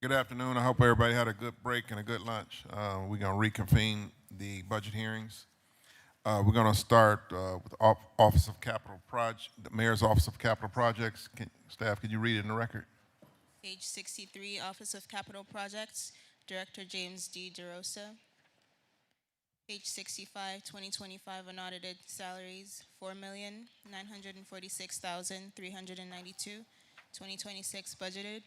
Good afternoon. I hope everybody had a good break and a good lunch. We're going to reconvene the budget hearings. We're going to start with the Office of Capital the Mayor's Office of Capital Projects. Staff, could you read it in the record? Page 63, Office of Capital Projects, Director James D. DeRosa. Page 65, 2025 unaudited salaries, $4,946,392. 2026 budgeted,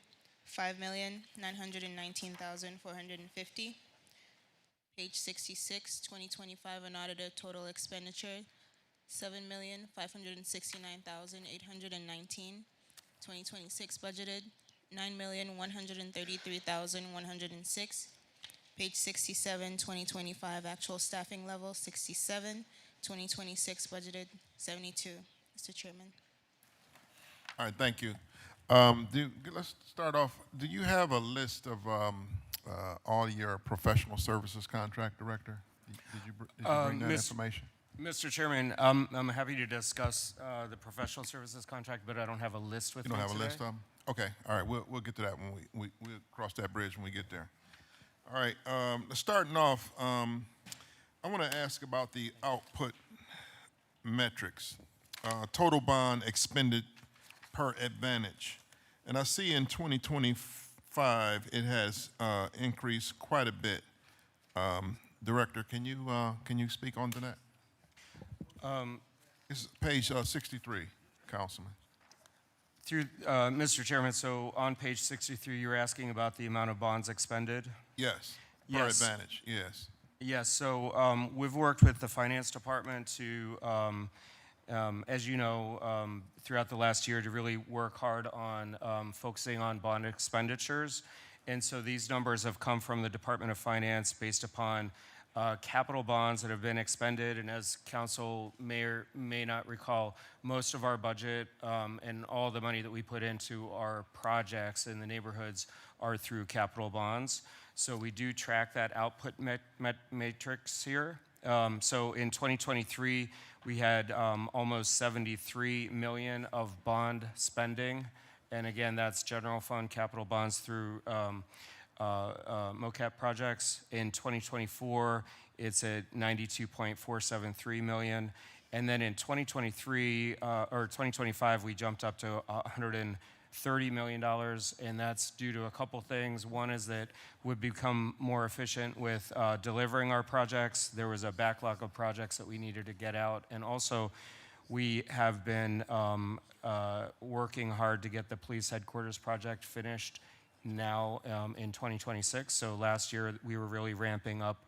$5,919,450. Page 66, 2025 unaudited total expenditure, $7,569,819. 2026 budgeted, $9,133,106. Page 67, 2025 actual staffing level, 67. 2026 budgeted, 72. Mr. Chairman. All right, thank you. Let's start off. Do you have a list of all your professional services contract director? Did you bring that information? Mr. Chairman, I'm happy to discuss the professional services contract, but I don't have a list with me today. You don't have a list of them? Okay, all right, we'll get to that when we'll cross that bridge when we get there. All right, starting off, I want to ask about the output metrics. Total bond expended per advantage. And I see in 2025 it has increased quite a bit. Director, can you speak on to that? This is page 63, Councilman. Through Mr. Chairman, so on page 63, you're asking about the amount of bonds expended? Yes, per advantage, yes. Yes, so we've worked with the finance department to, as you know, throughout the last year to really work hard on focusing on bond expenditures. And so these numbers have come from the Department of Finance based upon capital bonds that have been expended, and as council may or may not recall, most of our budget and all the money that we put into our projects in the neighborhoods are through capital bonds. So we do track that output matrix here. So in 2023, we had almost 73 million of bond spending, and again, that's general fund capital bonds through MOCAP projects. In 2024, it's at 92.473 million. And then in 2023, or 2025, we jumped up to $130 million, and that's due to a couple things. One is that we've become more efficient with delivering our projects. There was a backlog of projects that we needed to get out, and also we have been working hard to get the police headquarters project finished now in 2026. So last year we were really ramping up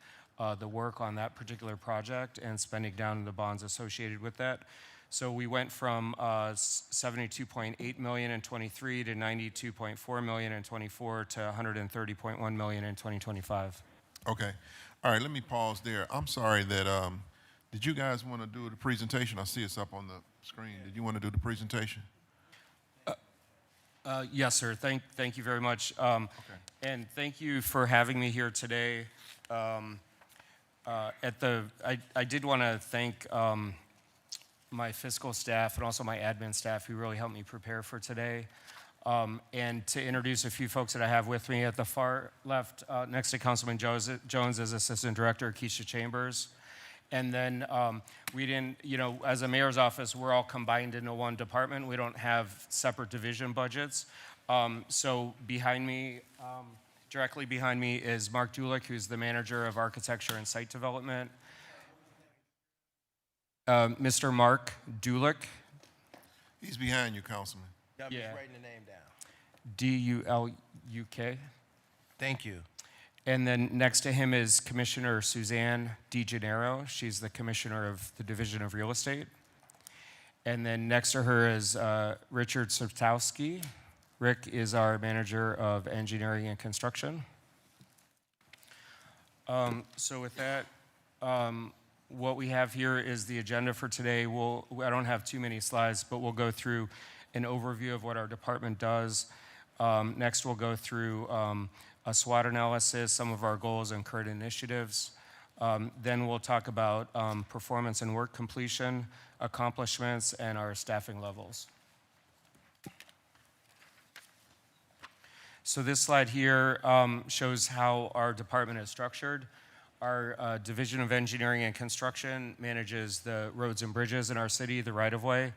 the work on that particular project and spending down the bonds associated with that. So we went from 72.8 million in 23 to 92.4 million in 24 to 130.1 million in 2025. Okay, all right, let me pause there. I'm sorry that, did you guys want to do the presentation? I see it's up on the screen. Did you want to do the presentation? Yes, sir. Thank you very much. Okay. And thank you for having me here today. I did want to thank my fiscal staff and also my admin staff who really helped me prepare for today. And to introduce a few folks that I have with me at the far left, next to Councilman Jones is Assistant Director Keisha Chambers. And then we didn't, as a mayor's office, we're all combined into one department. We don't have separate division budgets. So behind me, directly behind me is Mark Dulick, who's the manager of architecture and site development. Mr. Mark Dulick. He's behind you, Councilman. I'm just writing the name down. D-U-L-U-K. Thank you. And then next to him is Commissioner Suzanne DeGennaro. She's the Commissioner of the Division of Real Estate. And then next to her is Richard Sotowski. Rick is our Manager of Engineering and Construction. So with that, what we have here is the agenda for today. I don't have too many slides, but we'll go through an overview of what our department does. Next, we'll go through a SWOT analysis, some of our goals and current initiatives. Then we'll talk about performance and work completion, accomplishments, and our staffing levels. So this slide here shows how our department is structured. Our Division of Engineering and Construction manages the roads and bridges in our city, the right-of-way.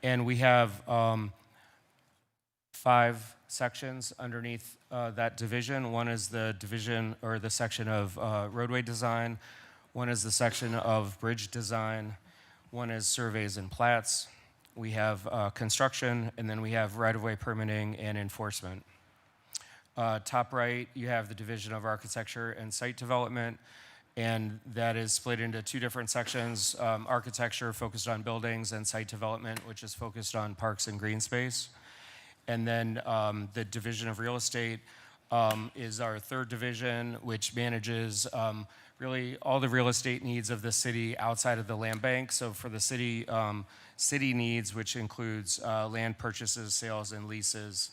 And we have 5 sections underneath that division. One is the division or the section of roadway design. One is the section of bridge design. One is surveys and plats. We have construction, and then we have right-of-way permitting and enforcement. Top right, you have the Division of Architecture and Site Development, and that is split into 2 different sections. Architecture focused on buildings, and site development, which is focused on parks and green space. And then the Division of Real Estate is our 3rd division, which manages really all the real estate needs of the city outside of the land bank. So for the city needs, which includes land purchases, sales, and leases.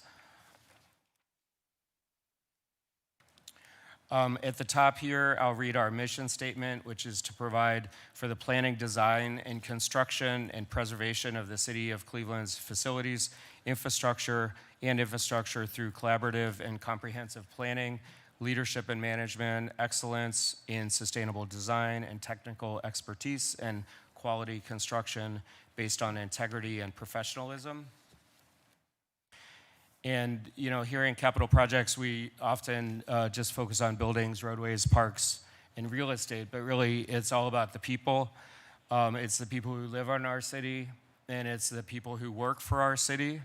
At the top here, I'll read our mission statement, which is to provide for the planning, design, and construction and preservation of the City of Cleveland's facilities, infrastructure through collaborative and comprehensive planning, leadership and management, excellence in sustainable design and technical expertise, and quality construction based on integrity and professionalism. And, you know, here in capital projects, we often just focus on buildings, roadways, parks, and real estate, but really it's all about the people. It's the people who live in our city, and it's the people who work for our city.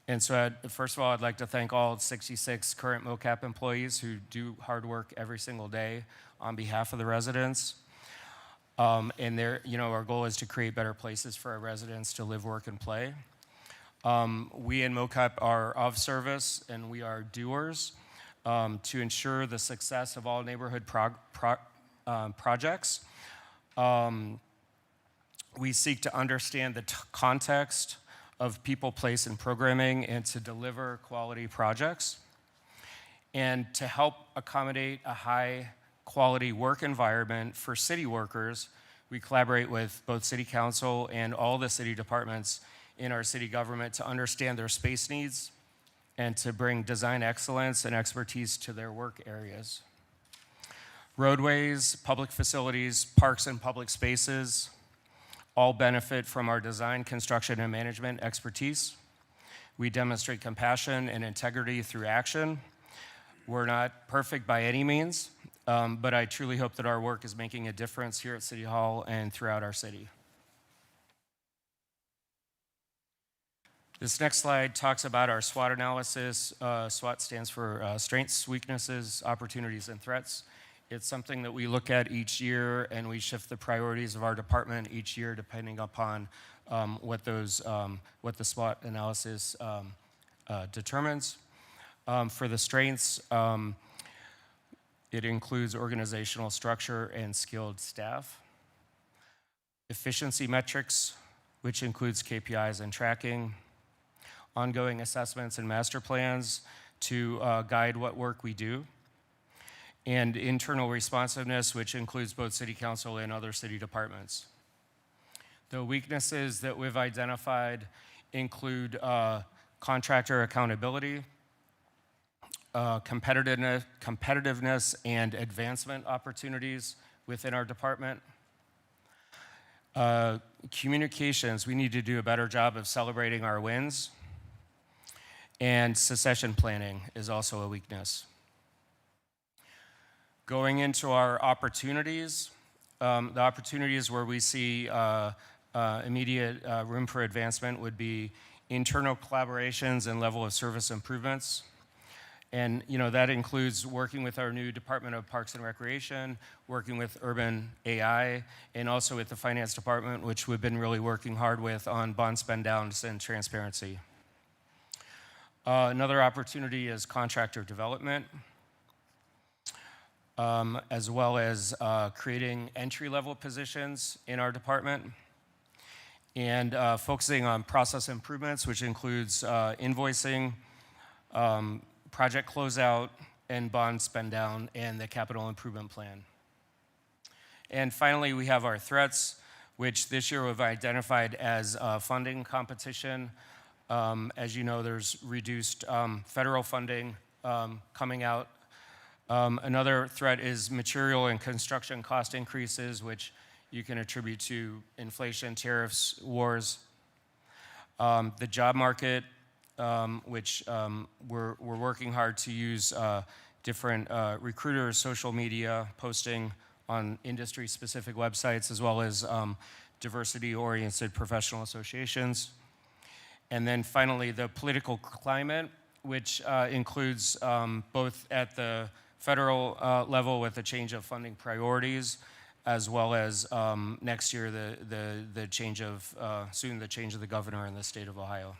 And so, first of all, I'd like to thank all 66 current MOCAP employees who do hard work every single day on behalf of the residents. And our goal is to create better places for our residents to live, work, and play. We in MOCAP are of service, and we are doers to ensure the success of all neighborhood projects. We seek to understand the context of people, place, and programming, and to deliver quality projects. And to help accommodate a high-quality work environment for city workers, we collaborate with both City Council and all the city departments in our city government to understand their space needs and to bring design excellence and expertise to their work areas. Roadways, public facilities, parks, and public spaces all benefit from our design, construction, and management expertise. We demonstrate compassion and integrity through action. We're not perfect by any means, but I truly hope that our work is making a difference here at City Hall and throughout our city. This next slide talks about our SWOT analysis. SWOT stands for strengths, weaknesses, opportunities, and threats. It's something that we look at each year, and we shift the priorities of our department each year depending upon what the SWOT analysis determines. For the strengths, it includes organizational structure and skilled staff. Efficiency metrics, which includes KPIs and tracking. Ongoing assessments and master plans to guide what work we do. And internal responsiveness, which includes both City Council and other city departments. The weaknesses that we've identified include contractor accountability, competitiveness and advancement opportunities within our department. Communications, we need to do a better job of celebrating our wins. And succession planning is also a weakness. Going into our opportunities, the opportunities where we see immediate room for advancement would be internal collaborations and level of service improvements. And that includes working with our new Department of Parks and Recreation, working with Urban AI, and also with the Finance Department, which we've been really working hard with on bond spend downs and transparency. Another opportunity is contractor development, as well as creating entry-level positions in our department, and focusing on process improvements, which includes invoicing, project closeout, and bond spend down, and the capital improvement plan. And finally, we have our threats, which this year we've identified as funding competition. As you know, there's reduced federal funding coming out. Another threat is material and construction cost increases, which you can attribute to inflation, tariffs, wars. The job market, which we're working hard to use different recruiters, social media, posting on industry-specific websites, as well as diversity-oriented professional associations. And then finally, the political climate, which includes both at the federal level with a change of funding priorities, as well as next year the change of soon the change of the governor in the state of Ohio.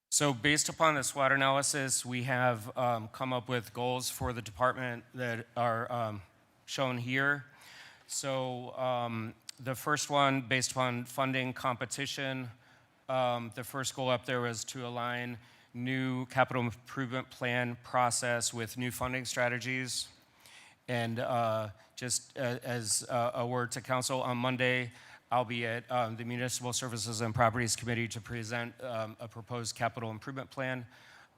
So based upon the SWOT analysis, we have come up with goals for the department that are shown here. So the first one, based upon funding competition, the first goal up there was to align new capital improvement plan process with new funding strategies. And just as a word to council, on Monday, I'll be at the Municipal Services and Properties Committee to present a proposed capital improvement plan,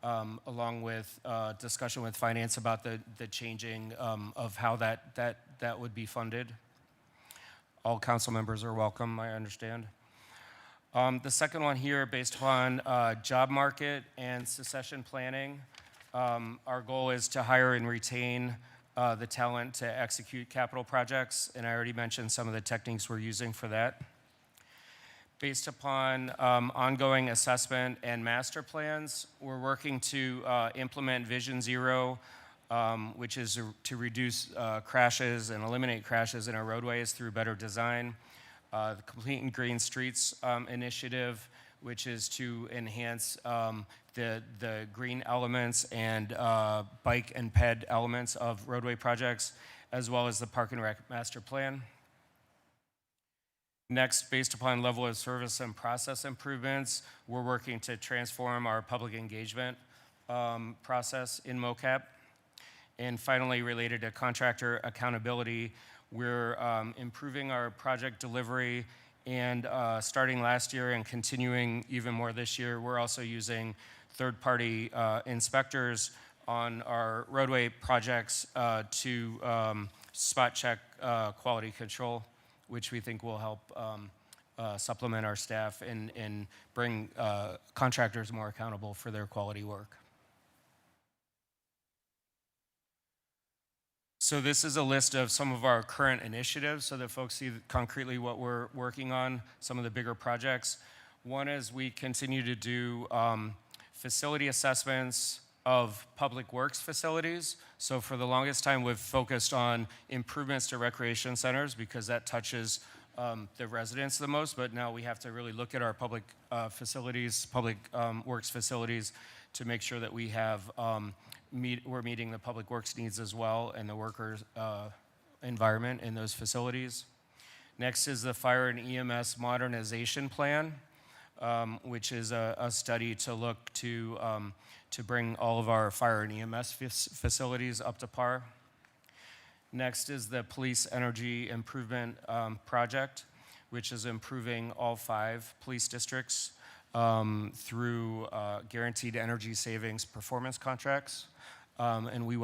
along with discussion with finance about the changing of how that would be funded. All council members are welcome, I understand. The second one here, based upon job market and succession planning, our goal is to hire and retain the talent to execute capital projects, and I already mentioned some of the techniques we're using for that. Based upon ongoing assessment and master plans, we're working to implement Vision Zero, which is to reduce crashes and eliminate crashes in our roadways through better design. The Complete and Green Streets initiative, which is to enhance the green elements and bike and ped elements of roadway projects, as well as the Park and Rec Master Plan. Next, based upon level of service and process improvements, we're working to transform our public engagement process in MOCAP. And finally, related to contractor accountability, we're improving our project delivery, and starting last year and continuing even more this year, we're also using third-party inspectors on our roadway projects to spot check quality control, which we think will help supplement our staff and bring contractors more accountable for their quality work. So this is a list of some of our current initiatives so that folks see concretely what we're working on, some of the bigger projects. One is we continue to do facility assessments of public works facilities. So for the longest time, we've focused on improvements to recreation centers because that touches the residents the most, but now we have to really look at our public facilities, public works facilities, to make sure that we have we're meeting the public works needs as well and the workers' environment in those facilities. Next is the fire and EMS modernization plan, which is a study to look to bring all of our fire and EMS facilities up to par. Next is the police energy improvement project, which is improving all 5 police districts through guaranteed energy savings performance contracts. And we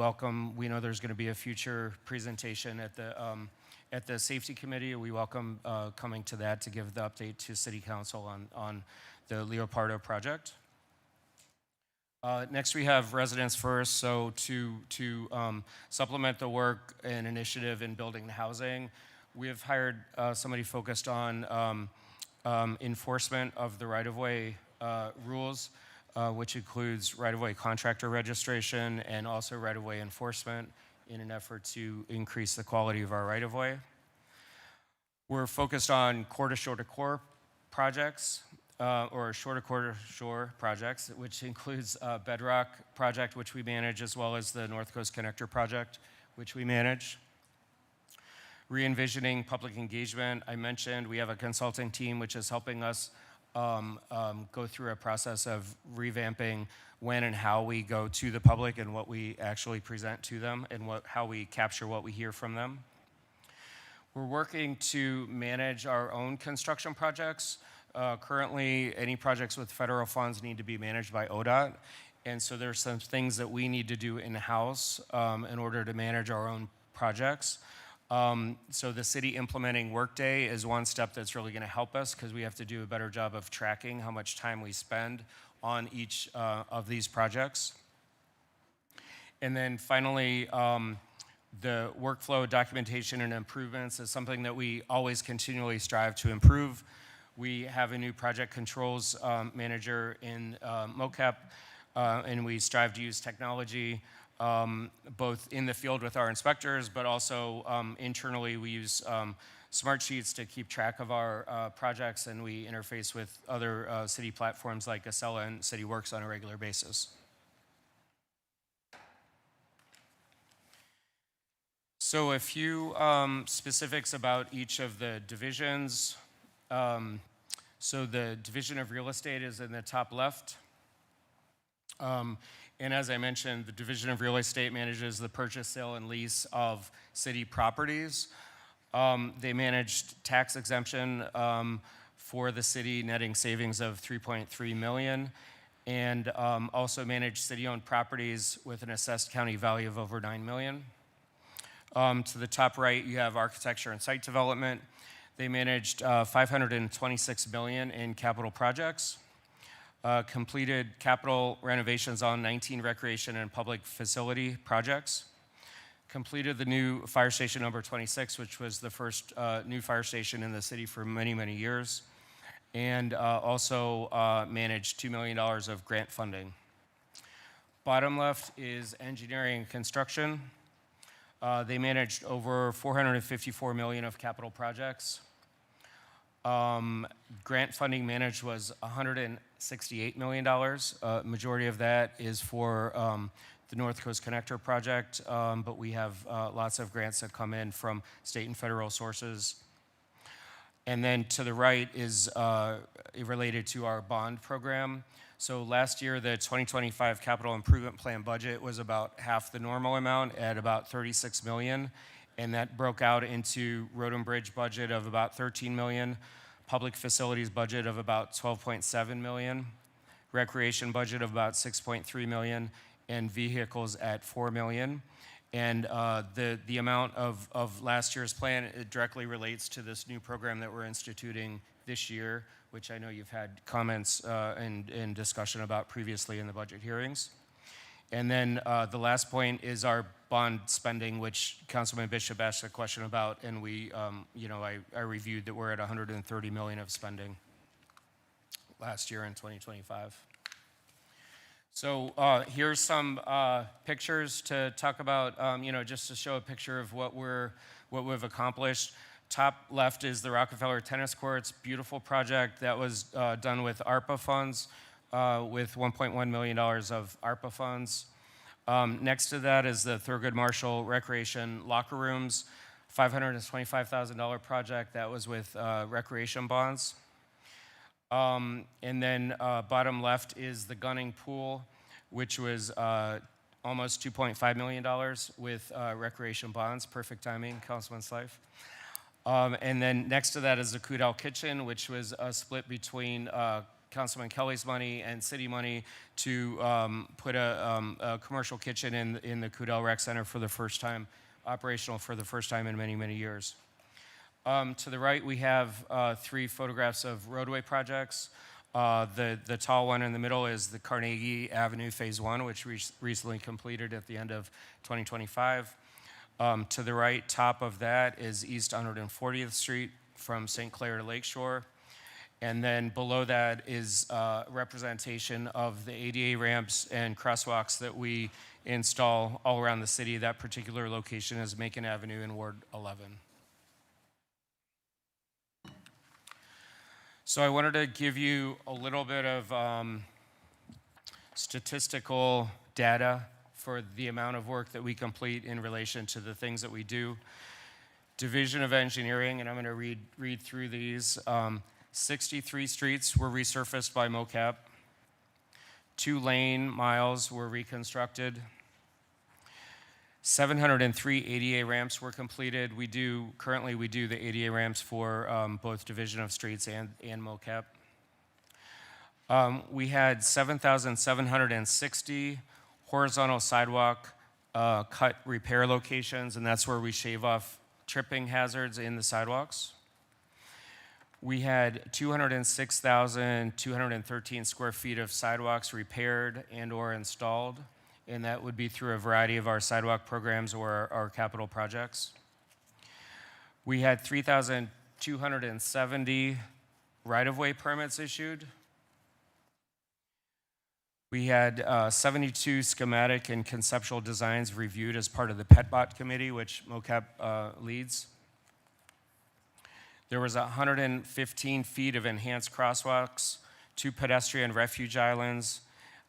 know there's going to be a future presentation at the safety committee. We welcome coming to that to give the update to city council on the Leopardo project. Next we have Residents First, so to supplement the work and initiative in building housing, we have hired somebody focused on enforcement of the right-of-way rules, which includes right-of-way contractor registration and also right-of-way enforcement in an effort to increase the quality of our right-of-way. We're focused on core-to-shore-to-core projects, or shore-to-core-to-shore projects, which includes Bedrock project, which we manage, as well as the North Coast Connector project, which we manage. Re-envisioning public engagement, I mentioned we have a consulting team which is helping us go through a process of revamping when and how we go to the public and what we actually present to them and how we capture what we hear from them. We're working to manage our own construction projects. Currently, any projects with federal funds need to be managed by ODOT. And so there's some things that we need to do in-house in order to manage our own projects. So the city implementing Workday is one step that's really going to help us because we have to do a better job of tracking how much time we spend on each of these projects. And then finally, the workflow documentation and improvements is something that we always continually strive to improve. We have a new project controls manager in MOCAP, and we strive to use technology both in the field with our inspectors, but also internally we use smart sheets to keep track of our projects, and we interface with other city platforms like Acela and CityWorks on a regular basis. So a few specifics about each of the divisions. So the Division of Real Estate is in the top left. And as I mentioned, the Division of Real Estate manages the purchase, sale, and lease of city properties. They managed tax exemption for the city, netting savings of $3.3 million, and also managed city-owned properties with an assessed county value of over $9 million. To the top right, you have architecture and site development. They managed $526 million in capital projects, completed capital renovations on 19 recreation and public facility projects, completed the new fire station number 26, which was the first new fire station in the city for many, many years, and also managed $2 million of grant funding. Bottom left is engineering and construction. They managed over $454 million of capital projects. Grant funding managed was $168 million. Majority of that is for the North Coast Connector project, but we have lots of grants that come in from state and federal sources. And then to the right is related to our bond program. So last year, the 2025 capital improvement plan budget was about half the normal amount at about $36 million. And that broke out into road and bridge budget of about $13 million, public facilities budget of about $12.7 million, recreation budget of about $6.3 million, and vehicles at $4 million. And the amount of last year's plan, it directly relates to this new program that we're instituting this year, which I know you've had comments and discussion about previously in the budget hearings. And then the last point is our bond spending, which Councilman Bishop asked a question about, and we, I reviewed that we're at $130 million of spending last year in 2025. So here's some pictures to talk about, just to show a picture of what we've accomplished. Top left is the Rockefeller Tennis Courts, beautiful project that was done with ARPA funds, with $1.1 million of ARPA funds. Next to that is the Thurgood Marshall Recreation Locker Rooms, $525,000 project that was with recreation bonds. And then bottom left is the Gunning Pool, which was almost $2.5 million with recreation bonds. Perfect timing, Councilman Slife. And then next to that is the Kudell Kitchen, which was a split between Councilman Kelly's money and city money to put a commercial kitchen in the Kudell Rec Center for the first time, operational for the first time in many, many years. To the right, we have 3 photographs of roadway projects. The tall one in the middle is the Carnegie Avenue Phase 1, which we recently completed at the end of 2025. To the right top of that is East 140th Street from St. Clair to Lakeshore. And then below that is representation of the ADA ramps and crosswalks that we install all around the city. That particular location is Macon Avenue in Ward 11. So I wanted to give you a little bit of statistical data for the amount of work that we complete in relation to the things that we do. Division of Engineering, and I'm going to read through these. 63 streets were resurfaced by MOCAP. 2 lane miles were reconstructed. 703 ADA ramps were completed. Currently we do the ADA ramps for both Division of Streets and MOCAP. We had 7,760 horizontal sidewalk cut repair locations, and that's where we shave off tripping hazards in the sidewalks. We had 206,213 square feet of sidewalks repaired and or installed, and that would be through a variety of our sidewalk programs or our capital projects. We had 3,270 right-of-way permits issued. We had 72 schematic and conceptual designs reviewed as part of the PETBOT committee, which MOCAP leads. There was 115 feet of enhanced crosswalks, 2 pedestrian refuge islands,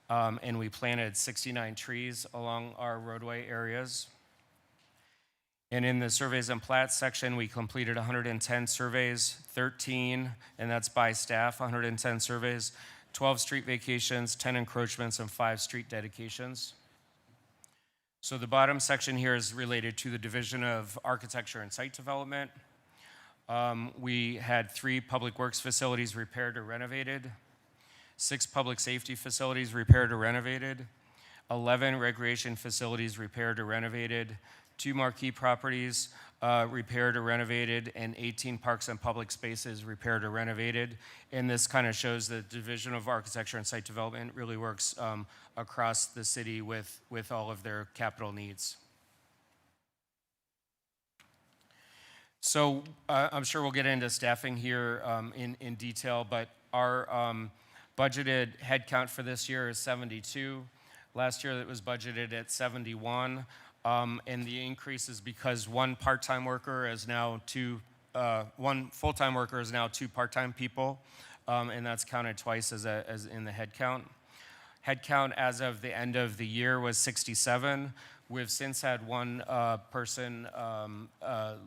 and we planted 69 trees along our roadway areas. And in the surveys and plats section, we completed 110 surveys, 13, and that's by staff, 110 surveys, 12 street vacations, 10 encroachments, and 5 street dedications. So the bottom section here is related to the Division of Architecture and Site Development. We had 3 public works facilities repaired or renovated, 6 public safety facilities repaired or renovated, 11 recreation facilities repaired or renovated, 2 marquee properties repaired or renovated, and 18 parks and public spaces repaired or renovated. And this kind of shows the Division of Architecture and Site Development really works across the city with all of their capital needs. So I'm sure we'll get into staffing here in detail, but our budgeted headcount for this year is 72. Last year it was budgeted at 71. And the increase is because one part-time worker is now one full-time worker is now 2 part-time people, and that's counted twice as in the head count. Head count as of the end of the year was 67. We've since had 1 person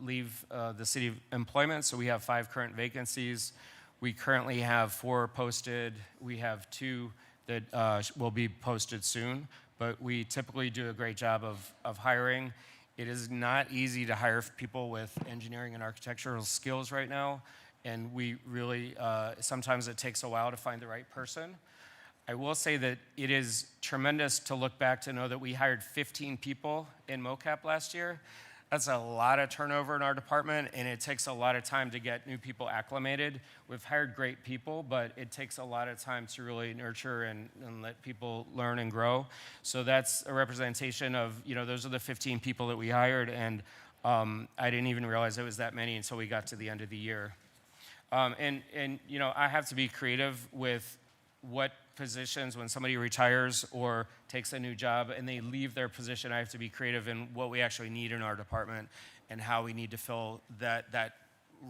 leave the city employment, so we have 5 current vacancies. We currently have 4 posted. We have 2 that will be posted soon. But we typically do a great job of hiring. It is not easy to hire people with engineering and architectural skills right now, and we really, sometimes it takes a while to find the right person. I will say that it is tremendous to look back to know that we hired 15 people in MOCAP last year. That's a lot of turnover in our department, and it takes a lot of time to get new people acclimated. We've hired great people, but it takes a lot of time to really nurture and let people learn and grow. So that's a representation of, those are the 15 people that we hired, and I didn't even realize it was that many until we got to the end of the year. I have to be creative with what positions, when somebody retires or takes a new job and they leave their position, I have to be creative in what we actually need in our department and how we need to fill that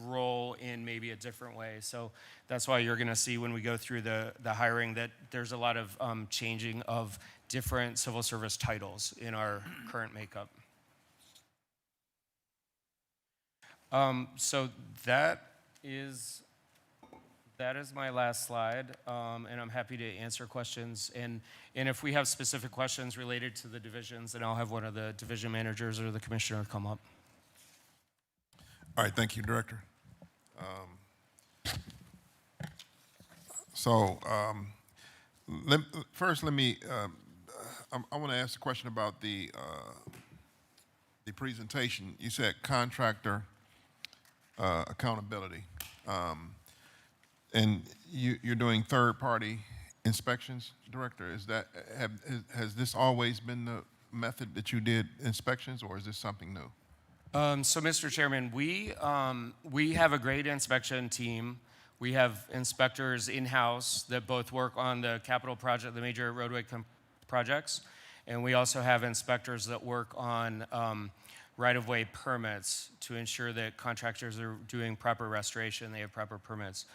role in maybe a different way. So that's why you're gonna see when we go through the hiring that there's a lot of changing of different civil service titles in our current makeup. So that is my last slide, and I'm happy to answer questions. And if we have specific questions related to the divisions, then I'll have one of the division managers or the commissioner come up. All right, thank you, Director. First, let me. I want to ask a question about the presentation. You said contractor accountability. And you're doing third-party inspections, Director. Has this always been the method that you did inspections, or is this something new? So, Mr. Chairman, we have a great inspection team. We have inspectors in-house that both work on the capital project, the major roadway projects, and we also have inspectors that work on right-of-way permits to ensure that contractors are doing proper restoration, they have proper permits.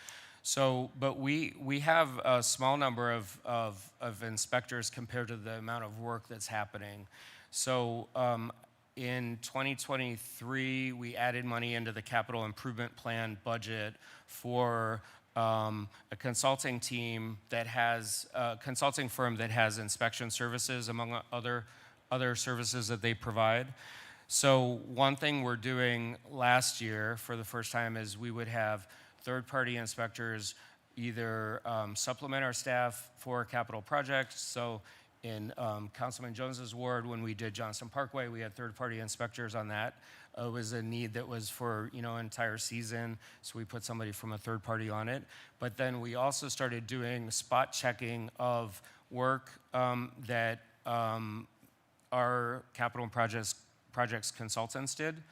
So, but we have a small number of inspectors compared to the amount of work that's happening. So in 2023, we added money into the capital improvement plan budget for a consulting team that has, a consulting firm that has inspection services among other services that they provide. So one thing we're doing last year for the first time is we would have third-party inspectors either supplement our staff for capital projects. So in Councilman Jones's ward, when we did Johnston Parkway, we had third-party inspectors on that. It was a need that was for, an entire season, so we put somebody from a third party on it. But then we also started doing spot checking of work that our capital and projects consultants did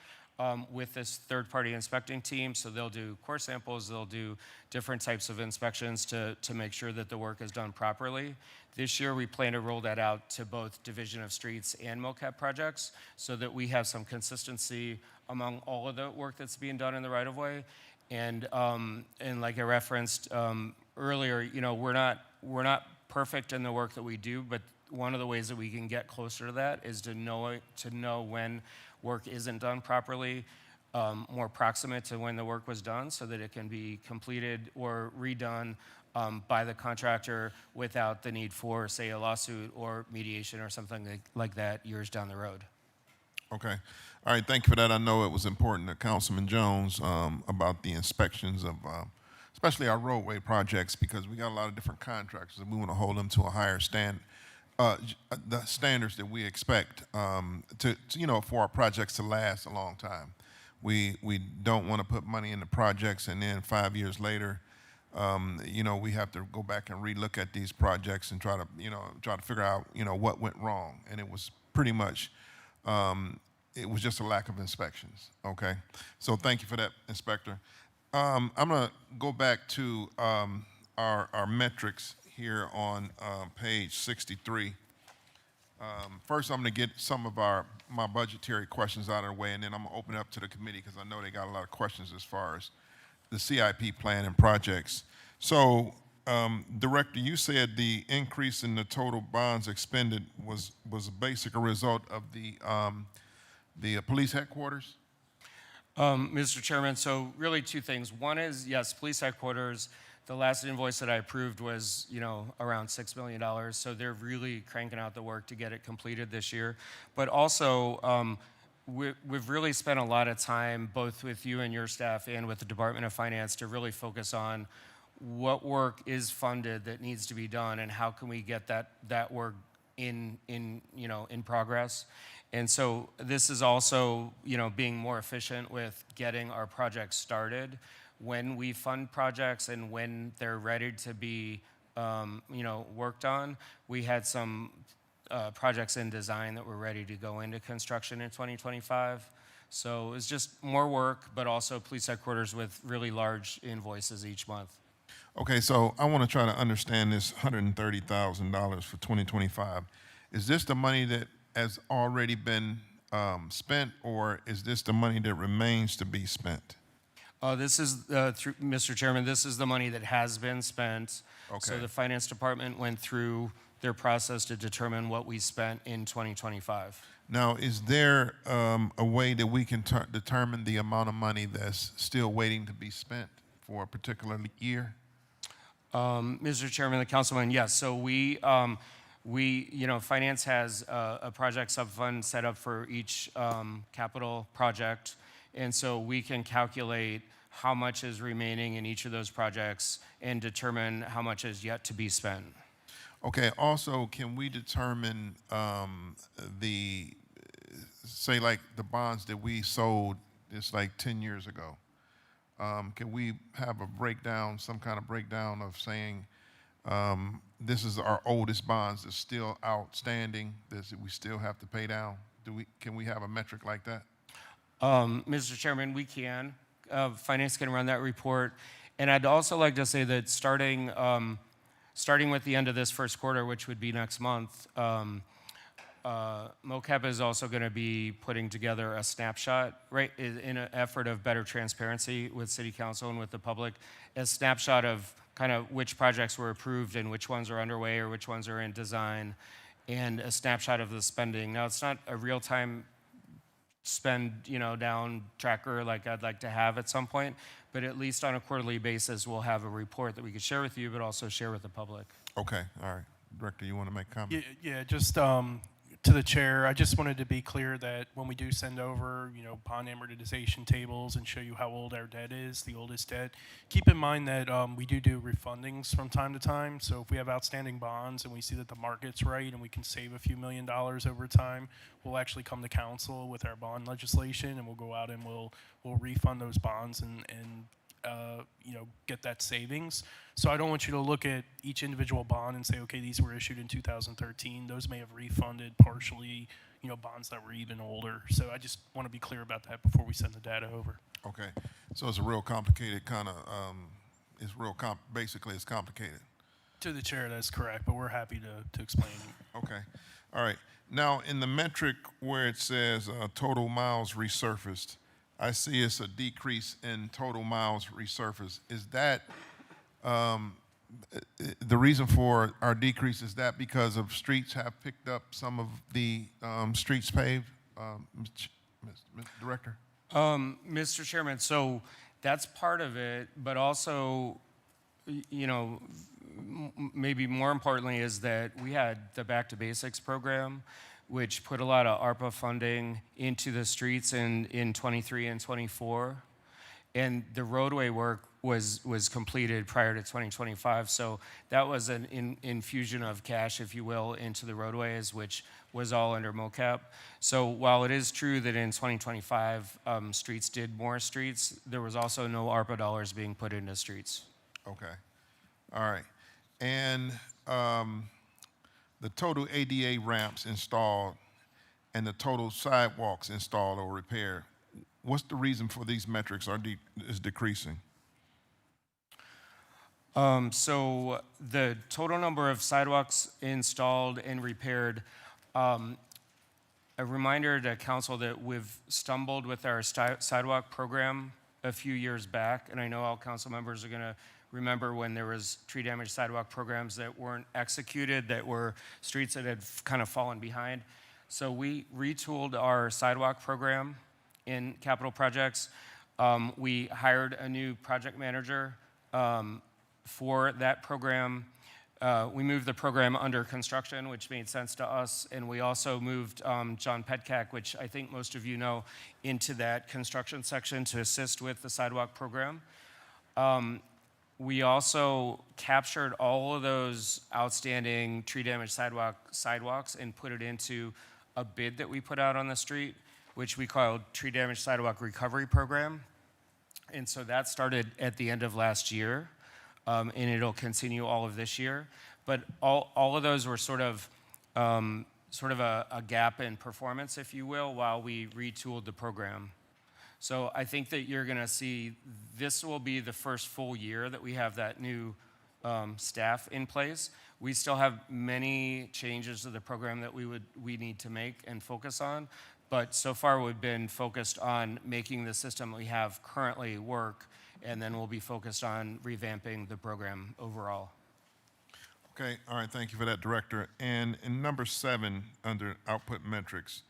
with this third-party inspecting team. So they'll do core samples, they'll do different types of inspections to make sure that the work is done properly. This year, we plan to roll that out to both Division of Streets and MOCAP projects so that we have some consistency among all of the work that's being done in the right-of-way. And like I referenced earlier, we're not perfect in the work that we do, but one of the ways that we can get closer to that is to know when work isn't done properly, more proximate to when the work was done so that it can be completed or redone by the contractor without the need for, say, a lawsuit or mediation or something like that years down the road. Okay. All right, thank you for that. I know it was important to Councilman Jones about the inspections of especially our roadway projects, because we got a lot of different contractors and we want to hold them to a higher the standards that we expect for our projects to last a long time. We don't want to put money into projects and then 5 years later, we have to go back and relook at these projects and try to figure out, what went wrong. And it was pretty much, it was just a lack of inspections, okay? So thank you for that, Inspector. I'm gonna go back to our metrics here on page 63. First, I'm gonna get some of my budgetary questions out of the way, and then I'm gonna open it up to the committee because I know they got a lot of questions as far as the CIP plan and projects. So, Director, you said the increase in the total bonds expended was basically a result of the police headquarters? Mr. Chairman, so really two things. One is, yes, police headquarters, the last invoice that I approved was, around $6 million. So they're really cranking out the work to get it completed this year. But also, we've really spent a lot of time, both with you and your staff and with the Department of Finance, to really focus on what work is funded that needs to be done and how can we get that work in progress. And so this is also, being more efficient with getting our projects started when we fund projects and when they're ready to be, worked on. We had some projects in design that were ready to go into construction in 2025. So it's just more work, but also police headquarters with really large invoices each month. Okay, so I want to try to understand this $130,000 for 2025. Is this the money that has already been spent, or is this the money that remains to be spent? This is, Mr. Chairman, this is the money that has been spent. Okay. So the Finance Department went through their process to determine what we spent in 2025. Now, is there a way that we can determine the amount of money that's still waiting to be spent for a particular year? Mr. Chairman, the councilman, yes. So we Finance has a project subfund set up for each capital project. And so we can calculate how much is remaining in each of those projects and determine how much is yet to be spent. Okay, also, can we determine say like the bonds that we sold just like 10 years ago? Can we have a breakdown, some kind of breakdown of saying this is our oldest bonds that's still outstanding, that we still have to pay down? Can we have a metric like that? Mr. Chairman, we can. Finance can run that report. And I'd also like to say that starting with the end of this first quarter, which would be next month, MOCAP is also going to be putting together a snapshot, right, in an effort of better transparency with City Council and with the public, a snapshot of kind of which projects were approved and which ones are underway or which ones are in design, and a snapshot of the spending. Now, it's not a real-time spend, down tracker like I'd like to have at some point, but at least on a quarterly basis, we'll have a report that we could share with you, but also share with the public. Okay, all right. Director, you want to make a comment? Yeah, just To the chair, I just wanted to be clear that when we do send over, bond amortization tables and show you how old our debt is, the oldest debt, keep in mind that we do refundings from time to time. So if we have outstanding bonds and we see that the market's right and we can save a few $1,000,000 over time, we'll actually come to council with our bond legislation and we'll go out and we'll refund those bonds and get that savings. So I don't want you to look at each individual bond and say, okay, these were issued in 2013. Those may have refunded partially, bonds that were even older. So I just want to be clear about that before we send the data over. Okay, so it's a real complicated kind of, basically it's complicated. To the chair, that's correct, but we're happy to explain. Okay, all right. Now, in the metric where it says total miles resurfaced, I see it's a decrease in total miles resurfaced. Is that the reason for our decrease? Is that because of streets have picked up some of the streets paved, Mr. Director? Mr. Chairman, so that's part of it, but also, maybe more importantly is that we had the Back to Basics program, which put a lot of ARPA funding into the streets in 23 and 24. And the roadway work was completed prior to 2025. So that was an infusion of cash, if you will, into the roadways, which was all under MOCAP. So while it is true that in 2025, streets did more streets, there was also no ARPA dollars being put into streets. Okay, all right. And the total ADA ramps installed and the total sidewalks installed or repaired, what's the reason for these metrics is decreasing? So the total number of sidewalks installed and repaired, a reminder to council that we've stumbled with our sidewalk program a few years back, and I know all council members are gonna remember when there was tree damage sidewalk programs that weren't executed, that were streets that had kind of fallen behind. So we retooled our sidewalk program in capital projects. We hired a new project manager for that program. We moved the program under construction, which made sense to us, and we also moved John Petcack, which I think most of you know, into that construction section to assist with the sidewalk program. We also captured all of those outstanding tree damage sidewalks and put it into a bid that we put out on the street, which we called Tree Damage Sidewalk Recovery Program. And so that started at the end of last year, and it'll continue all of this year. But all of those were sort of a gap in performance, if you will, while we retooled the program. So I think that you're gonna see, this will be the first full year that we have that new staff in place. We still have many changes to the program that we need to make and focus on, but so far we've been focused on making the system we have currently work, and then we'll be focused on revamping the program overall. Okay, all right, thank you for that, Director. And in number 7, under output metrics,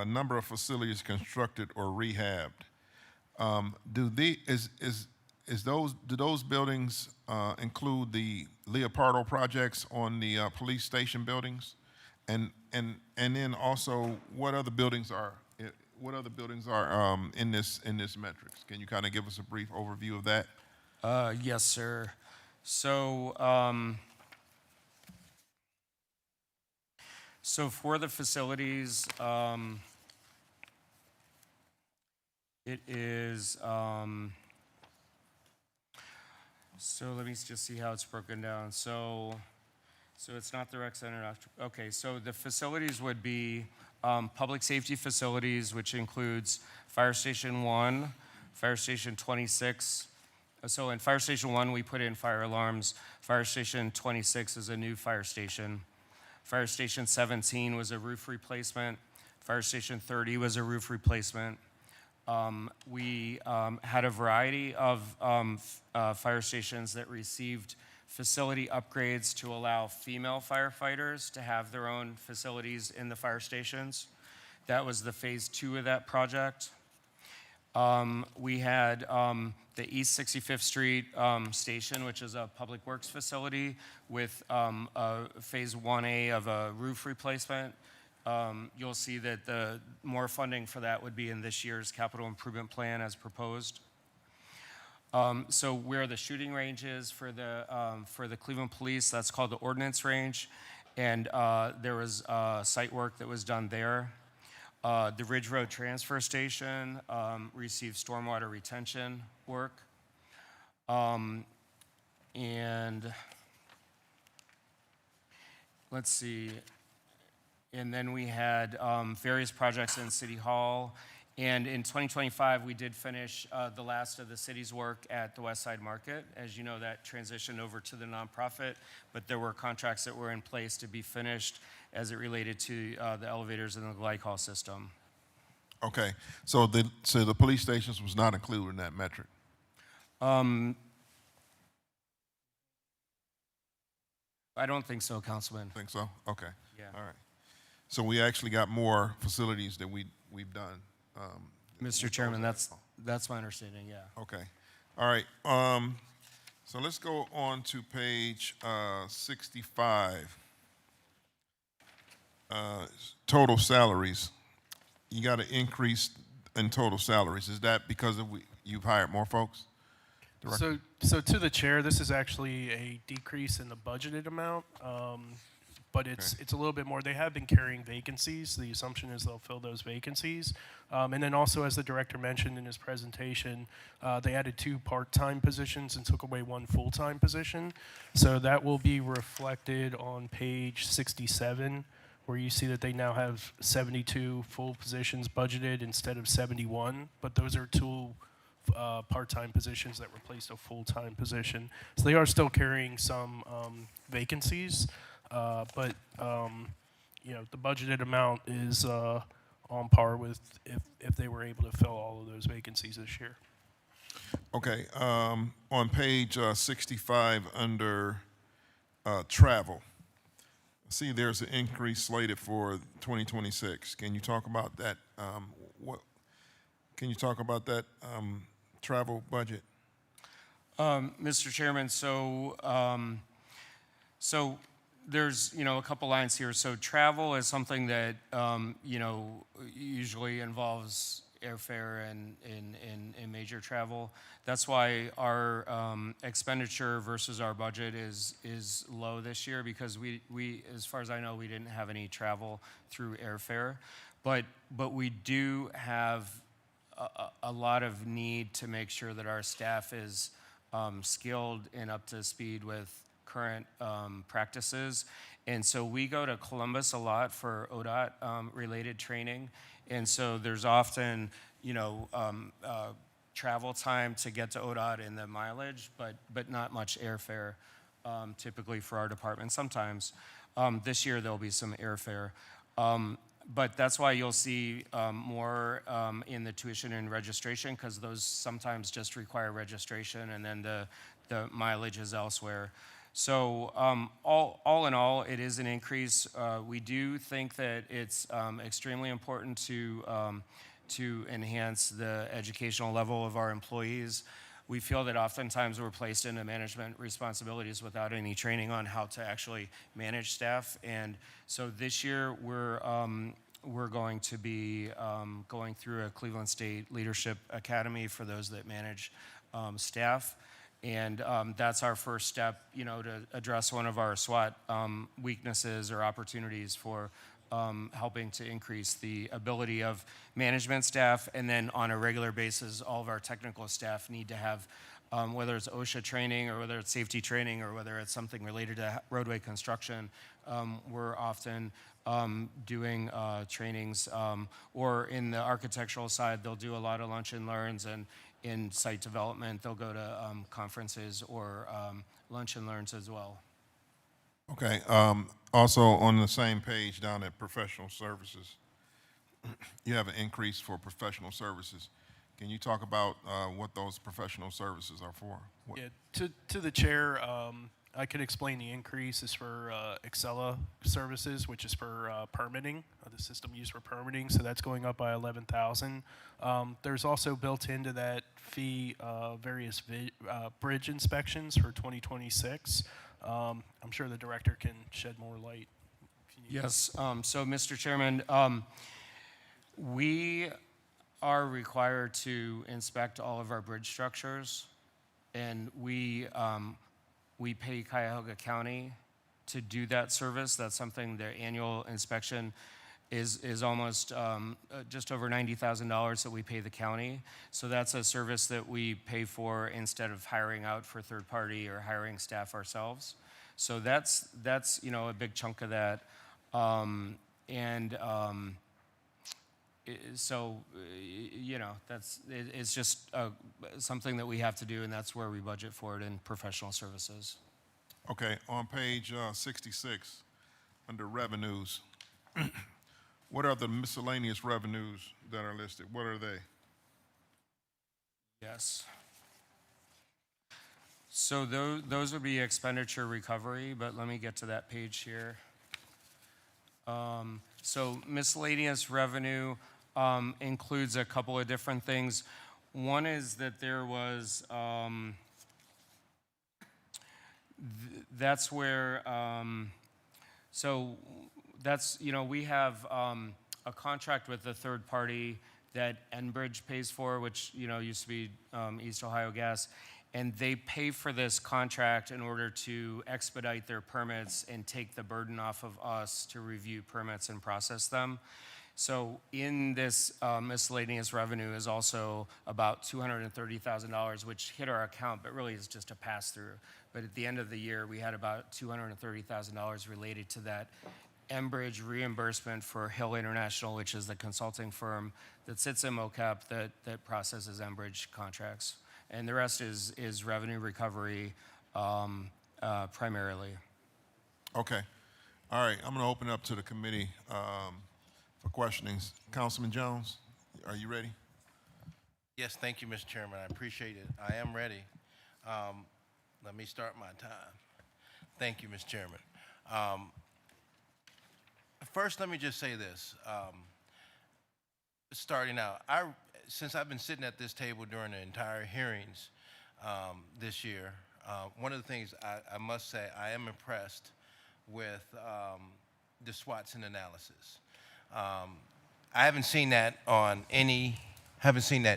number of facilities constructed or rehabbed. Do those buildings include the Leopardo projects on the police station buildings? And then also, what other buildings are in this metrics? Can you kind of give us a brief overview of that? Yes, sir. So, so for the facilities, it is, so let me just see how it's broken down. So it's not the rec center. Okay, so the facilities would be public safety facilities, which includes Fire Station 1, Fire Station 26. So in Fire Station 1, we put in fire alarms. Fire Station 26 is a new fire station. Fire Station 17 was a roof replacement. Fire Station 30 was a roof replacement. We had a variety of fire stations that received facility upgrades to allow female firefighters to have their own facilities in the fire stations. That was the phase 2 of that project. We had the East 65th Street station, which is a public works facility with a phase 1A of a roof replacement you'll see that the more funding for that would be in this year's capital improvement plan as proposed. So where the shooting range is for the Cleveland Police, that's called the ordnance range, and there was site work that was done there. The Ridge Road Transfer Station received stormwater retention work, and let's see. And then we had various projects in City Hall. And in 2025, we did finish the last of the city's work at the West Side Market. As you know, that transitioned over to the nonprofit, but there were contracts that were in place to be finished as it related to the elevators and the glycol system. Okay, so the police stations was not included in that metric. I don't think so, Councilman. Think so? Okay. Yeah. All right. So we actually got more facilities that we've done. Mr. Chairman, that's my understanding, yeah. Okay. All right. So let's go on to page 65. Total salaries. You got an increase in total salaries. Is that because you've hired more folks? Director? So to the chair, this is actually a decrease in the budgeted amount, but it's a little bit more. They have been carrying vacancies. The assumption is they'll fill those vacancies. And then also, as the director mentioned in his presentation, they added 2 part-time positions and took away 1 full-time position. So that will be reflected on page 67, where you see that they now have 72 full positions budgeted instead of 71, but those are 2 part-time positions that replaced a full-time position. So they are still carrying some vacancies, but the budgeted amount is on par with if they were able to fill all of those vacancies this year. Okay. On page 65 under travel, see there's an increase slated for 2026. Can you talk about that? Can you talk about that travel budget? Mr. Chairman, so there's a couple lines here. So travel is something that usually involves airfare and major travel. That's why our expenditure versus our budget is low this year, because we as far as I know, we didn't have any travel through airfare, but we do have a lot of need to make sure that our staff is skilled and up to speed with current practices. And so we go to Columbus a lot for ODOT related training. And so there's often, travel time to get to ODOT and the mileage, but not much airfare typically for our department. Sometimes this year there'll be some airfare. But that's why you'll see more in the tuition and registration, because those sometimes just require registration, and then the mileage is elsewhere. So all in all, it is an increase. We do think that it's extremely important to enhance the educational level of our employees. We feel that oftentimes we're placed into management responsibilities without any training on how to actually manage staff. And so this year we're going to be going through a Cleveland State Leadership Academy for those that manage staff. And that's our first step, to address one of our SWOT weaknesses or opportunities for helping to increase the ability of management staff. And then on a regular basis, all of our technical staff need to have, whether it's OSHA training or whether it's safety training or whether it's something related to roadway construction, we're often doing trainings, or in the architectural side, they'll do a lot of lunch and learns, and in site development, they'll go to conferences or lunch and learns as well. Okay. Also on the same page down at professional services, you have an increase for professional services. Can you talk about what those professional services are for? Yeah, to the chair, I could explain the increase is for Excella services, which is for permitting, the system used for permitting. So that's going up by 11,000. There's also built into that fee various bridge inspections for 2026. I'm sure the director can shed more light if Yes, so Mr. Chairman, we are required to inspect all of our bridge structures, and we pay Cuyahoga County to do that service. That's something, their annual inspection is almost just over $90,000 that we pay the county. So that's a service that we pay for instead of hiring out for third party or hiring staff ourselves. So that's a big chunk of that. It's just something that we have to do, and that's where we budget for it in professional services. Okay, on page 66, under revenues, what are the miscellaneous revenues that are listed? What are they? Yes. So those would be expenditure recovery, but let me get to that page here. So miscellaneous revenue includes a couple of different things. One is that there was, that's where, we have a contract with a third party that Enbridge pays for, which, used to be East Ohio Gas. And they pay for this contract in order to expedite their permits and take the burden off of us to review permits and process them. So in this miscellaneous revenue is also about $230,000, which hit our account, but really is just a pass-through. But at the end of the year, we had about $230,000 related to that Enbridge reimbursement for Hill International, which is the consulting firm that sits in MoCap that processes Enbridge contracts. And the rest is revenue recovery primarily. Okay. All right, I'm going to open up to the committee for questionings. Councilman Jones, are you ready? Yes, thank you, Mr. Chairman. I appreciate it. I am ready. Let me start my time. Thank you, Mr. Chairman. First, let me just say this. Starting out, since I've been sitting at this table during the entire hearings this year, one of the things I must say, I am impressed with the SWOTs and analysis. I haven't seen that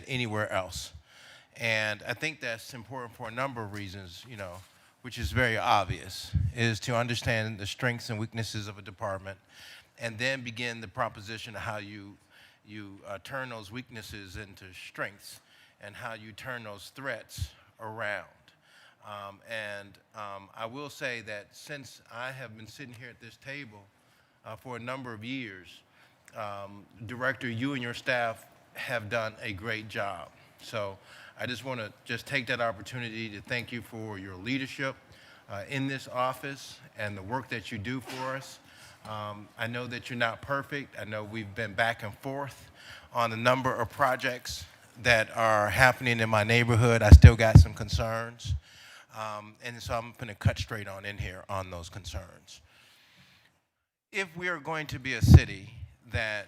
anywhere else. And I think that's important for a number of reasons, which is very obvious, is to understand the strengths and weaknesses of a department and then begin the proposition of how you turn those weaknesses into strengths and how you turn those threats around. I will say that since I have been sitting here at this table for a number of years, Director, you and your staff have done a great job. So I just want to take that opportunity to thank you for your leadership in this office and the work that you do for us. I know that you're not perfect. I know we've been back and forth on a number of projects that are happening in my neighborhood. I still got some concerns. And so I'm going to cut straight on in here on those concerns. If we are going to be a city that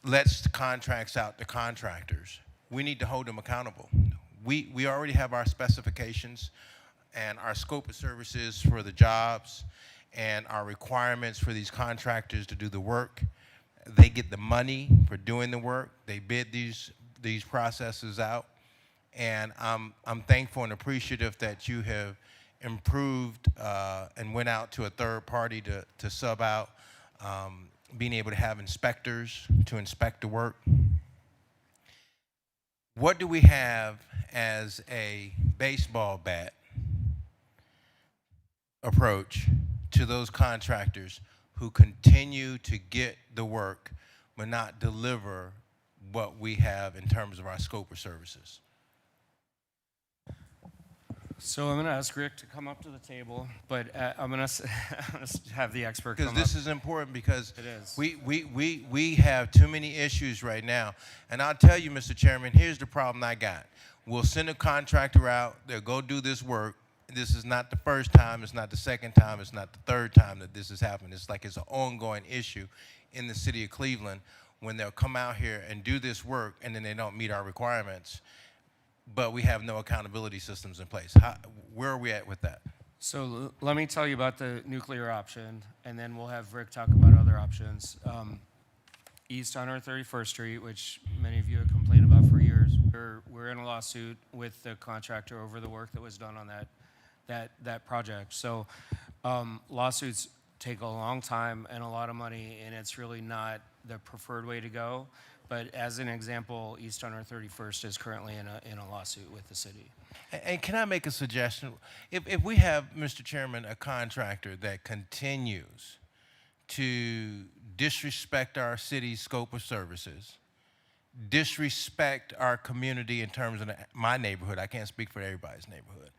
lets contracts out to contractors, we need to hold them accountable. We already have our specifications and our scope of services for the jobs and our requirements for these contractors to do the work. They get the money for doing the work. They bid these processes out. And I'm thankful and appreciative that you have improved and went out to a third party to sub out, being able to have inspectors to inspect the work. What do we have as a baseball bat approach to those contractors who continue to get the work but not deliver what we have in terms of our scope of services? So I'm going to ask Rick to come up to the table, but I'm going to have the expert come up. Because this is important because It is. we have too many issues right now. And I'll tell you, Mr. Chairman, here's the problem I got. We'll send a contractor out, they'll go do this work. This is not the first time, it's not the second time, it's not the third time that this has happened. It's like it's an ongoing issue in the city of Cleveland when they'll come out here and do this work and then they don't meet our requirements, but we have no accountability systems in place. Where are we at with that? So let me tell you about the nuclear option, and then we'll have Rick talk about other options. East 131st Street, which many of you have complained about for years, we're in a lawsuit with the contractor over the work that was done on that project. So lawsuits take a long time and a lot of money, and it's really not the preferred way to go. But as an example, East 131st is currently in a lawsuit with the city. And can I make a suggestion? If we have, Mr. Chairman, a contractor that continues to disrespect our city's scope of services, disrespect our community in terms of my neighborhood, I can't speak for everybody's neighborhood,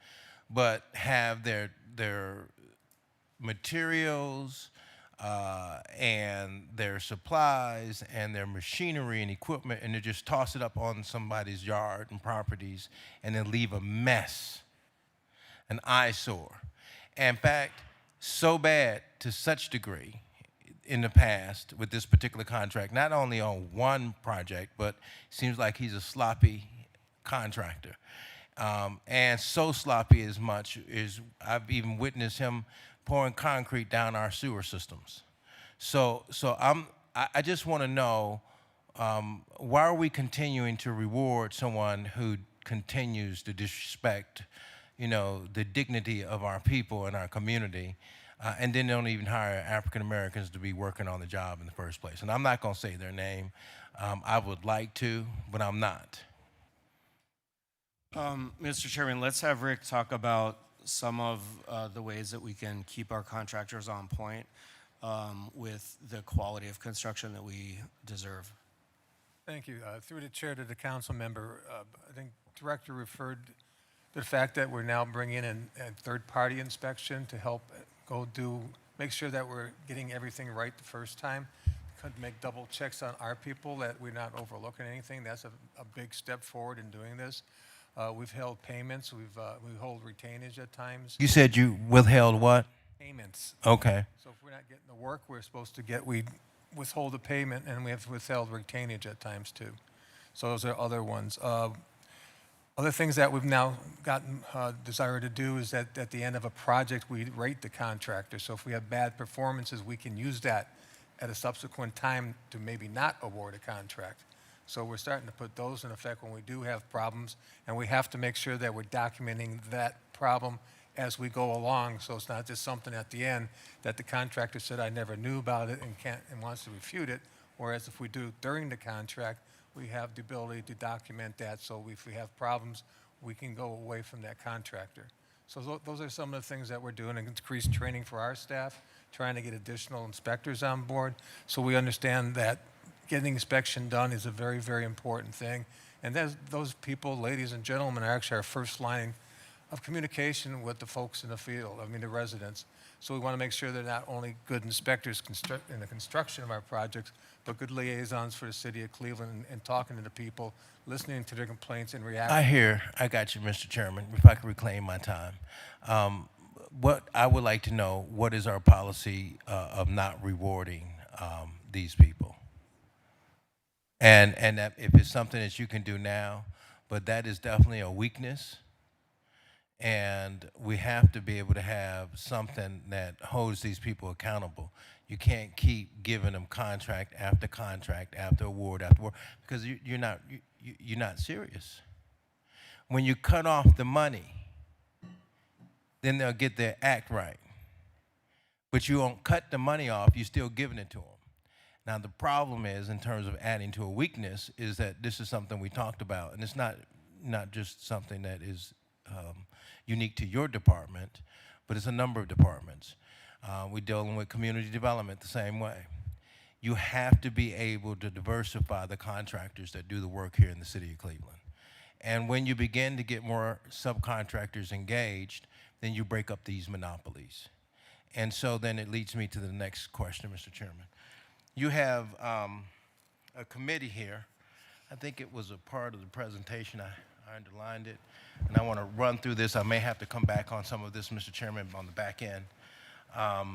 but have their materials and their supplies and their machinery and equipment, and they just toss it up on somebody's yard and properties and then leave a mess, an eyesore. In fact, so bad to such degree in the past with this particular contract, not only on one project, but seems like he's a sloppy contractor. And so sloppy as much as I've even witnessed him pouring concrete down our sewer systems. So I just want to know, why are we continuing to reward someone who continues to disrespect, the dignity of our people and our community, and then don't even hire African Americans to be working on the job in the first place? And I'm not going to say their name. I would like to, but I'm not. Mr. Chairman, let's have Rick talk about some of the ways that we can keep our contractors on point with the quality of construction that we deserve. Thank you. Through the chair to the council member, I think Director referred to the fact that we're now bringing in a third-party inspection to help make sure that we're getting everything right the first time. Could make double checks on our people, that we're not overlooking anything. That's a big step forward in doing this. We've held payments. We hold retainage at times. You said you withheld what? Payments. Okay. So if we're not getting the work we're supposed to get, we withhold the payment, and we have withheld retainage at times too. So those are other ones. Other things that we've now gotten desire to do is that at the end of a project, we rate the contractor. So if we have bad performances, we can use that at a subsequent time to maybe not award a contract. So we're starting to put those in effect when we do have problems, and we have to make sure that we're documenting that problem as we go along, so it's not just something at the end that the contractor said, I never knew about it and wants to refute it, whereas if we do during the contract, we have the ability to document that, so if we have problems, we can go away from that contractor. So those are some of the things that we're doing, increased training for our staff, trying to get additional inspectors on board, so we understand that getting inspection done is a very, very important thing. And those people, ladies and gentlemen, are actually our first line of communication with the folks in the field, the residents. So we want to make sure they're not only good inspectors in the construction of our projects, but good liaisons for the city of Cleveland and talking to the people, listening to their complaints and reacting. I got you, Mr. Chairman, if I could reclaim my time. What I would like to know, what is our policy of not rewarding these people? And that if it's something that you can do now, but that is definitely a weakness, and we have to be able to have something that holds these people accountable. You can't keep giving them contract after award after award, because you're not serious. When you cut off the money, then they'll get their act right. But you won't cut the money off, you're still giving it to them. Now, the problem is, in terms of adding to a weakness, is that this is something we talked about, and it's not just something that is unique to your department, but it's a number of departments. We're dealing with community development the same way. You have to be able to diversify the contractors that do the work here in the city of Cleveland. And when you begin to get more subcontractors engaged, then you break up these monopolies. And so then it leads me to the next question, Mr. Chairman. You have a committee here. I think it was a part of the presentation. I underlined it, and I want to run through this. I may have to come back on some of this, Mr. Chairman, on the back end. I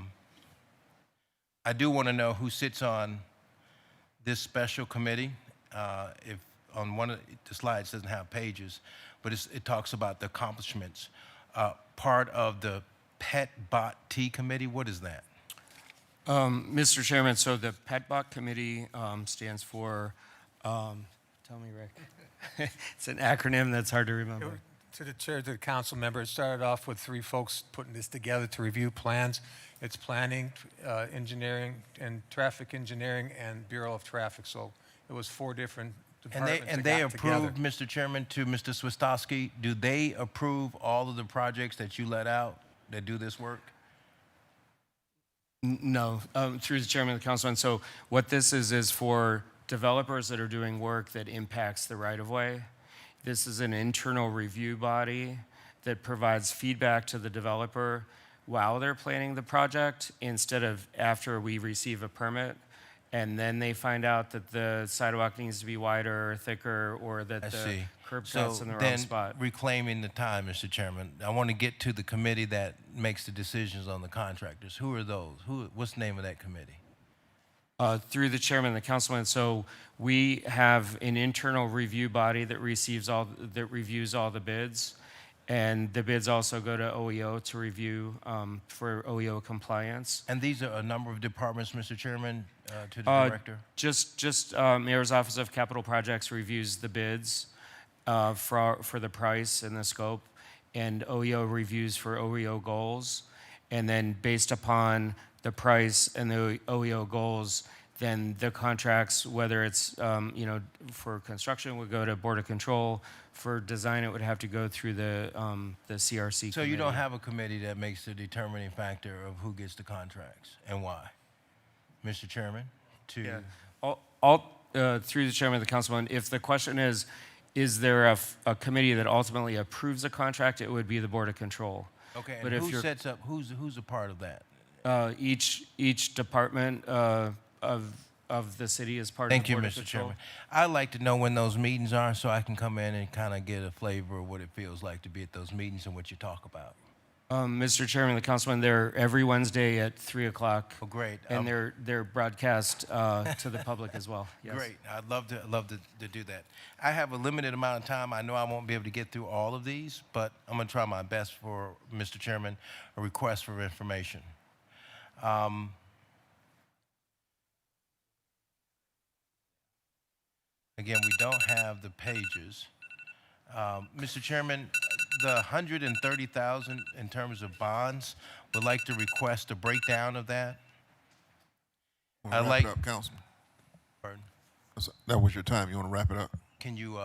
do want to know who sits on this special committee. If on one of the slides doesn't have pages, but it talks about the accomplishments. Part of the PET-BOT-T committee. What is that? Mr. Chairman, so the PETBOC committee stands for, tell me, Rick. It's an acronym that's hard to remember. To the chair, to the council member, it started off with 3 folks putting this together to review plans. It's planning, engineering, and traffic engineering, and Bureau of Traffic. So it was 4 different departments And that they got together. approved, Mr. Chairman, to Mr. Swistowski, do they approve all of the projects that you let out that do this work? No, through the chairman of the council. And so what this is for developers that are doing work that impacts the right-of-way. This is an internal review body that provides feedback to the developer while they're planning the project instead of after we receive a permit. And then they find out that the sidewalk needs to be wider or thicker, or that I the see. curb So cut's in the wrong then, spot. reclaiming the time, Mr. Chairman, I want to get to the committee that makes the decisions on the contractors. Who are those? What's the name of that committee? Through the chairman and the councilman, so we have an internal review body that reviews all the bids, and the bids also go to OEO to review for OEO compliance. And these are a number of departments, Mr. Chairman, to the director? Just Mayor's Office of Capital Projects reviews the bids for the price and the scope, and OEO reviews for OEO goals, and then based upon the price and the OEO goals, then the contracts, whether it's for construction, would go to Board of Control. For design, it would have to go through the CRC. So you don't have a committee that makes the determining factor of who gets the contracts and why? Mr. Chairman, Through the chairman of the councilman, if the question is there a committee that ultimately approves a contract, it would be the Board of Control. Okay, But and if who you're- sets up, who's a part of that? Each department of the city is part Thank of the you, Board of Mr. Control. Chairman. I'd like to know when those meetings are so I can come in and kind of get a flavor of what it feels like to be at those meetings and what you talk about. Mr. Chairman, the councilman, they're every Wednesday at 3:00. Oh, great. And they're broadcast to the public as well. Yes. Great. I'd love to do that. I have a limited amount of time. I know I won't be able to get through all of these, but I'm going to try my best for, Mr. Chairman, a request for information. Again, we don't have the pages. Mr. Chairman, the 130,000 in terms of bonds, would like to request a breakdown of that. Wanna I wrap like- it up, Councilman? Pardon? That was your time. You want to wrap it up? Can you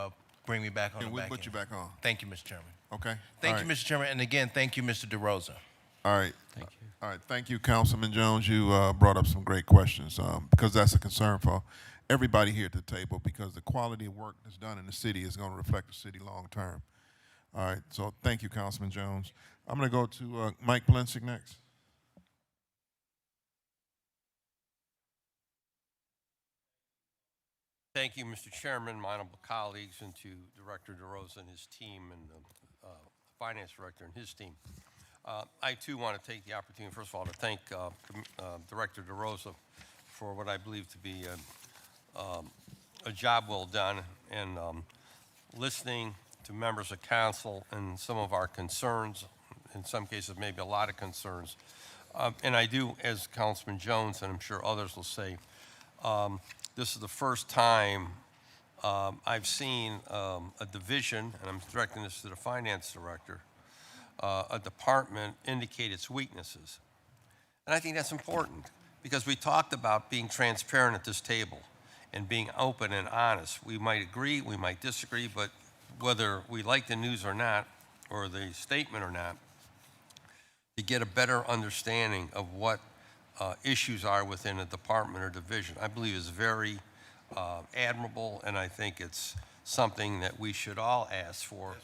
bring me back on And the we'll back put end? you back on. Thank you, Mr. Chairman. Okay? Thank All you, right. Mr. Chairman. And again, thank you, Mr. DeRosa. All right. Thank you. All right. Thank you, Councilman Jones. You brought up some great questions because that's a concern for everybody here at the table, because the quality of work that's done in the city is going to reflect the city long term. All right. So thank you, Councilman Jones. I'm going to go to Mike Plensick next. Thank you, Mr. Chairman, my honorable colleagues, and to Director DeRosa and his team, and the Finance Director and his team. I, too, want to take the opportunity, first of all, to thank Director DeRosa for what I believe to be a job well done, and listening to members of council and some of our concerns, in some cases maybe a lot of concerns. And I do, as Councilman Jones, and I'm sure others will say, this is the first time I've seen a division, and I'm directing this to the finance director, a department indicate its weaknesses. And I think that's important, because we talked about being transparent at this table and being open and honest. We might agree, we might disagree, but whether we like the news or not, or the statement or not, to get a better understanding of what issues are within a department or division, I believe is very admirable, and I think it's something that we should all ask for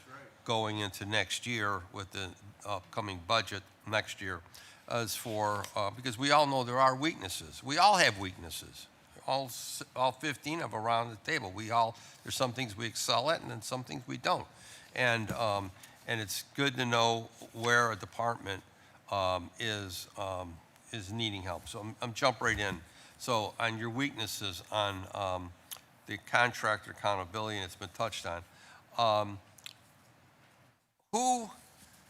going into next year with the upcoming budget next year, as for, because we all know there are weaknesses. We all have weaknesses. All 15 of around the table. There's some things we excel at, and then some things we don't. And it's good to know where a department is needing help. So I'm jump right in. So on your weaknesses on the contractor accountability, and it's been touched on, who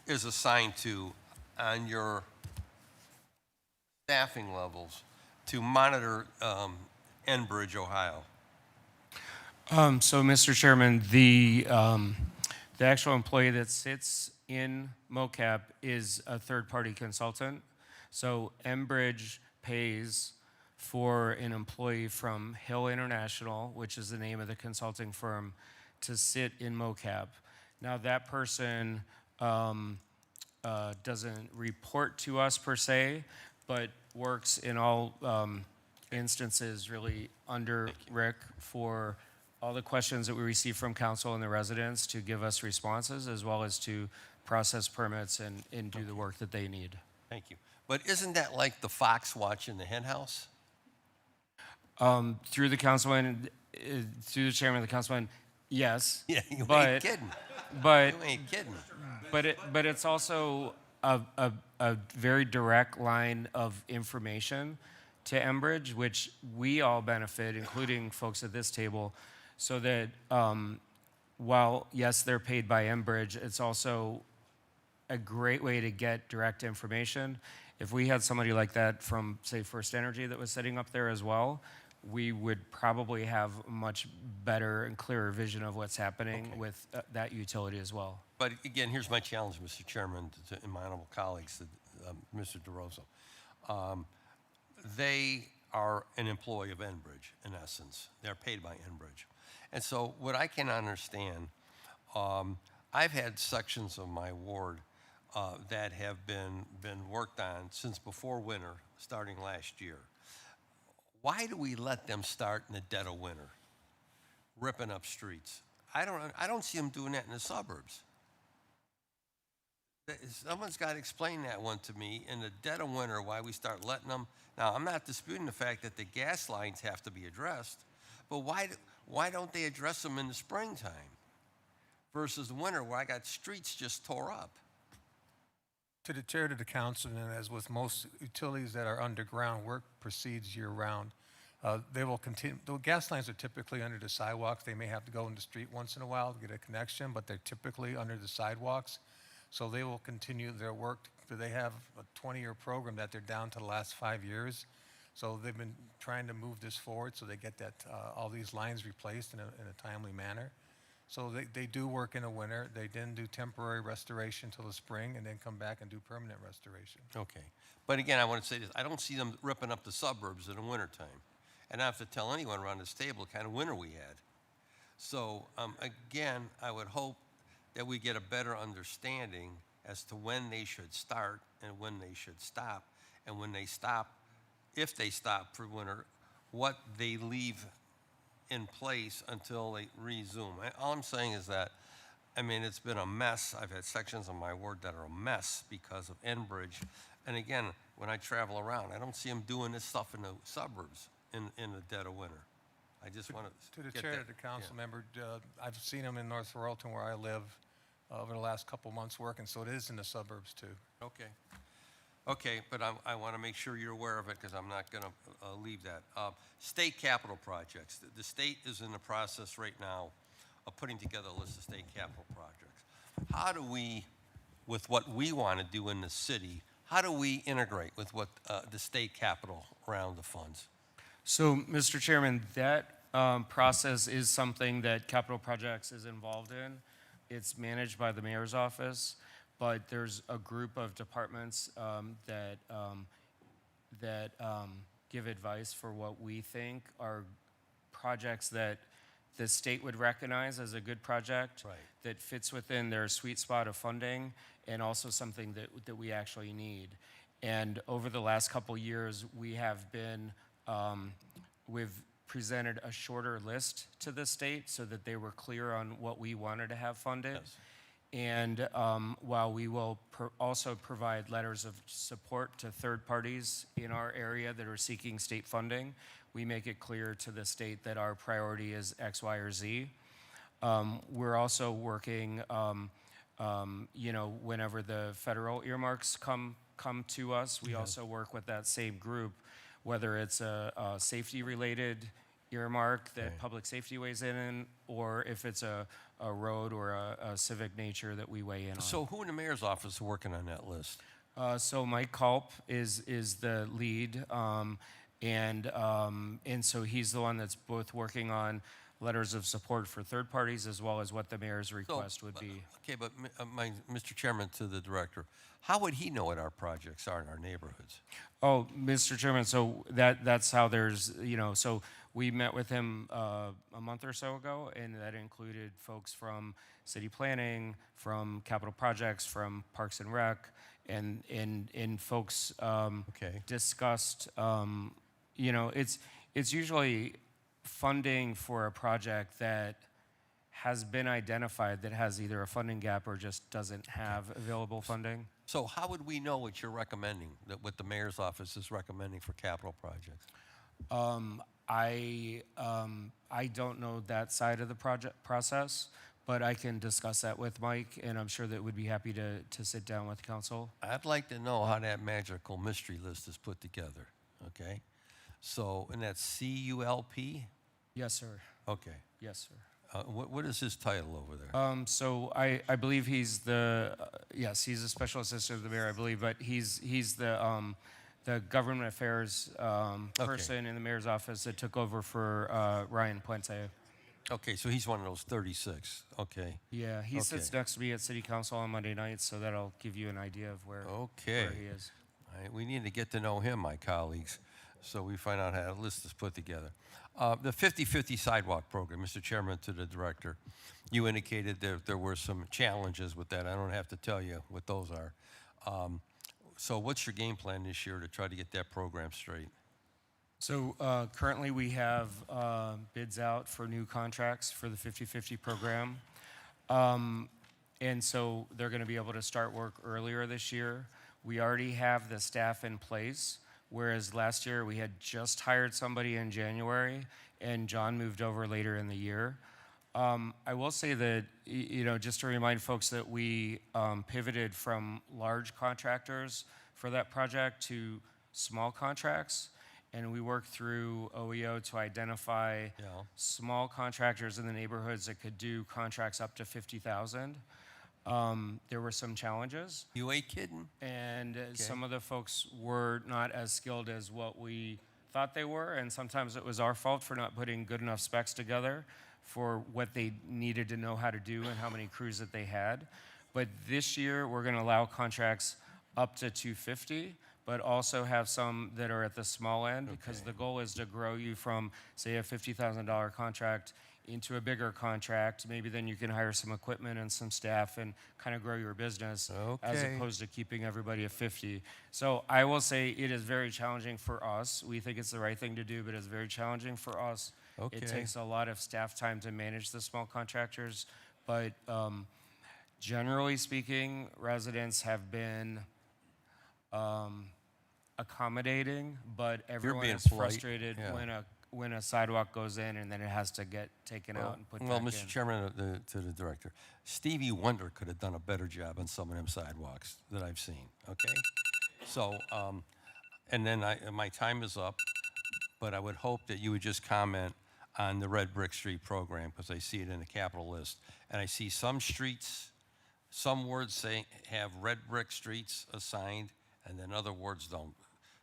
is assigned to, on your staffing levels to monitor Enbridge, Ohio? So, Mr. Chairman, the actual employee that sits in MoCap is a third-party consultant. So Enbridge pays for an employee from Hill International, which is the name of the consulting firm, to sit in MoCap. Now, that person doesn't report to us per se, but works in all instances really under Rick for all the questions that we receive from council and the residents to give us responses, as well as to process permits and do the work that they need. Thank you. But isn't that like the fox watching the hen house? Through the councilman, through the chairman of the councilman, yes. Yeah, you but, ain't kidding. But You ain't kidding. but it's also a very direct line of information to Enbridge, which we all benefit, including folks at this table, so that while, yes, they're paid by Enbridge, it's also a great way to get direct information. If we had somebody like that from, say, First Energy that was sitting up there as well, we would probably have a much better and clearer vision of what's happening with that utility as well. But again, here's my challenge, Mr. Chairman, and my honorable colleagues, Mr. DeRosa. They are an employee of Enbridge, in essence. They're paid by Enbridge. And so what I can understand, I've had sections of my ward that have been worked on since before winter, starting last year. Why do we let them start in the dead of winter, ripping up streets? I don't see them doing that in the suburbs. Someone's got to explain that one to me in the dead of winter, why we start letting them. Now, I'm not disputing the fact that the gas lines have to be addressed, but why don't they address them in the springtime versus the winter where I got streets just tore up? To the chair, to the council, and as with most utilities that are underground, work proceeds year-round. They will continue. The gas lines are typically under the sidewalks. They may have to go in the street once in a while to get a connection, but they're typically under the sidewalks. So they will continue their work. They have a 20-year program that they're down to the last 5 years. So they've been trying to move this forward so they get that all these lines replaced in a timely manner. So they do work in the winter. They then do temporary restoration till the spring and then come back and do permanent restoration. Okay. But again, I want to say this. I don't see them ripping up the suburbs in the wintertime. And I have to tell anyone around this table the kind of winter we had. So again, I would hope that we get a better understanding as to when they should start and when they should stop. And when they stop, if they stop for winter, what they leave in place until they resume. All I'm saying is that, I mean, it's been a mess. I've had sections of my ward that are a mess because of Enbridge. And again, when I travel around, I don't see them doing this stuff in the suburbs in the dead of winter. I just want To the chair, to the council member, I've seen them in North Royalton where I live over the last couple months working, so it is in the suburbs too. Okay. Okay, but I want to make sure you're aware of it because I'm not going to leave that. State capital projects. The state is in the process right now of putting together a list of state capital projects. How do we, with what we want to do in the city, how do we integrate with what the state capital around the funds? So, Mr. Chairman, that process is something that capital projects is involved in. It's managed by the mayor's office, but there's a group of departments that give advice for what we think are projects that the state would recognize as a good project, Right. that fits within their sweet spot of funding, and also something that we actually need. And over the last couple years, we have been, we've presented a shorter list to the state so that they were clear on what we wanted to have funded. Yes. And while we will also provide letters of support to third parties in our area that are seeking state funding, we make it clear to the state that our priority is X, Y, or Z. We're also working, whenever the federal earmarks come to us, we also work with that same group, whether it's a safety-related earmark that public safety weighs in, or if it's a road or a civic nature that we weigh in on. So who in the mayor's office is working on that list? So Mike Culp is the lead, and so he's the one that's both working on letters of support for third parties as well as what the mayor's request would be. Okay, but Mr. Chairman, to the director, how would he know what our projects are in our neighborhoods? Oh, Mr. Chairman, so that's how there's, so we met with him a month or so ago, and that included folks from city planning, from capital projects, from Parks and Rec, and folks Okay. discussed, it's usually funding for a project that has been identified that has either a funding gap or just doesn't have available funding. So how would we know what you're recommending, that what the mayor's office is recommending for capital projects? I don't know that side of the project process, but I can discuss that with Mike, and I'm sure that we'd be happy to sit down with council. I'd like to know how that magical mystery list is put together, okay? So, and that's CULP? Yes, sir. Okay. Yes, sir. What is his title over there? So I believe he's yes, he's a special assistant of the mayor, I believe, but he's the government affairs person in the mayor's office that took over for Ryan Puente. Okay, so he's one of those 36, okay. Yeah, he sits Okay. next to me at city council on Monday nights, so that'll give you an idea of where Okay. he is. All right, we need to get to know him, my colleagues, so we find out how the list is put together. The 50/50 sidewalk program, Mr. Chairman, to the director, you indicated there were some challenges with that. I don't have to tell you what those are. So what's your game plan this year to try to get that program straight? So currently we have bids out for new contracts for the 50/50 program. And so they're going to be able to start work earlier this year. We already have the staff in place, whereas last year we had just hired somebody in January and John moved over later in the year. I will say that, just to remind folks that we pivoted from large contractors for that project to small contracts. And we worked through OEO to identify small contractors in the neighborhoods that could do contracts up to 50,000. There were some challenges, You ain't kidding? and some of the folks were not as skilled as what we thought they were, and sometimes it was our fault for not putting good enough specs together for what they needed to know how to do and how many crews that they had. But this year, we're going to allow contracts up to 250, but also have some that are at the small end, because the goal is to grow you from, say, a $50,000 contract into a bigger contract. Maybe then you can hire some equipment and some staff and kind of grow your business, as Okay. opposed to keeping everybody at 50. So I will say it is very challenging for us. We think it's the right thing to do, but it's very challenging for us. Okay. It takes a lot of staff time to manage the small contractors, but generally speaking, residents have been accommodating, but everyone being is polite, frustrated yeah. when a sidewalk goes in and then it has to get taken out and put Well, back Mr. in. Chairman, to the director, Stevie Wonder could have done a better job on some of them sidewalks that I've seen, okay? So, and then my time is up, but I would hope that you would just comment on the Red Brick Street program, because I see it in the capital list. And I see some streets, some words say have red brick streets assigned, and then other words don't.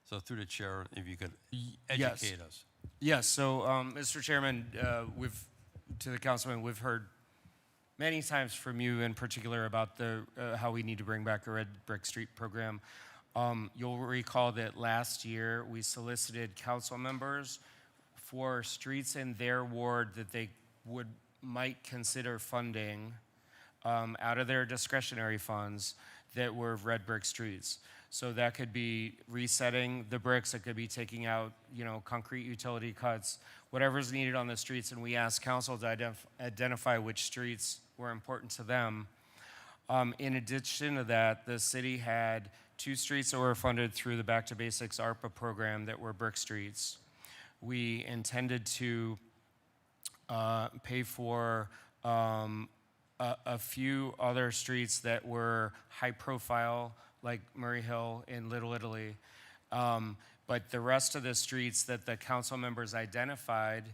So through the chair, if you could yes. educate us. Yes, so Mr. Chairman, to the councilman, we've heard many times from you in particular about how we need to bring back a Red Brick Street program. You'll recall that last year we solicited council members for streets in their ward that they might consider funding out of their discretionary funds that were red brick streets. So that could be resetting the bricks, it could be taking out, concrete utility cuts, whatever's needed on the streets, and we asked council to identify which streets were important to them. In addition to that, the city had 2 streets that were funded through the Back to Basics ARPA program that were brick streets. We intended to pay for a few other streets that were high profile, like Murray Hill in Little Italy. But the rest of the streets that the council members identified,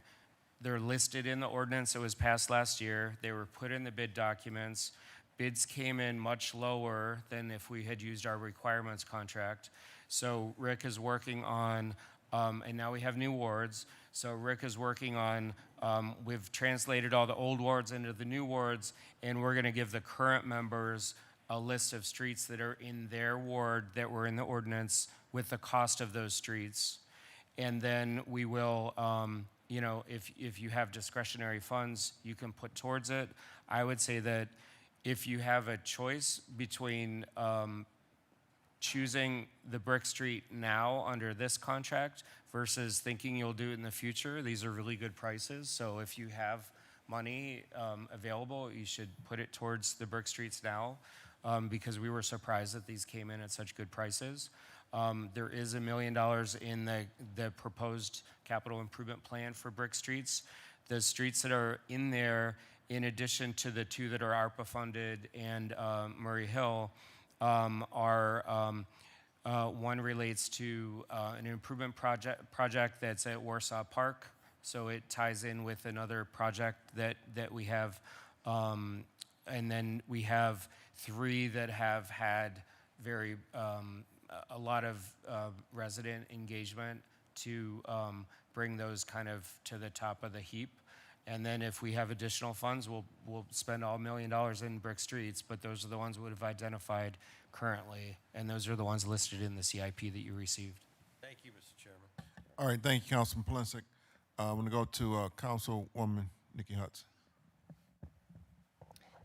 they're listed in the ordinance that was passed last year. They were put in the bid documents. bids came in much lower than if we had used our requirements contract. So Rick is working on, and now we have new wards. So Rick is working on, we've translated all the old wards into the new wards, and we're going to give the current members a list of streets that are in their ward that were in the ordinance with the cost of those streets. And then we will, you know, if you have discretionary funds, you can put towards it. I would say that if you have a choice between choosing the Brick Street now under this contract versus thinking you'll do it in the future, these are really good prices. So if you have money available, you should put it towards the Brick Streets now, because we were surprised that these came in at such good prices. There is $1 million in the proposed capital improvement plan for Brick Streets. The streets that are in there, in addition to the two that are ARPA funded and Murray Hill, one relates to an improvement project that's at Warsaw Park. So it ties in with another project that we have. And then we have 3 that have had very a lot of resident engagement to bring those kind of to the top of the heap. And then if we have additional funds, we'll spend all $1 million in Brick Streets, but those are the ones we would have identified currently, and those are the ones listed in the CIP that you received. Thank you, Mr. Chairman. All right, thank you, Councilman Palincic. I'm going to go to Councilwoman Nikki Hudson.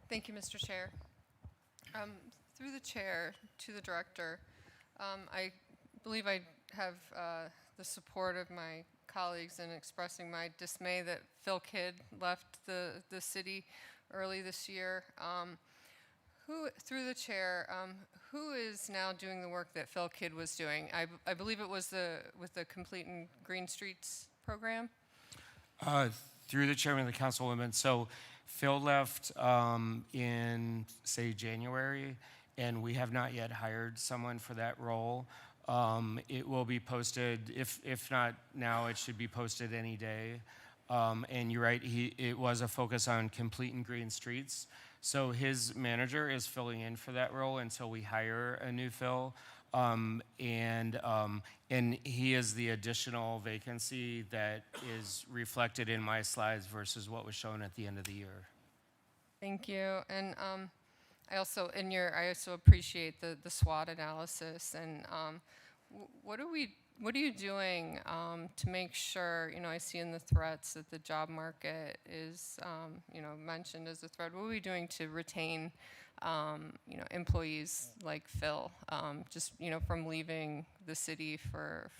Thank you, Mr. Chair. Through the chair to the director, I believe I have the support of my colleagues in expressing my dismay that Phil Kidd left the city early this year. Through the chair, who is now doing the work that Phil Kidd was doing? I believe it was with the Complete and Green Streets program. Through the chairman of the councilwoman, so Phil left in, say, January, and we have not yet hired someone for that role. It will be posted, if not now, it should be posted any day. And you're right, it was a focus on complete and green streets. So his manager is filling in for that role until we hire a new Phil. And he is the additional vacancy that is reflected in my slides versus what was shown at the end of the year. Thank you. And I also appreciate the SWOT analysis. And what are you doing to make sure, I see in the threats that the job market is, mentioned as a threat. What are we doing to retain, employees like Phil, just, from leaving the city for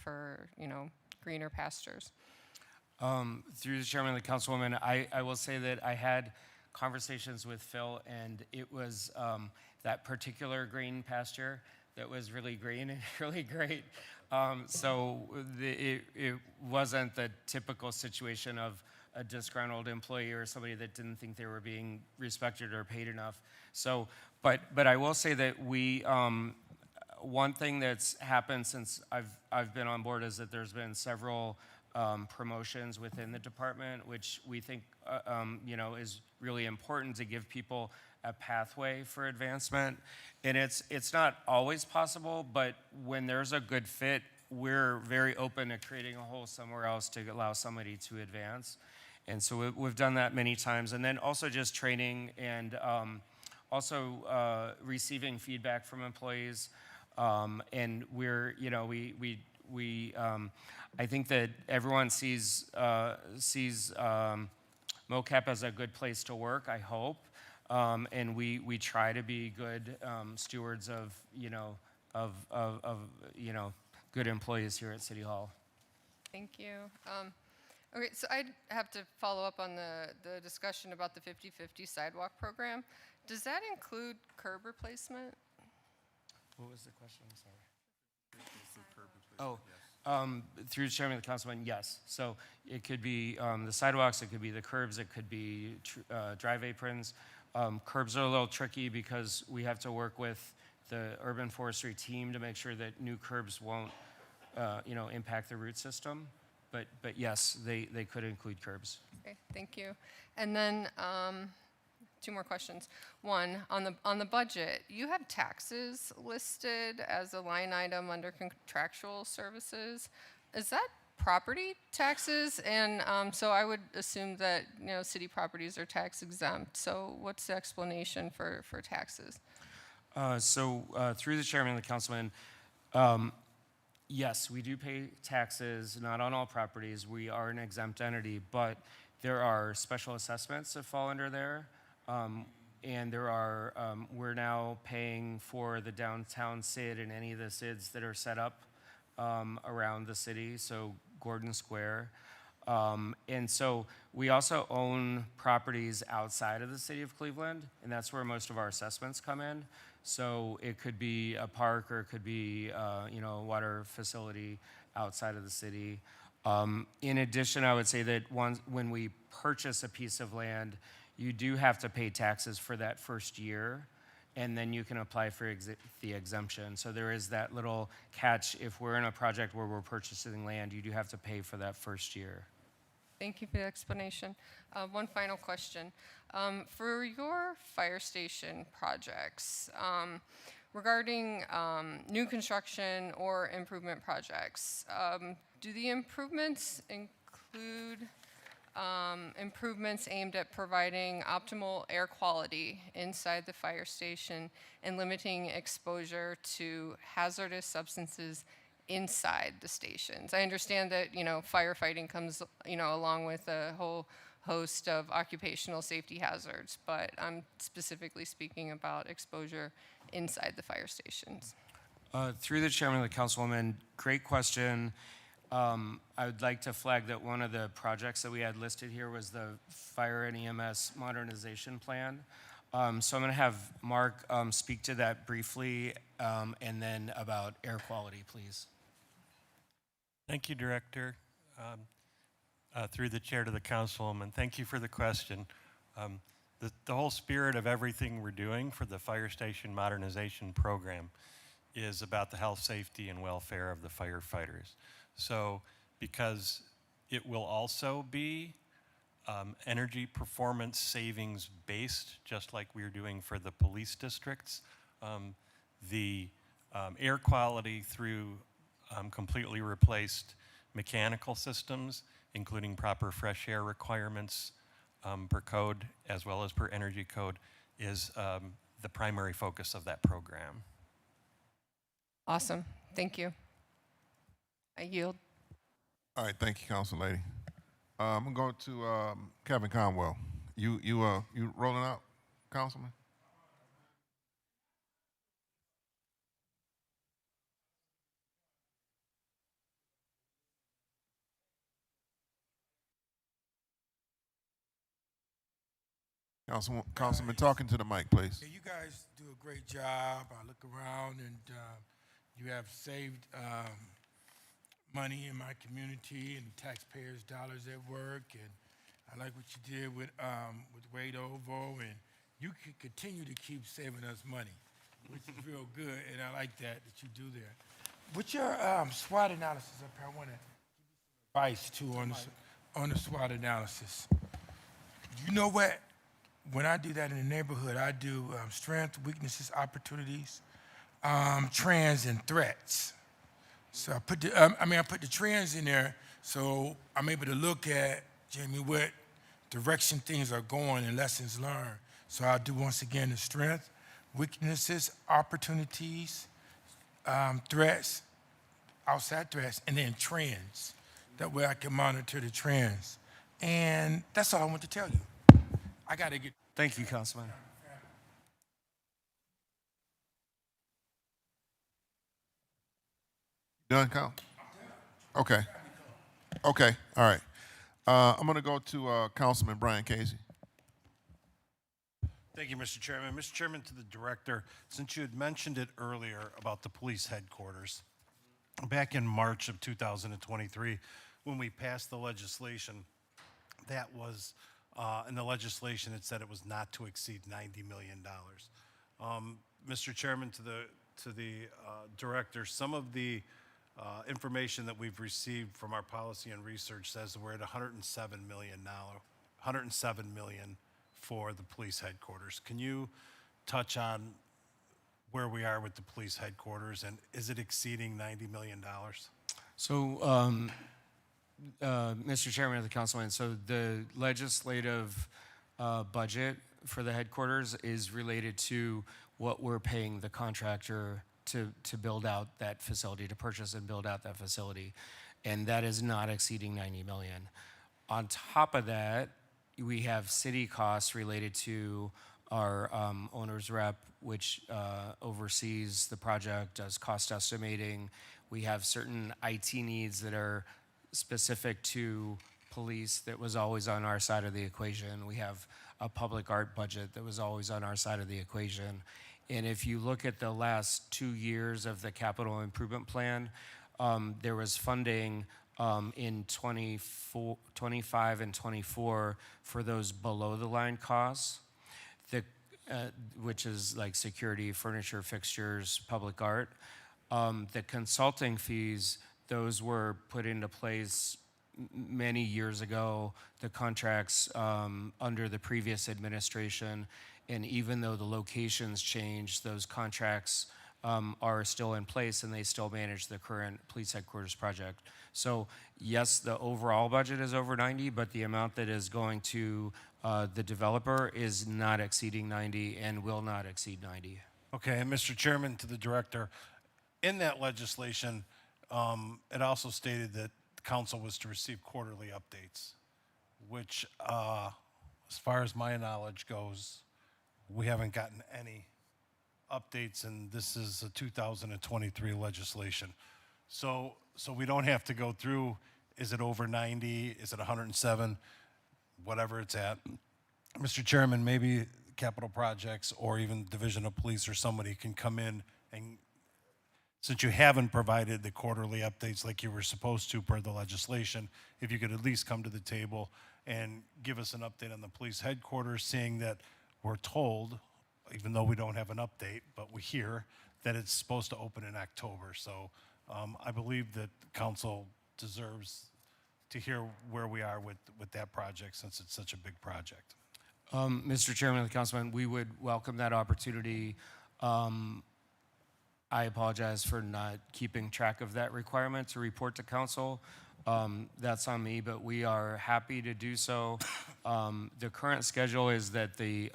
greener pastures? Through the chairman of the councilwoman, I will say that I had conversations with Phil, and it was that particular green pasture that was really green and really great. So it wasn't the typical situation of a disgruntled employee or somebody that didn't think they were being respected or paid enough. So, but I will say that we, one thing that's happened since I've been on board is that there's been several promotions within the department, which we think is really important to give people a pathway for advancement. And it's not always possible, but when there's a good fit, we're very open to creating a hole somewhere else to allow somebody to advance. And so we've done that many times. And then also just training and also receiving feedback from employees. And we're, I think that everyone sees MoCap as a good place to work, I hope. And we try to be good stewards of good employees here at City Hall. Thank you. Okay, so I have to follow up on the discussion about the 50/50 sidewalk program. Does that include curb replacement? What was the question? I'm sorry. Through the chairman of the councilman, yes. So it could be the sidewalks, it could be the curbs, it could be drive aprons. Curbs are a little tricky because we have to work with the urban forestry team to make sure that new curbs won't, impact the root system. But yes, they could include curbs. Okay, thank you. And then two more questions. One, on the budget, you have taxes listed as a line item under contractual services. Is that property taxes? And so I would assume that, city properties are tax exempt. So what's the explanation for taxes? Through the chairman and the councilman, yes, we do pay taxes, not on all properties. We are an exempt entity, but there are special assessments that fall under there. And there are, we're now paying for the downtown SID and any of the SIDs that are set up around the city, so Gordon Square. And so we also own properties outside of the city of Cleveland, and that's where most of our assessments come in. So it could be a park or it could be, a water facility outside of the city. In addition, I would say that when we purchase a piece of land, you do have to pay taxes for that first year, and then you can apply for the exemption. So there is that little catch. If we're in a project where we're purchasing land, you do have to pay for that first year. Thank you for the explanation. One final question. For your fire station projects, regarding new construction or improvement projects, do the improvements include improvements aimed at providing optimal air quality inside the fire station and limiting exposure to hazardous substances inside the stations? I understand that, firefighting comes, along with a whole host of occupational safety hazards, but I'm specifically speaking about exposure inside the fire stations. Through the chairman and the councilwoman, great question. I would like to flag that one of the projects that we had listed here was the fire and EMS modernization plan. So I'm going to have Mark speak to that briefly, and then about air quality, please. Thank you, Director. Through the chair to the councilwoman, thank you for the question. The whole spirit of everything we're doing for the fire station modernization program is about the health, safety, and welfare of the firefighters. So because it will also be energy performance savings based, just like we're doing for the police districts, the air quality through completely replaced mechanical systems, including proper fresh air requirements per code as well as per energy code, is the primary focus of that program. Awesome. Thank you. I yield. All right, thank you, Council Lady. I'm gonna go to Kevin Conwell. You rolling out, Councilman? Councilman, talking to the mic, please. Yeah, you guys do a great job. I look around and you have saved money in my community and taxpayers' dollars at work. And I like what you did with Wade Ovo, and you can continue to keep saving us money, which is real good. And I like that you do there. With your SWOT analysis up here, I want to give you some advice too on the SWOT analysis. You know what? When I do that in the neighborhood, I do strengths, weaknesses, opportunities, trends, and threats. So I put the trends in there, so I'm able to look at, Jamie, what direction things are going and lessons learned. So I'll do, once again, the strength, weaknesses, opportunities, threats, outside threats, and then trends. That way I can monitor the trends. And that's all I want to tell you. I got to get. Thank you, Councilman. Done, Council? Okay. Okay, all right. I'm gonna go to Councilman Brian Casey. Thank you, Mr. Chairman. Mr. Chairman, to the director, since you had mentioned it earlier about the police headquarters, back in March of 2023, when we passed the legislation, that was, in the legislation, it said it was not to exceed $90 million. Mr. Chairman, to the director, some of the information that we've received from our policy and research says we're at $107 million now, $107 million for the police headquarters. Can you touch on where we are with the police headquarters, and is it exceeding $90 million? So, Mr. Chairman of the Councilman, so the legislative budget for the headquarters is related to what we're paying the contractor to build out that facility, to purchase and build out that facility. And that is not exceeding 90 million. On top of that, we have city costs related to our owner's rep, which oversees the project, does cost estimating. We have certain IT needs that are specific to police that was always on our side of the equation. We have a public art budget that was always on our side of the equation. And if you look at the last 2 years of the capital improvement plan, there was funding in 25 and 24 for those below the line costs, which is like security, furniture, fixtures, public art. The consulting fees, those were put into place many years ago, the contracts under the previous administration. And even though the locations changed, those contracts are still in place and they still manage the current police headquarters project. So yes, the overall budget is over 90, but the amount that is going to the developer is not exceeding 90 and will not exceed 90. Okay, and Mr. Chairman, to the director, in that legislation, it also stated that the council was to receive quarterly updates, which, as far as my knowledge goes, we haven't gotten any updates, and this is a 2023 legislation. So we don't have to go through, is it over 90, is it 107, whatever it's at. Mr. Chairman, maybe capital projects or even Division of Police or somebody can come in, and since you haven't provided the quarterly updates like you were supposed to per the legislation, if you could at least come to the table and give us an update on the police headquarters, seeing that we're told, even though we don't have an update, but we hear that it's supposed to open in October. So I believe that council deserves to hear where we are with that project, since it's such a big project. Mr. Chairman of the Councilman, we would welcome that opportunity. I apologize for not keeping track of that requirement to report to council. That's on me, but we are happy to do so. The current schedule is that the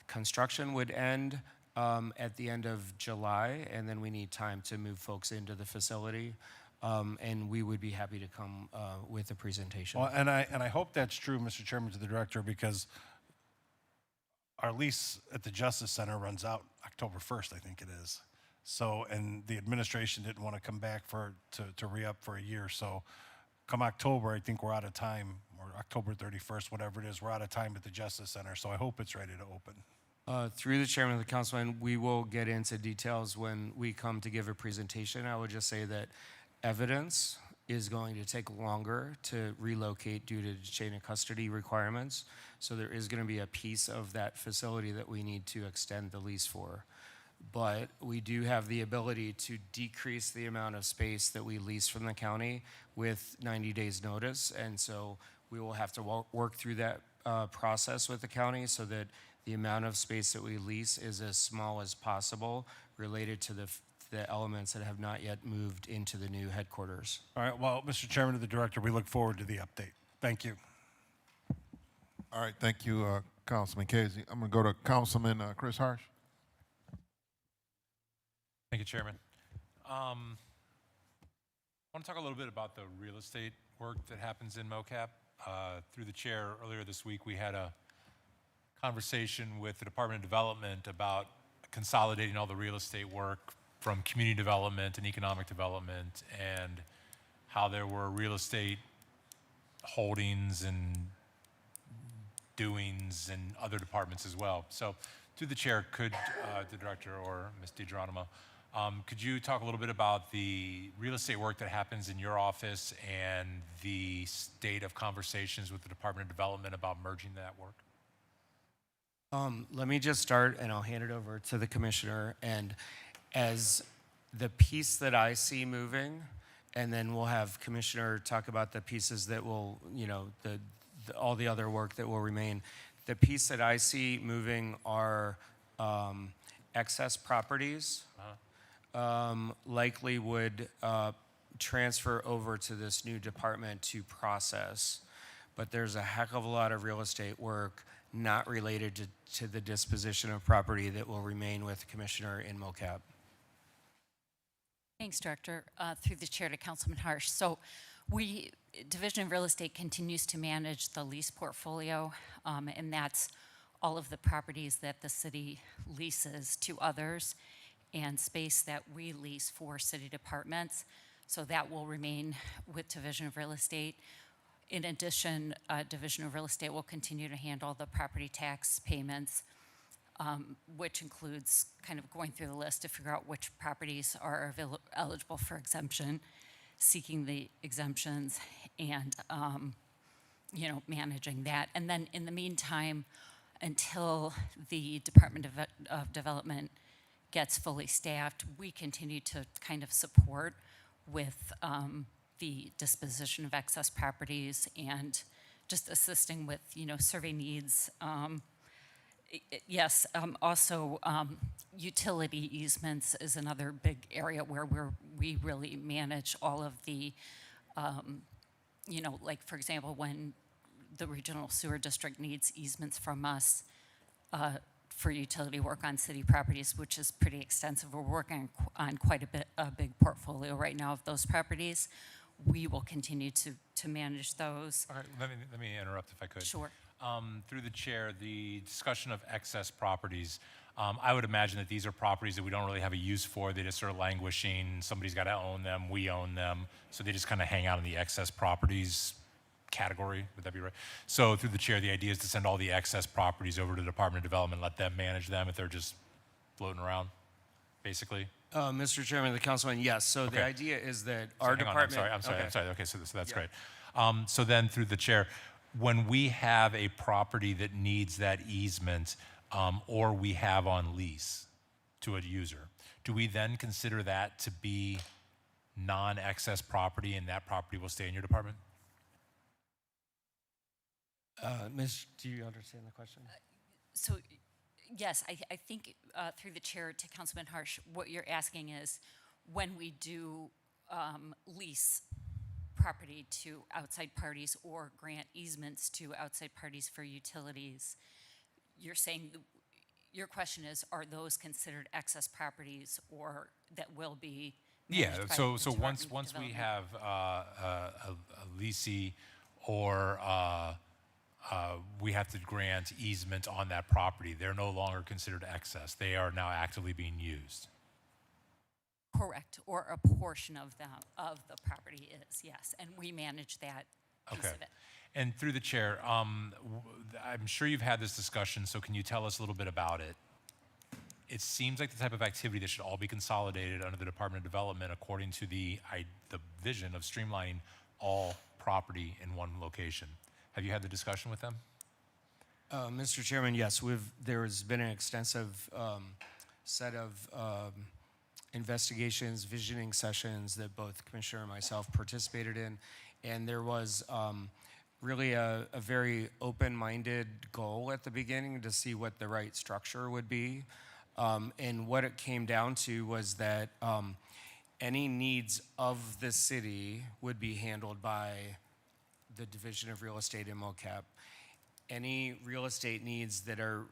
construction would end at the end of July, and then we need time to move folks into the facility. And we would be happy to come with a presentation. Well, and I hope that's true, Mr. Chairman, to the director, because our lease at the Justice Center runs out October 1st, I think it is. So, and the administration didn't want to come back to re-up for a year. So come October, I think we're out of time, or October 31st, whatever it is, we're out of time at the Justice Center. So I hope it's ready to open. Through the chairman of the councilman, we will get into details when we come to give a presentation. I would just say that evidence is going to take longer to relocate due to chain of custody requirements. So there is going to be a piece of that facility that we need to extend the lease for. But we do have the ability to decrease the amount of space that we lease from the county with 90 days notice. And so we will have to work through that process with the county so that the amount of space that we lease is as small as possible related to the elements that have not yet moved into the new headquarters. All right, well, Mr. Chairman, to the director, we look forward to the update. Thank you. All right, thank you, Councilman Casey. I'm going to go to Councilman Chris Harsh. Thank you, Chairman. I want to talk a little bit about the real estate work that happens in MOCAP. Through the chair, earlier this week, we had a conversation with the Department of Development about consolidating all the real estate work from community development and economic development, and how there were real estate holdings and doings in other departments as well. So through the chair, could the director or Ms. DiGeronimo, could you talk a little bit about the real estate work that happens in your office and the state of conversations with the Department of Development about merging that work? Let me just start, and I'll hand it over to the commissioner. And as the piece that I see moving, and then we'll have Commissioner talk about the pieces that will, all the other work that will remain. The piece that I see moving are excess properties. Likely would transfer over to this new department to process. But there's a heck of a lot of real estate work not related to the disposition of property that will remain with the Commissioner in MOCAP. Thanks, Director. Through the chair to Councilman Harsh. So Division of Real Estate continues to manage the lease portfolio, and that's all of the properties that the city leases to others and space that we lease for city departments. So that will remain with Division of Real Estate. In addition, Division of Real Estate will continue to handle the property tax payments, which includes kind of going through the list to figure out which properties are eligible for exemption, seeking the exemptions, and managing that. And then in the meantime, until the Department of Development gets fully staffed, we continue to kind of support with the disposition of excess properties and just assisting with, survey needs. Yes, also utility easements is another big area where we really manage all of the, like for example, when the regional sewer district needs easements from us for utility work on city properties, which is pretty extensive. We're working on quite a big portfolio right now of those properties. We will continue to manage those. All right, let me interrupt if I could. Sure. Through the chair, the discussion of excess properties, I would imagine that these are properties that we don't really have a use for. They just sort of languishing. Somebody's got to own them. We own them. So they just kind of hang out in the excess properties category. Would that be right? So through the chair, the idea is to send all the excess properties over to the Department of Development, let them manage them if they're just floating around, basically. Mr. Chairman, the councilman, yes. So Okay. the idea is that So our hang on, department. I'm sorry. Okay, so that's Yeah. great. So then through the chair, when we have a property that needs that easement or we have on lease to a user, do we then consider that to be non-excess property and that property will stay in your department? Ms., do you understand the question? So, yes, I think through the chair to Councilman Harsh, what you're asking is when we do lease property to outside parties or grant easements to outside parties for utilities, you're saying, your question is, are those considered excess properties or that will be managed Yeah, by so the once Department of we Development? have a leasee or we have to grant easement on that property, they're no longer considered excess. They are now actively being used. Correct, or a portion of the property is, yes, and we manage that piece Okay. of it. And through the chair, I'm sure you've had this discussion, so can you tell us a little bit about it? It seems like the type of activity that should all be consolidated under the Department of Development according to the vision of streamlining all property in one location. Have you had the discussion with them? Mr. Chairman, yes, there's been an extensive set of investigations, visioning sessions that both Commissioner and myself participated in, and there was really a very open-minded goal at the beginning to see what the right structure would be. And what it came down to was that any needs of the city would be handled by the Division of Real Estate in MOCAP. Any real estate needs that are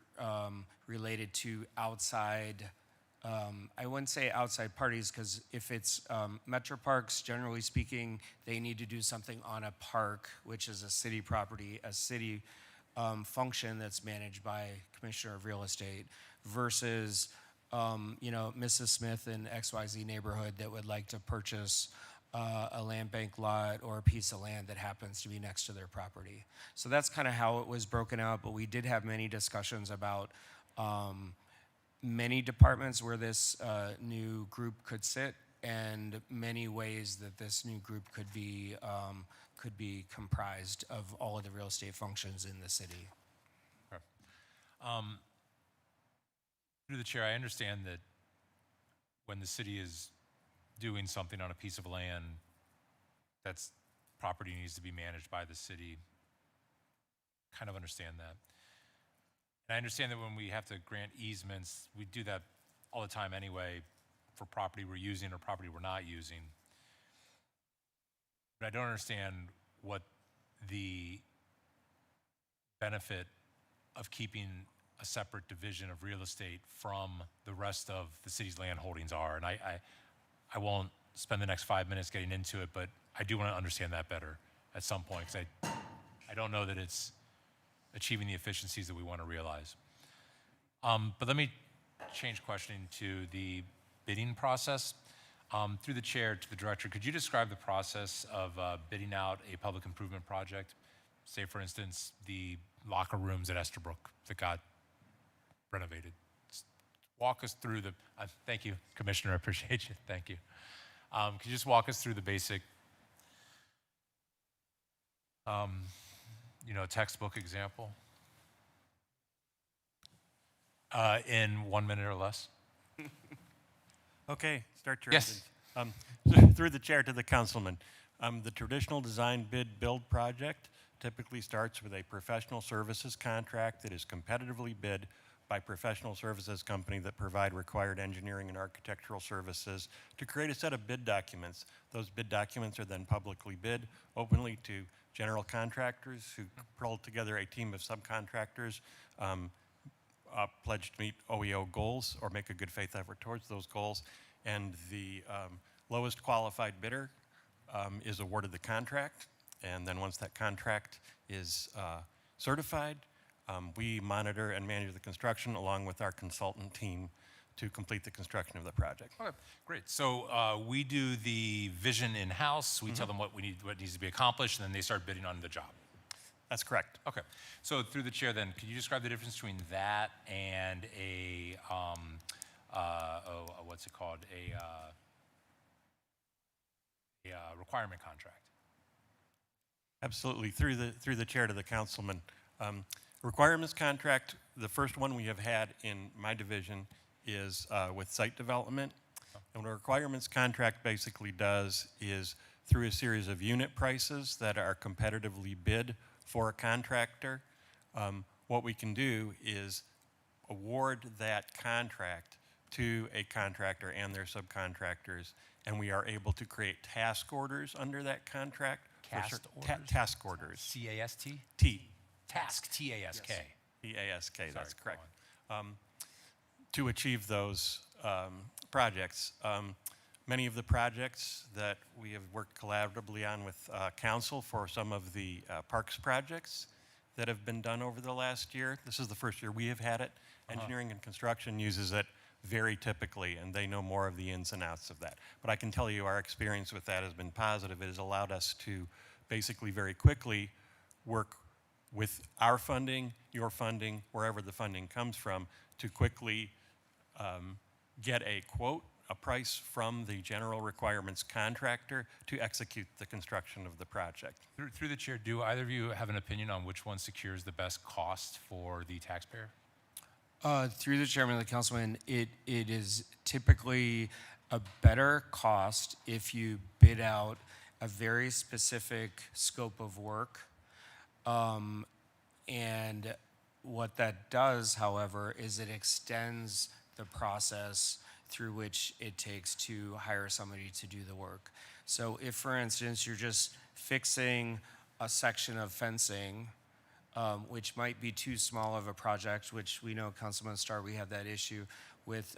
related to outside, I wouldn't say outside parties, because if it's Metro Parks, generally speaking, they need to do something on a park, which is a city property, a city function that's managed by Commissioner of Real Estate, versus Mrs. Smith in XYZ neighborhood that would like to purchase a land bank lot or a piece of land that happens to be next to their property. So that's kind of how it was broken out, but we did have many discussions about many departments where this new group could sit and many ways that this new group could be comprised of all of the real estate functions in the city. Okay. Through the chair, I understand that when the city is doing something on a piece of land, that's property needs to be managed by the city. Kind of understand that. I understand that when we have to grant easements, we do that all the time anyway for property we're using or property we're not using. But I don't understand what the benefit of keeping a separate division of real estate from the rest of the city's land holdings are. And I won't spend the next 5 minutes getting into it, but I do want to understand that better at some point, because I don't know that it's achieving the efficiencies that we want to realize. But let me change questioning to the bidding process. Through the chair to the director, could you describe the process of bidding out a public improvement project? Say, for instance, the locker rooms at Estabrook that got renovated. Just walk us through the, thank you, Commissioner, I appreciate you, thank you. Could you just walk us through the basic, textbook example in 1 minute or less? Okay, start your Yes. engines. Through the chair to the councilman. The traditional design bid build project typically starts with a professional services contract that is competitively bid by professional services company that provide required engineering and architectural services to create a set of bid documents. Those bid documents are then publicly bid openly to general contractors who pull together a team of subcontractors pledged to meet OEO goals or make a good faith effort towards those goals. And the lowest qualified bidder is awarded the contract. And then once that contract is certified, we monitor and manage the construction along with our consultant team to complete the construction of the project. Okay, great. So we do the vision in-house. We tell them what needs to be accomplished, and then they start bidding on the job. That's correct. Okay. So through the chair, then, could you describe the difference between that and a what's it called? A requirement contract? Absolutely. Through the chair to the councilman. Requirements contract, the first one we have had in my division is with site development. And what a requirements contract basically does is through a series of unit prices that are competitively bid for a contractor, what we can do is award that contract to a contractor and their subcontractors, and we are able to create task orders under that contract. Task orders? Task orders. C-A-S-T? T. Task, T-A-S-K. T-A-S-K, that's Sorry, correct. To achieve those projects. Many of the projects that we have worked collaboratively on with council for some of the parks projects that have been done over the last year. This is the first year we have had it. Engineering and construction uses it very typically, and they know more of the ins and outs of that. But I can tell you our experience with that has been positive. It has allowed us to basically very quickly work with our funding, your funding, wherever the funding comes from, to quickly get a quote, a price from the general requirements contractor to execute the construction of the project. Through the chair, do either of you have an opinion on which one secures the best cost for the taxpayer? Through the chairman of the councilman, it is typically a better cost if you bid out a very specific scope of work. And what that does, however, is it extends the process through which it takes to hire somebody to do the work. So if, for instance, you're just fixing a section of fencing, which might be too small of a project, which we know, Councilman Starr, we have that issue with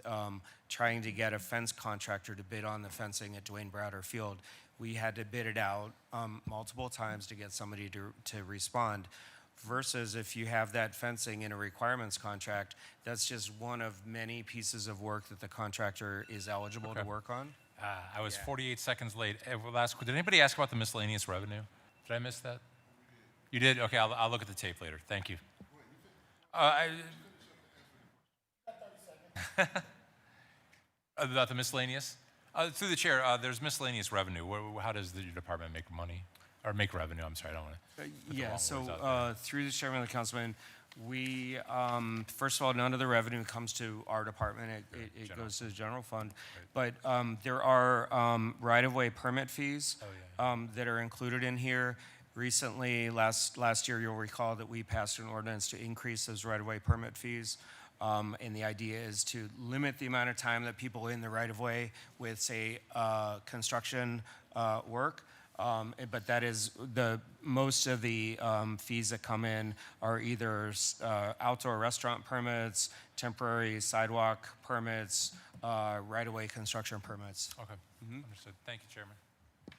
trying to get a fence contractor to bid on the fencing at Dwayne Browder Field. We had to bid it out multiple times to get somebody to respond. Versus if you have that fencing in a requirements contract, that's just one of many pieces of work that the contractor is eligible to work on. I was 48 seconds late. Did anybody ask about the miscellaneous revenue? Did I miss that? You did? Okay, I'll look at the tape later. Thank you. About the miscellaneous? Through the chair, there's miscellaneous revenue. How does the department make money? Or make revenue, I'm sorry, I don't want to. Yeah, so through the chairman of the councilman, we, first of all, none of the revenue comes to our department. It goes to the general fund. Right. But there are right-of-way permit fees that are included in here. Recently, last year, you'll recall that we passed an ordinance to increase those right-of-way permit fees. And the idea is to limit the amount of time that people in the right-of-way with, say, construction work. But that is most of the fees that come in are either outdoor restaurant permits, temporary sidewalk permits, right-of-way construction permits. Okay, understood. Thank you, Chairman.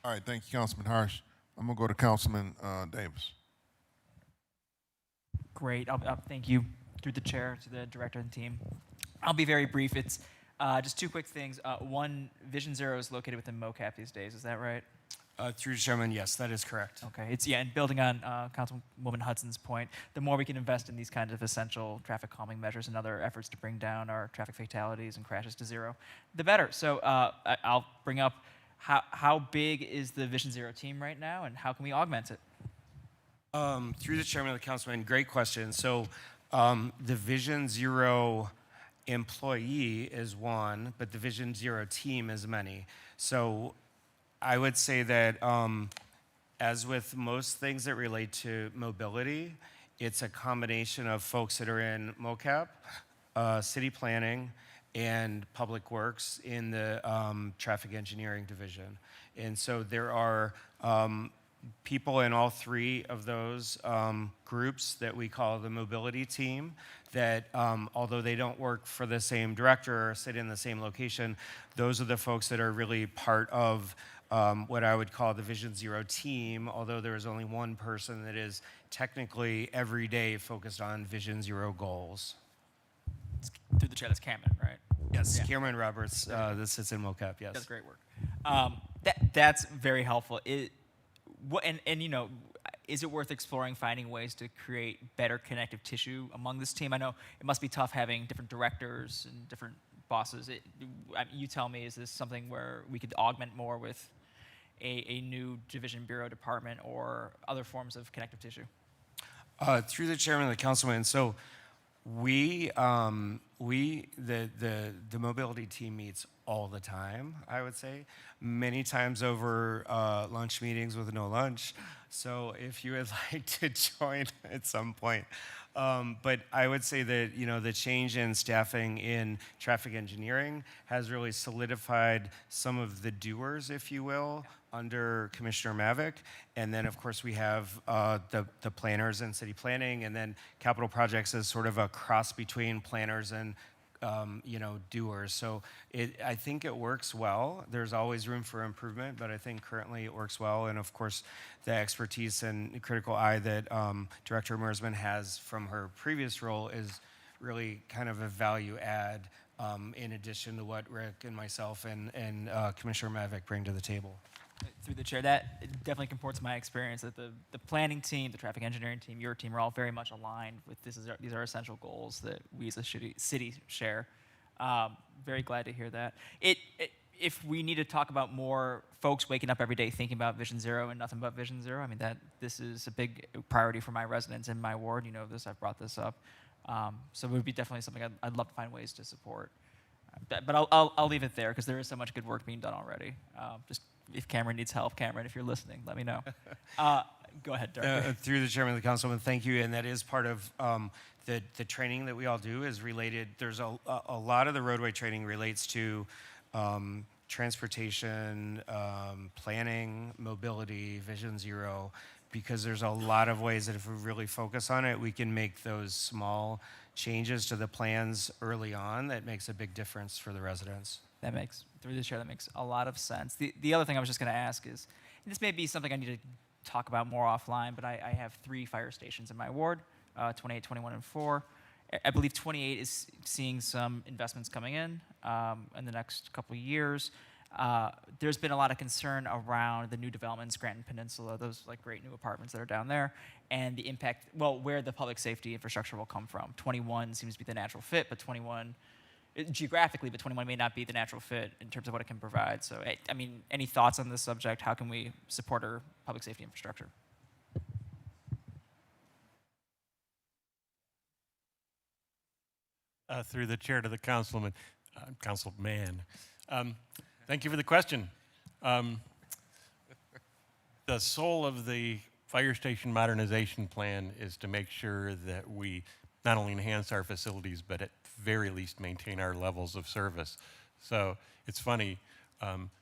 All right, thank you, Councilman Harsh. I'm gonna go to Councilman Davis. Great. Thank you, through the chair, to the director and team. I'll be very brief. It's just two quick things. One, Vision Zero is located within MoCap these days. Is that right? Through the chairman, yes, that is correct. Okay. And building on Councilwoman Hudson's point, the more we can invest in these kinds of essential traffic calming measures and other efforts to bring down our traffic fatalities and crashes to zero, the better. So I'll bring up how big is the Vision Zero team right now, and how can we augment it? Through the chairman of the councilman, great question. So the Vision Zero employee is one, but the Vision Zero team is many. So I would say that as with most things that relate to mobility, it's a combination of folks that are in MoCap, city planning, and public works in the traffic engineering division. And so there are people in all three of those groups that we call the mobility team that although they don't work for the same director or sit in the same location, those are the folks that are really part of what I would call the Vision Zero team, although there is only one person that is technically every day focused on Vision Zero goals. Through the chair, that's Cameron, right? Yes, Yeah. Cameron Roberts, that sits in MoCap, yes. That's great work. That's very helpful. You know, is it worth exploring finding ways to create better connective tissue among this team? I know it must be tough having different directors and different bosses. You tell me, is this something where we could augment more with a new division bureau department or other forms of connective tissue? Through the chairman of the councilman, so the mobility team meets all the time, I would say, many times over lunch meetings with no lunch. So if you would like to join at some point. But I would say that, you know, the change in staffing in traffic engineering has really solidified some of the doers, if you will, under Commissioner Mavic. And then, of course, we have the planners and city planning, and then capital projects as sort of a cross between planners and you know, doers. So I think it works well. There's always room for improvement, but I think currently it works well. And of course, the expertise and critical eye that Director Mersman has from her previous role is really kind of a value add in addition to what Rick and myself and Commissioner Mavic bring to the table. Through the chair, that definitely comports my experience that the planning team, the traffic engineering team, your team are all very much aligned with these are essential goals that we as a city share. Very glad to hear that. If we need to talk about more folks waking up every day thinking about Vision Zero and nothing but Vision Zero, I mean, this is a big priority for my residents in my ward. You know this, I've brought this up. So it would be definitely something I'd love to find ways to support. But I'll leave it there because there is so much good work being done already. Just if Cameron needs help, Cameron, if you're listening, let me know. Go ahead, Director. Through the chairman of the councilman, thank you. And that is part of the training that we all do is related. There's a lot of the roadway training relates to transportation, planning, mobility, Vision Zero, because there's a lot of ways that if we really focus on it, we can make those small changes to the plans early on that makes a big difference for the residents. Through the chair, that makes a lot of sense. The other thing I was just going to ask is, and this may be something I need to talk about more offline, but I have 3 fire stations in my ward, 28, 21, and 4. I believe 28 is seeing some investments coming in the next couple of years. There's been a lot of concern around the new developments, Scranton Peninsula, those like great new apartments that are down there, and the impact, well, where the public safety infrastructure will come from. 21 seems to be the natural fit, but 21, geographically, but 21 may not be the natural fit in terms of what it can provide. So, I mean, any thoughts on this subject? How can we support our public safety infrastructure? Through the chair to the councilman. Thank you for the question. The soul of the fire station modernization plan is to make sure that we not only enhance our facilities, but at very least maintain our levels of service. So it's funny,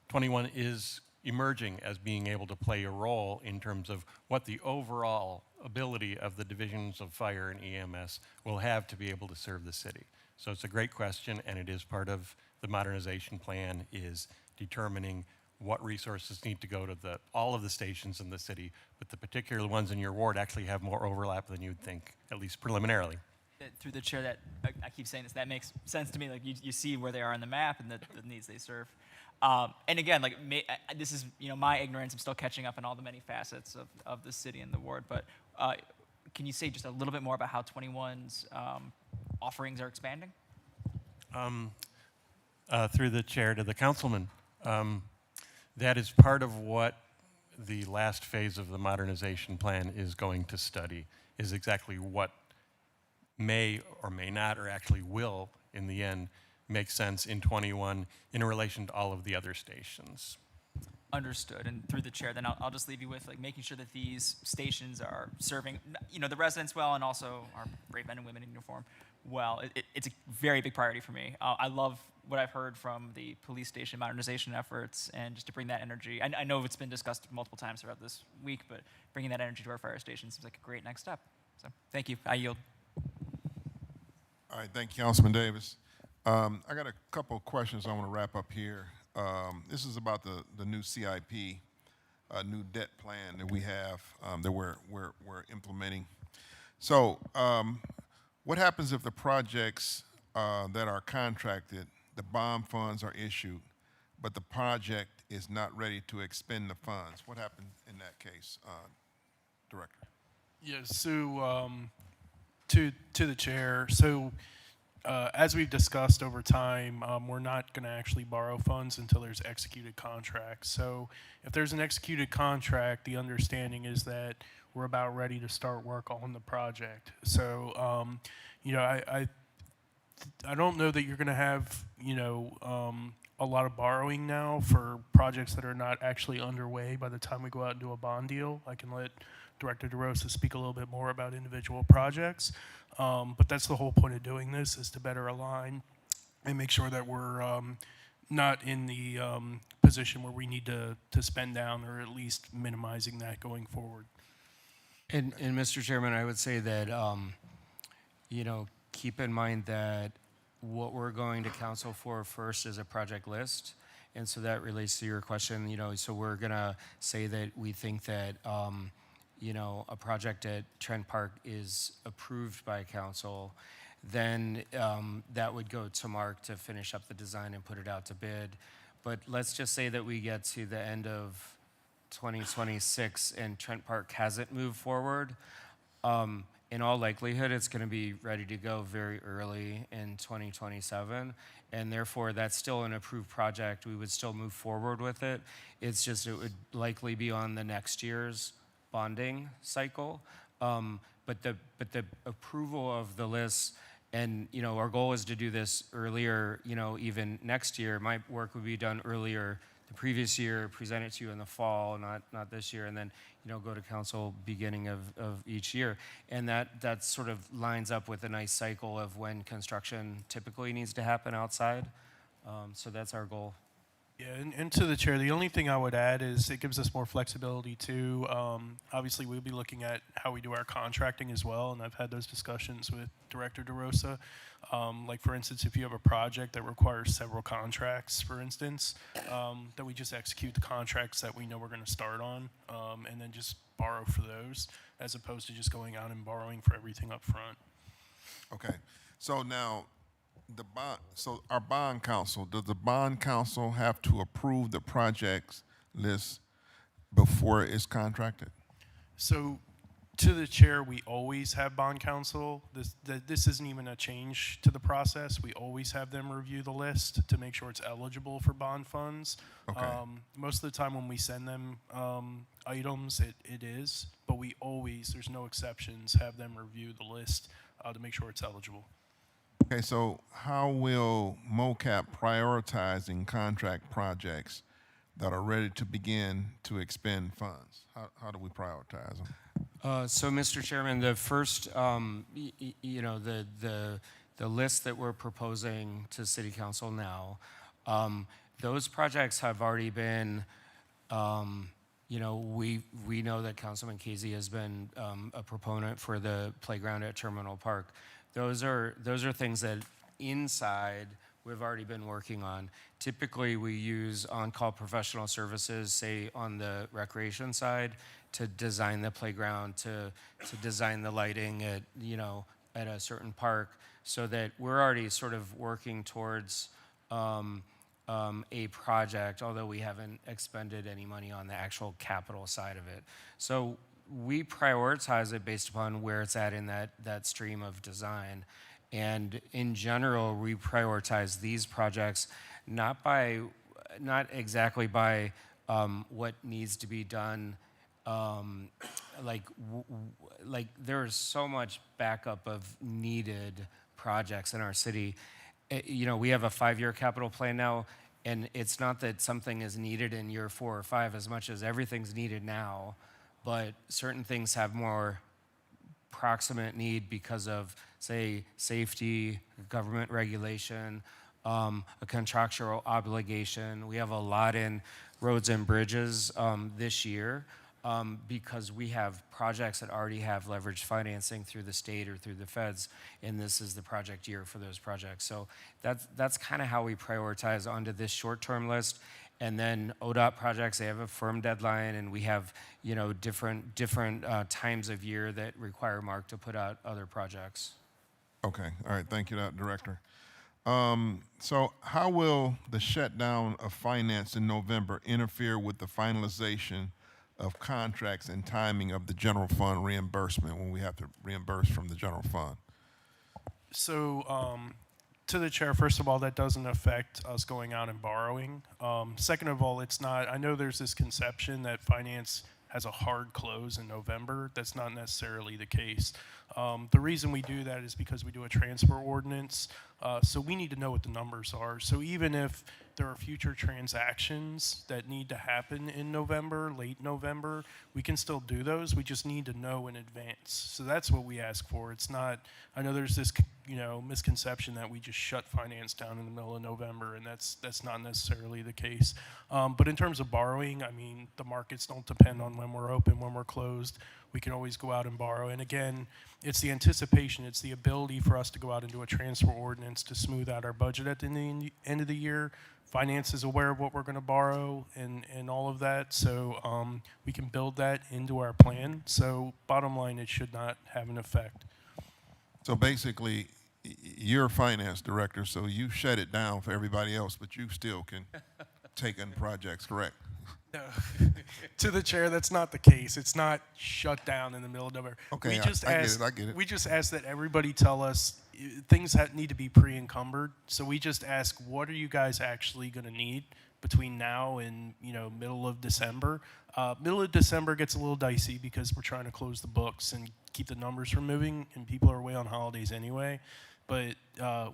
21 is emerging as being able to play a role in terms of what the overall ability of the divisions of fire and EMS will have to be able to serve the city. So it's a great question, and it is part of the modernization plan, is determining what resources need to go to all of the stations in the city, but the particular ones in your ward actually have more overlap than you'd think, at least preliminarily. Through the chair, that I keep saying this, that makes sense to me. Like you see where they are on the map and the needs they serve. And again, like this is my ignorance. I'm still catching up on all the many facets of the city and the ward. But can you say just a little bit more about how 21's offerings are expanding? Through the chair to the councilman, that is part of what the last phase of the modernization plan is going to study, is exactly what may or may not, or actually will, in the end, make sense in 21 in relation to all of the other stations. Understood. And through the chair, then I'll just leave you with like making sure that these stations are serving the residents well, and also our brave men and women in uniform well. It's a very big priority for me. I love what I've heard from the police station modernization efforts, and just to bring that energy. I know it's been discussed multiple times throughout this week, but bringing that energy to our fire stations seems like a great next step. So thank you. I yield. All right, thank you, Councilman Davis. I got a couple of questions I want to wrap up here. This is about the new CIP, new debt plan that we have that we're implementing. So, what happens if the projects that are contracted, the bond funds are issued, but the project is not ready to expend the funds? What happens in that case, Director? Yes, so to the chair. So as we've discussed over time, we're not going to actually borrow funds until there's executed contracts. So if there's an executed contract, the understanding is that we're about ready to start work on the project. So I don't know that you're going to have a lot of borrowing now for projects that are not actually underway by the time we go out and do a bond deal. I can let Director DeRosa speak a little bit more about individual projects, but that's the whole point of doing this, is to better align and make sure that we're not in the position where we need to spend down, or at least minimizing that going forward. And Mr. Chairman, I would say that, keep in mind that what we're going to council for first is a project list. And so that relates to your question, so we're gonna say that we think that, a project at Trent Park is approved by council, then that would go to Mark to finish up the design and put it out to bid. But let's just say that we get to the end of 2026 and Trent Park hasn't moved forward. In all likelihood, it's going to be ready to go very early in 2027, and therefore that's still an approved project. We would still move forward with it. It's just it would likely be on the next year's bonding cycle. But the approval of the list, and our goal is to do this earlier. Even next year, my work would be done earlier the previous year, present it to you in the fall, not this year, and then go to council beginning of each year. And that sort of lines up with a nice cycle of when construction typically needs to happen outside. So that's our goal. Yeah, and to the chair, the only thing I would add is it gives us more flexibility too. Obviously, we'll be looking at how we do our contracting as well, and I've had those discussions with Director DeRosa. Like, for instance, if you have a project that requires several contracts, for instance, then we just execute the contracts that we know we're going to start on, and then just borrow for those, as opposed to just going out and borrowing for everything up front. Okay, so now, our bond council, does the bond council have to approve the projects list before it's contracted? So, to the chair, we always have bond counsel. This isn't even a change to the process. We always have them review the list to make sure it's eligible for bond funds. Okay. Most of the time when we send them items, it is, but we always, there's no exceptions, have them review the list to make sure it's eligible. Okay, so how will MOCAP prioritizing contract projects that are ready to begin to expend funds? How do we prioritize them? So, Mr. Chairman, the first, the list that we're proposing to City Council now, those projects have already been, we know that Councilman Casey has been a proponent for the playground at Terminal Park. Those are things that inside we've already been working on. Typically, we use on-call professional services, say on the recreation side, to design the playground, to design the lighting at a certain park, so that we're already sort of working towards a project, although we haven't expended any money on the actual capital side of it. So we prioritize it based upon where it's at in that stream of design. And in general, we prioritize these projects not exactly by what needs to be done. There's so much backup of needed projects in our city. We have a 5-year capital plan now, and it's not that something is needed in year 4 or 5 as much as everything's needed now, but certain things have more proximate need because of, say, safety, government regulation, a contractual obligation. We have a lot in roads and bridges this year because we have projects that already have leveraged financing through the state or through the feds, and this is the project year for those projects. So that's kind of how we prioritize onto this short-term list. And then ODOT projects, they have a firm deadline, and we have different times of year that require Mark to put out other projects. Okay, all right, thank you, Director. So how will the shutdown of finance in November interfere with the finalization of contracts and timing of the general fund reimbursement when we have to reimburse from the general fund? So, to the chair, first of all, that doesn't affect us going out and borrowing. Second of all, it's not, I know there's this conception that finance has a hard close in November. That's not necessarily the case. The reason we do that is because we do a transfer ordinance. So we need to know what the numbers are. So even if there are future transactions that need to happen in November, late November, we can still do those. We just need to know in advance. So that's what we ask for. It's not, I know there's this misconception that we just shut finance down in the middle of November, and that's not necessarily the case. But in terms of borrowing, I mean, the markets don't depend on when we're open, when we're closed. We can always go out and borrow. And again, it's the anticipation, it's the ability for us to go out and do a transfer ordinance to smooth out our budget at the end of the year. Finance is aware of what we're going to borrow and all of that, so we can build that into our plan. So bottom line, it should not have an effect. So basically, you're a finance director, so you shut it down for everybody else, but you still can take in projects, correct? No. To the chair, that's not the case. It's not shut down in the middle of November. Okay, I get it. We just ask that everybody tell us things that need to be pre-encumbered. So we just ask, what are you guys actually going to need between now and middle of December? Middle of December gets a little dicey because we're trying to close the books and keep the numbers from moving, and people are away on holidays anyway. But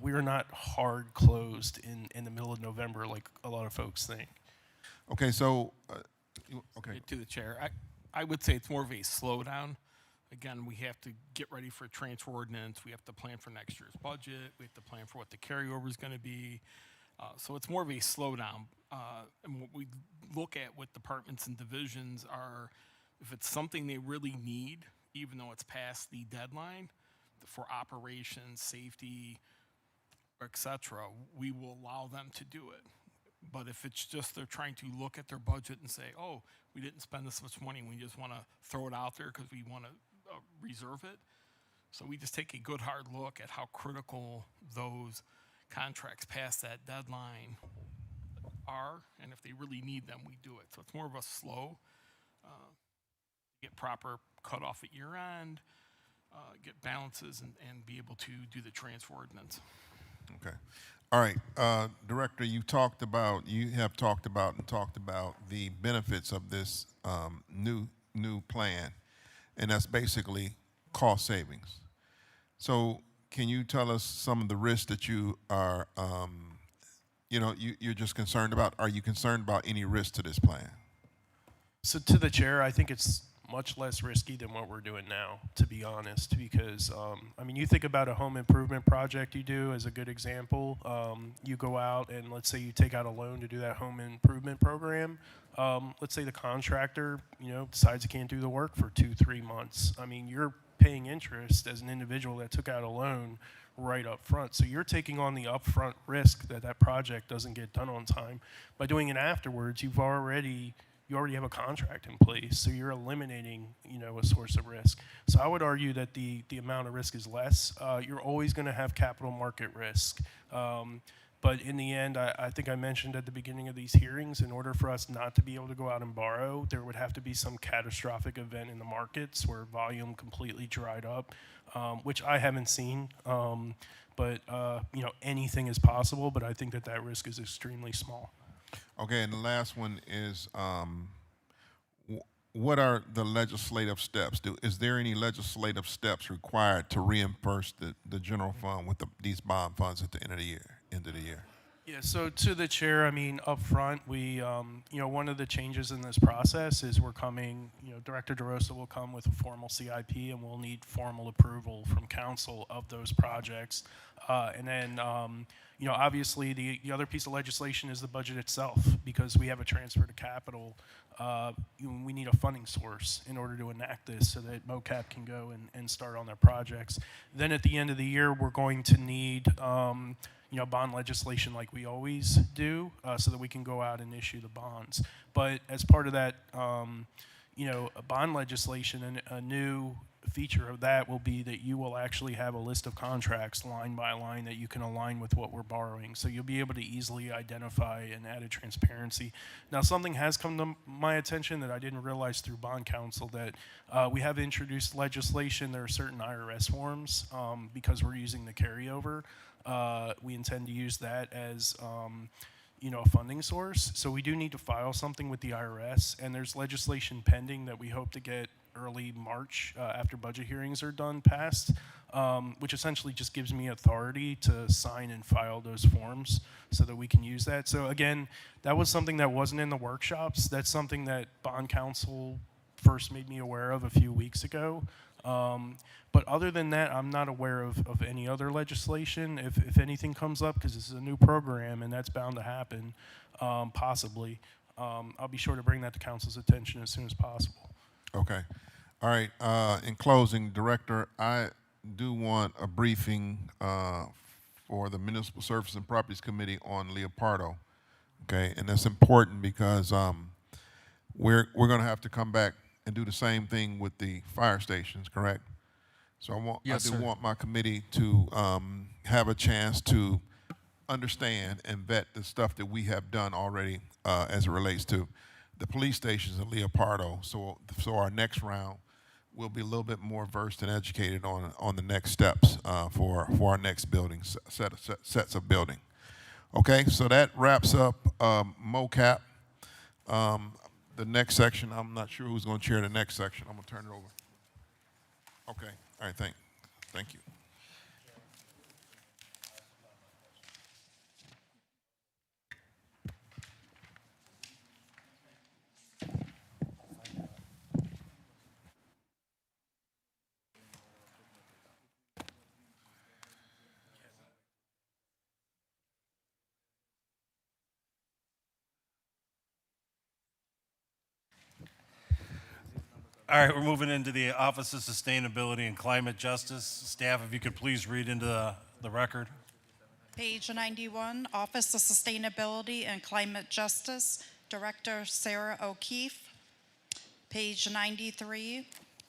we are not hard closed in the middle of November like a lot of folks think. Okay, so, okay. To the chair, I would say it's more of a slowdown. Again, we have to get ready for transfer ordinance. We have to plan for next year's budget. We have to plan for what the carryover is going to be. So it's more of a slowdown. And what we look at with departments and divisions are, if it's something they really need, even though it's past the deadline for operations, safety, et cetera, we will allow them to do it. But if it's just they're trying to look at their budget and say, oh, we didn't spend this much money, we just want to throw it out there because we want to reserve it. So we just take a good hard look at how critical those contracts past that deadline are, and if they really need them, we do it. So it's more of a slow, get proper cutoff at year end, get balances, and be able to do the transfer ordinance. Okay. All right, Director, you have talked about the benefits of this new plan, and that's basically cost savings. So can you tell us some of the risks that you are you're just concerned about? Are you concerned about any risk to this plan? So to the chair, I think it's much less risky than what we're doing now, to be honest, because, I mean, you think about a home improvement project you do as a good example. You go out and let's say you take out a loan to do that home improvement program. Let's say the contractor, decides he can't do the work for 2-3 months. I mean, you're paying interest as an individual that took out a loan right up front. So you're taking on the upfront risk that that project doesn't get done on time. By doing it afterwards, you already have a contract in place, so you're eliminating, a source of risk. So I would argue that the amount of risk is less. You're always going to have capital market risk. But in the end, I think I mentioned at the beginning of these hearings, in order for us not to be able to go out and borrow, there would have to be some catastrophic event in the markets where volume completely dried up, which I haven't seen. But anything is possible, but I think that risk is extremely small. Okay, and the last one is, what are the legislative steps? Is there any legislative steps required to reimburse the general fund with these bond funds at the end of the year? Yeah, so to the chair, I mean, up front, we, one of the changes in this process is we're coming, Director DeRosa will come with a formal CIP and we'll need formal approval from council of those projects. And then, obviously the other piece of legislation is the budget itself, because we have a transfer to capital. We need a funding source in order to enact this so that MOCAP can go and start on their projects. Then at the end of the year, we're going to need, bond legislation like we always do, so that we can go out and issue the bonds. But as part of that, bond legislation, and a new feature of that will be that you will actually have a list of contracts line by line that you can align with what we're borrowing. So you'll be able to easily identify and added transparency. Now, something has come to my attention that I didn't realize through bond counsel, that we have introduced legislation. There are certain IRS forms, because we're using the carryover. We intend to use that as a funding source. So we do need to file something with the IRS, and there's legislation pending that we hope to get early March, after budget hearings are done, passed, which essentially just gives me authority to sign and file those forms so that we can use that. So again, that was something that wasn't in the workshops. That's something that bond counsel first made me aware of a few weeks ago. But other than that, I'm not aware of any other legislation. If anything comes up, because this is a new program and that's bound to happen, possibly, I'll be sure to bring that to council's attention as soon as possible. Okay. All right. In closing, Director, I do want a briefing for the Municipal Services and Properties Committee on Leopardo. Okay, and that's important because we're going to have to come back and do the same thing with the fire stations, correct? So I do want my committee to have a chance to understand and vet the stuff that we have done already as it relates to the police stations in Leopardo. So our next round, we'll be a little bit more versed and educated on the next steps for our next building sets of building. Okay, so that wraps up MOCAP. The next section, I'm not sure who's going to chair the next section. I'm going to turn it over. Okay, all right, thank you. All right, we're moving into the Office of Sustainability and Climate Justice. Staff, if you could please read into the record. Page 91, Office of Sustainability and Climate Justice, Director Sarah O'Keefe. Page 93,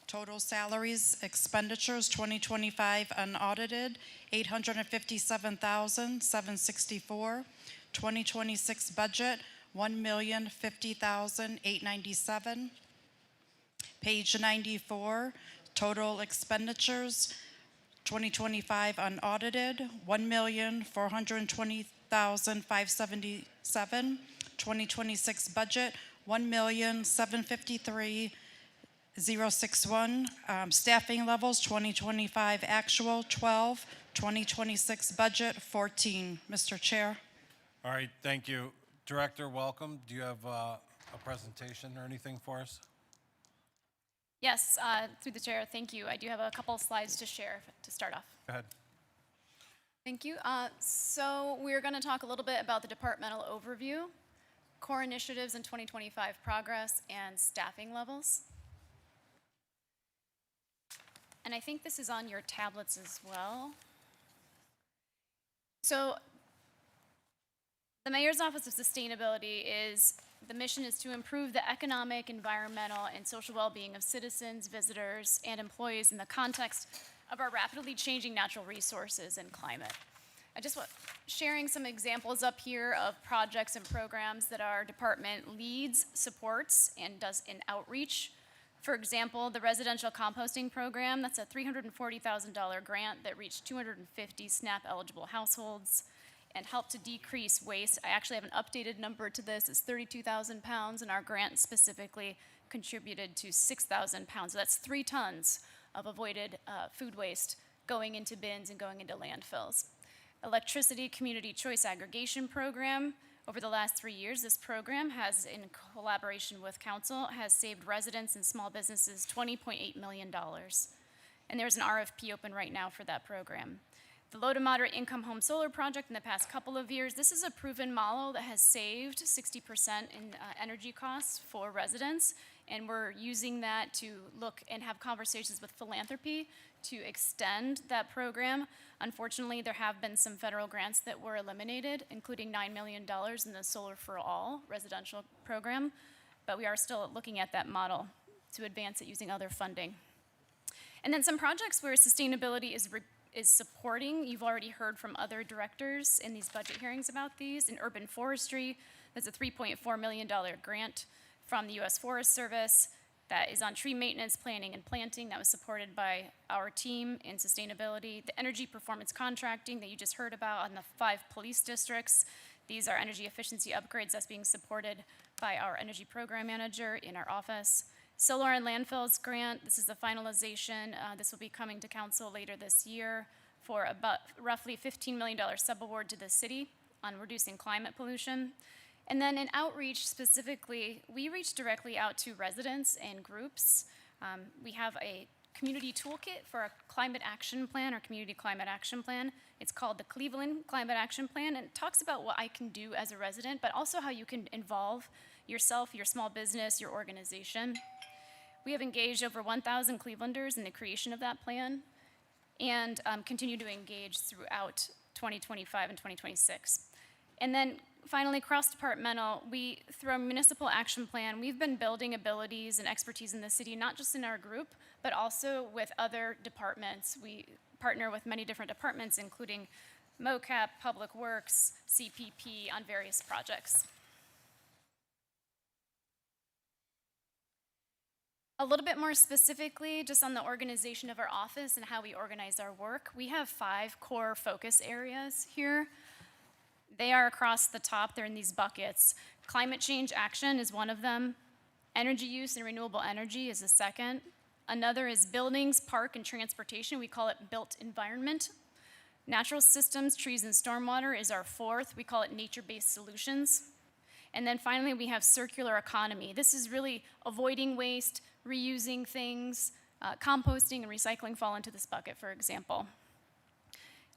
total salaries, expenditures 2025 unaudited, $857,764. 2026 budget, $1,050,897. Page 94, total expenditures, 2025 unaudited, $1,420,577. 2026 budget, $1,753,061. Staffing levels, 2025 actual 12, 2026 budget 14. Mr. Chair. All right, thank you. Director, welcome. Do you have a presentation or anything for us? Yes, through the chair, thank you. I do have a couple of slides to share to start off. Go ahead. Thank you. So we're going to talk a little bit about the departmental overview, core initiatives in 2025 progress, and staffing levels. And I think this is on your tablets as well. So the Mayor's Office of Sustainability the mission is to improve the economic, environmental, and social well-being of citizens, visitors, and employees in the context of our rapidly changing natural resources and climate. I just want sharing some examples up here of projects and programs that our department leads, supports, and does in outreach. For example, the residential composting program, that's a $340,000 grant that reached 250 SNAP-eligible households and helped to decrease waste. I actually have an updated number to this. It's 32,000 pounds, and our grant specifically contributed to 6,000 pounds. So that's 3 tons of avoided food waste going into bins and going into landfills. Electricity Community Choice Aggregation Program. Over the last 3 years, this program has, in collaboration with council, has saved residents and small businesses $20.8 million. And there's an RFP open right now for that program. The low to moderate income home solar project in the past couple of years, this is a proven model that has saved 60% in energy costs for residents, and we're using that to look and have conversations with philanthropy to extend that program. Unfortunately, there have been some federal grants that were eliminated, including $9 million in the Solar for All residential program, but we are still looking at that model to advance it using other funding. And then some projects where sustainability is supporting. You've already heard from other directors in these budget hearings about these. In urban forestry, there's a $3.4 million grant from the U.S. Forest Service that is on tree maintenance, planning, and planting that was supported by our team in sustainability. The energy performance contracting that you just heard about on the 5 police districts. These are energy efficiency upgrades that's being supported by our energy program manager in our office. Solar and landfills grant, this is the finalization. This will be coming to council later this year for about roughly $15 million subaward to the city on reducing climate pollution. And then in outreach specifically, we reach directly out to residents and groups. We have a community toolkit for a climate action plan, or community climate action plan. It's called the Cleveland Climate Action Plan, and it talks about what I can do as a resident, but also how you can involve yourself, your small business, your organization. We have engaged over 1,000 Clevelanders in the creation of that plan and continue to engage throughout 2025 and 2026. And then finally, cross-departmental, through our municipal action plan, we've been building abilities and expertise in the city, not just in our group, but also with other departments. We partner with many different departments, including MOCAP, Public Works, CPP, on various projects. A little bit more specifically, just on the organization of our office and how we organize our work, we have 5 core focus areas here. They are across the top, they're in these buckets. Climate change action is one of them. Energy use and renewable energy is the second. Another is buildings, park, and transportation. We call it built environment. Natural systems, trees, and stormwater is our fourth. We call it nature-based solutions. And then finally, we have circular economy. This is really avoiding waste, reusing things, composting and recycling fall into this bucket, for example.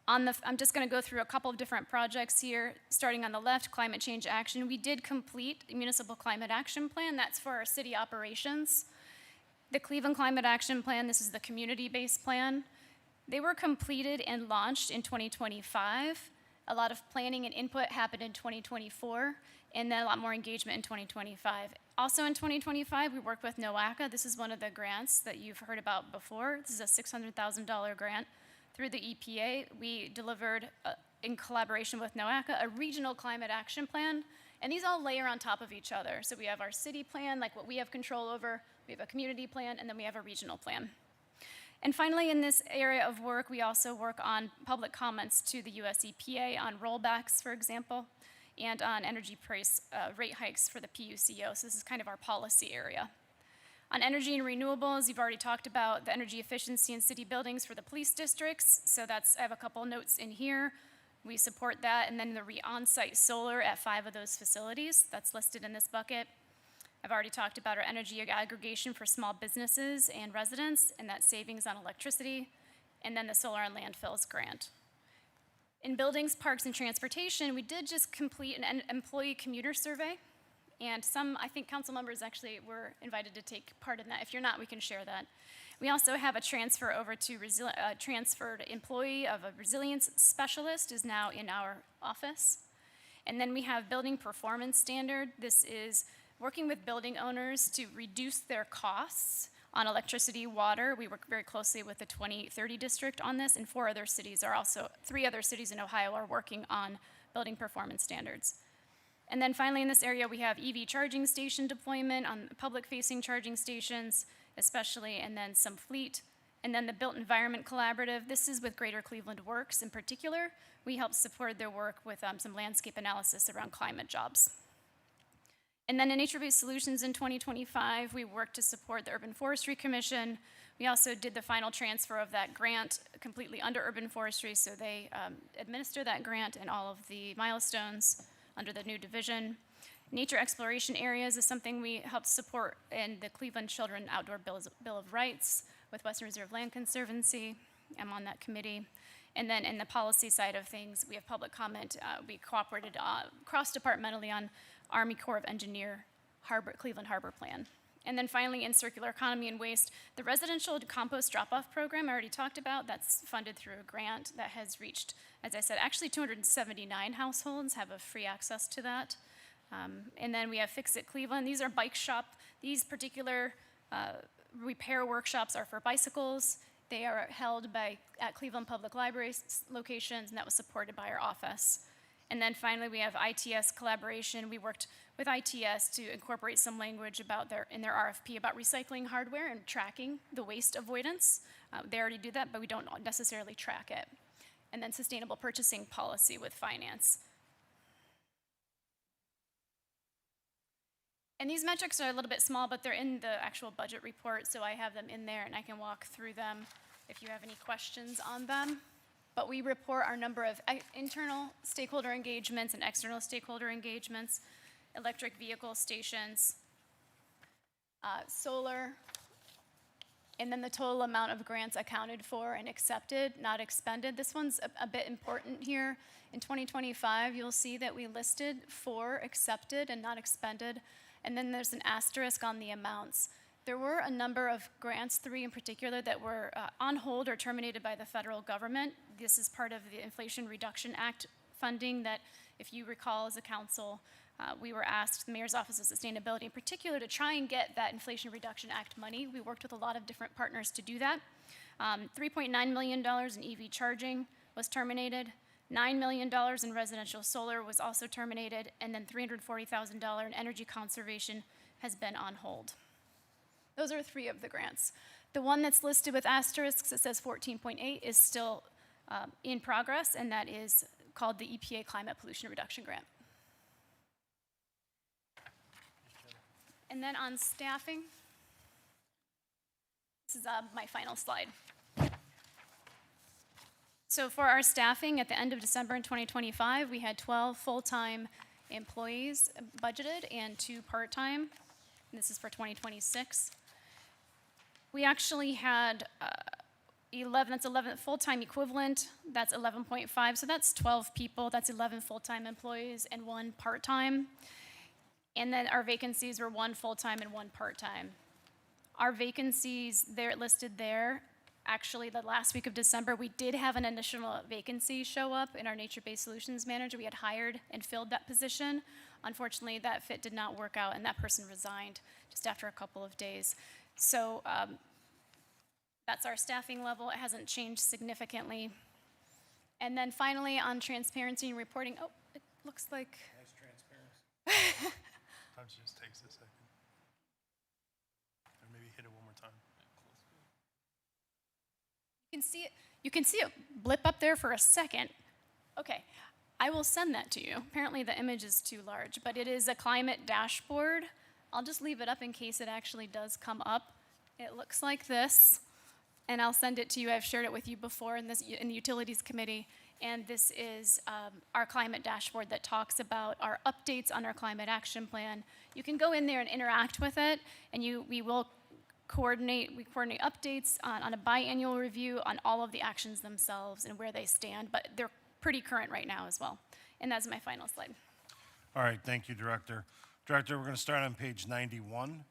I'm just going to go through a couple of different projects here. Starting on the left, climate change action. We did complete the municipal climate action plan. That's for our city operations. The Cleveland Climate Action Plan, this is the community-based plan. They were completed and launched in 2025. A lot of planning and input happened in 2024, and then a lot more engagement in 2025. Also in 2025, we worked with NOACA. This is one of the grants that you've heard about before. This is a $600,000 grant. Through the EPA, we delivered, in collaboration with NOACA, a regional climate action plan, and these all layer on top of each other. So we have our city plan, like what we have control over, we have a community plan, and then we have a regional plan. And finally, in this area of work, we also work on public comments to the US EPA on rollbacks, for example, and on energy price rate hikes for the PUCO. So this is kind of our policy area. On energy and renewables, you've already talked about the energy efficiency in city buildings for the police districts. So I have a couple notes in here. We support that, and then the on-site solar at 5 of those facilities, that's listed in this bucket. I've already talked about our energy aggregation for small businesses and residents, and that savings on electricity, and then the solar on landfills grant. In buildings, parks, and transportation, we did just complete an employee commuter survey, and some, I think, council members actually were invited to take part in that. If you're not, we can share that. We also have a transfer over to transferred employee of a resilience specialist is now in our office. And then we have building performance standard. This is working with building owners to reduce their costs on electricity, water. We work very closely with the 2830 district on this, and 3 other cities in Ohio are working on building performance standards. And then finally in this area, we have EV charging station deployment on public-facing charging stations, especially, and then some fleet. And then the Built Environment Collaborative, this is with Greater Cleveland Works in particular. We help support their work with some landscape analysis around climate jobs. And then in nature-based solutions in 2025, we worked to support the Urban Forestry Commission. We also did the final transfer of that grant completely under urban forestry, so they administer that grant and all of the milestones under the new division. Nature exploration areas is something we helped support in the Cleveland Children Outdoor Bill of Rights with Western Reserve Land Conservancy. I'm on that committee. And then in the policy side of things, we have public comment. We cooperated cross-departmentally on Army Corps of Engineer Cleveland Harbor Plan. And then finally, in circular economy and waste, the residential compost drop-off program I already talked about, that's funded through a grant that has reached, as I said, actually 279 households have a free access to that. And then we have Fix It Cleveland. These are bike shop. These particular repair workshops are for bicycles. They are held at Cleveland Public Library locations, and that was supported by our office. And then finally, we have ITS collaboration. We worked with ITS to incorporate some language in their RFP about recycling hardware and tracking the waste avoidance. They already do that, but we don't necessarily track it. And then sustainable purchasing policy with finance. And these metrics are a little bit small, but they're in the actual budget report, so I have them in there and I can walk through them if you have any questions on them. But we report our number of internal stakeholder engagements and external stakeholder engagements, electric vehicle stations, solar, and then the total amount of grants accounted for and accepted, not expended. This one's a bit important here. In 2025, you'll see that we listed 4 accepted and not expended, and then there's an asterisk on the amounts. There were a number of grants, 3 in particular, that were on hold or terminated by the federal government. This is part of the Inflation Reduction Act funding that, if you recall as a council, we were asked, the Mayor's Office of Sustainability in particular, to try and get that Inflation Reduction Act money. We worked with a lot of different partners to do that. $3.9 million in EV charging was terminated. $9 million in residential solar was also terminated, and then $340,000 in energy conservation has been on hold. Those are 3 of the grants. The one that's listed with asterisks, it says 14.8, is still in progress, and that is called the EPA Climate Pollution Reduction Grant. And then on staffing, this is my final slide. So for our staffing, at the end of December in 2025, we had 12 full-time employees budgeted and 2 part-time. This is for 2026. We actually had 11 full-time equivalent, that's 11.5, so that's 12 people, that's 11 full-time employees and 1 part-time. And then our vacancies were 1 full-time and 1 part-time. Our vacancies, they're listed there. Actually, the last week of December, we did have an additional vacancy show up in our nature-based solutions manager. We had hired and filled that position. Unfortunately, that fit did not work out, and that person resigned just after a couple of days. So that's our staffing level. It hasn't changed significantly. And then finally, on transparency and reporting, oh, it looks like. Nice transparency. Sometimes it just takes a second. Or maybe hit it one more time. You can see it blip up there for a second. Okay, I will send that to you. Apparently the image is too large, but it is a climate dashboard. I'll just leave it up in case it actually does come up. It looks like this, and I'll send it to you. I've shared it with you before in the Utilities Committee. And this is our climate dashboard that talks about our updates on our climate action plan. You can go in there and interact with it, and we coordinate updates on a biannual review on all of the actions themselves and where they stand, but they're pretty current right now as well. And that's my final slide. All right, thank you, Director. Director, we're going to start on page 91.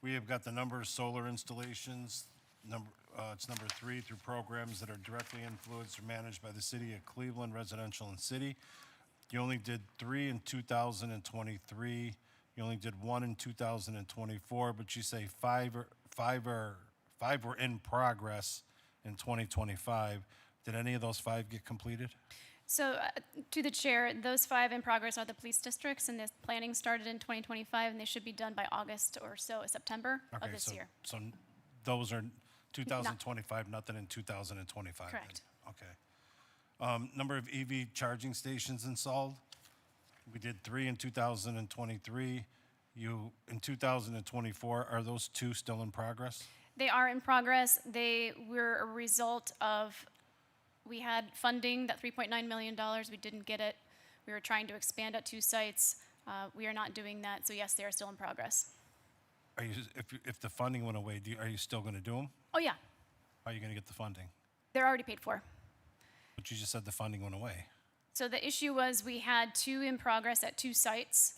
We have got the number of solar installations. It's number 3 through programs that are directly influenced or managed by the city of Cleveland, residential and city. You only did 3 in 2023. You only did 1 in 2024, but you say five were in progress in 2025. Did any of those 5 get completed? So to the chair, those 5 in progress are the police districts, and the planning started in 2025, and they should be done by August or so, September of this year. So those are 2025, nothing in 2025? then? Correct. Okay. Number of EV charging stations installed? We did 3 in 2023. In 2024, are those 2 still in progress? They are in progress. They were a result of, we had funding, that $3.9 million, we didn't get it. We were trying to expand at 2 sites. We are not doing that, so yes, they are still in progress. Are you, if the funding went away, are you still going to do them? Oh yeah, How are you going to get the funding? they're already paid for. But you just said the funding went away. So the issue was we had 2 in progress at 2 sites,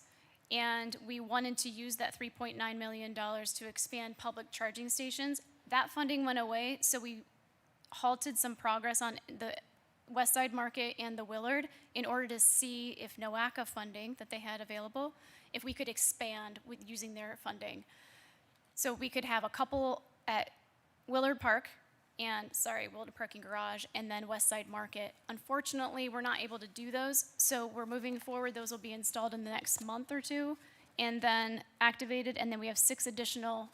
and we wanted to use that $3.9 million to expand public charging stations. That funding went away, so we halted some progress on the West Side Market and the Willard in order to see if NOACA funding that they had available, if we could expand with using their funding. So we could have a couple at Willard Park and, Willard Parking Garage, and then West Side Market. Unfortunately, we're not able to do those, so we're moving forward. Those will be installed in the next month or 2, and then activated, and then we have 6 additional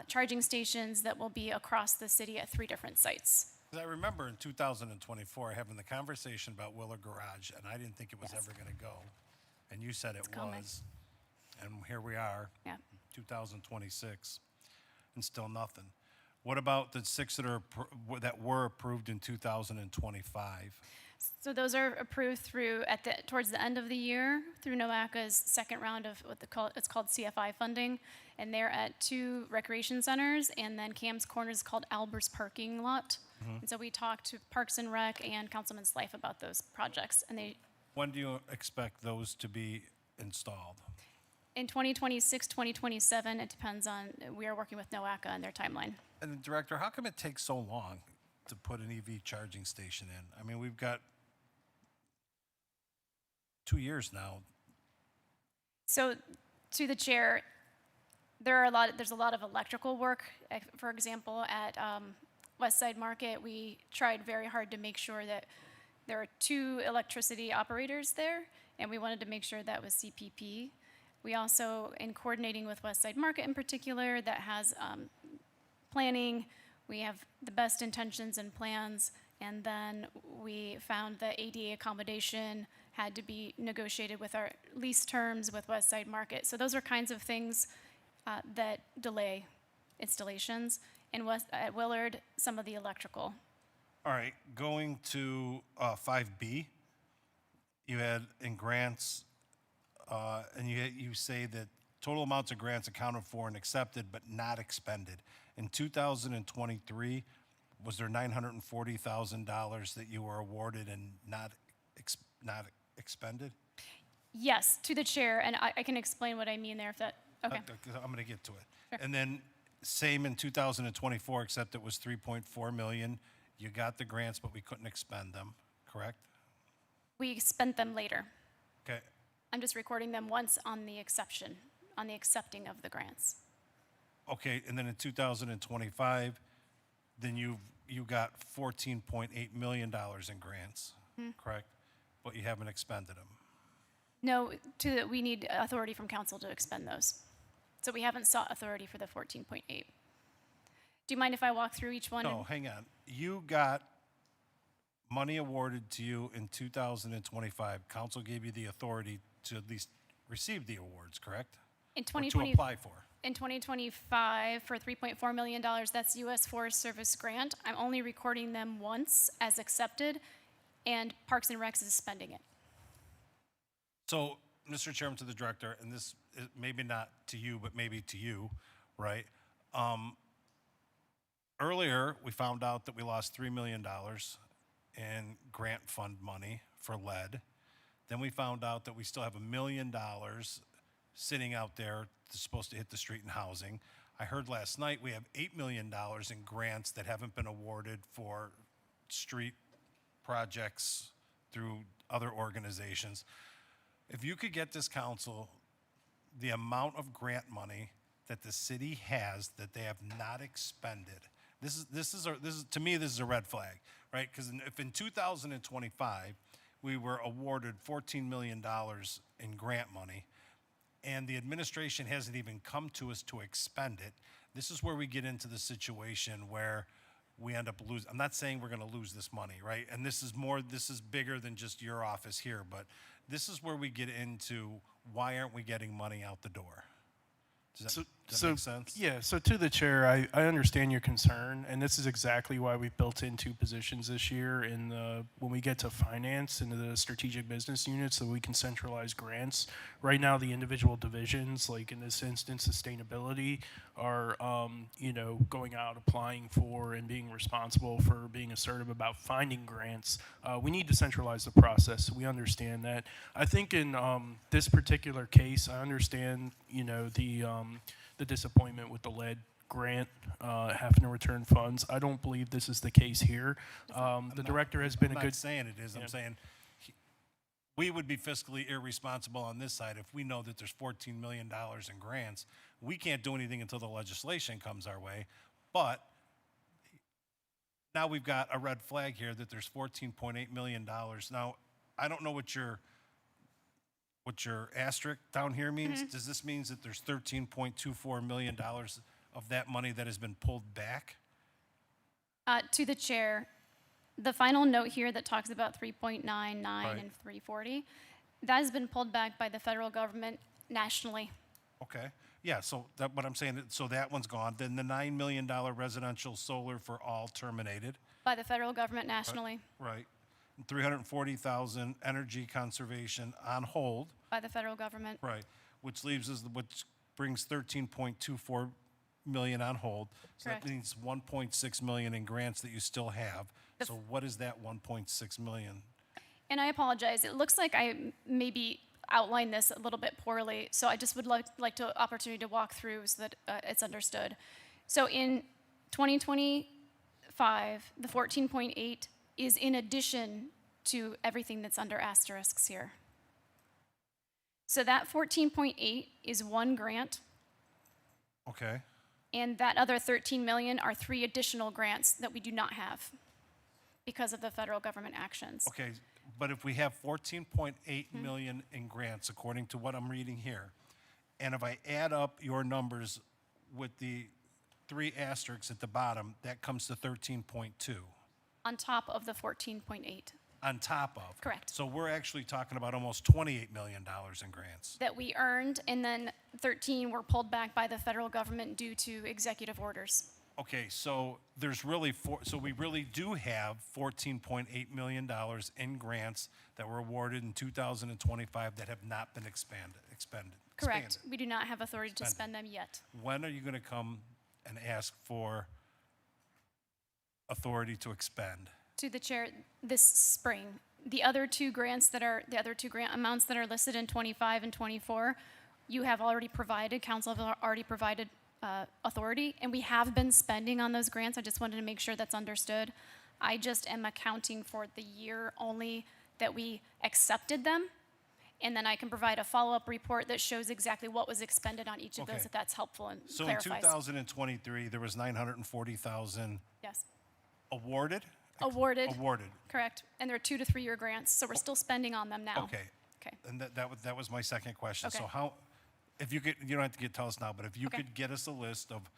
charging stations that will be across the city at 3 different sites. 'Cause I remember in 2024 having the conversation about Willard Garage, and I didn't think it was Yes. ever going to go. And you said it coming. was. And here we are, Yeah. 2026, and still nothing. What about the 6 that were approved in 2025? So those are approved through towards the end of the year through NOACA's second round of it's called CFI funding, and they're at 2 recreation centers, and then Cam's Corner is called Albert's parking lot. And so we talked to Parks and Rec and Councilman Slife about those projects, and When do you expect those to be installed? in 2026, 2027, it depends on, we are working with NOACA and their timeline. And Director, how come it takes so long to put an EV charging station in? I mean, we've got 2 years now. So, to the chair, there's a lot of electrical work. For example, at West Side Market, we tried very hard to make sure that there are 2 electricity operators there, and we wanted to make sure that was CPP. We also, in coordinating with West Side Market in particular, that has planning, we have the best intentions and plans, and then we found that ADA accommodation had to be negotiated with our lease terms with West Side Market. So those are kinds of things that delay installations. At Willard, some of the electrical. All right, going to 5B, you had in grants, and you say that total amounts of grants accounted for and accepted but not expended. In 2023, was there $940,000 that you were awarded and not expended? Yes, to the chair, and I can explain what I mean there if that, okay. I'm going to get to it. Sure. And then same in 2024, except it was 3.4 million. You got the grants, but we couldn't expend them, correct? We spent them later. Okay. I'm just recording them once on the accepting of the grants. Okay, and then in 2025, then you got $14.8 million in grants, correct? But you haven't expended them. No, we need authority from council to expend those. So we haven't sought authority for the 14.8. Do you mind if I walk through each one? No, hang on. You got money awarded to you in 2025. Council gave you the authority to at least receive the awards, correct? In Or 2020, to apply for. in 2025, for $3.4 million, that's U.S. Forest Service grant. I'm only recording them once as accepted. and Parks and Recs is spending it. So, Mr. Chairman, to the director, and this is maybe not to you, but maybe to you, right? Earlier, we found out that we lost $3 million in grant fund money for lead. Then we found out that we still have $1 million sitting out there that's supposed to hit the street and housing. I heard last night we have $8 million in grants that haven't been awarded for street projects through other organizations. If you could get this council the amount of grant money that the city has that they have not expended, this is to me, this is a red flag, right? Because if in 2025 we were awarded $14 million in grant money, and the administration hasn't even come to us to expend it, this is where we get into the situation where we end up losing. I'm not saying we're going to lose this money, right? And this is bigger than just your office here, but this is where we get into why aren't we getting money out the door? Does that make sense? Yeah, so to the chair, I understand your concern, and this is exactly why we built in 2 positions this year when we get to finance into the strategic business unit so we can centralize grants. Right now, the individual divisions, like in this instance, sustainability, are going out, applying for, and being responsible for being assertive about finding grants. We need to centralize the process. We understand that. I think in this particular case, I understand, the disappointment with the lead grant having to return funds. I don't believe this is the case here. The director has been I'm a not good. saying it is. Yeah. I'm saying we would be fiscally irresponsible on this side if we know that there's $14 million in grants. We can't do anything until the legislation comes our way. But now we've got a red flag here that there's $14.8 million. Now, I don't know what your asterisk down here means. Does this mean that there's $13.24 million of that money that has been pulled back? To the chair, the final note here that talks about 3.99 and 340, that has been pulled back by the federal government nationally. Okay. Yeah, so that what I'm saying, so that one's gone. Then the $9 million residential solar for all terminated. By the federal government nationally. Right. And 340,000 energy conservation on hold. By the federal government. Right. Which brings 13.24 million on hold. So Correct. that means 1.6 million in grants that you still have. So what is that 1.6 million? And I apologize. It looks like I maybe outlined this a little bit poorly. So I just would like to opportunity to walk through so that it's understood. So in 2025, the 14.8 is in addition to everything that's under asterisks here. So that 14.8 is one grant, Okay. and that other 13 million are 3 additional grants that we do not have because of the federal government actions. Okay, but if we have 14.8 million in grants, according to what I'm reading here, and if I add up your numbers with the 3 asterisks at the bottom, that comes to 13.2. On top of the 14.8 On top of. Correct. So we're actually talking about almost $28 million in grants. that we earned, and then 13 were pulled back by the federal government due to executive orders. Okay, so there's really so we really do have $14.8 million in grants that were awarded in 2025 that have not been expended. Correct. We do not have authority to spend them yet. When are you going to come and ask for authority to expend? To the chair, this spring. The other 2 grant amounts that are listed in 25 and 24, you have already provided, council have already provided authority, and we have been spending on those grants. I just wanted to make sure that's understood. I just am accounting for the year only that we accepted them, and then I can provide a follow-up report that shows exactly what was expended on each of those, Okay. if that's helpful and So clarifies. in 2023, there was 940,000 Yes. awarded? Awarded. Awarded. Correct. And they're 2 to 3 year grants, so we're still spending on them now. Okay. Okay. And that was my second question. Okay. So how, if you could, you don't have to tell us now, but if you Okay. could get us a list of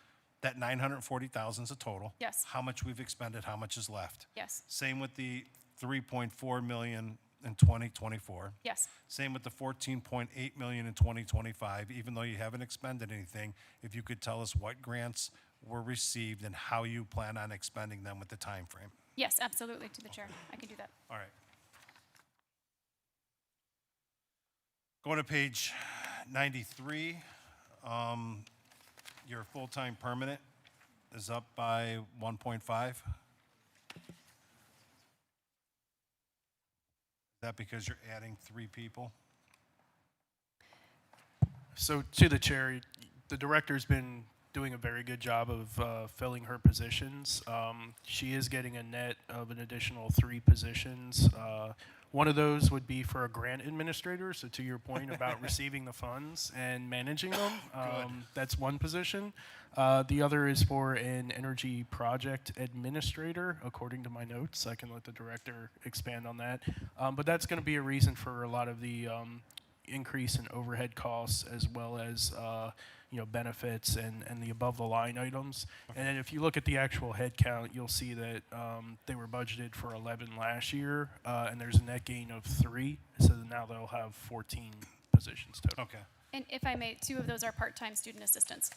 that 940,000 is a total. Yes. How much we've expended, how much is left. Yes. Same with the 3.4 million in 2024. Yes. Same with the 14.8 million in 2025, even though you haven't expended anything, if you could tell us what grants were received and how you plan on expending them with the time frame. Yes, absolutely, to the chair. I can do that. All right. Go to page 93. Your full-time permanent is up by 1.5. Is that because you're adding 3 people? So to the chair, the director's been doing a very good job of filling her positions. She is getting a net of an additional 3 positions. One of those would be for a grant administrator. So to your point about receiving the funds and managing them, that's one position. The other is for an energy project administrator, according to my notes. I can let the director expand on that. But that's going to be a reason for a lot of the increase in overhead costs, as well as benefits and the above the line items. And then if you look at the actual head count, you'll see that they were budgeted for 11 last year, and there's a net gain of 3. So now they'll have 14 positions total. Okay. And if I may, 2 of those are part-time student assistants.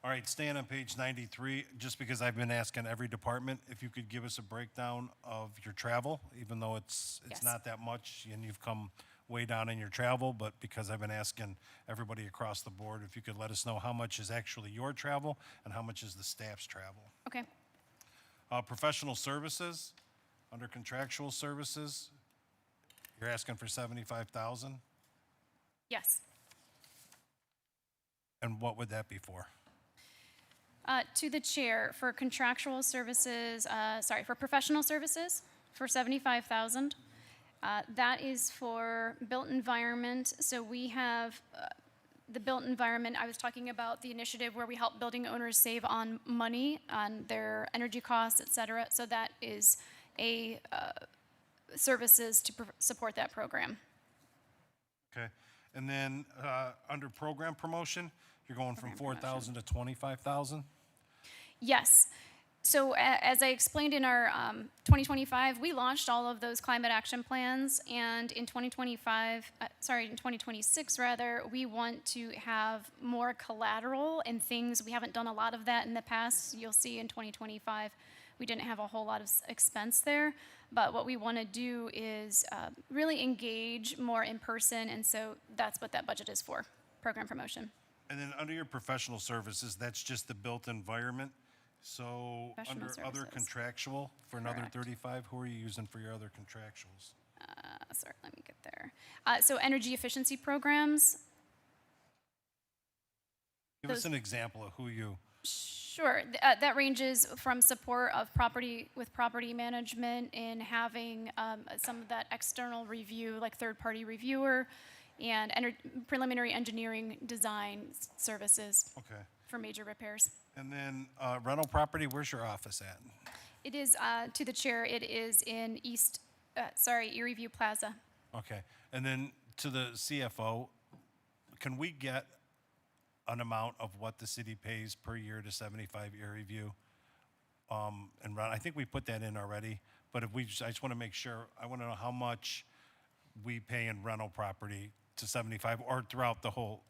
All right, staying on page 93, just because I've been asking every department if you could give us a breakdown of your travel, even though it's Yes. not that much, and you've come way down in your travel, but because I've been asking everybody across the board, if you could let us know how much is actually your travel and how much is the staff's travel. Okay. Professional services, under contractual services, you're asking for 75,000, Yes. and what would that be for? To the chair, for contractual services, for professional services, for 75,000. That is for built environment. So we have the built environment. I was talking about the initiative where we help building owners save on money on their energy costs, et cetera. So that is a services to support that program. Okay, and then under program promotion, you're going from 4,000 to 25,000? Yes. So as I explained in our 2025, we launched all of those climate action plans, and in 2026 rather, we want to have more collateral and things. We haven't done a lot of that in the past. You'll see in 2025, we didn't have a whole lot of expense there, but what we want to do is really engage more in person, and so that's what that budget is for, program promotion. And then under your professional services, that's just the built environment? So Professional under other services. contractual, for another Correct. 35, who are you using for your other contractuals? Sorry, let me get there. So energy efficiency programs. Give us an example of who you, Sure. That ranges from support of property management and having some of that external review, like third-party reviewer, and preliminary engineering design services okay. for major repairs. And then rental property, where's your office at? It is, to the chair, it is in Erie View Plaza. Okay, and then to the CFO, can we get an amount of what the city pays per year to 75 Erie View? And I think we put that in already, but if I just want to make sure, I want to know how much we pay in rental property to 75 or throughout the whole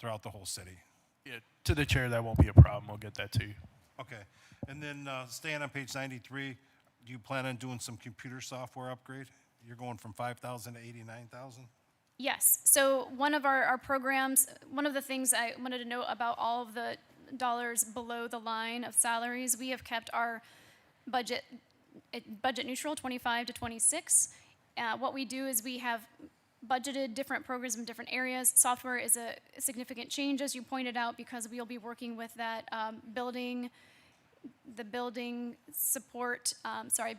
city. Yeah, to the chair, that won't be a problem. We'll get that to you. Okay, and then staying on page 93, do you plan on doing some computer software upgrade? You're going from 5,000 to 89,000? Yes. So one of our programs, one of the things I wanted to note about all of the dollars below the line of salaries, we have kept our budget neutral, 25 to 26. What we do is we have budgeted different programs in different areas. Software is a significant change, as you pointed out, because we'll be working with that building support,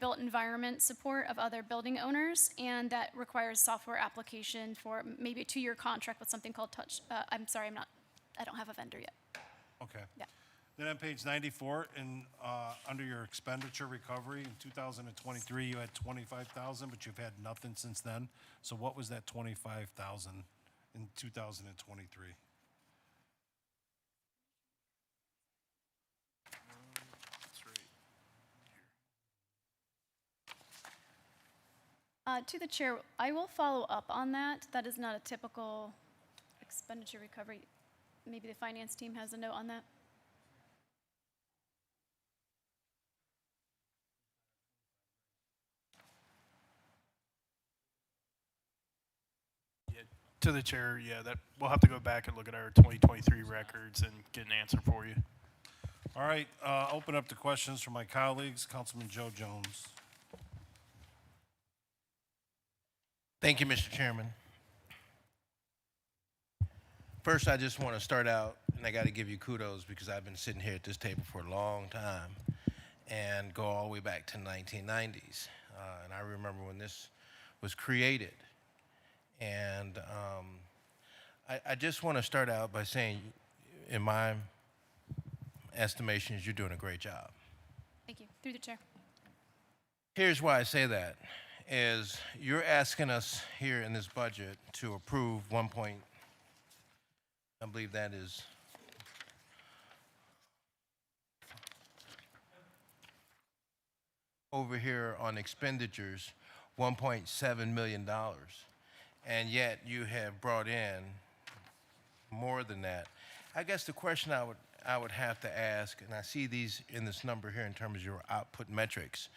built environment support of other building owners, and that requires software application for maybe a 2-year contract with something called Touch. I don't have a vendor yet. Okay. Yeah. Then on page 94, under your expenditure recovery, in 2023, you had 25,000, but you've had nothing since then. So what was that 25,000 in 2023? To the chair, I will follow up on that. That is not a typical expenditure recovery. Maybe the finance team has a note on that. To the chair, yeah, that we'll have to go back and look at our 2023 records and get an answer for you. All right, open up to questions from my colleagues. Councilman Joe Jones. Thank you, Mr. Chairman. First, I just want to start out, and I got to give you kudos because I've been sitting here at this table for a long time and go all the way back to the 1990s. And I remember when this was created. And I just want to start out by saying, in my estimations, you're doing a great job. Thank you. Through the chair. Here's why I say that, is you're asking us here in this budget to approve I believe that is over here on expenditures, $1.7 million. And yet you have brought in more than that. I guess the question I would have to ask, and I see these in this number here in terms of your output metrics,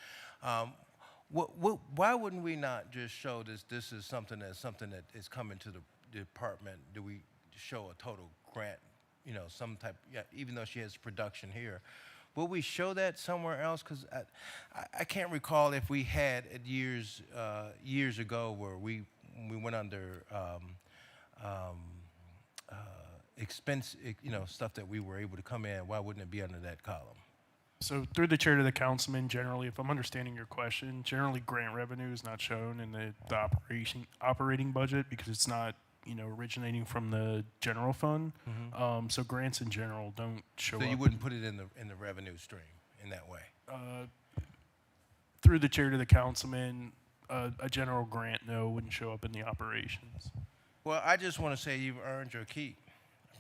why wouldn't we not just show this is something that is coming to the department? Do we show a total grant, some type, yeah, even though she has production here? Will we show that somewhere else? Because I can't recall if we had it years ago where we went under expense, stuff that we were able to come in. Why wouldn't it be under that column? So through the chair to the councilman, generally, if I'm understanding your question, generally grant revenue is not shown in the operating budget because it's not originating from the general fund. So grants in general don't show up. So you wouldn't put it in the revenue stream in that way? Through the chair to the councilman, a general grant, no, wouldn't show up in the operations. Well, I just want to say you've earned your keep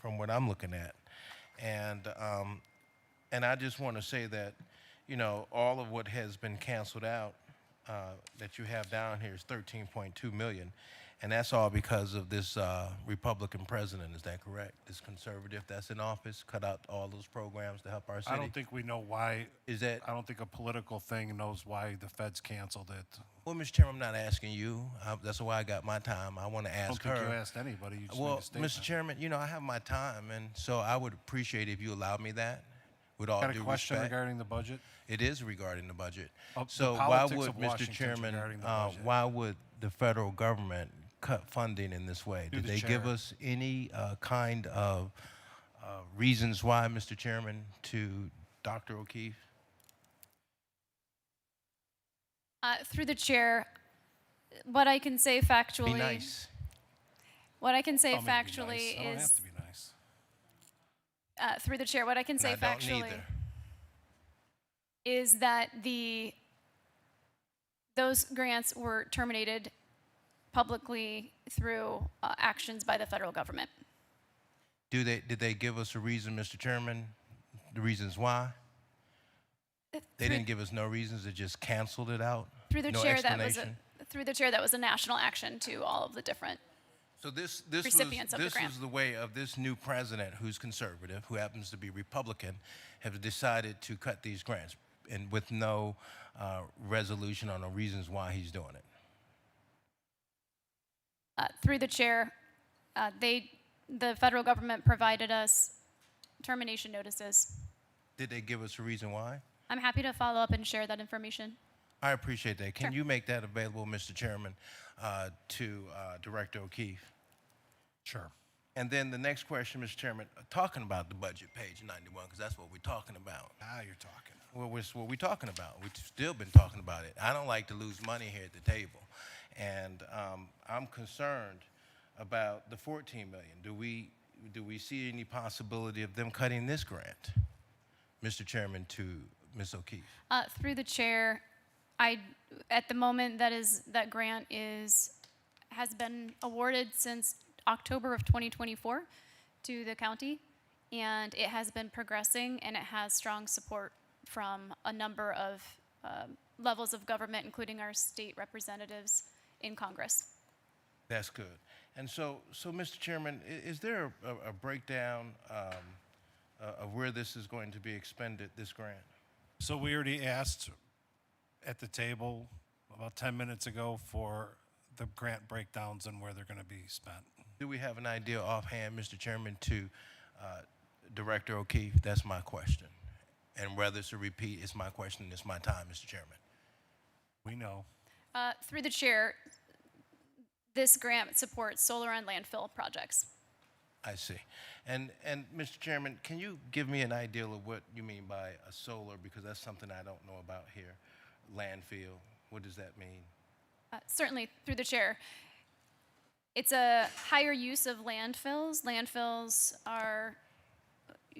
from what I'm looking at. And I just want to say that, all of what has been canceled out that you have down here is $13.2 million. And that's all because of this Republican president, is that correct? This conservative that's in office cut out all those programs to help our city? I don't think we know why. I don't think a political thing knows why the feds canceled it. Well, Mr. Chairman, I'm not asking you. That's why I got my time. I want to ask her. I don't think you asked anybody. You just made a statement. Mr. Chairman, I have my time, and so I would appreciate if you allowed me that. With all Got due a question respect. regarding the budget? It is regarding the budget. The So why politics would, of Mr. Washington's Chairman, regarding the budget. why would the federal government cut funding in this way? Through Did the they give chair. us any kind of reasons why, Mr. Chairman, to Dr. O'Keefe? Through the chair, what I can say factually. Be nice. What I can say Tell me to be nice. factually I don't is. have to be nice. Through the chair, what I can say And I don't factually neither. is that those grants were terminated publicly through actions by the federal government. Did they give us a reason, Mr. Chairman? The reasons why? They didn't give us no reasons. They just canceled it out. Through the no chair, explanation? that was a national action to all of the different. So this recipients of the grant. was the way of this new president, who's conservative, who happens to be Republican, have decided to cut these grants, and with no resolution on the reasons why he's doing it. Through the chair, the federal government provided us termination notices. Did they give us a reason why? I'm happy to follow up and share that information. I appreciate that. Can Sure. you make that available, Mr. Chairman, to Director O'Keefe? Sure. And then the next question, Mr. Chairman, talking about the budget, page 91, because that's what we're talking about. Now you're talking. Well, it's what we're talking about. We've still been talking about it. I don't like to lose money here at the table. And I'm concerned about the $14 million. Do we see any possibility of them cutting this grant, Mr. Chairman, to Ms. O'Keefe? Through the chair, at the moment that grant has been awarded since October of 2024 to the county, and it has been progressing, and it has strong support from a number of levels of government, including our state representatives in Congress. That's good. And so Mr. Chairman, is there a breakdown of where this is going to be expended, this grant? So we already asked at the table about 10 minutes ago for the grant breakdowns and where they're going to be spent. Do we have an idea offhand, Mr. Chairman, to Director O'Keefe? That's my question. And whether it's a repeat, it's my question, it's my time, Mr. Chairman. We know. Through the chair, this grant supports solar and landfill projects. I see. And Mr. Chairman, can you give me an idea of what you mean by a solar, because that's something I don't know about here. Landfill, what does that mean? Certainly, through the chair. It's a higher use of landfills. Landfills are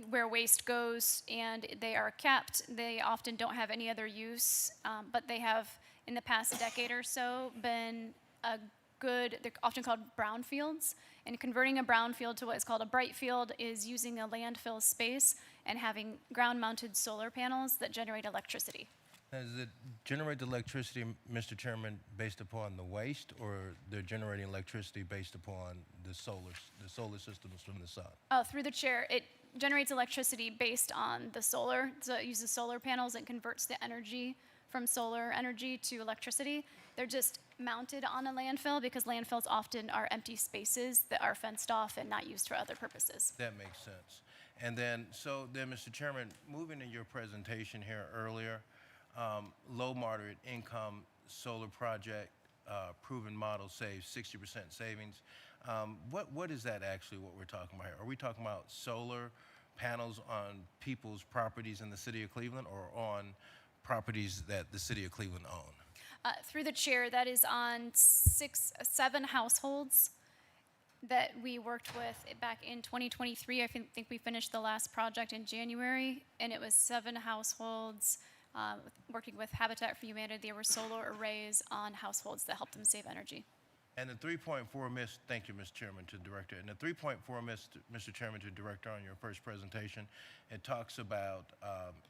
where waste goes, and they are kept. They often don't have any other use, but they have, in the past decade or so, been a good, they're often called brownfields, and converting a brownfield to what is called a bright field is using a landfill space and having ground-mounted solar panels that generate electricity. Does it generate the electricity, Mr. Chairman, based upon the waste, or they're generating electricity based upon the solar systems from the sun? Through the chair, it generates electricity based on the solar. So it uses solar panels and converts the energy from solar energy to electricity. They're just mounted on a landfill because landfills often are empty spaces that are fenced off and not used for other purposes. That makes sense. And then, Mr. Chairman, moving in your presentation here earlier, low moderate income solar project, proven model saves 60% savings. What is that actually what we're talking about here? Are we talking about solar panels on people's properties in the city of Cleveland or on properties that the city of Cleveland own? Through the chair, that is on 7 households that we worked with back in 2023. I think we finished the last project in January, and it was 7 households working with Habitat for Humanity. There were solar arrays on households that helped them save energy. And the 3.4 thank you, Mr. Chairman, to Director. And the 3.4 Mr. Chairman, to Director, on your first presentation, it talks about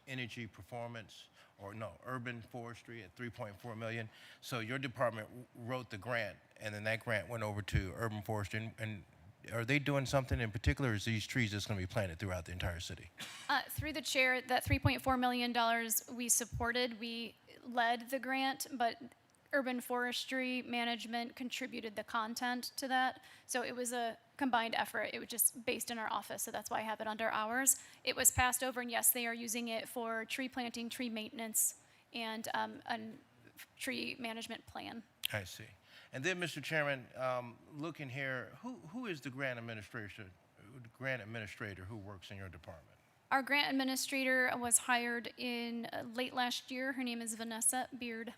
energy performance, or no, urban forestry at 3.4 million. So your department wrote the grant, and then that grant went over to urban forestry. And are they doing something in particular, or is these trees just going to be planted throughout the entire city? Through the chair, that $3.4 million we supported, we led the grant, but urban forestry management contributed the content to that. So it was a combined effort. It was just based in our office, so that's why I have it under ours. It was passed over, and yes, they are using it for tree planting, tree maintenance, and a tree management plan. I see. And then, Mr. Chairman, looking here, who is the grant administrator who works in your department? Our grant administrator was hired in late last year. Her name is Vanessa Beard.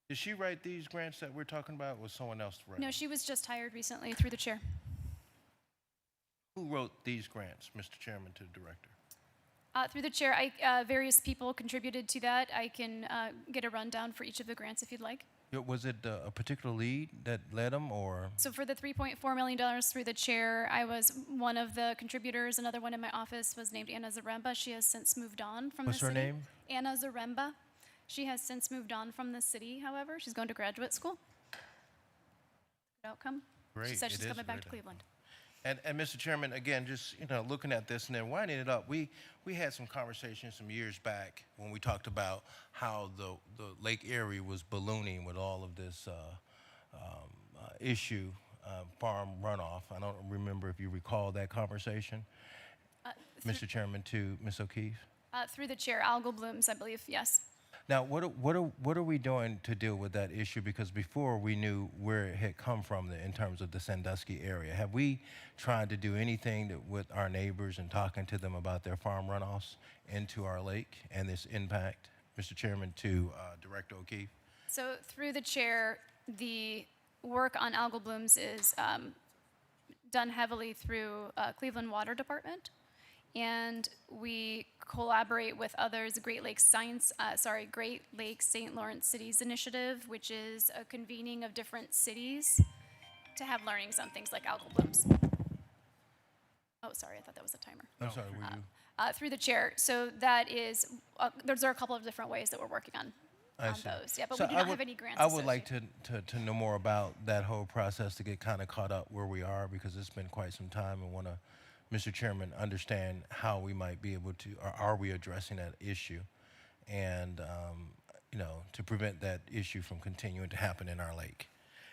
Did she write these grants that we're talking about, or was someone else write No, them? she was just hired recently through the chair. Who wrote these grants, Mr. Chairman, to the Director? Through the chair, various people contributed to that. I can get a rundown for each of the grants if you'd like. Was it a particular lead that led them, or? So for the $3.4 million through the chair, I was one of the contributors. Another one in my office was named Anna Zaremba. She has since moved on from What's the her city. name? Anna Zaremba. She has since moved on from the city, however. She's going to graduate school. Good outcome. Great. She said It she's is coming a back great to Cleveland. And Mr. Chairman, again, just looking at this and then winding it up, we had some conversations some years back when we talked about how the Lake Erie was ballooning with all of this issue, farm runoff. I don't remember if you recall that conversation, Mr. Chairman, to Ms. O'Keefe. Through the chair, algal blooms, I believe, yes. Now, what are we doing to deal with that issue? Because before we knew where it had come from in terms of the Sandusky area. Have we tried to do anything with our neighbors and talking to them about their farm runoffs into our lake and this impact? Mr. Chairman, to Director O'Keefe. So through the chair, the work on algal blooms is done heavily through Cleveland Water Department. And we collaborate with others, Great Lakes St. Lawrence Cities Initiative, which is a convening of different cities to have learnings on things like algal blooms. Oh, sorry, I thought that was a timer. I'm sorry, were you? Through the chair. So that is, those are a couple of different ways that we're working on those. Yeah, but So we do not have any grants. I would like to know more about that whole process to get kind of caught up where we are, because it's been quite some time, and want to, Mr. Chairman, understand how we might be able to, or are we addressing that issue, and to prevent that issue from continuing to happen in our lake.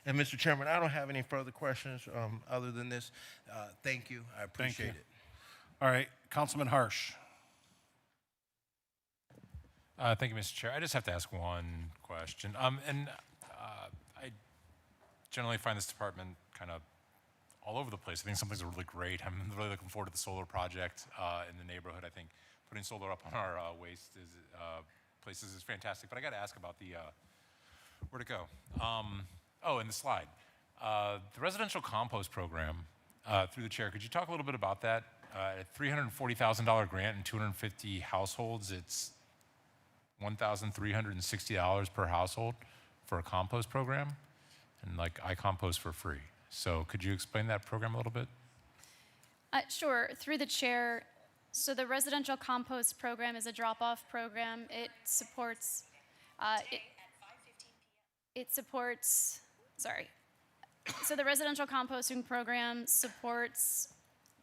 And Mr. Chairman, I don't have any further questions other than this. Thank you. I appreciate it. All right, Councilman Harsh. Thank you, Mr. Chair. I just have to ask one question. I generally find this department kind of all over the place. I think some things are really great. I'm really looking forward to the solar project in the neighborhood. I think putting solar up on our waste places is fantastic. But I got to ask about the where'd it go? And the slide. The residential compost program, through the chair, could you talk a little bit about that? A $340,000 grant and 250 households. It's $1,360 per household for a compost program, and like I compost for free. So could you explain that program a little bit? Sure, through the chair. So the residential compost program is a drop-off program. It supports, so the residential composting program supports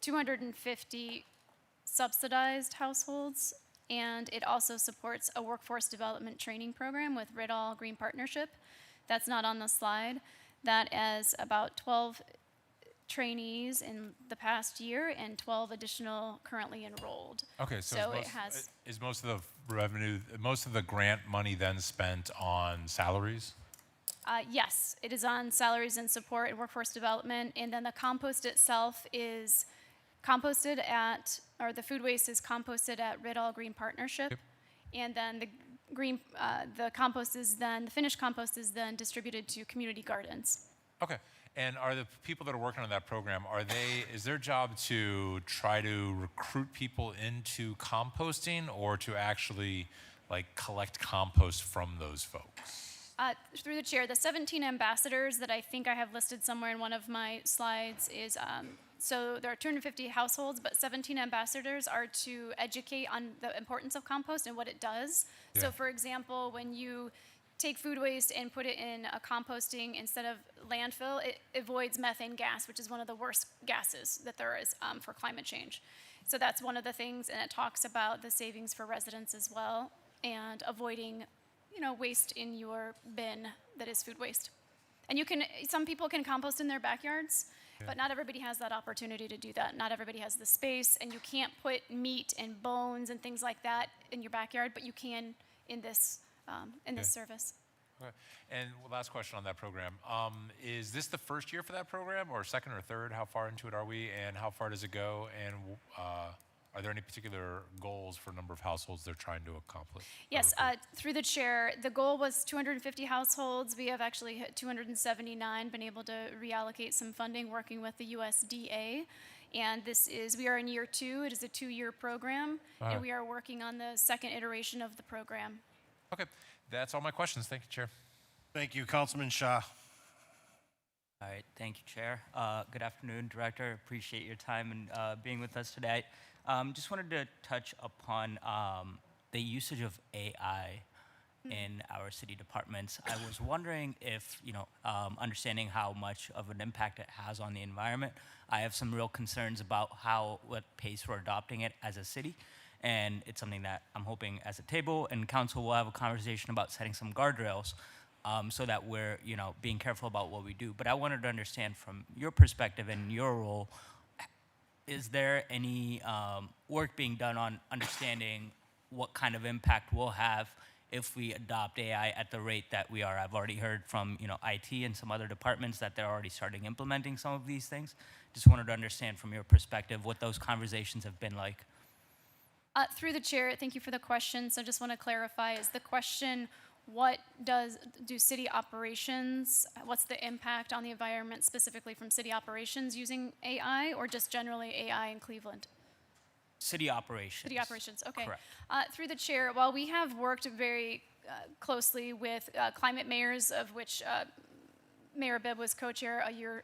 250 subsidized households, and it also supports a workforce development training program with Riddle Green Partnership. That's not on the slide. That has about 12 trainees in the past year and 12 additional currently enrolled. Okay, so is most of the revenue, most of the grant money then spent on salaries? Yes, it is on salaries and support and workforce development, and then the compost itself is composted at, or the food waste is composted at Riddle Green Partnership, and then the compost is then, the finished compost is then distributed to community gardens. Okay, and are the people that are working on that program, is their job to try to recruit people into composting or to actually like collect compost from those folks? Through the chair, the 17 ambassadors that I think I have listed somewhere in one of my slides is, so there are 250 households, but 17 ambassadors are to educate on the importance of compost and what it does. Yeah. So for example, when you take food waste and put it in a composting instead of landfill, it avoids methane gas, which is one of the worst gases that there is for climate change. So that's one of the things, and it talks about the savings for residents as well, and avoiding waste in your bin that is food waste. And some people can compost in their backyards, but not everybody has that opportunity to do that. Not everybody has the space, and you can't put meat and bones and things like that in your backyard, but you can in this service. Okay. And last question on that program. Is this the first year for that program, or second or third? How far into it are we, and how far does it go? And are there any particular goals for number of households they're trying to accomplish? Yes, through the chair, the goal was 250 households. We have actually hit 279, been able to reallocate some funding working with the USDA. And we are in year 2. It is a 2-year program, and we are working on the second iteration of the program. Okay, that's all my questions. Thank you, Chair. Thank you, Councilman Shah. All right, thank you, Chair. Good afternoon, Director. Appreciate your time and being with us today. Just wanted to touch upon the usage of AI in our city departments. I was wondering if, understanding how much of an impact it has on the environment, I have some real concerns about what pace we're adopting it as a city. And it's something that I'm hoping as a table and council will have a conversation about setting some guardrails so that we're, being careful about what we do. But I wanted to understand from your perspective and your role, is there any work being done on understanding what kind of impact we'll have if we adopt AI at the rate that we are? I've already heard from IT and some other departments that they're already starting implementing some of these things. Just wanted to understand from your perspective what those conversations have been like. Through the chair, thank you for the question. So I just want to clarify, is the question, what do city operations, what's the impact on the environment specifically from city operations using AI, or just generally AI in Cleveland? City operations. City operations, okay. Correct. Through the chair, while we have worked very closely with climate mayors, of which Mayor Bibb was co-chair a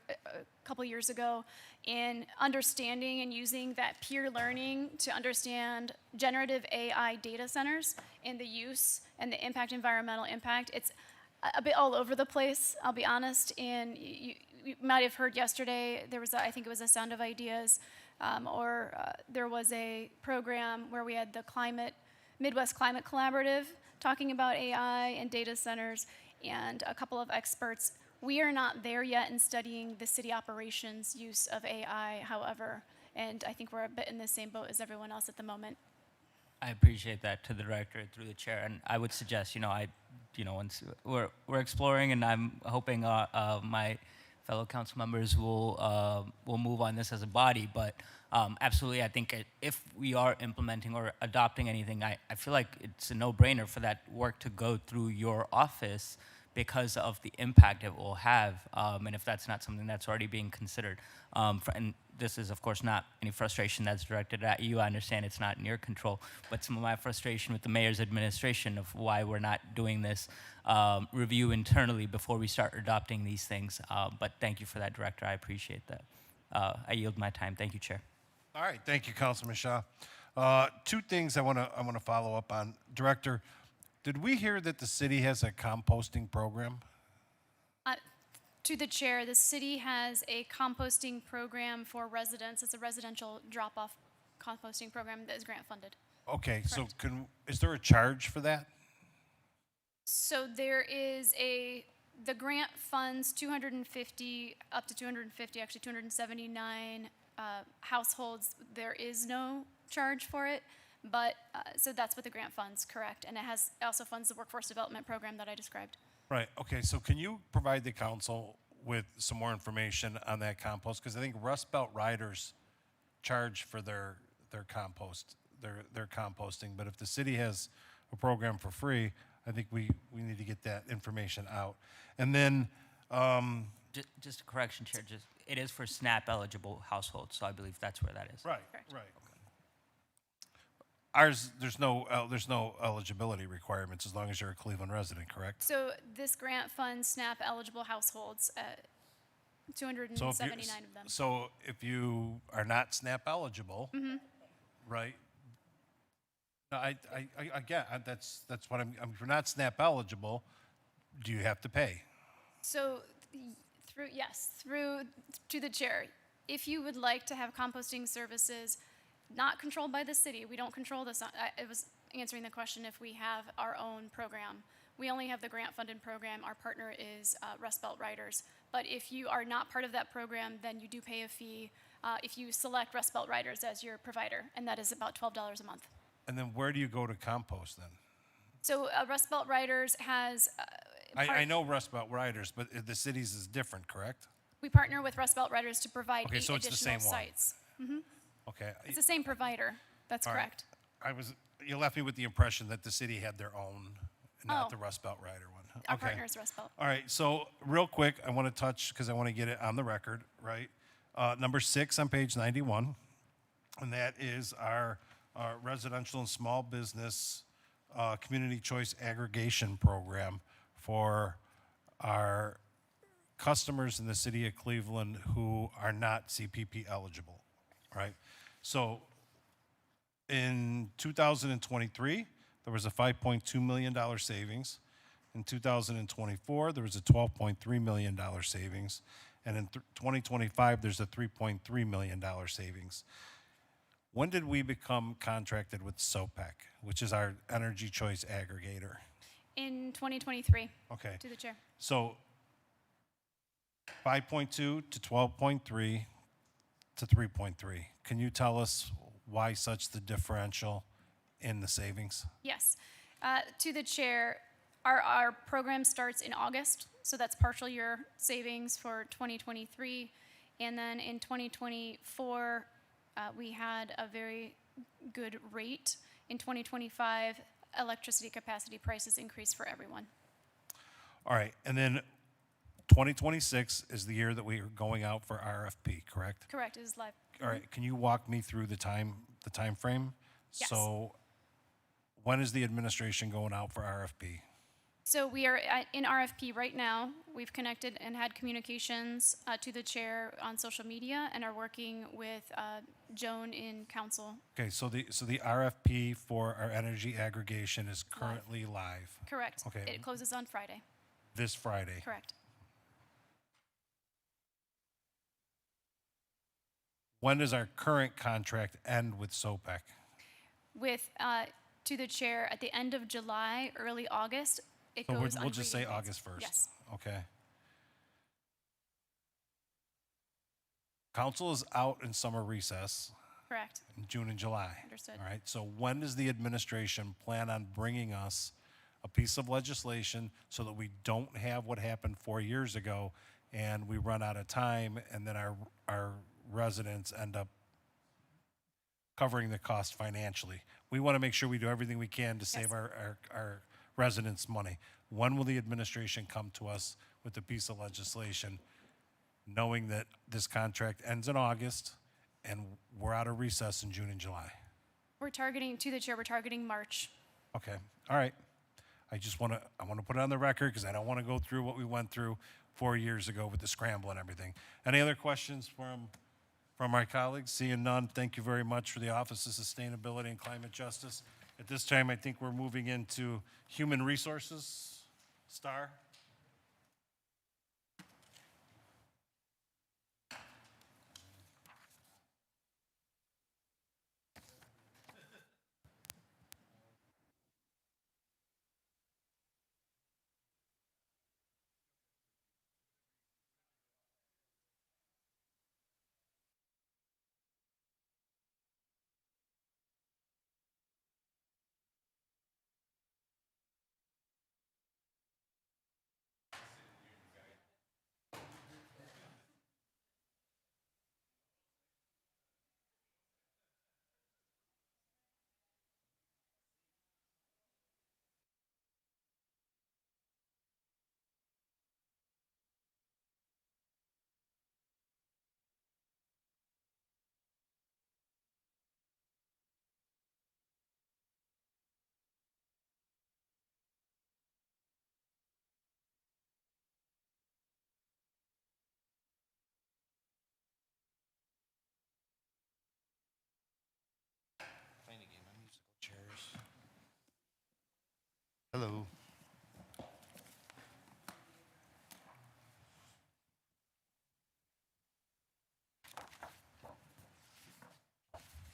couple years ago, in understanding and using that peer learning to understand generative AI data centers and the use and the environmental impact. It's a bit all over the place, I'll be honest. And you might have heard yesterday, there was, I think it was a Sound of Ideas, there was a program where we had the Midwest Climate Collaborative talking about AI and data centers, and a couple of experts We are not there yet in studying the city operations use of AI, however, and I think we're a bit in the same boat as everyone else at the moment. I appreciate that to the director through the chair, and I would suggest, once we're exploring, and I'm hoping my fellow council members will move on this as a body. But absolutely, I think if we are implementing or adopting anything, I feel like it's a no-brainer for that work to go through your office because of the impact it will have, and if that's not something that's already being considered. And this is, of course, not any frustration that's directed at you. I understand it's not in your control, but some of my frustration with the mayor's administration of why we're not doing this review internally before we start adopting these things. But thank you for that, Director. I appreciate that. I yield my time. Thank you, Chair. All right, thank you, Councilman Shaw. Two things I want to follow up on. Director, did we hear that the city has a composting program? To the chair, the city has a composting program for residents. It's a residential drop-off composting program that is grant funded. Okay, so Correct. is there a charge for that? So there is the grant funds 250, up to 250, actually 279 households. There is no charge for it, but so that's what the grant funds, correct. And it also funds the workforce development program that I described. Right, okay, so can you provide the council with some more information on that compost? Because I think Rust Belt Riders charge for their compost, their composting, but if the city has a program for free, I think we need to get that information out. And then, Just a correction, Chair. It is for SNAP eligible households, so I believe that's where that is. right, Correct. right. Ours, there's no eligibility requirements as long as you're a Cleveland resident, correct? So this grant funds SNAP eligible households, 279 of them. So if you are not SNAP eligible, right? No, I get that's what if you're not SNAP eligible, do you have to pay? So through to the chair, if you would like to have composting services not controlled by the city, we don't control this. I was answering the question if we have our own program. We only have the grant-funded program. Our partner is Rust Belt Riders. But if you are not part of that program, then you do pay a fee if you select Rust Belt Riders as your provider, and that is about $12 a month. And then where do you go to compost then? So Rust Belt Riders has... I know Rust Belt Riders, but the cities is different, correct? We partner with Rust Belt Riders to provide Okay, 8 so it's the additional same one. sites. Okay. It's the same provider. That's All right. correct. You left me with the impression that the city had their own, not Oh. the Rust Belt Rider one. Our Okay. partner is Rust Belt. All right, so real quick, I want to touch, because I want to get it on the record, right? Number 6 on page 91, and that is our residential and small business community choice aggregation program for our customers in the city of Cleveland who are not CPP eligible, right? So in 2023, there was a $5.2 million savings. In 2024, there was a $12.3 million savings. And in 2025, there's a $3.3 million savings. When did we become contracted with SOPEC, which is our energy choice aggregator? In 2023. Okay. To the chair. So 5.2 to 12.3 to 3.3. Can you tell us why such the differential in the savings? Yes. To the chair, our program starts in August, so that's partial year savings for 2023. And then in 2024, we had a very good rate. In 2025, electricity capacity prices increased for everyone. All right, and then 2026 is the year that we are going out for RFP, correct? Correct, it is live. All right, can you walk me through the time frame? Yes. So when is the administration going out for RFP? So we are in RFP right now. We've connected and had communications to the chair on social media and are working with Joan in council. Okay, so the RFP for our energy aggregation is currently live. Correct. Okay. It closes on Friday. This Friday. Correct. When does our current contract end with SOPEC? With, to the chair, at the end of July, early August, it So goes we'll just say unrebated. August 1st. Yes. Okay. Council is out in summer recess Correct. in June and July. Understood. All right, so when does the administration plan on bringing us a piece of legislation so that we don't have what happened 4 years ago and we run out of time and then our residents end up covering the cost financially? We want to make sure we do everything we can to save our residents money. When will the administration come to us with a piece of legislation, knowing that this contract ends in August and we're out of recess in June and July? We're targeting, to the chair, we're targeting March. Okay, all right. I want to put it on the record because I don't want to go through what we went through 4 years ago with the scramble and everything. Any other questions from my colleagues? Seeing none, thank you very much for the Office of Sustainability and Climate Justice. At this time, I think we're moving into Human Resources. Star? Hello.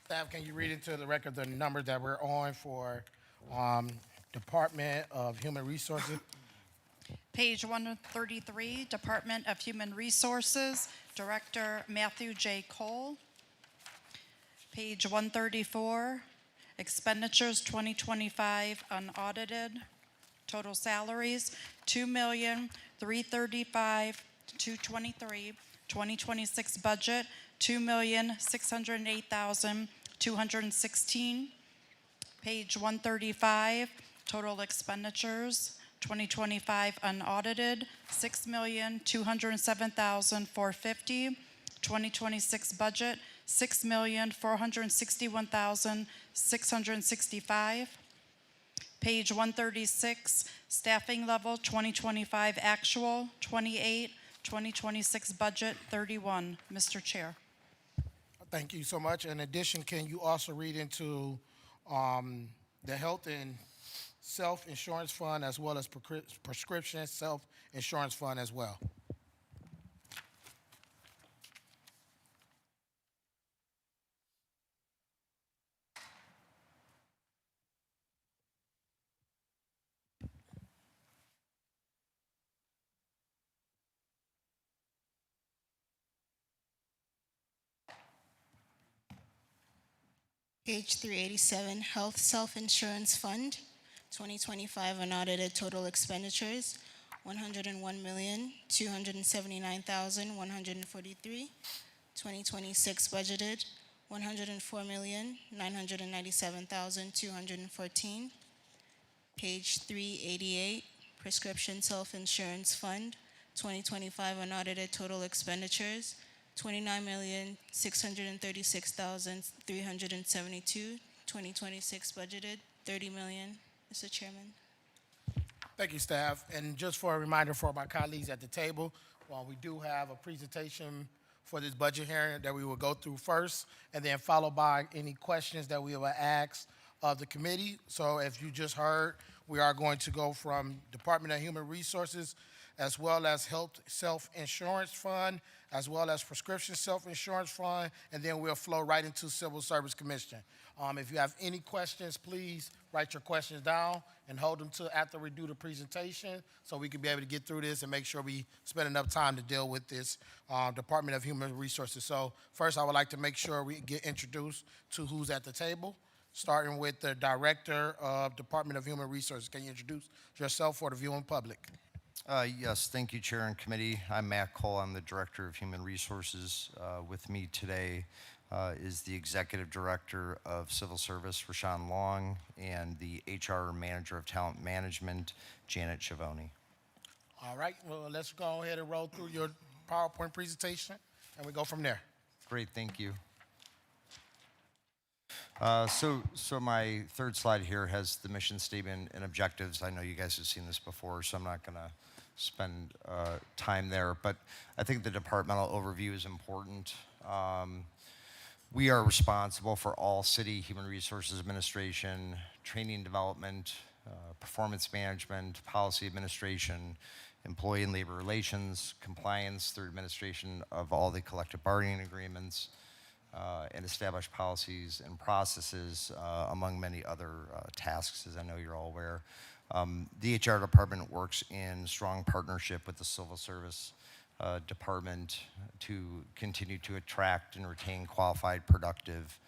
Staff, can you read into the record the number that we're on for Department of Human Resources? Page 133, Department of Human Resources, Director Matthew J. Cole. Page 134, Expenditures 2025 unaudited, total salaries $2,335,223, 2026 budget $2,608,216. Page 135, total expenditures 2025 unaudited $6,207,450, 2026 budget $6,461,665. Page 136, staffing level 2025 actual 28, 2026 budget 31. Mr. Chair. Thank you so much. In addition, can you also read into the health and self-insurance fund as well as prescription self-insurance fund as well? Page 387, Health Self-Insurance Fund, 2025 unaudited total expenditures, $101,279,143. 2026 budgeted, $104,997,214. Page 388, Prescription Self-Insurance Fund, 2025 unaudited total expenditures, $29,636,372. 2026 budgeted, $30 million. Mr. Chairman. Thank you, staff. And just for a reminder for my colleagues at the table, we do have a presentation for this budget hearing that we will go through first, and then followed by any questions that we will ask of the committee. So if you just heard, we are going to go from Department of Human Resources as well as health self-insurance fund, as well as prescription self-insurance fund, and then we'll flow right into Civil Service Commission. If you have any questions, please write your questions down and hold them to after we do the presentation so we can be able to get through this and make sure we spend enough time to deal with this Department of Human Resources. So first, I would like to make sure we get introduced to who's at the table, starting with the Director of Department of Human Resources. Can you introduce yourself for the viewing public? Yes, thank you, Chair and Committee. I'm Matt Cole. I'm the Director of Human Resources. With me today is the Executive Director of Civil Service, Rashawn Long, and the HR Manager of Talent Management, Janet Schiavone. All right, well, let's go ahead and roll through your PowerPoint presentation, and we go from there. Great, thank you. So my third slide here has the mission statement and objectives. I know you guys have seen this before, so I'm not going to spend time there, but I think the departmental overview is important. We are responsible for all city human resources administration, training and development, performance management, policy administration, employee and labor relations, compliance through administration of all the collective bargaining agreements, and establish policies and processes, among many other tasks, as I know you're all aware. The HR department works in strong partnership with the Civil Service Department to continue to attract and retain qualified, productive,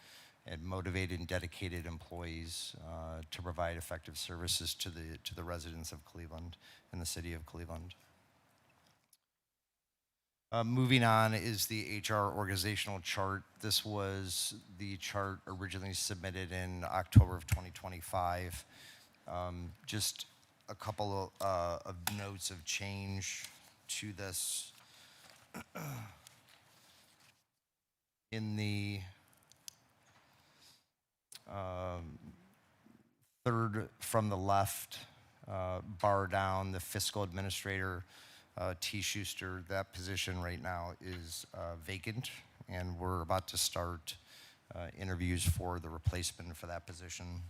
and motivated and dedicated employees to provide effective services to the residents of Cleveland and the city of Cleveland. Moving on is the HR organizational chart. This was the chart originally submitted in October of 2025. Just a couple of notes of change to this. In the third from the left bar down, the fiscal administrator, T. Schuster, that position right now is vacant, and we're about to start interviews for the replacement for that position.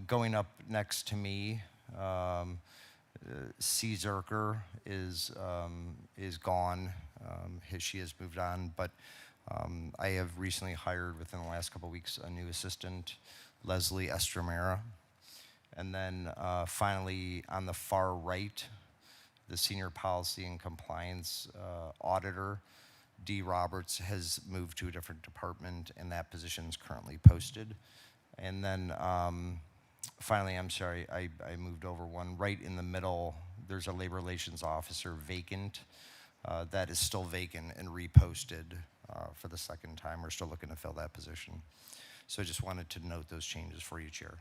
Going up next to me, C. Zerker is gone. She has moved on, but I have recently hired within the last couple of weeks a new assistant, Leslie Estromera. And then finally on the far right, the Senior Policy and Compliance Auditor, D. Roberts, has moved to a different department, and that position is currently posted. And then finally, I'm sorry, I moved over one. Right in the middle, there's a Labor Relations Officer vacant. That is still vacant and reposted for the second time. We're still looking to fill that position. So I just wanted to note those changes for you, Chair.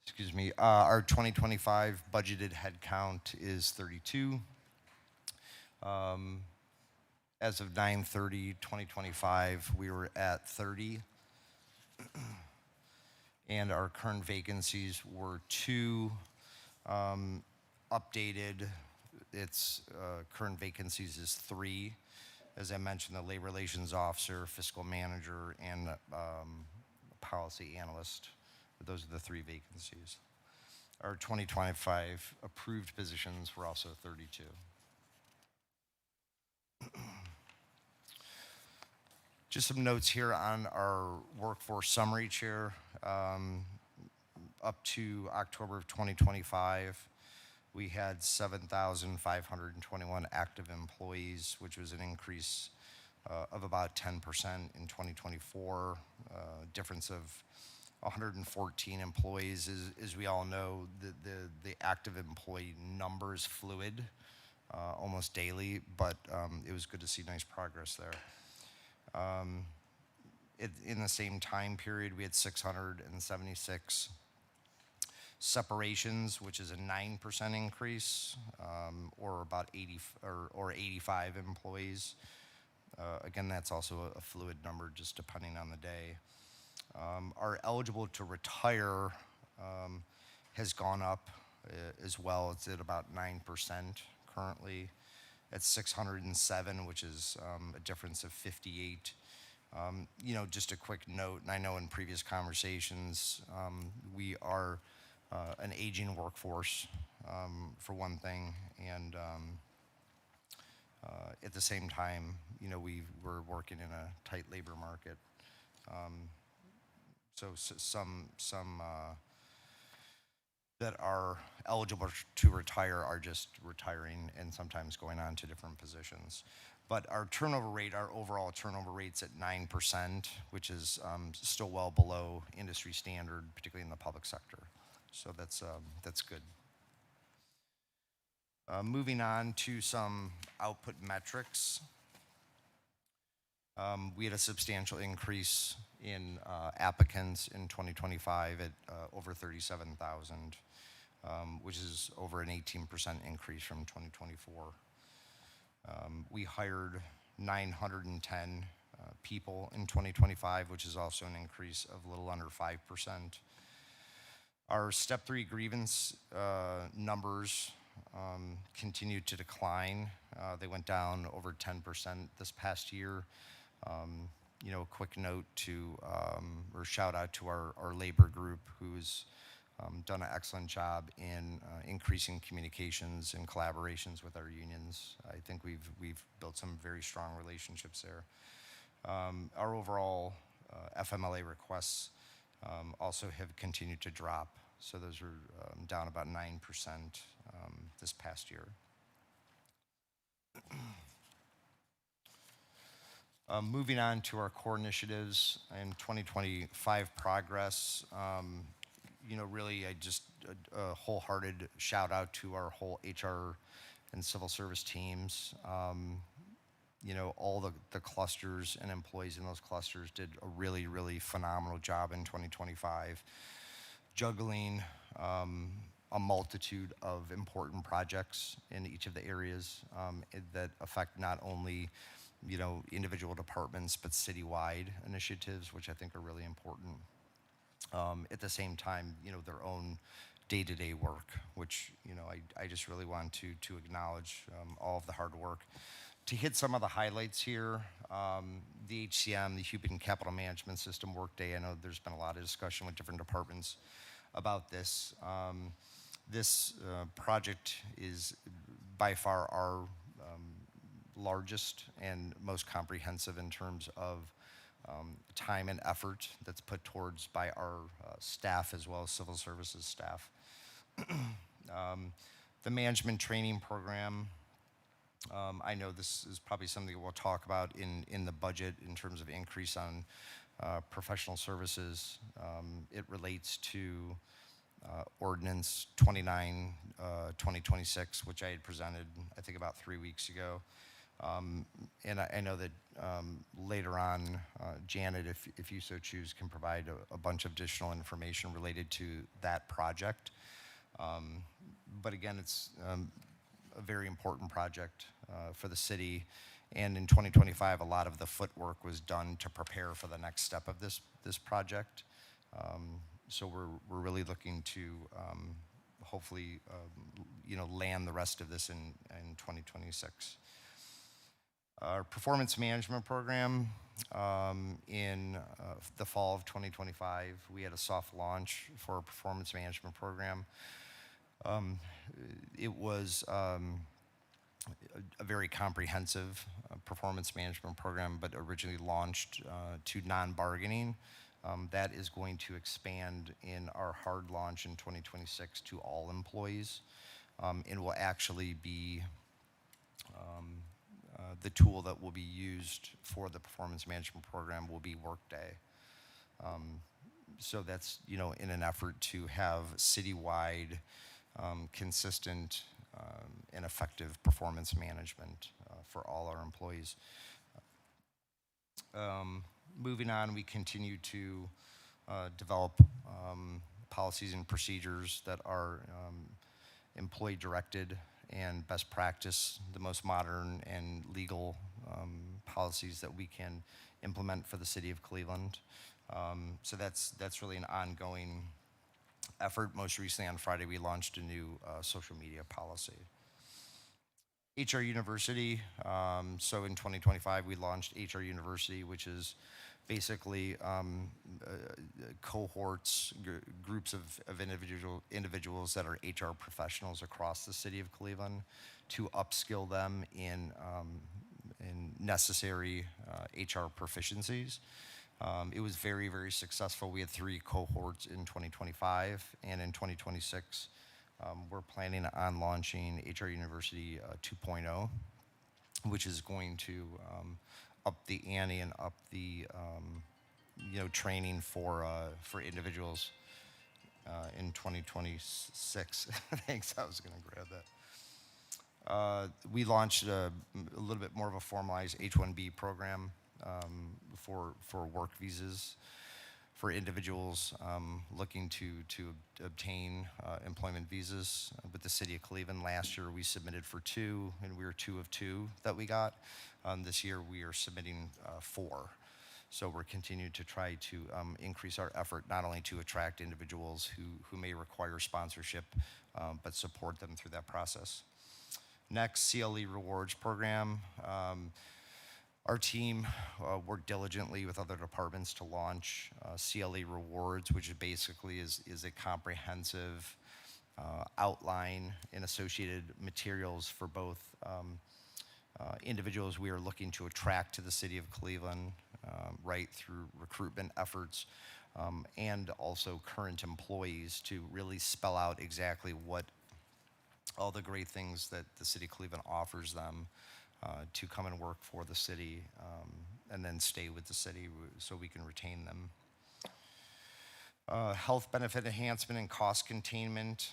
Excuse me. Our 2025 budgeted head count is 32. As of 9/30/2025, we were at 30. And our current vacancies were 2 updated. Its current vacancies is 3. As I mentioned, the Labor Relations Officer, Fiscal Manager, and Policy Analyst. Those are the 3 vacancies. Our 2025 approved positions were also 32. Just some notes here on our workforce summary, Chair. Up to October of 2025, we had 7,521 active employees, which was an increase of about 10% in 2024, difference of 114 employees. As we all know, the active employee number is fluid almost daily, but it was good to see nice progress there. In the same time period, we had 676 separations, which is a 9% increase, or about 85 employees. Again, that's also a fluid number, just depending on the day. Our eligible to retire has gone up as well. It's at about 9% currently. At 607, which is a difference of 58 Just a quick note, and I know in previous conversations, we are an aging workforce, for one thing, and at the same time, we're working in a tight labor market. So some that are eligible to retire are just retiring and sometimes going on to different positions. But our turnover rate, our overall turnover rate's at 9%, which is still well below industry standard, particularly in the public sector. So that's good. Moving on to some output metrics. We had a substantial increase in applicants in 2025 at over 37,000, which is over an 18% increase from 2024. We hired 910 people in 2025, which is also an increase of a little under 5%. Our step 3 grievance numbers continued to decline. They went down over 10% this past year. A quick note or shout out to our labor group, who's done an excellent job in increasing communications and collaborations with our unions. I think we've built some very strong relationships there. Our overall FMLA requests also have continued to drop, so those are down about 9% this past year. Moving on to our core initiatives in 2025 progress, really I just a wholehearted shout out to our whole HR and civil service teams. All the clusters and employees in those clusters did a really, really phenomenal job in 2025, juggling a multitude of important projects in each of the areas that affect not only individual departments, but citywide initiatives, which I think are really important. At the same time, their own day-to-day work, which, I just really want to acknowledge all of the hard work. To hit some of the highlights here, the HCM, the Human Capital Management System Workday, I know there's been a lot of discussion with different departments about this. This project is by far our largest and most comprehensive in terms of time and effort that's put towards by our staff as well as civil services staff. The management training program, I know this is probably something we'll talk about in the budget in terms of increase on professional services. It relates to Ordinance 29, 2026, which I had presented, I think, about 3 weeks ago. And I know that later on, Janet, if you so choose, can provide a bunch of additional information related to that project. But again, it's a very important project for the city. And in 2025, a lot of the footwork was done to prepare for the next step of this project. So we're really looking to hopefully land the rest of this in 2026. Our performance management program, in the fall of 2025, we had a soft launch for our performance management program. It was a very comprehensive performance management program, but originally launched to non-bargaining. That is going to expand in our hard launch in 2026 to all employees, and will actually be the tool that will be used for the performance management program will be Workday. So that's, in an effort to have citywide, consistent, and effective performance management for all our employees. Moving on, we continue to develop policies and procedures that are employee-directed and best practice, the most modern and legal policies that we can implement for the city of Cleveland. So that's really an ongoing effort. Most recently on Friday, we launched a new social media policy. HR University. So in 2025, we launched HR University, which is basically cohorts, groups of individuals that are HR professionals across the city of Cleveland to upskill them in necessary HR proficiencies. It was very, very successful. We had 3 cohorts in 2025, and in 2026, we're planning on launching HR University 2.0, which is going to up the ante and up the training for individuals in 2026. Thanks. I was going to grab that. We launched a little bit more of a formalized H-1B program for work visas for individuals looking to obtain employment visas with the city of Cleveland. Last year we submitted for 2, and we were 2 of 2 that we got. This year we are submitting 4. So we're continuing to try to increase our effort not only to attract individuals who may require sponsorship, but support them through that process. Next, CLE Rewards Program. Our team worked diligently with other departments to launch CLE Rewards, which basically is a comprehensive outline and associated materials for both individuals we are looking to attract to the city of Cleveland, right through recruitment efforts, and also current employees to really spell out exactly what all the great things that the city of Cleveland offers them to come and work for the city and then stay with the city so we can retain them. Health benefit enhancement and cost containment.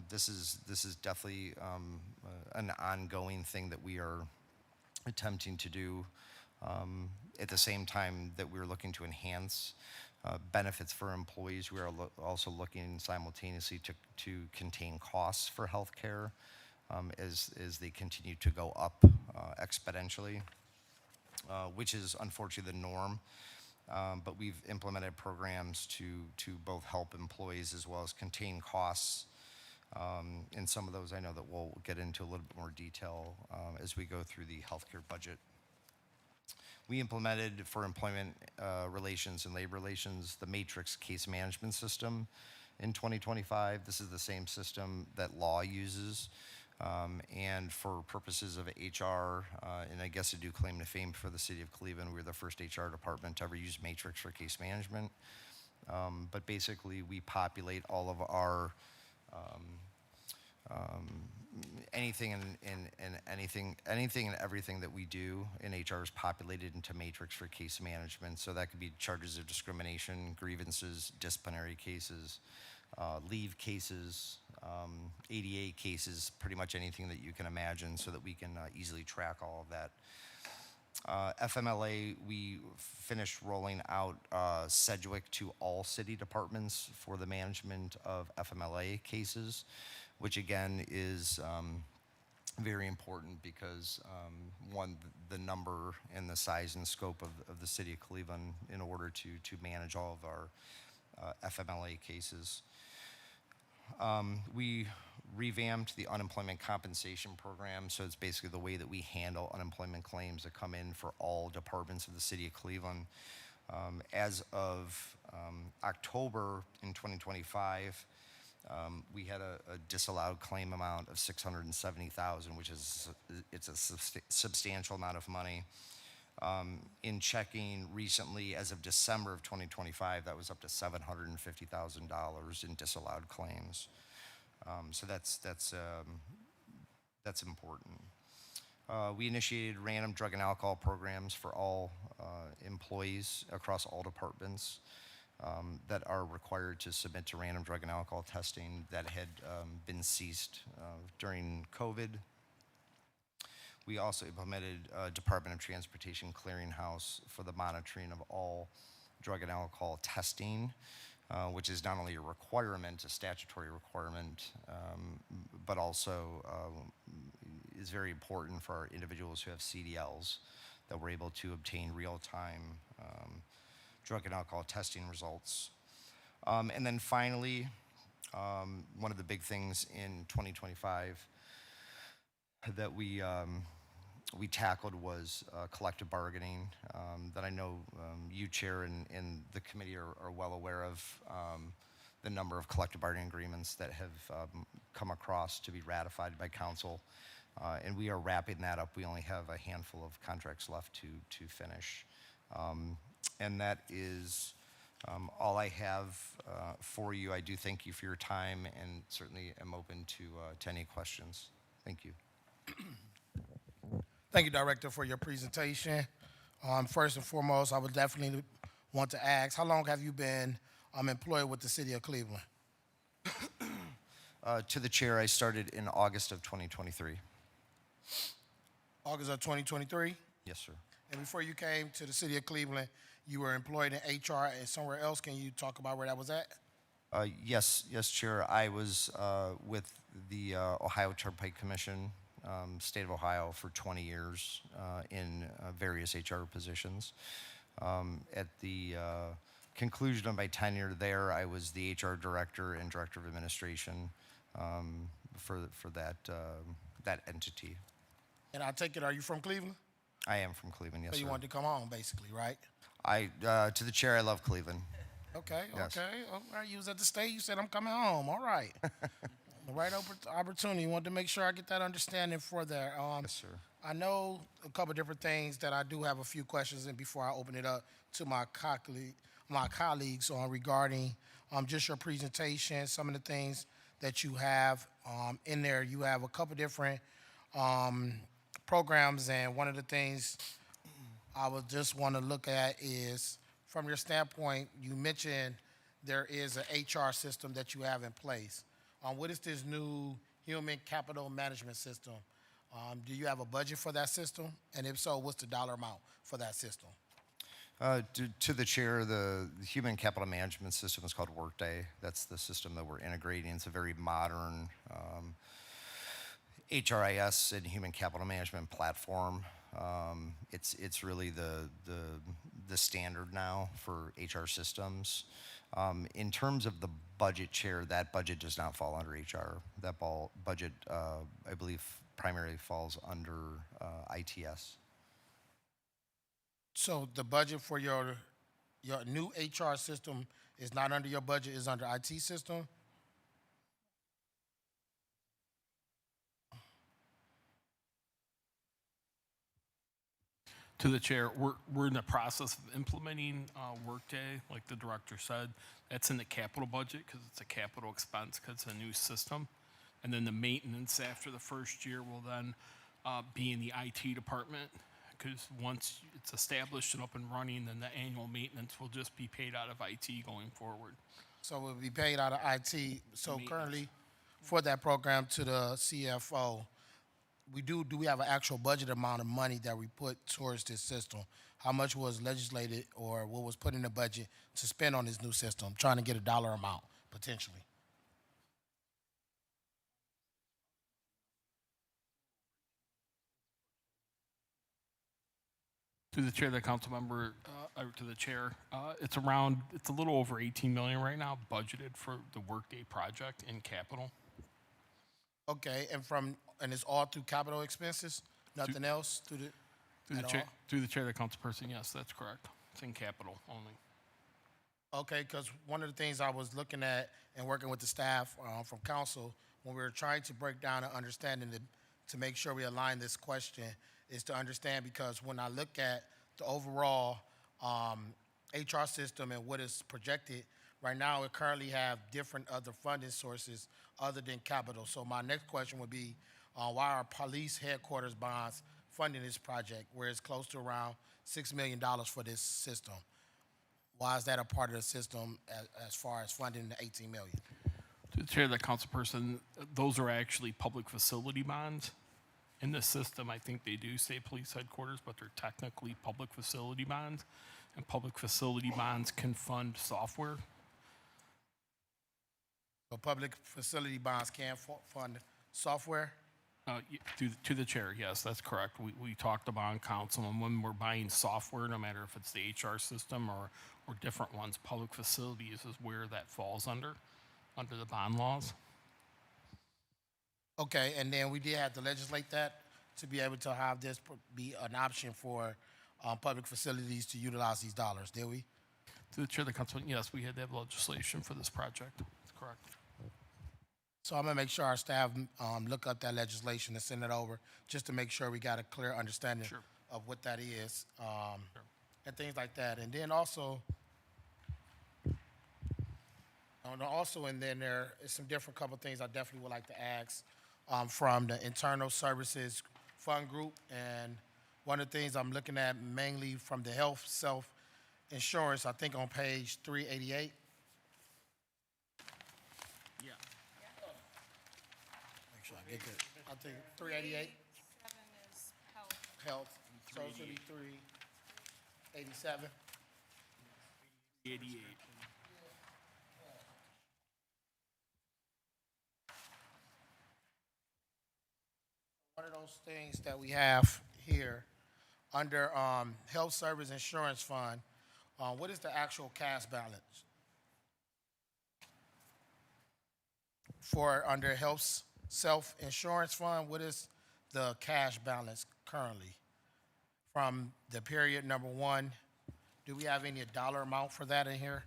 This is definitely an ongoing thing that we are attempting to do at the same time that we're looking to enhance benefits for employees. We are also looking simultaneously to contain costs for health care as they continue to go up exponentially, which is unfortunately the norm. But we've implemented programs to both help employees as well as contain costs. And some of those I know that we'll get into a little bit more detail as we go through the healthcare budget. We implemented for employment relations and labor relations the matrix case management system in 2025. This is the same system that law uses. And for purposes of HR, and I guess I do claim to fame for the city of Cleveland, we're the first HR department to ever use matrix for case management. But basically, we populate all of our anything and everything that we do in HR is populated into matrix for case management. So that could be charges of discrimination, grievances, disciplinary cases, leave cases, ADA cases, pretty much anything that you can imagine, so that we can easily track all of that. FMLA, we finished rolling out Sidewalk to all city departments for the management of FMLA cases, which again is very important because one, the number and the size and scope of the city of Cleveland in order to manage all of our FMLA cases. We revamped the unemployment compensation program, so it's basically the way that we handle unemployment claims that come in for all departments of the city of Cleveland. As of October in 2025, we had a disallowed claim amount of $670,000, which is it's a substantial amount of money. In checking recently, as of December of 2025, that was up to $750,000 in disallowed claims. So that's important. We initiated random drug and alcohol programs for all employees across all departments that are required to submit to random drug and alcohol testing that had been ceased during COVID. We also implemented a Department of Transportation clearinghouse for the monitoring of all drug and alcohol testing, which is not only a requirement, a statutory requirement, but also is very important for our individuals who have CDLs, that we're able to obtain real-time drug and alcohol testing results. And then finally, one of the big things in 2025 that we tackled was collective bargaining, that I know you, Chair, and the committee are well aware of, the number of collective bargaining agreements that have come across to be ratified by council. And we are wrapping that up. We only have a handful of contracts left to finish. And that is all I have for you. I do thank you for your time and certainly am open to any questions. Thank you. Thank you, Director, for your presentation. First and foremost, I would definitely want to ask, how long have you been employed with the City of Cleveland? To the Chair, I started in August of 2023. August of 2023? Yes, sir. And before you came to the City of Cleveland, you were employed in HR and somewhere else. Can you talk about where that was at? Yes, Chair. I was with the Ohio Turnpike Commission, State of Ohio, for 20 years in various HR positions. At the conclusion of my tenure there, I was the HR director and director of administration for that entity. And I take it, are you from Cleveland? I am from Cleveland, yes, So you sir. wanted to come home, basically, right? To the Chair, I love Cleveland. Okay, Yes. okay. All right, you was at the state, you said, I'm coming home. All right. The right opportunity. Wanted to make sure I get that understanding for there. Yes, sir. I know a couple different things that I do have a few questions in before I open it up to my colleagues on regarding just your presentation, some of the things that you have in there. You have a couple different programs, and one of the things I would just want to look at is, from your standpoint, you mentioned there is an HR system that you have in place. What is this new human capital management system? Do you have a budget for that system? And if so, what's the dollar amount for that system? To the Chair, the human capital management system is called Workday. That's the system that we're integrating. It's a very modern HRIS and human capital management platform. It's really the standard now for HR systems. In terms of the budget, Chair, that budget does not fall under HR. That budget, I believe, primarily falls under ITS. So the budget for your new HR system is not under your budget, is under IT system? To the chair, we're in the process of implementing Workday, like the director said. That's in the capital budget because it's a capital expense because it's a new system. And then the maintenance after the first year will then be in the IT department, because once it's established and up and running, then the annual maintenance will just be paid out of IT going forward. So it will be paid out of IT. So currently, for that program, to the CFO, do we have an actual budget amount of money that we put towards this system? How much was legislated or what was put in the budget to spend on this new system? Trying to get a dollar amount, potentially. To the chair, the council member, or to the chair, it's a little over 18 million right now budgeted for the Workday project in capital. Okay, and it's all through capital expenses? Nothing else through the Through the chair, the council person, yes, that's correct. It's in capital only. Okay, because one of the things I was looking at and working with the staff from council, when we were trying to break down and understanding to make sure we align this question, is to understand, because when I look at the overall HR system and what is projected, right now it currently have different other funding sources other than capital. So my next question would be, why are police headquarters bonds funding this project where it's close to around $6 million for this system? Why is that a part of the system as far as funding the 18 million? To the chair, the council person, those are actually public facility bonds. In the system, I think they do say police headquarters, but they're technically public facility bonds. And public facility bonds can fund software. So public facility bonds can fund software? To the chair, yes, that's correct. We talked about council, and when we're buying software, no matter if it's the HR system or different ones, public facilities is where that falls under the bond laws. Okay, and then we did have to legislate that to be able to have this be an option for public facilities to utilize these dollars, did we? To the chair of the council, yes, we had to have legislation for this project. That's correct. So I'm gonna make sure our staff look up that legislation and send it over, just to make sure we got a clear understanding Sure. of what that is, and things like that. And then also, and then there is some different couple things I definitely would like to ask from the internal services fund group. And one of the things I'm looking at mainly from the health self-insurance, I think on page 388. Yeah. Make sure I get good. I think 388. Health. So it should be 387. 88. One of those things that we have here under health service insurance fund, what is the actual cash balance for under health self-insurance fund? What is the cash balance currently from the period number one? Do we have any dollar amount for that in here?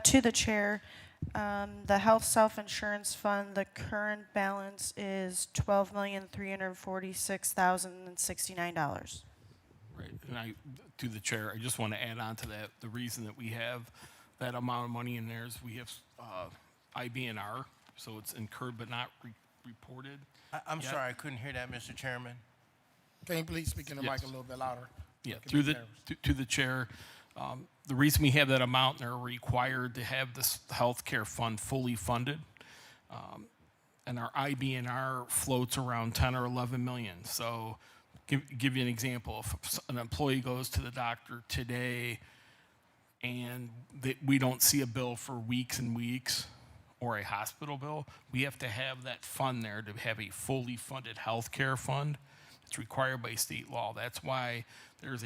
To the chair, the health self-insurance fund, the current balance is $12,346,069. Right, and to the chair, I just want to add on to that, the reason that we have that amount of money in there is we have IBNR, so it's incurred but not reported. I'm Yeah. sorry, I couldn't hear that, Mr. Chairman. Can you please speak in the Yes. mic a little bit louder? Yeah, Can through you the, hear us? to the chair, the reason we have that amount, they're required to have this healthcare fund fully funded. And our IBNR floats around 10 or 11 million. So give you an example. If an employee goes to the doctor today and we don't see a bill for weeks and weeks or a hospital bill, we have to have that fund there to have a fully funded healthcare fund. It's required by state law. That's why there's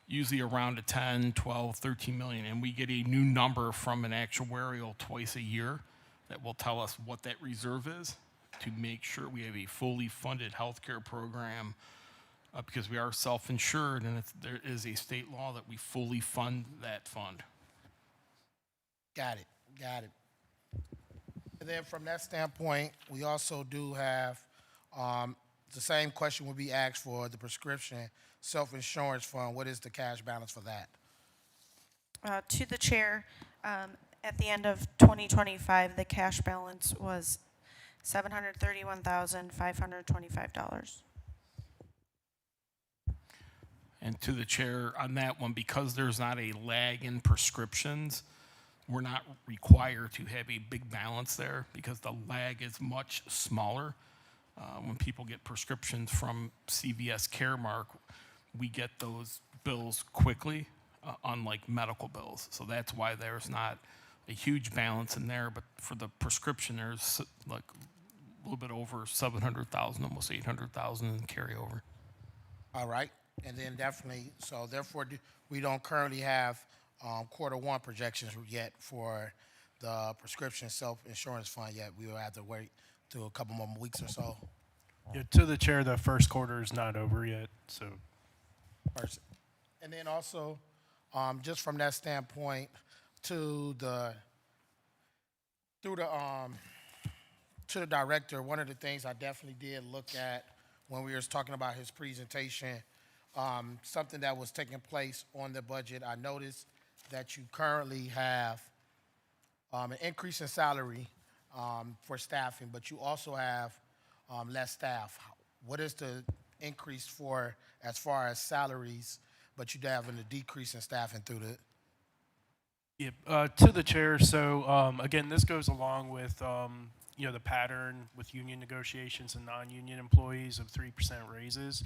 usually around a 10, 12, 13 million, and we get a new number from an actuarial twice a year that will tell us what that reserve is to make sure we have a fully funded healthcare program because we are self-insured and there is a state law that we fully fund that fund. Got it. And then from that standpoint, we also do have, the same question would be asked for the prescription self-insurance fund. What is the cash balance for that? To the chair, at the end of 2025, the cash balance was $731,525. And to the chair on that one, because there's not a lag in prescriptions, we're not required to have a big balance there because the lag is much smaller. When people get prescriptions from CVS Caremark, we get those bills quickly, unlike medical bills. So that's why there's not a huge balance in there. But for the prescription, there's like a little bit over 700,000, almost 800,000 in carryover. All right, and then definitely, so therefore, we don't currently have quarter one projections yet for the prescription self-insurance fund yet. We will have to wait till a couple more weeks or so. Yeah, to the chair, the first quarter is not over yet, so. First. And then also, just from that standpoint, to the director, one of the things I definitely did look at when we was talking about his presentation, something that was taking place on the budget, I noticed that you currently have an increase in salary for staffing, but you also have less staff. What is the increase for as far as salaries, but you're having a decrease in staffing through the? Yep, to the chair. So again, this goes along with the pattern with union negotiations and non-union employees of 3% raises.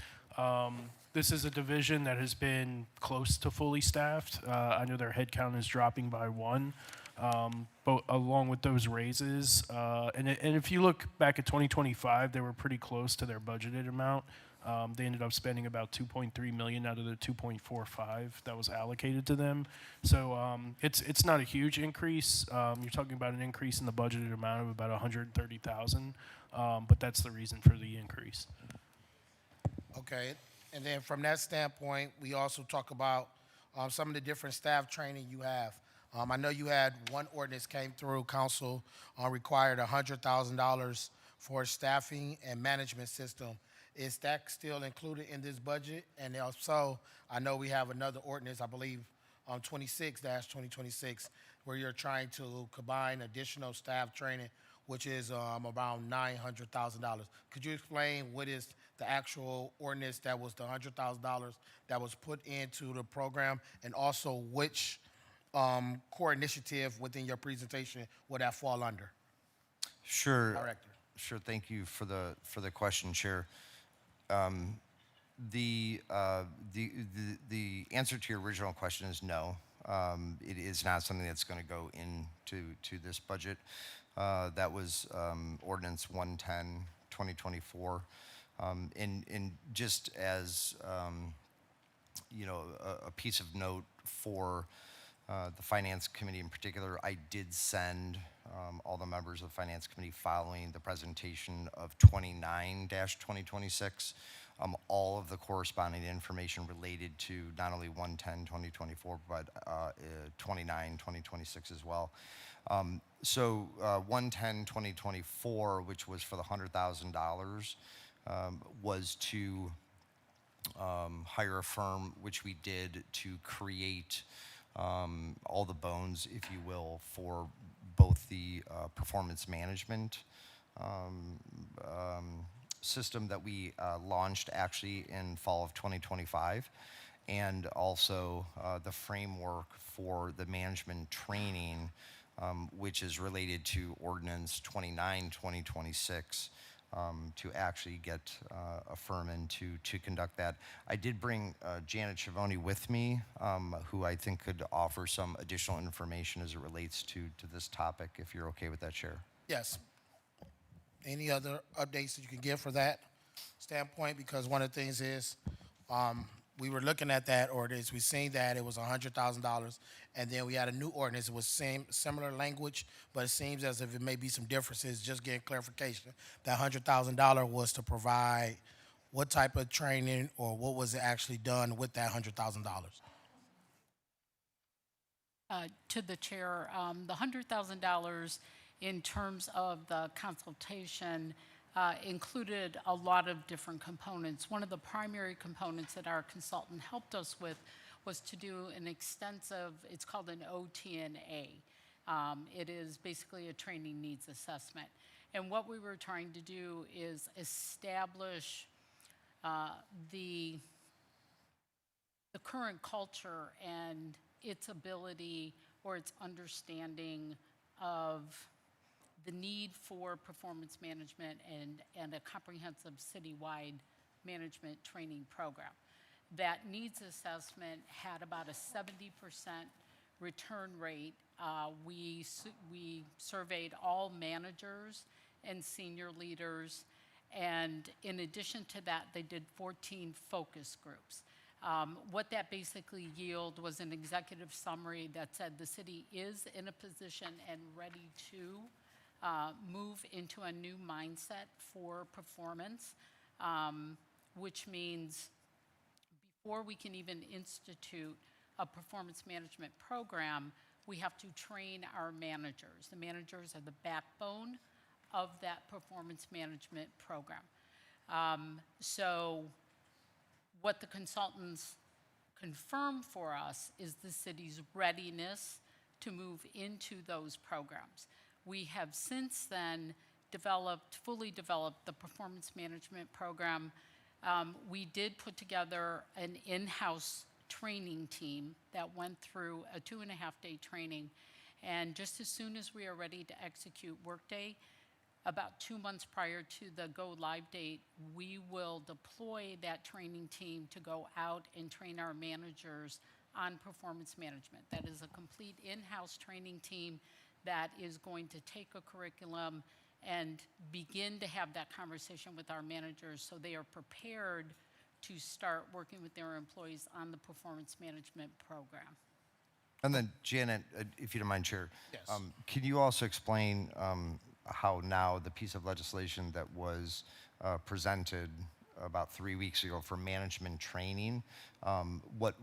This is a division that has been close to fully staffed. I know their headcount is dropping by 1. along with those raises. And if you look back at 2025, they were pretty close to their budgeted amount. They ended up spending about 2.3 million out of the 2.45 that was allocated to them. So it's not a huge increase. You're talking about an increase in the budgeted amount of about 130,000, but that's the reason for the increase. Okay, and then from that standpoint, we also talk about some of the different staff training you have. I know you had one ordinance came through council required $100,000 for staffing and management system. Is that still included in this budget? And also, I know we have another ordinance, I believe, 26-2026, where you're trying to combine additional staff training, which is around $900,000. Could you explain what is the actual ordinance that was the $100,000 that was put into the program, and also which core initiative within your presentation would that fall under? Sure. Director. Sure. Thank you for the question, Chair. The answer to your original question is no. It is not something that's going to go into this budget. That was Ordinance 110, 2024. And just as a piece of note for the Finance Committee in particular, I did send all the members of the Finance Committee following the presentation of 29-2026, all of the corresponding information related to not only 110, 2024, but 29, 2026 as well. So 110, 2024, which was for the $100,000, was to hire a firm, which we did, to create all the bones, if you will, for both the performance management system that we launched actually in fall of 2025, and also the framework for the management training, which is related to Ordinance 29, 2026, to actually get a firm in to conduct that. I did bring Janet Schiavone with me, who I think could offer some additional information as it relates to this topic, if you're okay with that, Chair. Yes. Any other updates that you can give for that standpoint? Because one of the things is, we were looking at that ordinance, we seen that it was $100,000, and then we had a new ordinance, it was similar language, but it seems as if it may be some differences, just getting clarification. That $100,000 was to provide what type of training, or what was it actually done with that $100,000? To the chair, the $100,000 in terms of the consultation included a lot of different components. One of the primary components that our consultant helped us with was to do an extensive, it's called an OTNA. It is basically a training needs assessment. And what we were trying to do is establish the current culture and its ability or its understanding of the need for performance management and a comprehensive citywide management training program. That needs assessment had about a 70% return rate. We surveyed all managers and senior leaders, and in addition to that, they did 14 focus groups. What that basically yielded was an executive summary that said the city is in a position and ready to move into a new mindset for performance, which means before we can even institute a performance management program, we have to train our managers. The managers are the backbone of that performance management program. So what the consultants confirmed for us is the city's readiness to move into those programs. We have since then fully developed the performance management program. We did put together an in-house training team that went through a 2.5-day training. And just as soon as we are ready to execute Workday, about 2 months prior to the go live date, we will deploy that training team to go out and train our managers on performance management. That is a complete in-house training team that is going to take a curriculum and begin to have that conversation with our managers so they are prepared to start working with their employees on the performance management program. And then Janet, if you don't mind, Chair. Yes. Can you also explain how now the piece of legislation that was presented about 3 weeks ago for management training, what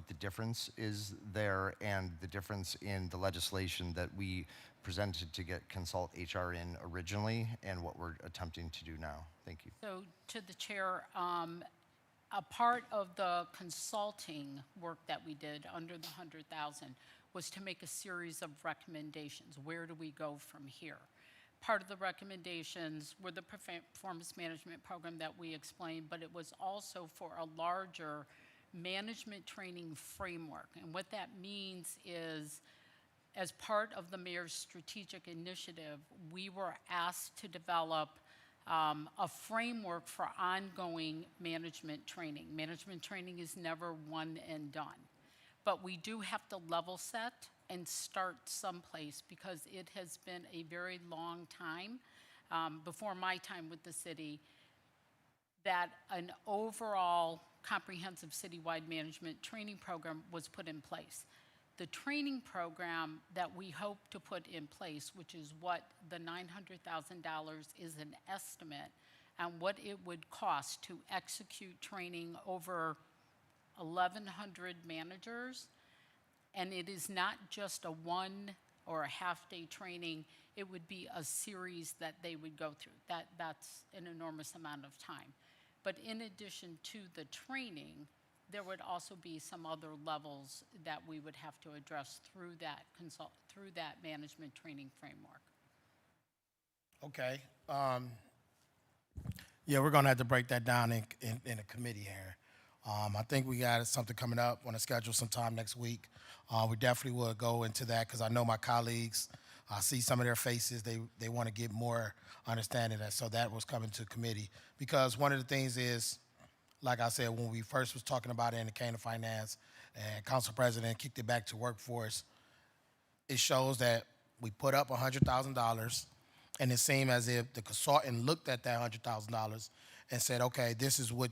the difference is there and the difference in the legislation that we presented to get Consult HR in originally and what we're attempting to do now? Thank you. So to the chair, a part of the consulting work that we did under the 100,000 was to make a series of recommendations. Where do we go from here? Part of the recommendations were the performance management program that we explained, but it was also for a larger management training framework. And what that means is, as part of the mayor's strategic initiative, we were asked to develop a framework for ongoing management training. Management training is never one and done. But we do have to level set and start someplace because it has been a very long time, before my time with the city, that an overall comprehensive citywide management training program was put in place. The training program that we hope to put in place, which is what the $900,000 is an estimate, and what it would cost to execute training over 1,100 managers. And it is not just a one or a half-day training, it would be a series that they would go through. That's an enormous amount of time. But in addition to the training, there would also be some other levels that we would have to address through that management training framework. Okay. Yeah, we're gonna have to break that down in a committee here. I think we got something coming up on the schedule sometime next week. We definitely will go into that because I know my colleagues, I see some of their faces, they want to get more understanding of that. So that was coming to committee. Because one of the things is, like I said, when we first was talking about it in the Cane of Finance and Council President kicked it back to workforce, it shows that we put up $100,000 and it seemed as if the consultant looked at that $100,000 and said, okay, this is what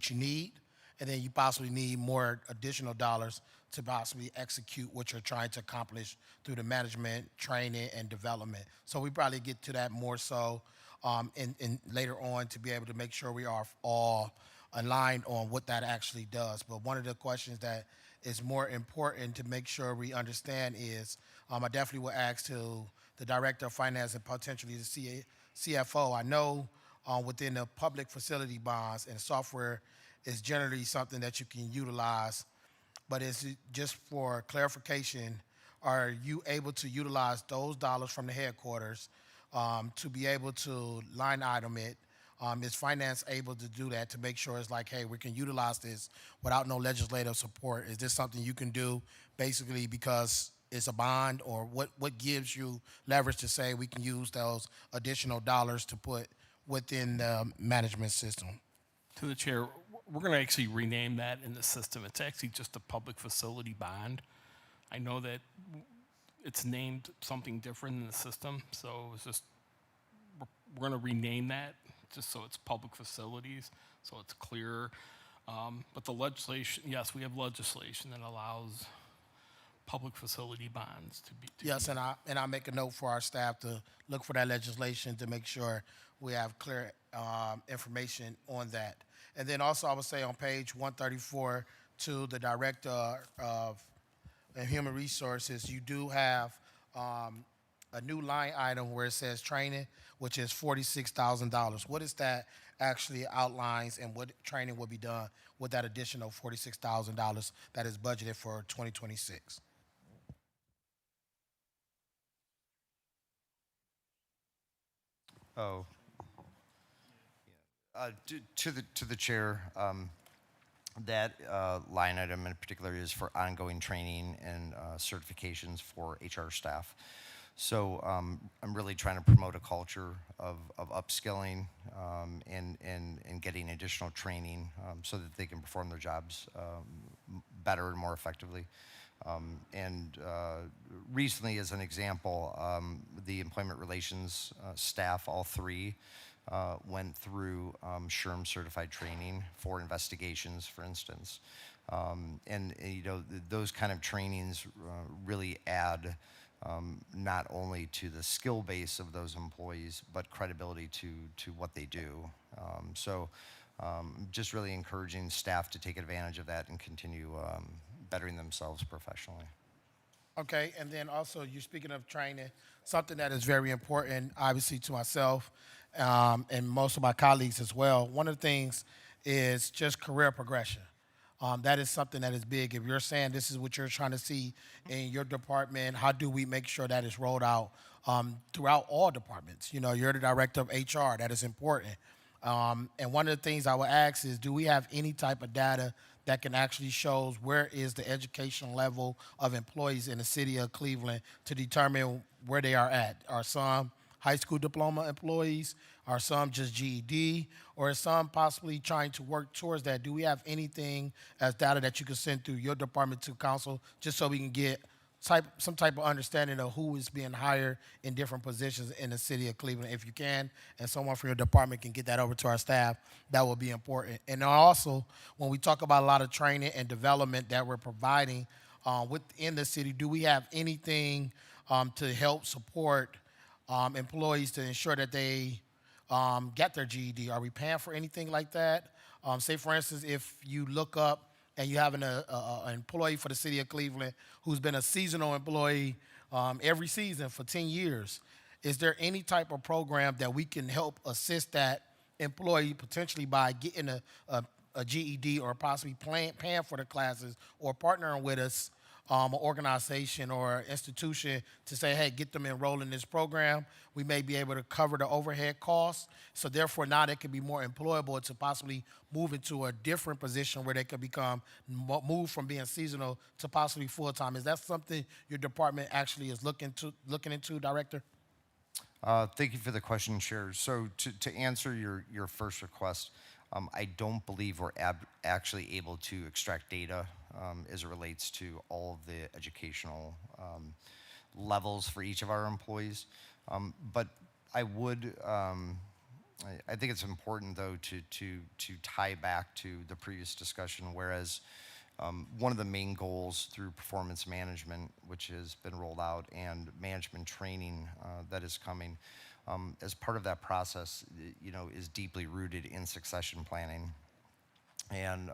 you need, and then you possibly need more additional dollars to possibly execute what you're trying to accomplish through the management, training, and development. So we probably get to that more so in later on to be able to make sure we are all aligned on what that actually does. But one of the questions that is more important to make sure we understand is, I definitely will ask to the Director of Finance and potentially the CFO. I know within the public facility bonds and software is generally something that you can utilize, but is it just for clarification, are you able to utilize those dollars from the headquarters to be able to line item it? Is finance able to do that to make sure it's like, hey, we can utilize this without no legislative support? Is this something you can do basically because it's a bond, or what gives you leverage to say we can use those additional dollars to put within the management system? To the chair, we're going to actually rename that in the system. It's actually just a public facility bond. I know that it's named something different in the system, so it's just, we're going to rename that just so it's public facilities, so it's clearer. But the legislation, yes, we have legislation that allows public facility bonds to be. Yes, and I make a note for our staff to look for that legislation to make sure we have clear information on that. And then also I would say on page 134 to the Director of Human Resources, you do have a new line item where it says training, which is $46,000. What is that actually outlines, and what training will be done with that additional $46,000 that is budgeted for 2026? Oh. To the chair, that line item in particular is for ongoing training and certifications for HR staff. So I'm really trying to promote a culture of upskilling and getting additional training so that they can perform their jobs better and more effectively. Recently, as an example, the employment relations staff, all three, went through SHRM certified training for investigations, for instance. Those kind of trainings really add not only to the skill base of those employees, but credibility to what they do. Just really encouraging staff to take advantage of that and continue bettering themselves professionally. Okay, and then also you're speaking of training, something that is very important, obviously, to myself and most of my colleagues as well. One of the things is just career progression. That is something that is big. If you're saying this is what you're trying to see in your department, how do we make sure that is rolled out throughout all departments? You know, you're the director of HR. That is important. And one of the things I would ask is, do we have any type of data that can actually show where is the educational level of employees in the city of Cleveland to determine where they are at? Are some high school diploma employees? Are some just GED? Or is some possibly trying to work towards that? Do we have anything as data that you can send through your department to council just so we can get some type of understanding of who is being hired in different positions in the city of Cleveland? If you can, and someone from your department can get that over to our staff, that will be important. And also, when we talk about a lot of training and development that we're providing within the city, do we have anything to help support employees to ensure that they get their GED? Are we paying for anything like that? Say, for instance, if you look up and you have an employee for the city of Cleveland who's been a seasonal employee every season for 10 years, is there any type of program that we can help assist that employee potentially by getting a GED or possibly paying for the classes or partnering with us, an organization or institution to say, hey, get them enrolled in this program. We may be able to cover the overhead costs. So therefore, now they can be more employable to possibly move into a different position where they could become move from being seasonal to possibly full-time. Is that something your department actually is looking into, Director? Thank you for the question, Chair. So to answer your first request, I don't believe we're actually able to extract data as it relates to all of the educational levels for each of our employees. But I would, I think it's important though to tie back to the previous discussion, whereas one of the main goals through performance management, which has been rolled out, and management training that is coming, as part of that process, is deeply rooted in succession planning. And,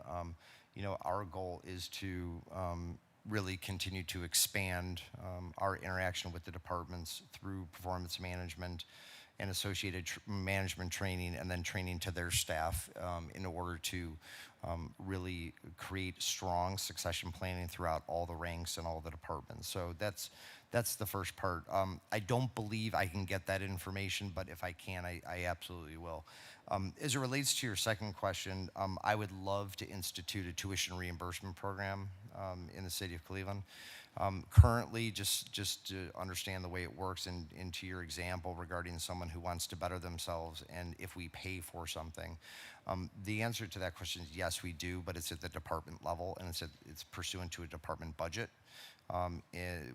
our goal is to really continue to expand our interaction with the departments through performance management and associated management training, and then training to their staff in order to really create strong succession planning throughout all the ranks and all the departments. So that's the first part. I don't believe I can get that information, but if I can, I absolutely will. As it relates to your second question, I would love to institute a tuition reimbursement program in the city of Cleveland. Currently, just to understand the way it works, and to your example regarding someone who wants to better themselves, and if we pay for something, the answer to that question is yes, we do, but it's at the department level, and it's pursuant to a department budget.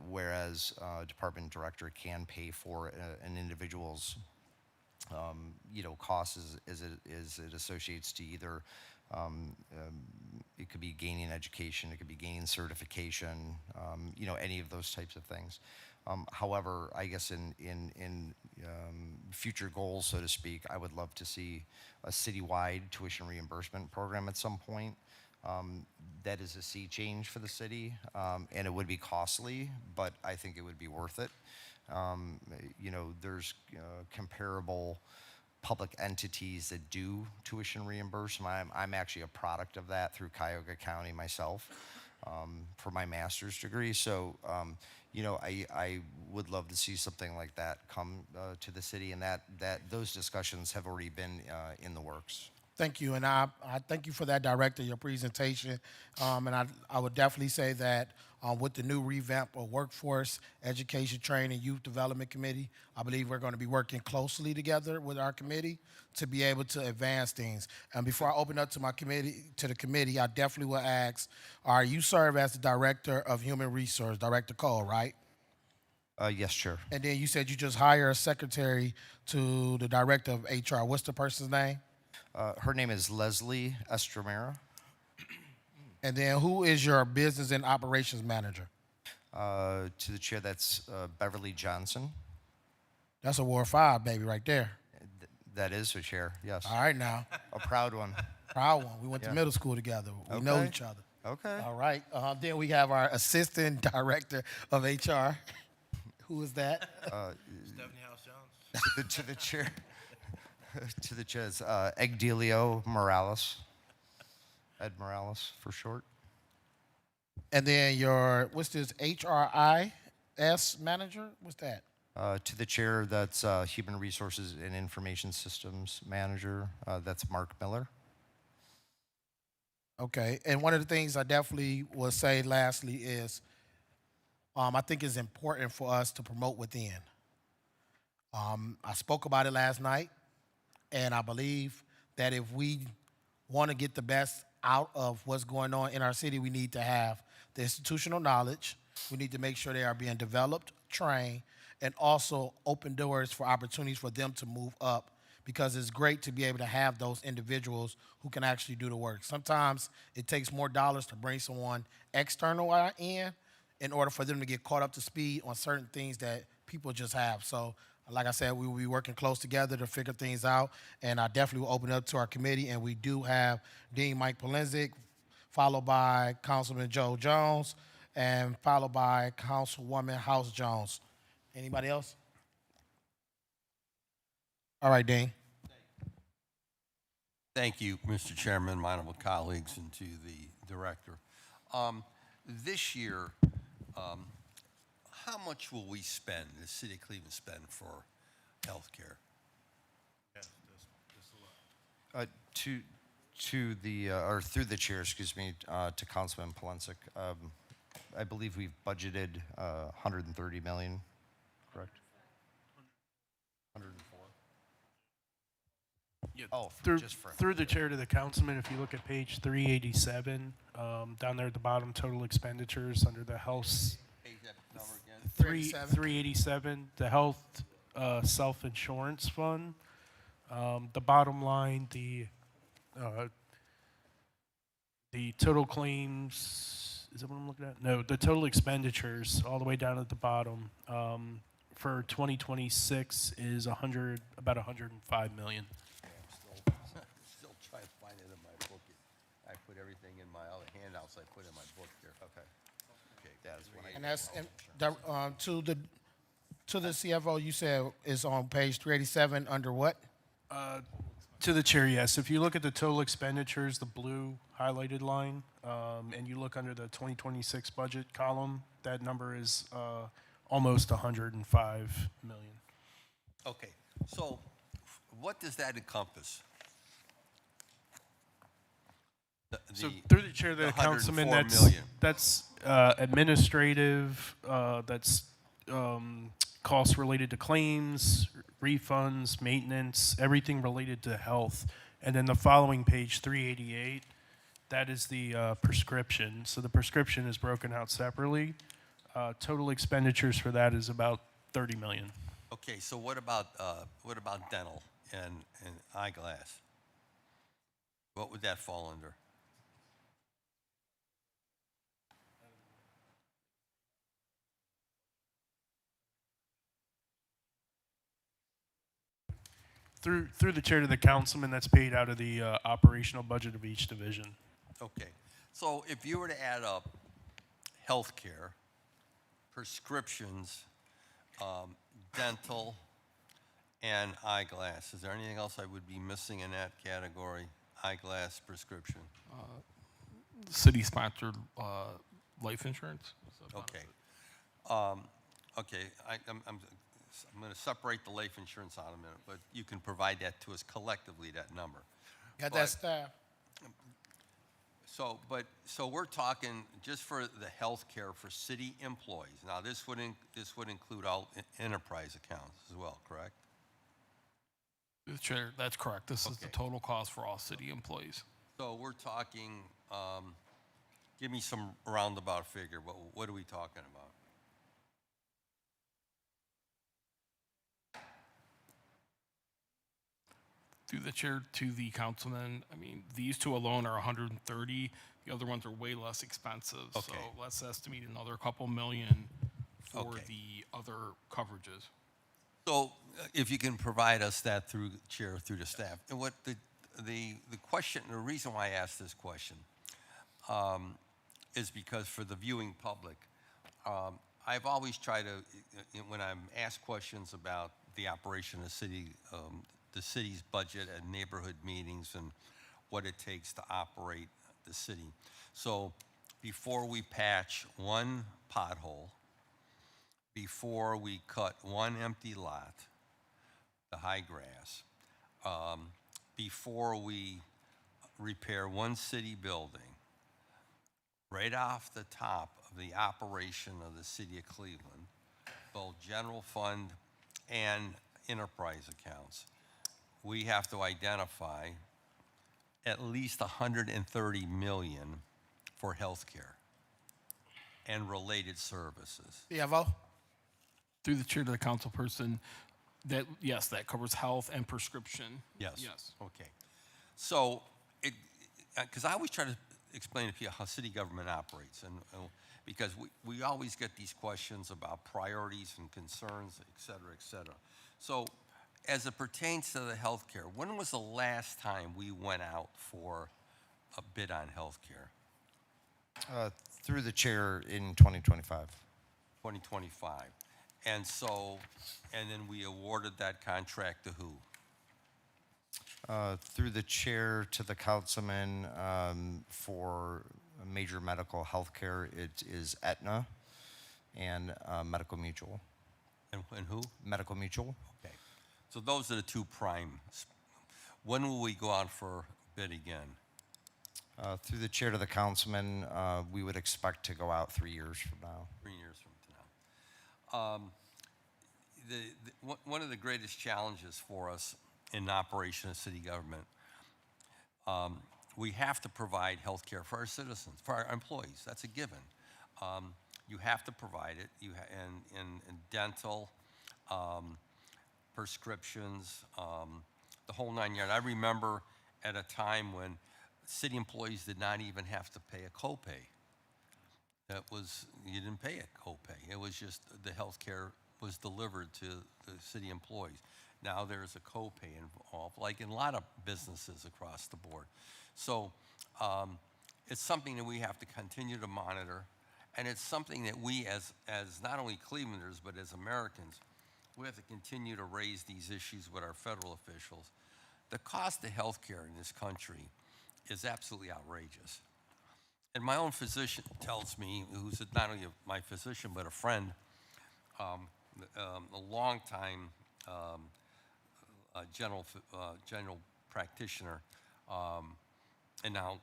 Whereas a department director can pay for an individual's costs as it associates to either it could be gaining education, it could be gaining certification, any of those types of things. However, I guess in future goals, so to speak, I would love to see a citywide tuition reimbursement program at some point. That is a sea change for the city, and it would be costly, but I think it would be worth it. There's comparable public entities that do tuition reimbursement. I'm actually a product of that through Cuyahoga County myself for my master's degree. So, I would love to see something like that come to the city, and that those discussions have already been in the works. Thank you, and I thank you for that, Director, your presentation. And I would definitely say that with the new revamp of Workforce, Education, Training, Youth Development Committee, I believe we're going to be working closely together with our committee to be able to advance things. And before I open up to the committee, I definitely will ask, you serve as the Director of Human Resource, Director Cole, right? Yes, Chair. And then you said you just hire a secretary to the Director of HR. What's the person's name? Her name is Leslie Estramera. And then who is your business and operations manager? To the chair, that's Beverly Johnson. That's a Ward 5 baby right there. That is the chair, yes. All right now. A proud one. Proud one. We went to Yeah. middle school together. We know each other. Okay. All right. Then we have our assistant director of HR. Who is that? Stephanie House Jones. To the chair. To the chair is Egdelio Morales. Ed Morales for short. And then your, what's this, HRIS manager? What's that? To the chair, that's Human Resources and Information Systems Manager. That's Mark Miller. Okay. And one of the things I definitely will say lastly is I think it's important for us to promote within. I spoke about it last night, and I believe that if we want to get the best out of what's going on in our city, we need to have the institutional knowledge. We need to make sure they are being developed, trained, and also open doors for opportunities for them to move up, because it's great to be able to have those individuals who can actually do the work. Sometimes it takes more dollars to bring someone external in order for them to get caught up to speed on certain things that people just have. So, like I said, we will be working close together to figure things out, and I definitely will open it up to our committee, and we do have Dean Mike Polenzek, followed by Councilman Joe Jones, and followed by Councilwoman House Jones. Anybody else? All right, Dean. Thank you, Mr. Chairman, my honorable colleagues, and to the director. This year, how much will we spend, the city of Cleveland spend for health care? To the, or through the chair, excuse me, to Councilman Polenzek, I believe we've budgeted 130 million, correct? 104. Yeah, Oh, through, just for through the chair to the councilman, if you look at page 387, down there at the bottom, total expenditures under the health, Page that number again? 387, the health self-insurance fund. The bottom line, the total claims, is that what I'm looking at? No, the total expenditures all the way down at the bottom for 2026 is about 105 million. Still trying to find it in my book. I put everything in my other handouts I put in my book here. Okay. Okay. That's what I. And that's to the CFO, you said is on page 387 under what? To the chair, yes. If you look at the total expenditures, the blue highlighted line, and you look under the 2026 budget column, that number is almost 105 million. Okay, so what does that encompass? So through the chair, the 104 councilman, million. that's administrative, that's costs related to claims, refunds, maintenance, everything related to health. And then the following page, 388, that is the prescription. So the prescription is broken out separately. Total expenditures for that is about 30 million. Okay, so what about dental and eyeglass? What would that fall under? Through the chair to the councilman, that's paid out of the operational budget of each division. Okay, so if you were to add up healthcare, prescriptions, dental, and eyeglass, is there anything else I would be missing in that category? Eyeglass, prescription. City-sponsored life insurance. Okay. Okay, I'm going to separate the life insurance out in a minute, but you can provide that to us collectively, that number. Got But- that staff? So we're talking just for the health care for city employees. Now, this would include all enterprise accounts as well, correct? Through the chair, that's correct. This is the Okay. total cost for all city employees. So we're talking, give me some roundabout figure. What are we talking about? Through the chair to the councilman, I mean, these two alone are 130. The other ones are way less expensive. So Okay. let's estimate another couple million for Okay. the other coverages. So if you can provide us that through the chair, through the staff. And what the question, the reason why I asked this question is because for the viewing public, I've always tried to, when I'm asked questions about the operation of the city's budget at neighborhood meetings and what it takes to operate the city. So before we patch one pothole, before we cut one empty lot, the high grass, before we repair one city building, right off the top of the operation of the city of Cleveland, both general fund and enterprise accounts, we have to identify at least 130 million for healthcare and related services. CFO? Through the chair to the council person, that, yes, that covers health and prescription. Yes. Yes. Okay. So, because I always try to explain to people how city government operates, and because we always get these questions about priorities and concerns, et cetera, et cetera. So, as it pertains to the healthcare, when was the last time we went out for a bid on healthcare? Through the chair in 2025. 2025. And so, and then we awarded that contract to who? Through the chair to the councilman, for major medical health care, it is Aetna and Medical Mutual. And who? Medical Mutual. Okay. So those are the two prime. When will we go out for bid again? Through the chair to the councilman, we would expect to go out 3 years from now. 3 years from now. One of the greatest challenges for us in operation of city government, we have to provide health care for our citizens, for our employees. That's a given. You have to provide it. And dental, prescriptions, the whole 9 yards. I remember at a time when city employees did not even have to pay a copay. You didn't pay a copay. It was just the health care was delivered to the city employees. Now there's a copay involved, like in a lot of businesses across the board. So it's something that we have to continue to monitor, and it's something that we as not only Clevelanders, but as Americans, we have to continue to raise these issues with our federal officials. The cost of health care in this country is absolutely outrageous. And my own physician tells me, who's not only my physician, but a friend, a longtime general practitioner, and now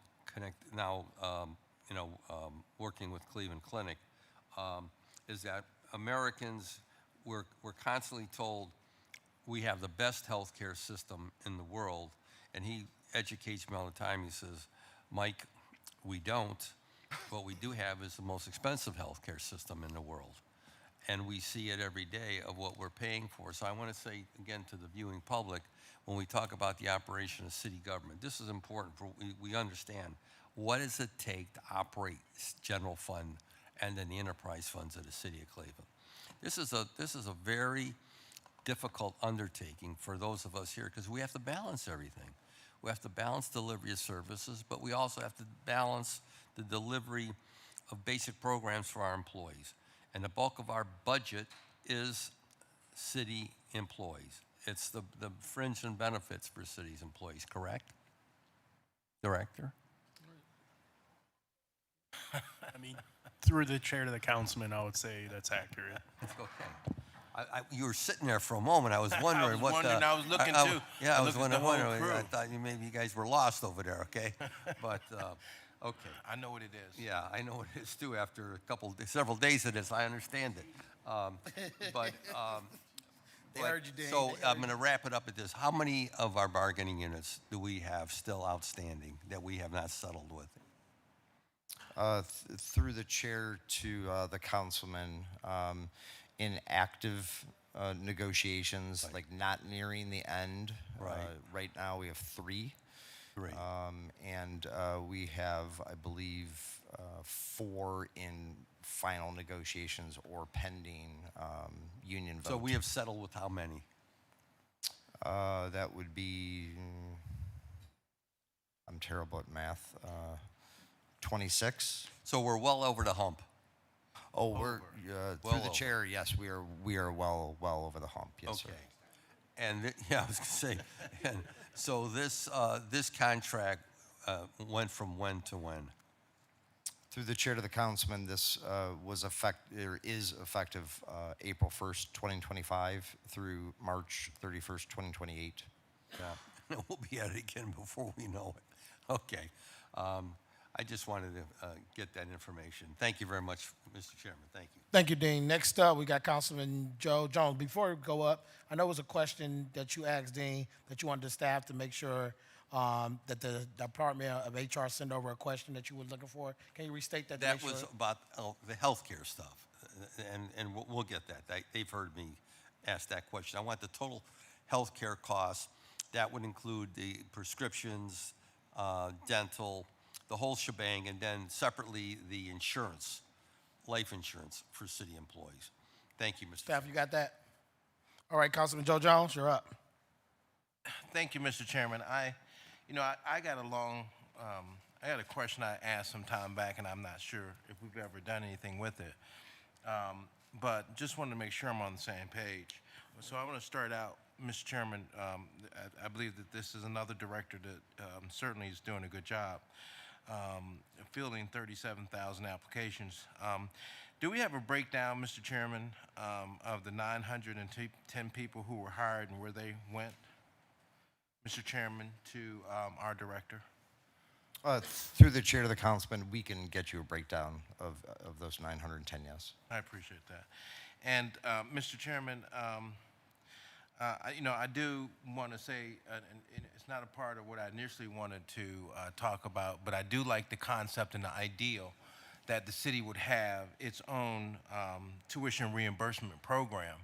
working with Cleveland Clinic, is that Americans, we're constantly told we have the best healthcare system in the world, and he educates me all the time. He says, Mike, we don't. What we do have is the most expensive healthcare system in the world. And we see it every day of what we're paying for. So I want to say, again, to the viewing public, when we talk about the operation of city government, this is important. We understand, what does it take to operate general fund and then the enterprise funds of the city of Cleveland? This is a very difficult undertaking for those of us here, because we have to balance everything. We have to balance delivery of services, but we also have to balance the delivery of basic programs for our employees. And the bulk of our budget is city employees. It's the fringe and benefits for city's employees, correct? Director? I mean, through the chair to the councilman, I would say that's accurate. Okay. You were sitting there for a moment. I was wondering what. I was looking too. Yeah, I was looked at the wondering. whole crew. I thought maybe you guys were lost over there. Okay, but okay. I know what it is. Yeah, I know what it is too. After several days of this, I understand it. But They heard you, Dan. so They I'm heard going to wrap it up at this. How many of our bargaining units do we have still outstanding that we have not settled with? Through the chair to the councilman, in active negotiations, like not nearing the end. Right. Right now, we have 3. Great. And we have, I believe, 4 in final negotiations or pending union vote. So we have settled with how many? That would be, I'm terrible at math, 26. So we're well over the hump. Oh, we're Well through the over. chair. Yes, we are well over the hump. Yes, Okay. sir. And yeah, I was going to say, and so this contract went from when to when? Through the chair to the councilman, this is effective April 1st, 2025 through March 31st, 2028. Yeah, we'll be at it again before we know it. Okay. I just wanted to get that information. Thank you very much, Mr. Chairman. Thank you. Thank you, Dean. Next up, we got Councilman Joe Jones. Before we go up, I know it was a question that you asked, Dean, that you wanted the staff to make sure that the Department of HR send over a question that you were looking for. Can you restate that? to That make was sure? about the healthcare stuff, and we'll get that. They've heard me ask that question. I want the total healthcare costs. That would include the prescriptions, dental, the whole shebang, and then separately the insurance, life insurance for city employees. Thank you, Mr. Staff, you got that? All right, Councilman Joe Jones, you're up. Thank you, Mr. Chairman. I got I got a question I asked some time back, and I'm not sure if we've ever done anything with it. But just wanted to make sure I'm on the same page. So I want to start out, Mr. Chairman. I believe that this is another director that certainly is doing a good job. Fielding 37,000 applications. Do we have a breakdown, Mr. Chairman, of the 910 people who were hired and where they went, Mr. Chairman, to our director? Through the chair to the councilman, we can get you a breakdown of those 910, yes. I appreciate that. And Mr. Chairman, I do want to say, and it's not a part of what I initially wanted to talk about, but I do like the concept and the ideal that the city would have its own tuition reimbursement program.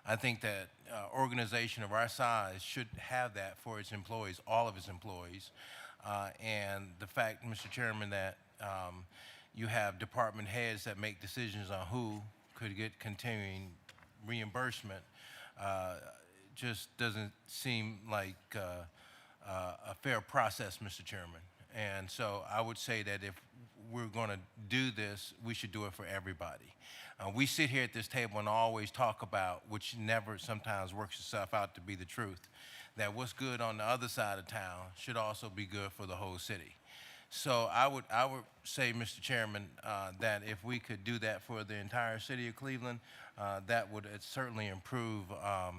I think that organization of our size should have that for its employees, all of its employees. And the fact, Mr. Chairman, that you have department heads that make decisions on who could get continuing reimbursement just doesn't seem like a fair process, Mr. Chairman. And so I would say that if we're going to do this, we should do it for everybody. We sit here at this table and always talk about, which never sometimes works itself out to be the truth, that what's good on the other side of town should also be good for the whole city. So I would say, Mr. Chairman, that if we could do that for the entire city of Cleveland, that would certainly improve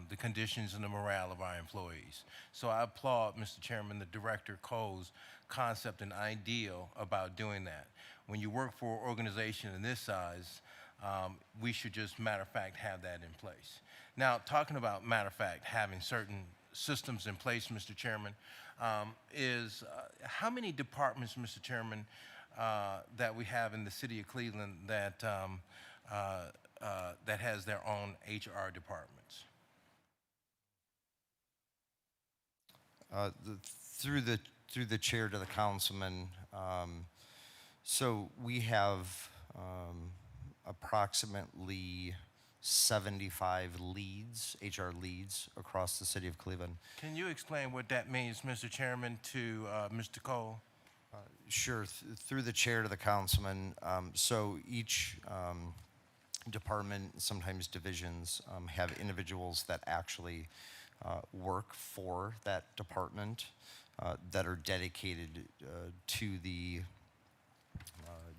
the conditions and the morale of our employees. So I applaud, Mr. Chairman, the Director Cole's concept and ideal about doing that. When you work for an organization in this size, we should just, matter of fact, have that in place. Now, talking about, matter of fact, having certain systems in place, Mr. Chairman, is how many departments, Mr. Chairman, that we have in the city of Cleveland that that has their own HR departments? Through the chair to the councilman, so we have approximately 75 leads, HR leads, across the city of Cleveland. Can you explain what that means, Mr. Chairman, to Mr. Cole? Sure. Through the chair to the councilman, so each department, sometimes divisions, have individuals that actually work for that department that are dedicated to the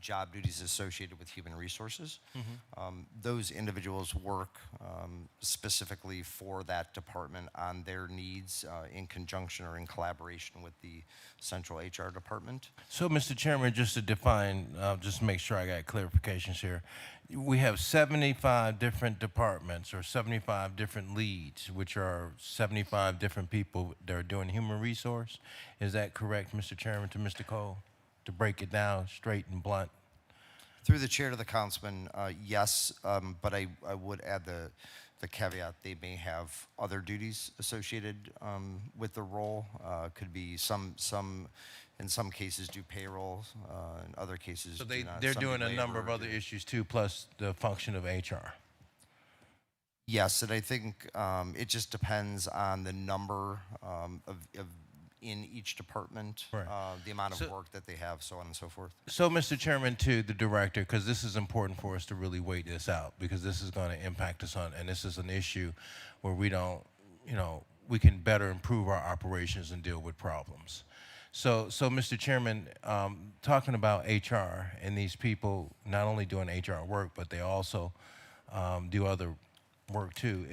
job duties associated with human resources. Those individuals work specifically for that department on their needs in conjunction or in collaboration with the central HR department. So, Mr. Chairman, just to define, just to make sure I got clarifications here, we have 75 different departments or 75 different leads, which are 75 different people that are doing human resource. Is that correct, Mr. Chairman, to Mr. Cole, to break it down straight and blunt? Through the chair to the councilman, yes, but I would add the caveat they may have other duties associated with the role. Could be some in some cases do payroll, in other cases So do not. they're Some do doing a number of labor, other issues too, plus the function of HR. Yes, and I think it just depends on the number of in each department, Right. the amount of So- work that they have, so on and so forth. So, Mr. Chairman, to the director, because this is important for us to really wait this out, because this is going to impact us on, and this is an issue where we don't, we can better improve our operations and deal with problems. So Mr. Chairman, talking about HR and these people not only doing HR work, but they also do other work too.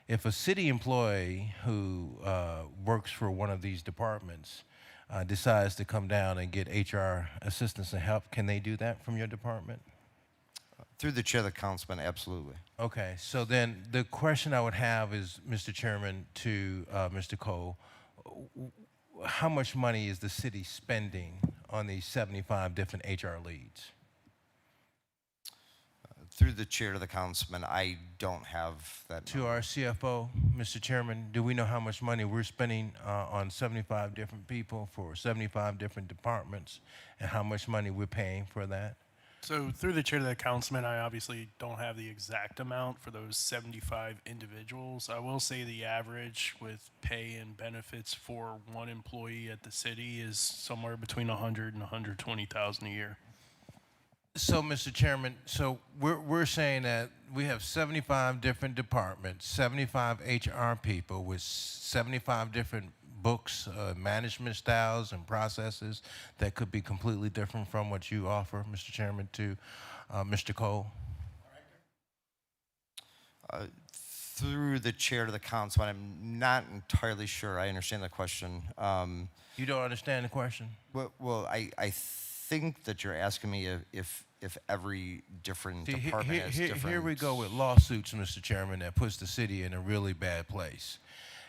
If a city employee who works for one of these departments decides to come down and get HR assistance and help, can they do that from your department? Through the chair of the councilman, absolutely. Okay, so then the question I would have is, Mr. Chairman, to Mr. Cole, how much money is the city spending on these 75 different HR leads? Through the chair to the councilman, I don't have that. To our CFO, Mr. Chairman, do we know how much money we're spending on 75 different people for 75 different departments, and how much money we're paying for that? So through the chair to the councilman, I obviously don't have the exact amount for those 75 individuals. I will say the average with pay and benefits for one employee at the city is somewhere between 100 and 120,000 a year. So, Mr. Chairman, so we're saying that we have 75 different departments, 75 HR people with 75 different books, management styles and processes that could be completely different from what you offer, Mr. Chairman, to Mr. Cole? Through the chair to the council, I'm not entirely sure I understand the question. You don't understand the question? Well, I think that you're asking me if every different See, department has different. here we go with lawsuits, Mr. Chairman, that puts the city in a really bad place.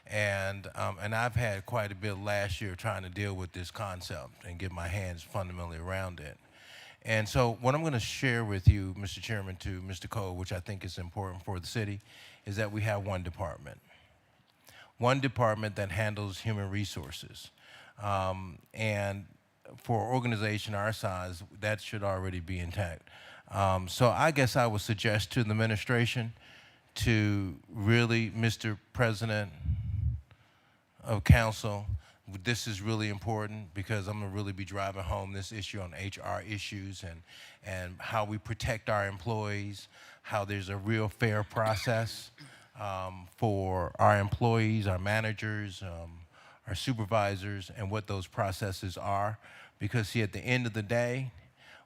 And I've had quite a bit last year trying to deal with this concept and get my hands fundamentally around it. And so what I'm going to share with you, Mr. Chairman, to Mr. Cole, which I think is important for the city, is that we have one department that handles human resources. And for an organization our size, that should already be intact. So I guess I would suggest to the administration to really, Mr. President of Council, this is really important because I'm gonna really be driving home this issue on HR issues and how we protect our employees, how there's a real fair process for our employees, our managers, our supervisors, and what those processes are. Because see, at the end of the day,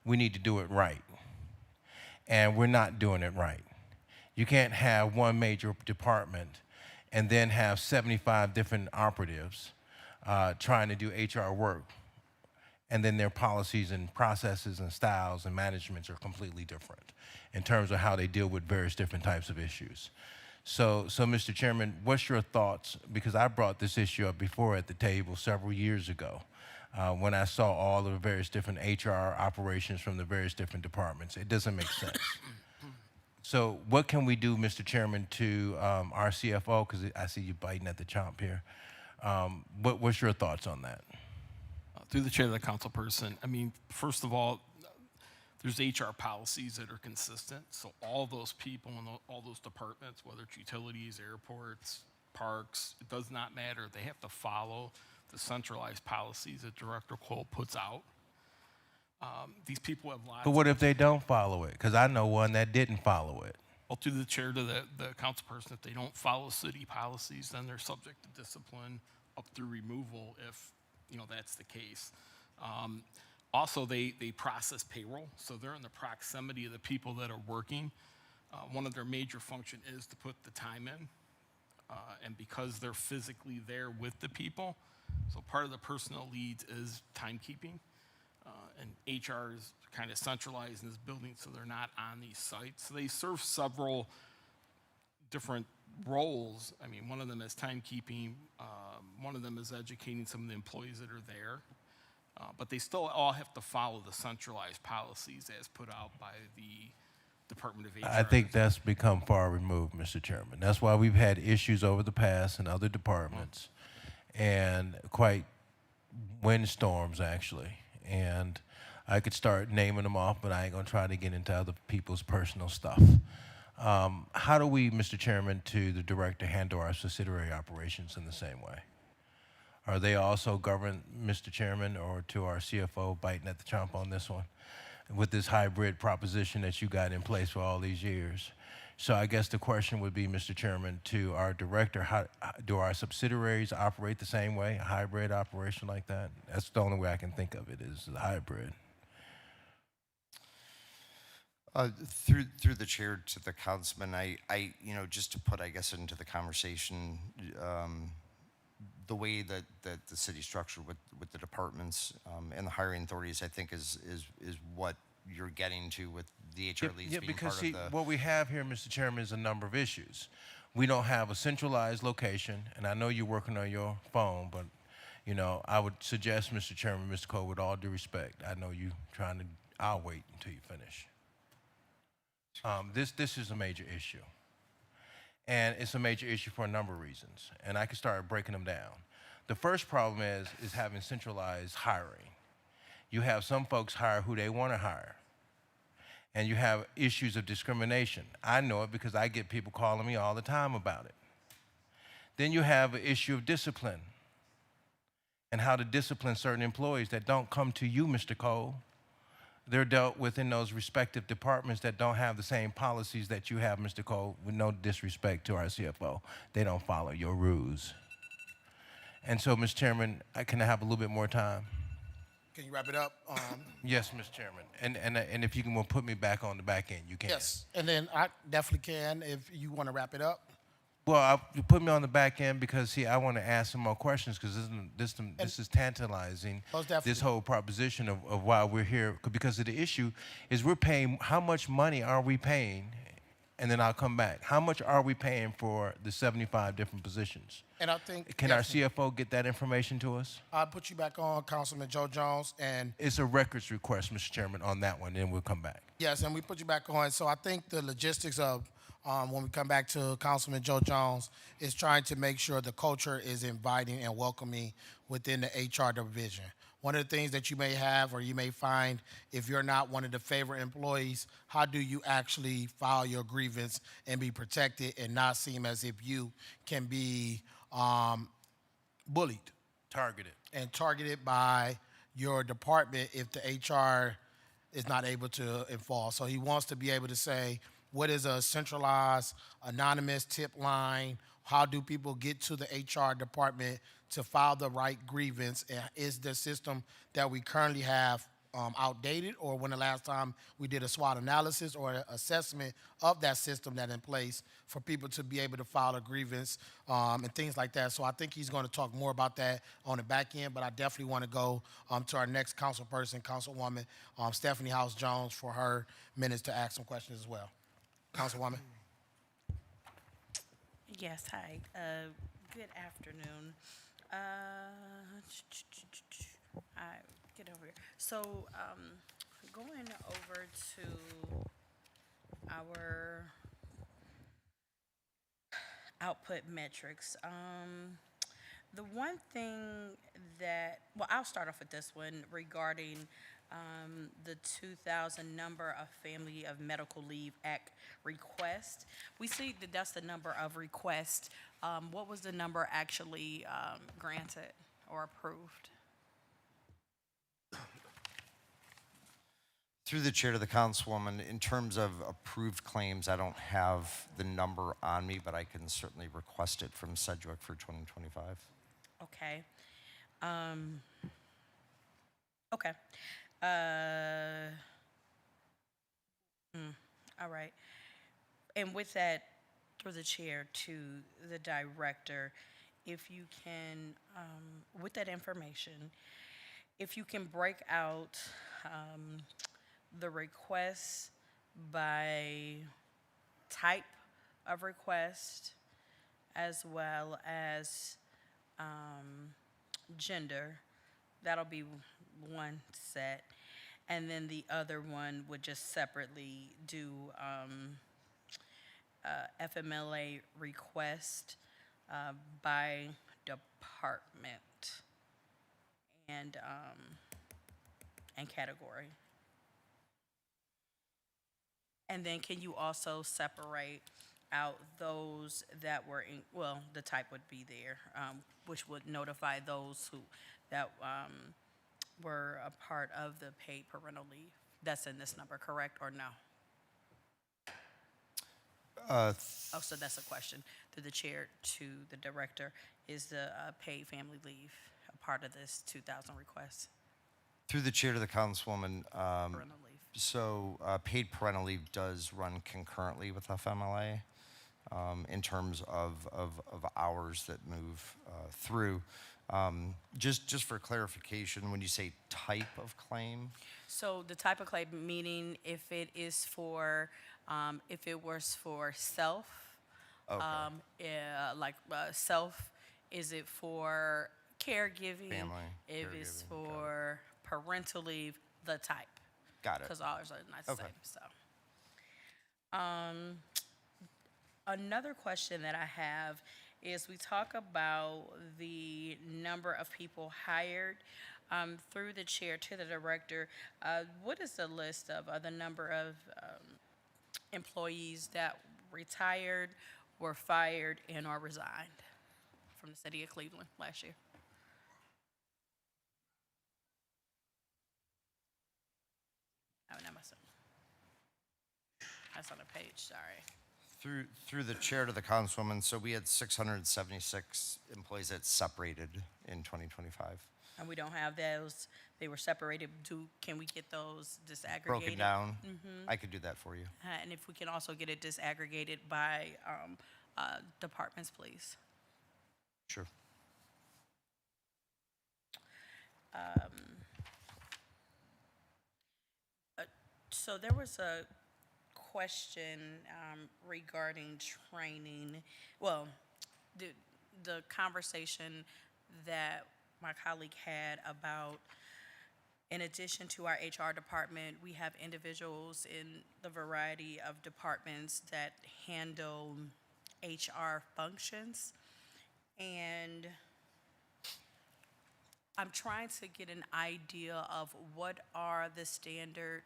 we need to do it right. And we're not doing it right. You can't have one major department and then have 75 different operatives trying to do HR work. And then their policies and processes and styles and managements are completely different in terms of how they deal with various different types of issues. So Mr. Chairman, what's your thoughts? Because I brought this issue up before at the table several years ago when I saw all of the various different HR operations from the various different departments. It doesn't make sense. So what can we do, Mr. Chairman, to our CFO, because I see you biting at the chomp here. What's your thoughts on that? Through the chair of the council person, I mean, first of all, there's HR policies that are consistent. So all those people in all those departments, whether it's utilities, airports, parks, it does not matter. They have to follow the centralized policies that Director Cole puts out. These people have lots. But what if they don't follow it? Because I know one that didn't follow it. Well, through the chair to the council person, if they don't follow city policies, then they're subject to discipline up through removal if, that's the case. Also, they process payroll, so they're in the proximity of the people that are working. One of their major function is to put the time in, and because they're physically there with the people, so part of the personnel leads is timekeeping, and HR is kind of centralized in this building, so they're not on these sites. So they serve several different roles. I mean, one of them is timekeeping, one of them is educating some of the employees that are there. But they still all have to follow the centralized policies as put out by the Department of HR. I think that's become far removed, Mr. Chairman. That's why we've had issues over the past in other departments, and quite windstorms, actually. And I could start naming them off, but I ain't gonna try to get into other people's personal stuff. How do we, Mr. Chairman, to the director, handle our subsidiary operations in the same way? Are they also governed, Mr. Chairman, or to our CFO biting at the chomp on this one with this hybrid proposition that you got in place for all these years? So I guess the question would be, Mr. Chairman, to our director, how do our subsidiaries operate the same way, a hybrid operation like that? That's the only way I can think of it, is a hybrid. Through the chair to the councilman, I just to put, I guess, into the conversation, the way that the city structured with the departments and the hiring authorities, I think is what you're getting to with the HR leads being because part of the. what we have here, Mr. Chairman, is a number of issues. We don't have a centralized location, and I know you're working on your phone, but I would suggest, Mr. Chairman, Mr. Cole, with all due respect, I know you trying to. I'll wait until you finish. This is a major issue. And it's a major issue for a number of reasons. And I can start breaking them down. The first problem is having centralized hiring. You have some folks hire who they want to hire. And you have issues of discrimination. I know it because I get people calling me all the time about it. Then you have an issue of discipline and how to discipline certain employees that don't come to you, Mr. Cole. They're dealt with in those respective departments that don't have the same policies that you have, Mr. Cole, with no disrespect to our CFO. They don't follow your rules. And so, Mr. Chairman, can I have a little bit more time? Can you wrap it up? Yes, Mr. Chairman. And if you can put me back on the back end, you can. Yes, and then I definitely can if you want to wrap it up. Well, you put me on the back end because, see, I want to ask some more questions because this is tantalizing, this whole proposition of why we're here. Because of the issue is we're paying, how much money are we paying? And then I'll come back. How much are we paying for the 75 different positions? And I think Can our CFO get that information to us? I'll put you back on, Councilman Joe Jones, and it's a records request, Mr. Chairman, on that one, then we'll come back. Yes, and we put you back on. So I think the logistics of when we come back to Councilman Joe Jones is trying to make sure the culture is inviting and welcoming within the HR division. One of the things that you may have or you may find if you're not one of the favorite employees, how do you actually file your grievance and be protected and not seem as if you can be bullied? Targeted. And targeted by your department if the HR is not able to enforce. So he wants to be able to say, what is a centralized, anonymous tip line? How do people get to the HR department to file the right grievance? And is the system that we currently have outdated, or when the last time we did a SWOT analysis or assessment of that system that's in place for people to be able to file a grievance and things like that? So I think he's going to talk more about that on the back end, but I definitely want to go to our next council person, Councilwoman Stephanie House Jones, for her minutes to ask some questions as well. Councilwoman. Yes, hi. Good afternoon. Get over here. So, going over to our output metrics. The one thing that, well, I'll start off with this one regarding the 2,000 number of Family of Medical Leave Act requests. We see that that's the number of requests. What was the number actually granted or approved? Through the chair to the councilwoman, in terms of approved claims, I don't have the number on me, but I can certainly request it from Sidewalk for 2025. Okay. Okay. Uh, all right. And with that, through the chair to the director, if you can, with that information, if you can break out the requests by type of request as well as gender, that'll be one set. And then the other one would just separately do FMLA request by department and category. And then can you also separate out those that were in, well, the type would be there, which would notify those who, that were a part of the paid parental leave? That's in this number, correct, or no? Oh, so that's a question through the chair to the director. Is the paid family leave a part of this 2,000 request? Through the chair to the councilwoman, Parental leave. so paid parental leave does run concurrently with FMLA in terms of hours that move through. Just for clarification, when you say type of claim, So the type of claim, meaning if it is for, if it was for self, self, is it for caregiving? Family, If it's caregiving, got for parental leave, the type. got it. Because ours are not the Okay. same, so. Another question that I have is we talk about the number of people hired through the chair to the director. What is the list of the number of employees that retired, were fired, and or resigned from the city of Cleveland last year? Oh, no, that's on the page, sorry. Through the chair to the councilwoman, so we had 676 employees that separated in 2025. And we don't have those, they were separated. Can we get those disaggregated? Broken down. I could do that for you. And if we can also get it disaggregated by departments, please. Sure. So there was a question regarding training. Well, the conversation that my colleague had about, in addition to our HR department, we have individuals in the variety of departments that handle HR functions. And I'm trying to get an idea of what are the standard,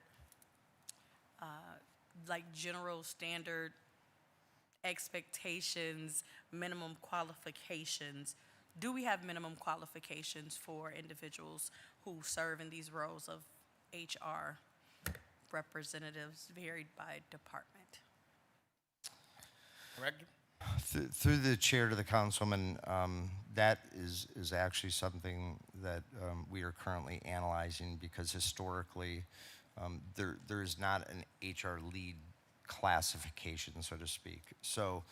general standard expectations, minimum qualifications. Do we have minimum qualifications for individuals who serve in these roles of HR representatives, varied by department? Director? Through the chair to the councilwoman, that is actually something that we are currently analyzing, because historically there is not an HR lead classification, so to speak. So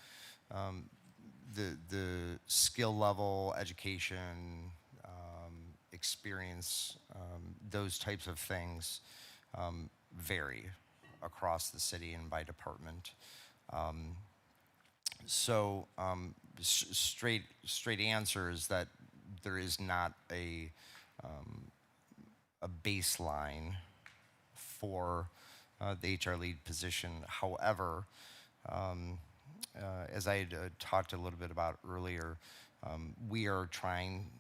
the skill level, education, experience, those types of things vary across the city and by department. So straight answer is that there is not a baseline for the HR lead position. However, as I had talked a little bit about earlier, we are trying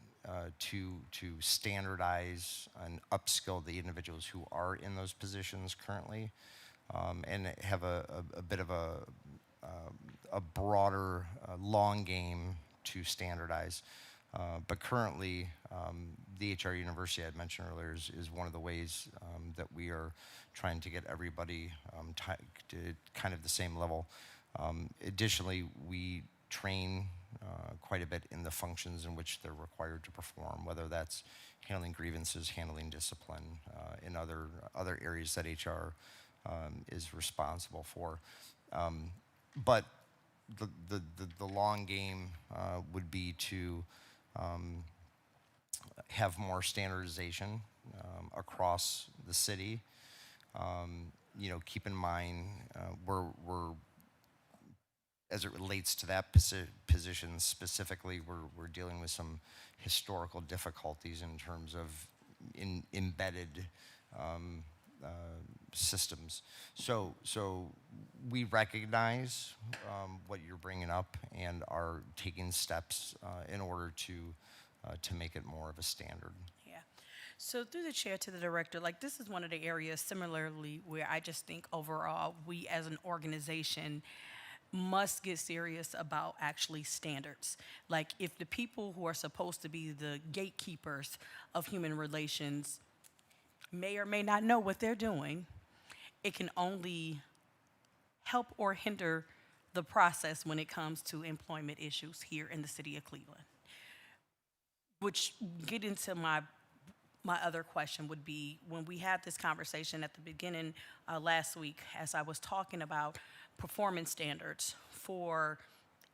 to standardize and upskill the individuals who are in those positions currently, and have a bit of a broader long game to standardize. But currently, the HR University I had mentioned earlier is one of the ways that we are trying to get everybody to kind of the same level. Additionally, we train quite a bit in the functions in which they're required to perform, whether that's handling grievances, handling discipline, in other areas that HR is responsible for. But the long game would be to have more standardization across the city. Keep in mind we're as it relates to that position specifically, we're dealing with some historical difficulties in terms of embedded systems. So we recognize what you're bringing up and are taking steps in order to make it more of a standard. Yeah. So through the chair to the director, like this is one of the areas similarly where I just think overall we as an organization must get serious about actually standards. Like if the people who are supposed to be the gatekeepers of human relations may or may not know what they're doing, it can only help or hinder the process when it comes to employment issues here in the city of Cleveland. Which get into my other question would be, when we had this conversation at the beginning last week, as I was talking about performance standards for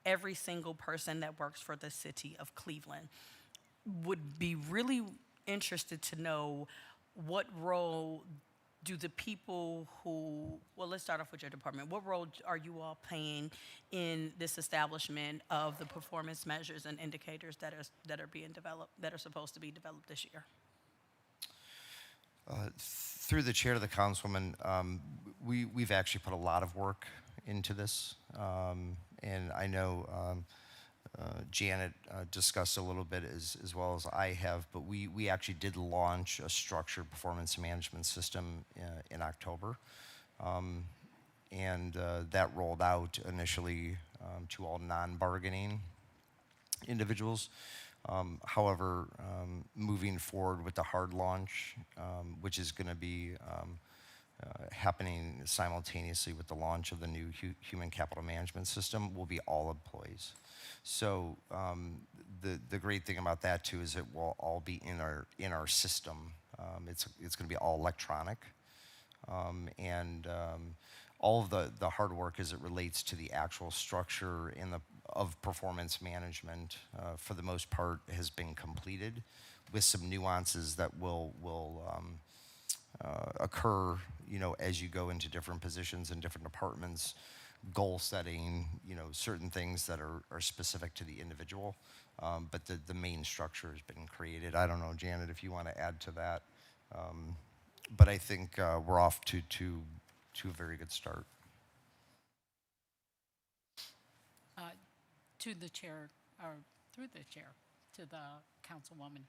every single person that works for the city of Cleveland, would be really interested to know what role do the people who, well, let's start off with your department. What role are you all playing in this establishment of the performance measures and indicators that are being developed, that are supposed to be developed this year? Through the chair to the councilwoman, we've actually put a lot of work into this, and I know Janet discussed a little bit as well as I have, but we actually did launch a structured performance management system in October, and that rolled out initially to all non-bargaining individuals. However, moving forward with the hard launch, which is going to be happening simultaneously with the launch of the new human capital management system, will be all employees. So the great thing about that too is it will all be in our system. It's going to be all electronic, and all of the hard work as it relates to the actual structure of performance management, for the most part, has been completed, with some nuances that will occur, as you go into different positions in different departments, goal setting, certain things that are specific to the individual. But the main structure has been created. I don't know, Janet, if you want to add to that. But I think we're off to a very good start. To the chair, or through the chair, to the councilwoman.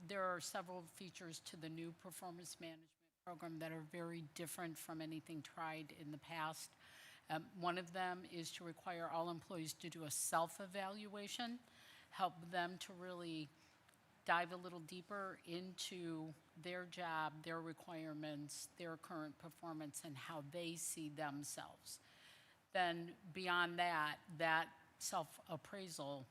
There are several features to the new performance management program that are very different from anything tried in the past. One of them is to require all employees to do a self-evaluation, help them to really dive a little deeper into their job, their requirements, their current performance, and how they see themselves. Then beyond that, that self-appraisal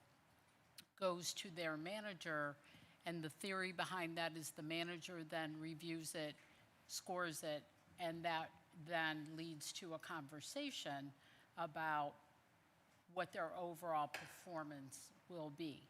goes to their manager, and the theory behind that is the manager then reviews it, scores it, and that then leads to a conversation about what their overall performance will be.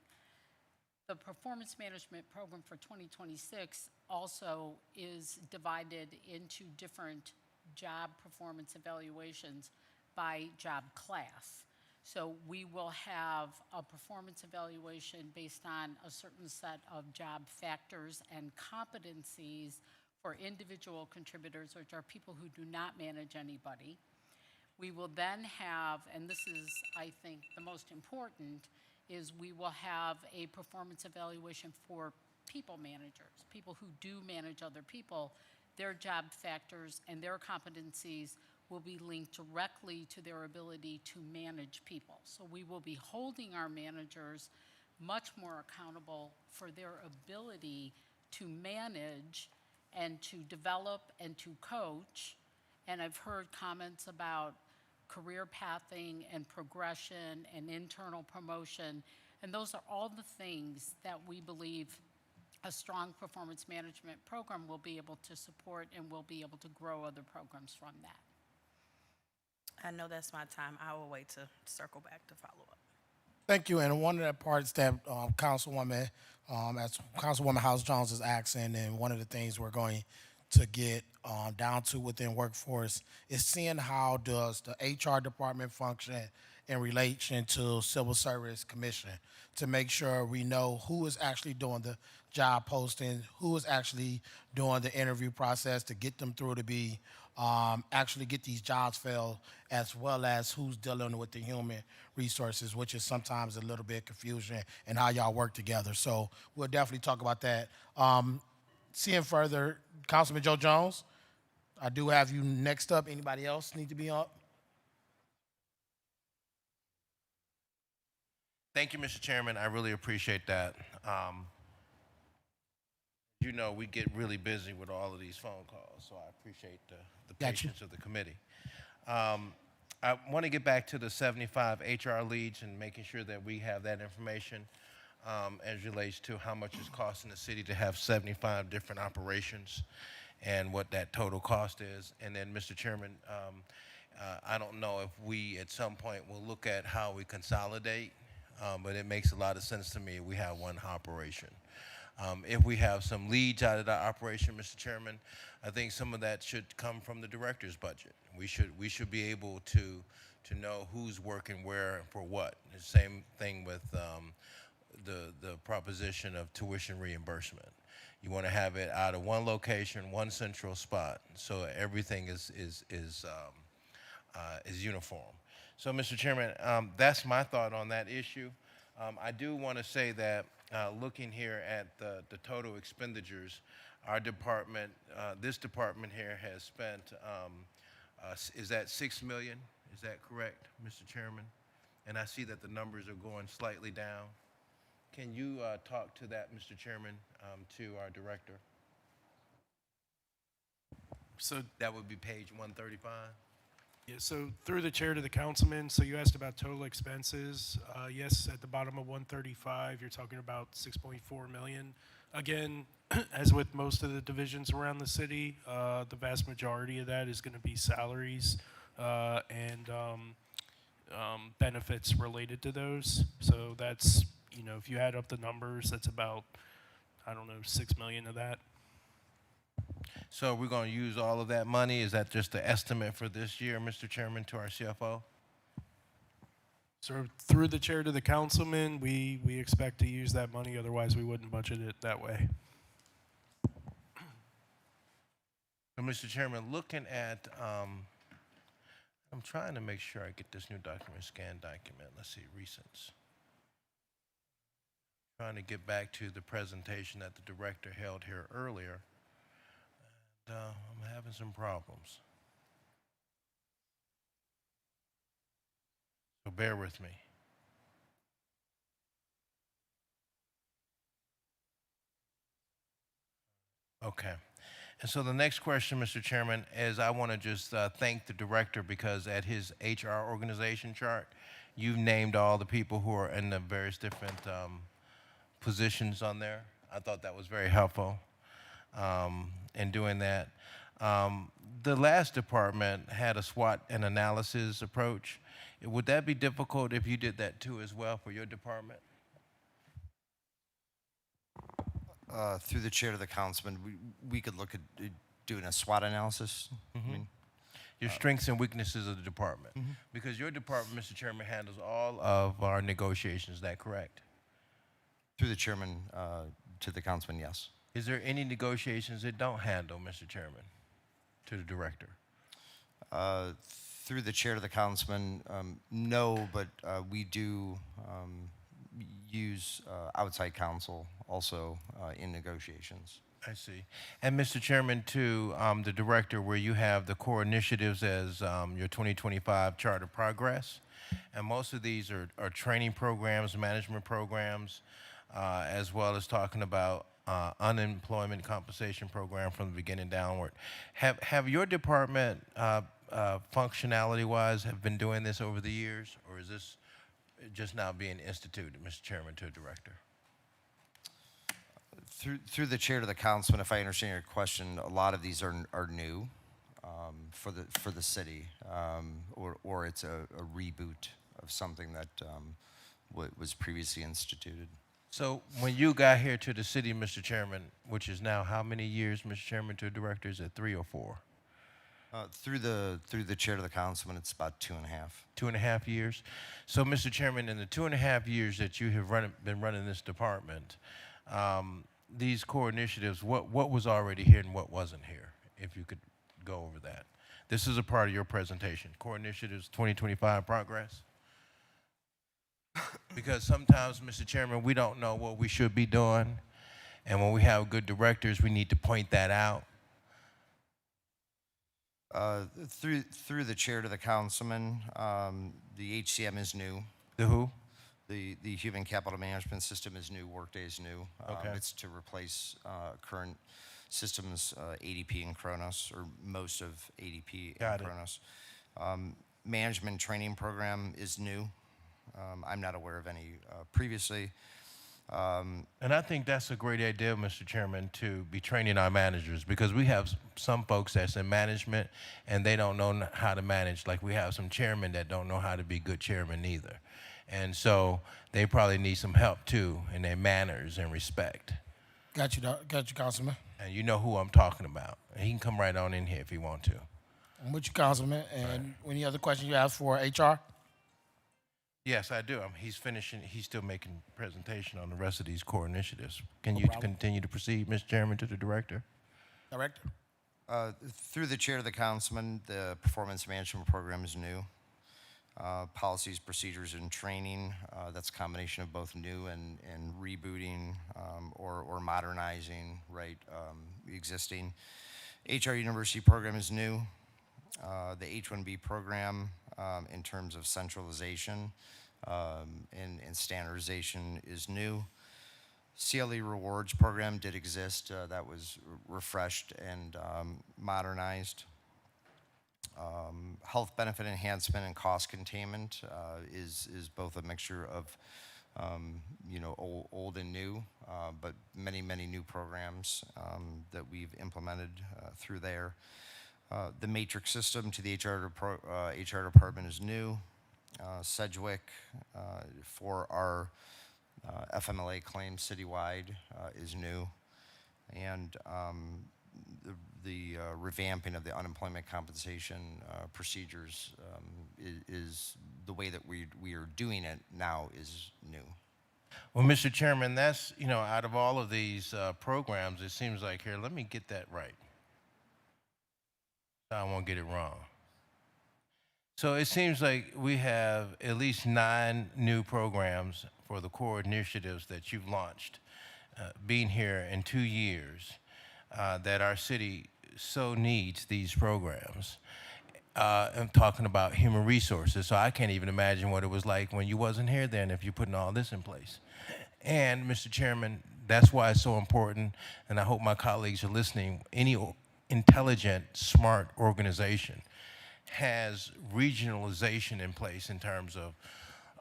The performance management program for 2026 also is divided into different job performance evaluations by job class. So we will have a performance evaluation based on a certain set of job factors and competencies for individual contributors, which are people who do not manage anybody. We will then have, and this is, I think, the most important, is we will have a performance evaluation for people managers, people who do manage other people. Their job factors and their competencies will be linked directly to their ability to manage people. So we will be holding our managers much more accountable for their ability to manage and to develop and to coach. And I've heard comments about career pathing and progression and internal promotion. And those are all the things that we believe a strong performance management program will be able to support, and will be able to grow other programs from that. I know that's my time. I will wait to circle back to follow up. Thank you. And one of the parts that Councilwoman, as Councilwoman House Jones is asking, and one of the things we're going to get down to within workforce is seeing how does the HR department function in relation to Civil Service Commission, to make sure we know who is actually doing the job posting, who is actually doing the interview process to get them through to be actually get these jobs filled, as well as who's dealing with the human resources, which is sometimes a little bit confusion in how y'all work together. So we'll definitely talk about that. Seeing further, Councilman Joe Jones, I do have you next up. Anybody else need to be up? Thank you, Mr. Chairman. I really appreciate that. You know, we get really busy with all of these phone calls, so I appreciate the Gotcha. patience of the committee. I want to get back to the 75 HR leads and making sure that we have that information as relates to how much it's costing the city to have 75 different operations and what that total cost is. And then, Mr. Chairman, I don't know if we at some point will look at how we consolidate, but it makes a lot of sense to me if we have one operation. If we have some leads out of that operation, Mr. Chairman, I think some of that should come from the director's budget. We should be able to know who's working where and for what. The same thing with the proposition of tuition reimbursement. You want to have it out of one location, one central spot, so everything is uniform. So, Mr. Chairman, that's my thought on that issue. I do want to say that looking here at the total expenditures, our department, this department here has spent, is that $6 million? Is that correct, Mr. Chairman? And I see that the numbers are going slightly down. Can you talk to that, Mr. Chairman, to our director? So that would be page 135. Yeah, so through the chair to the councilman, so you asked about total expenses. Yes, at the bottom of 135, you're talking about 6.4 million. Again, as with most of the divisions around the city, the vast majority of that is going to be salaries and benefits related to those. So that's, you know, if you add up the numbers, that's about, I don't know, 6 million of that. So we're going to use all of that money? Is that just the estimate for this year, Mr. Chairman, to our CFO? So through the chair to the councilman, we expect to use that money, otherwise we wouldn't budget it that way. So, Mr. Chairman, looking at, I'm trying to make sure I get this new document, scan document. Let's see, recents. Trying to get back to the presentation that the director held here earlier. And, I'm having some problems. So bear with me. Okay. And so the next question, Mr. Chairman, is I want to just thank the director, because at his HR organization chart, you've named all the people who are in the various different positions on there. I thought that was very helpful in doing that. The last department had a SWOT and analysis approach. Would that be difficult if you did that too as well for your department? Through the chair to the councilman, we could look at doing a SWOT analysis. I mean, Your strengths and weaknesses of the department. Because your department, Mr. Chairman, handles all of our negotiations. Is that correct? through the chairman to the councilman, yes. Is there any negotiations it don't handle, Mr. Chairman, to the director? Through the chair to the councilman, no, but we do use outside counsel also in negotiations. I see. And Mr. Chairman, to the director, where you have the core initiatives as your 2025 chart of progress, and most of these are training programs, management programs, as well as talking about unemployment compensation program from the beginning downward. Have your department functionality-wise, have been doing this over the years, or is this just now being instituted, Mr. Chairman, to a director? Through the chair to the councilman, if I understand your question, a lot of these are new for the city, or it's a reboot of something that was previously instituted. So when you got here to the city, Mr. Chairman, which is now how many years, Mr. Chairman, to a director? Is it 3 or 4? Through the chair to the councilman, it's about 2.5. 2.5 years. So, Mr. Chairman, in the 2.5 years that you have been running this department, these core initiatives, what was already here and what wasn't here? If you could go over that. This is a part of your presentation. Core initiatives 2025 progress. Because sometimes, Mr. Chairman, we don't know what we should be doing, and when we have good directors, we need to point that out. Through the chair to the councilman, the HCM is new. The who? The human capital management system is new. Workday is new. Okay. It's to replace current systems, ADP and Kronos, or most of ADP Got and it. Kronos. Management training program is new. I'm not aware of any previously. And I think that's a great idea, Mr. Chairman, to be training our managers, because we have some folks that's in management and they don't know how to manage. Like we have some chairmen that don't know how to be good chairmen either. And so they probably need some help too in their manners and respect. Got you, Councilman. And you know who I'm talking about. And he can come right on in here if he wants to. I'm with you, Councilman. And any other questions you have for HR? Yes, I do. He's finishing. He's still making presentation on the rest of these core initiatives. Can No you problem. continue to proceed, Mr. Chairman, to the director? Director? Through the chair to the councilman, the performance management program is new. Policies, procedures, and training, that's a combination of both new and rebooting or modernizing, right, existing. HR University program is new. The H-1B program, in terms of centralization and standardization, is new. CLE rewards program did exist. That was refreshed and modernized. Health benefit enhancement and cost containment is both a mixture of old and new, but many new programs that we've implemented through there. The matrix system to the HR department is new. Sedgwick for our FMLA claims citywide is new. And the revamping of the unemployment compensation procedures is the way that we are doing it now is new. Well, Mr. Chairman, that's, out of all of these programs, it seems like, here, let me get that right. I won't get it wrong. So it seems like we have at least 9 new programs for the core initiatives that you've launched, being here in 2 years, that our city so needs these programs. I'm talking about human resources, so I can't even imagine what it was like when you wasn't here then if you're putting all this in place. And, Mr. Chairman, that's why it's so important, and I hope my colleagues are listening. Any intelligent, smart organization has regionalization in place in terms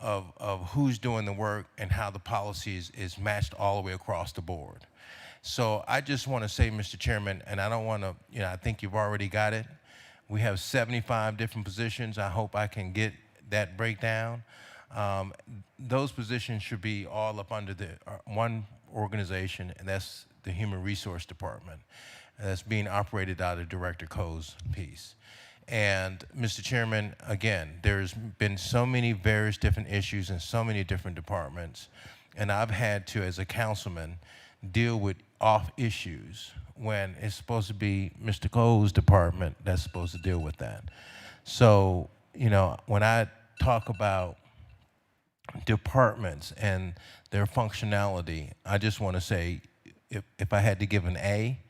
of who's doing the work and how the policy is matched all the way across the board. So I just want to say, Mr. Chairman, and I don't want to, I think you've already got it. We have 75 different positions. I hope I can get that breakdown. Those positions should be all up under the one organization, and that's the Human Resource Department. And that's being operated out of Director Coe's piece. And Mr. Chairman, again, there's been so many various different issues in so many different departments, and I've had to, as a councilman, deal with off issues when it's supposed to be Mr. Coe's department that's supposed to deal with that. So, when I talk about departments and their functionality, I just want to say, if I had to give an A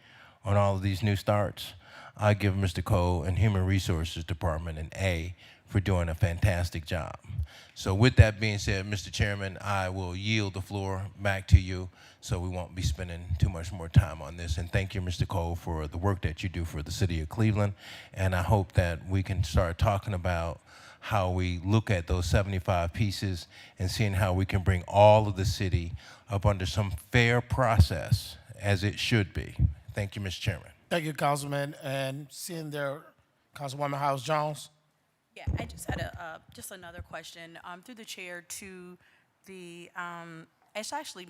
on all of these new starts, I give Mr. Coe and Human Resources Department an A for doing a fantastic job. So with that being said, Mr. Chairman, I will yield the floor back to you so we won't be spending too much more time on this. And thank you, Mr. Cole, for the work that you do for the city of Cleveland. And I hope that we can start talking about how we look at those 75 pieces and seeing how we can bring all of the city up under some fair process as it should be. Thank you, Mr. Chairman. Thank you, Councilman. And seeing there, Councilwoman House Jones. Yeah, I just had just another question through the chair to the. It's actually,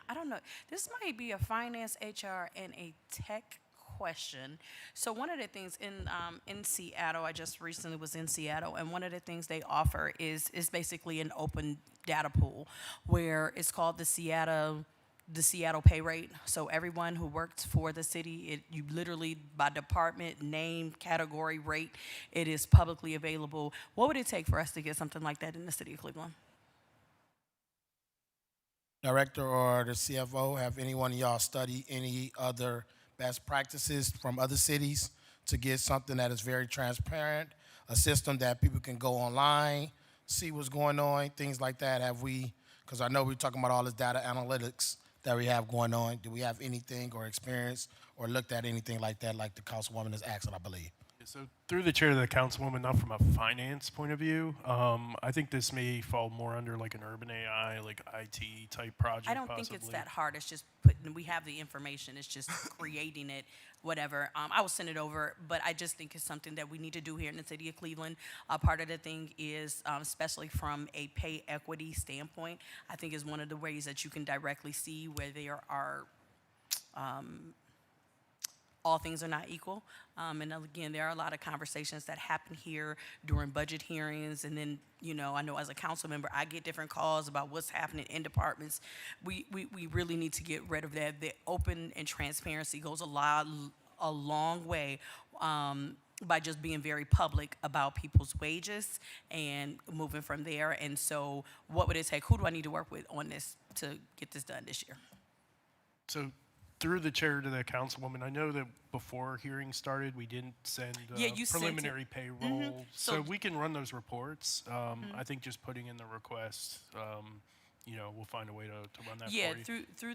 I don't know. This might be a finance, HR, and a tech question. So one of the things in Seattle, I just recently was in Seattle, and one of the things they offer is basically an open data pool where it's called the Seattle pay rate. So everyone who works for the city, you literally by department, name, category, rate, it is publicly available. What would it take for us to get something like that in the city of Cleveland? Director or the CFO, have anyone of y'all studied any other best practices from other cities to get something that is very transparent, a system that people can go online, see what's going on, things like that? Have we, because I know we're talking about all this data analytics that we have going on. Do we have anything or experience or looked at anything like that, like the councilwoman is asking, I believe? So through the chair to the councilwoman, not from a finance point of view, I think this may fall more under like an urban AI, like IT type project. I don't possibly. think it's that hard. It's just we have the information. It's just creating it, whatever. I will send it over, but I just think it's something that we need to do here in the city of Cleveland. Part of the thing is, especially from a pay equity standpoint, I think is one of the ways that you can directly see where there are all things are not equal. And again, there are a lot of conversations that happen here during budget hearings. And then, I know as a council member, I get different calls about what's happening in departments. We really need to get rid of that. The open and transparency goes a long way by just being very public about people's wages and moving from there. And so what would it take? Who do I need to work with on this to get this done this year? So through the chair to the councilwoman, I know that before hearings started, we didn't send you preliminary sent it. payroll. Mm-hmm. So we can run those reports. I think just putting in the request, we'll find a way to run that for you. Through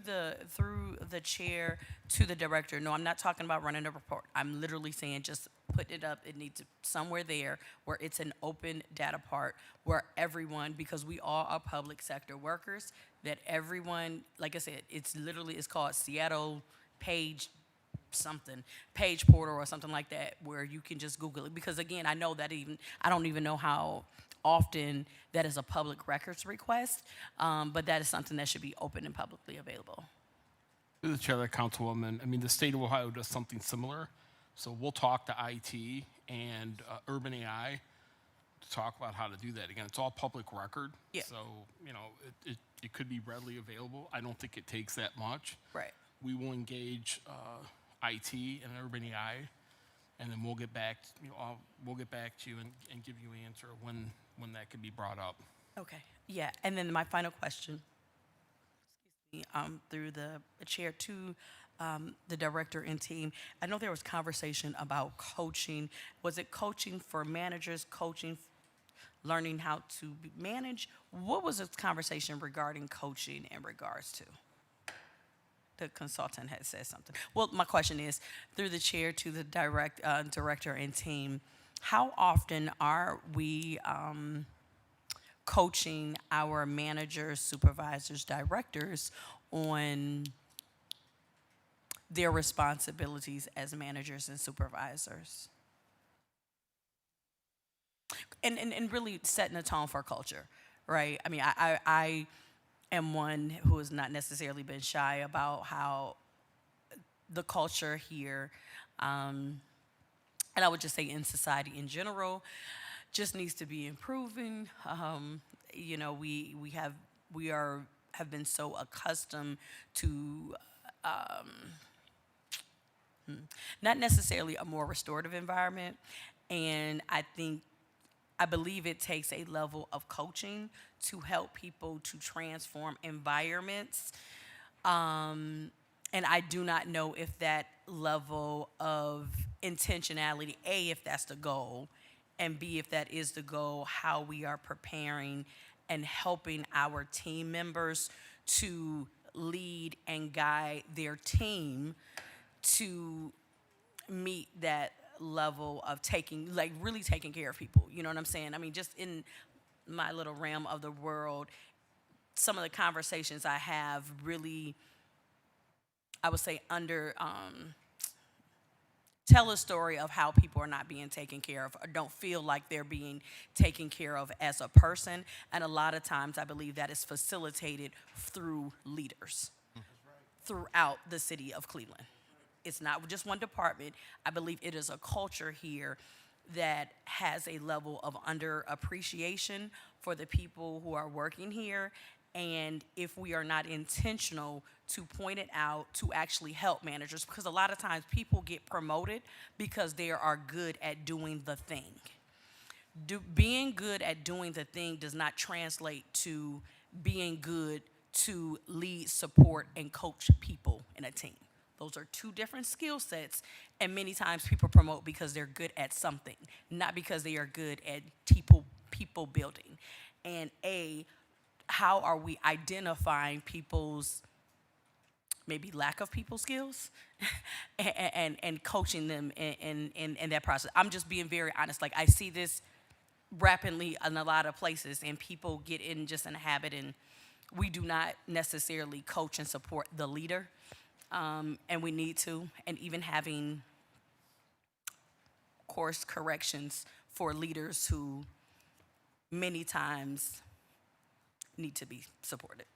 the chair to the director. No, I'm not talking about running a report. I'm literally saying just put it up. It needs to somewhere there where it's an open data part where everyone, because we all are public sector workers, that everyone, like I said, it's called Seattle Page Portal or something like that, where you can just Google it. Because again, I know that I don't even know how often that is a public records request, but that is something that should be open and publicly available. Through the chair, the councilwoman, the state of Ohio does something similar. So we'll talk to IT and urban AI to talk about how to do that. Again, it's all public record. Yeah. So, it could be readily available. I don't think it takes that much. Right. We will engage IT and urban AI, and then we'll get back. We'll get back to you and give you an answer when that could be brought up. Okay. Yeah. And then my final question, through the chair to the director and team. I know there was conversation about coaching. Was it coaching for managers, learning how to manage? What was the conversation regarding coaching in regards to? The consultant had said something. Well, my question is, through the chair to the director and team, how often are we coaching our managers, supervisors, directors on their responsibilities as managers and supervisors? And really setting a tone for culture, right? I am one who has not necessarily been shy about how the culture here, and I would just say in society in general, just needs to be improving. We have been so accustomed to not necessarily a more restorative environment, and I believe it takes a level of coaching to help people to transform environments. And I do not know if that level of intentionality, if that's the goal, And B, if that is the goal, how we are preparing and helping our team members to lead and guide their team to meet that level of taking, like really taking care of people. You know what I'm saying? I mean, just in my little realm of the world, some of the conversations I have really, I would say, tell a story of how people are not being taken care of or don't feel like they're being taken care of as a person. And a lot of times I believe that is facilitated through leaders throughout the city of Cleveland. It's not just one department. I believe it is a culture here that has a level of underappreciation for the people who are working here. And if we are not intentional to point it out, to actually help managers, because a lot of times people get promoted because they are good at doing the thing. Being good at doing the thing does not translate to being good to lead, support, and coach people in a team. Those are two different skill sets, and many times people promote because they're good at something, not because they are good at people building. And how are we identifying people's maybe lack of people skills and coaching them in that process? I'm just being very honest. Like, I see this rapidly in a lot of places, and people get in just in a habit, and we do not necessarily coach and support the leader. And we need to, and even having course corrections for leaders who many times need to be supported.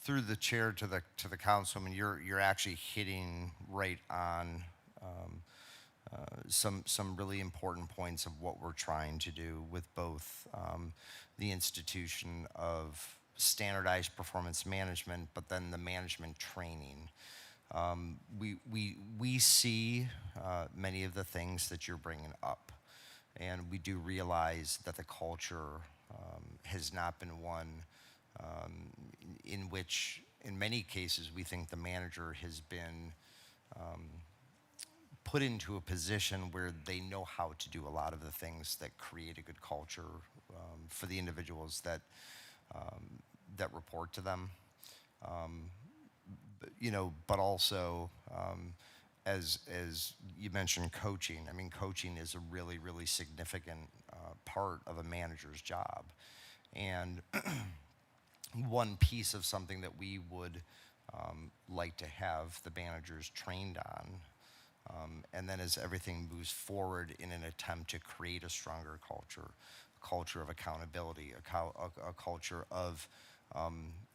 Through the chair to the council, I mean, you're actually hitting right on some really important points of what we're trying to do with both the institution of standardized performance management, but then the management training. We see many of the things that you're bringing up, and we do realize that the culture has not been one in which, in many cases, we think the manager has been put into a position where they know how to do a lot of the things that create a good culture for the individuals that report to them. But also, as you mentioned, coaching. I mean, coaching is a really, really significant part of a manager's job. And one piece of something that we would like to have the managers trained on, and then as everything moves forward in an attempt to create a stronger culture, a culture of accountability, a culture of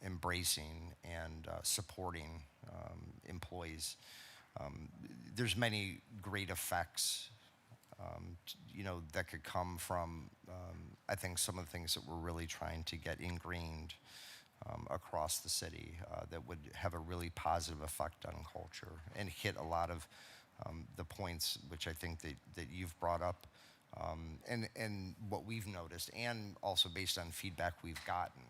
embracing and supporting employees. There's many great effects, that could come from, I think, some of the things that we're really trying to get ingrained across the city that would have a really positive effect on culture and hit a lot of the points which I think that you've brought up. And what we've noticed, and also based on feedback we've gotten,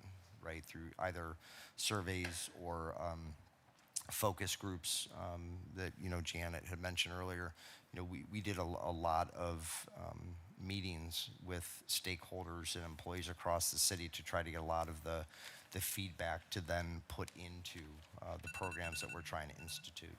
right, through either surveys or focus groups that, Janet had mentioned earlier. We did a lot of meetings with stakeholders and employees across the city to try to get a lot of the feedback to then put into the programs that we're trying to institute.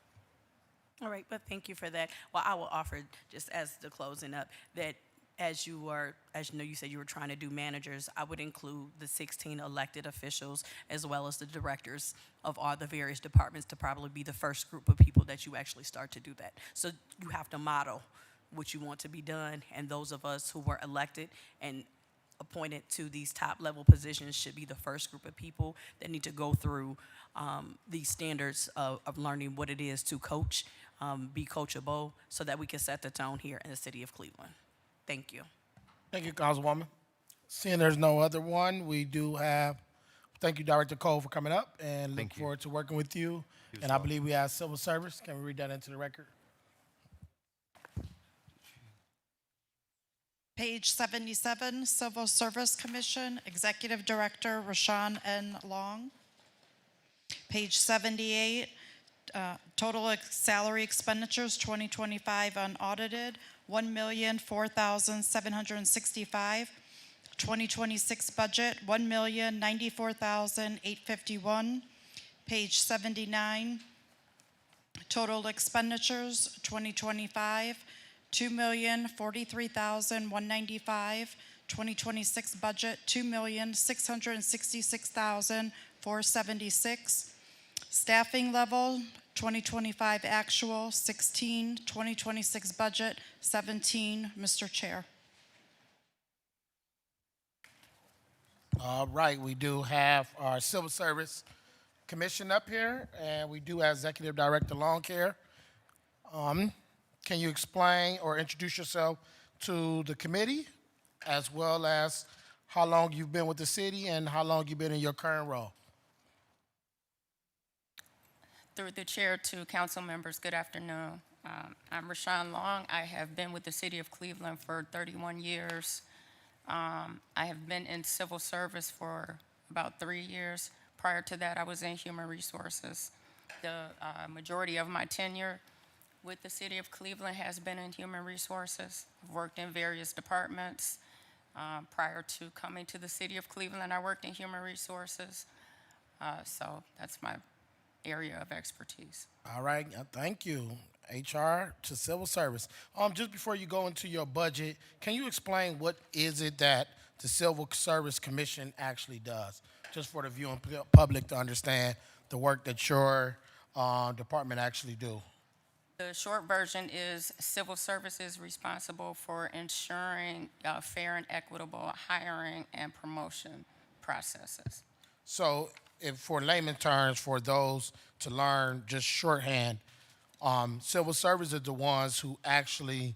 All right, but thank you for that. Well, I will offer, just as the closing up, that as you know, you said you were trying to do managers, I would include the 16 elected officials as well as the directors of all the various departments to probably be the first group of people that you actually start to do that. So you have to model what you want to be done, and those of us who were elected and appointed to these top level positions should be the first group of people that need to go through these standards of learning what it is to coach, be coachable, so that we can set the tone here in the city of Cleveland. Thank you. Thank you, Councilwoman. Seeing there's no other one, thank you, Director Cole, for coming up, and look forward to working with you. And I believe we have civil service. Can we read that into the record? Page 77, Civil Service Commission, Executive Director Rashawn N. Long. Page 78, salary expenditures 2025 unaudited, 1,004,765. 2026 budget, 1,094,851. Page 79. Total expenditures 2025, 2,043,195. 2026 budget, 2,666,476. Staffing level, 2025 actual, 16, 2026 budget, 17. Mr. Chair. All right, we do have our Civil Service Commission up here, and we do have Executive Director Lawn Care. Can you explain or introduce yourself to the committee, as well as how long you've been with the city and how long you've been in your current role? Through the chair to council members, good afternoon. I'm Rashawn Long. I have been with the city of Cleveland for 31 years. I have been in civil service for about 3 years. Prior to that, I was in human resources. The majority of my tenure with the city of Cleveland has been in human resources. I've worked in various departments. Prior to coming to the city of Cleveland, I worked in human resources. So that's my area of expertise. All right, thank you. HR to civil service. Just before you go into your budget, can you explain what is it that the Civil Service Commission actually does? Just for the viewing public to understand the work that your department actually do. The short version is civil service is responsible for ensuring fair and equitable hiring and promotion processes. So, if for layman terms, for those to learn just shorthand, civil service is the ones who actually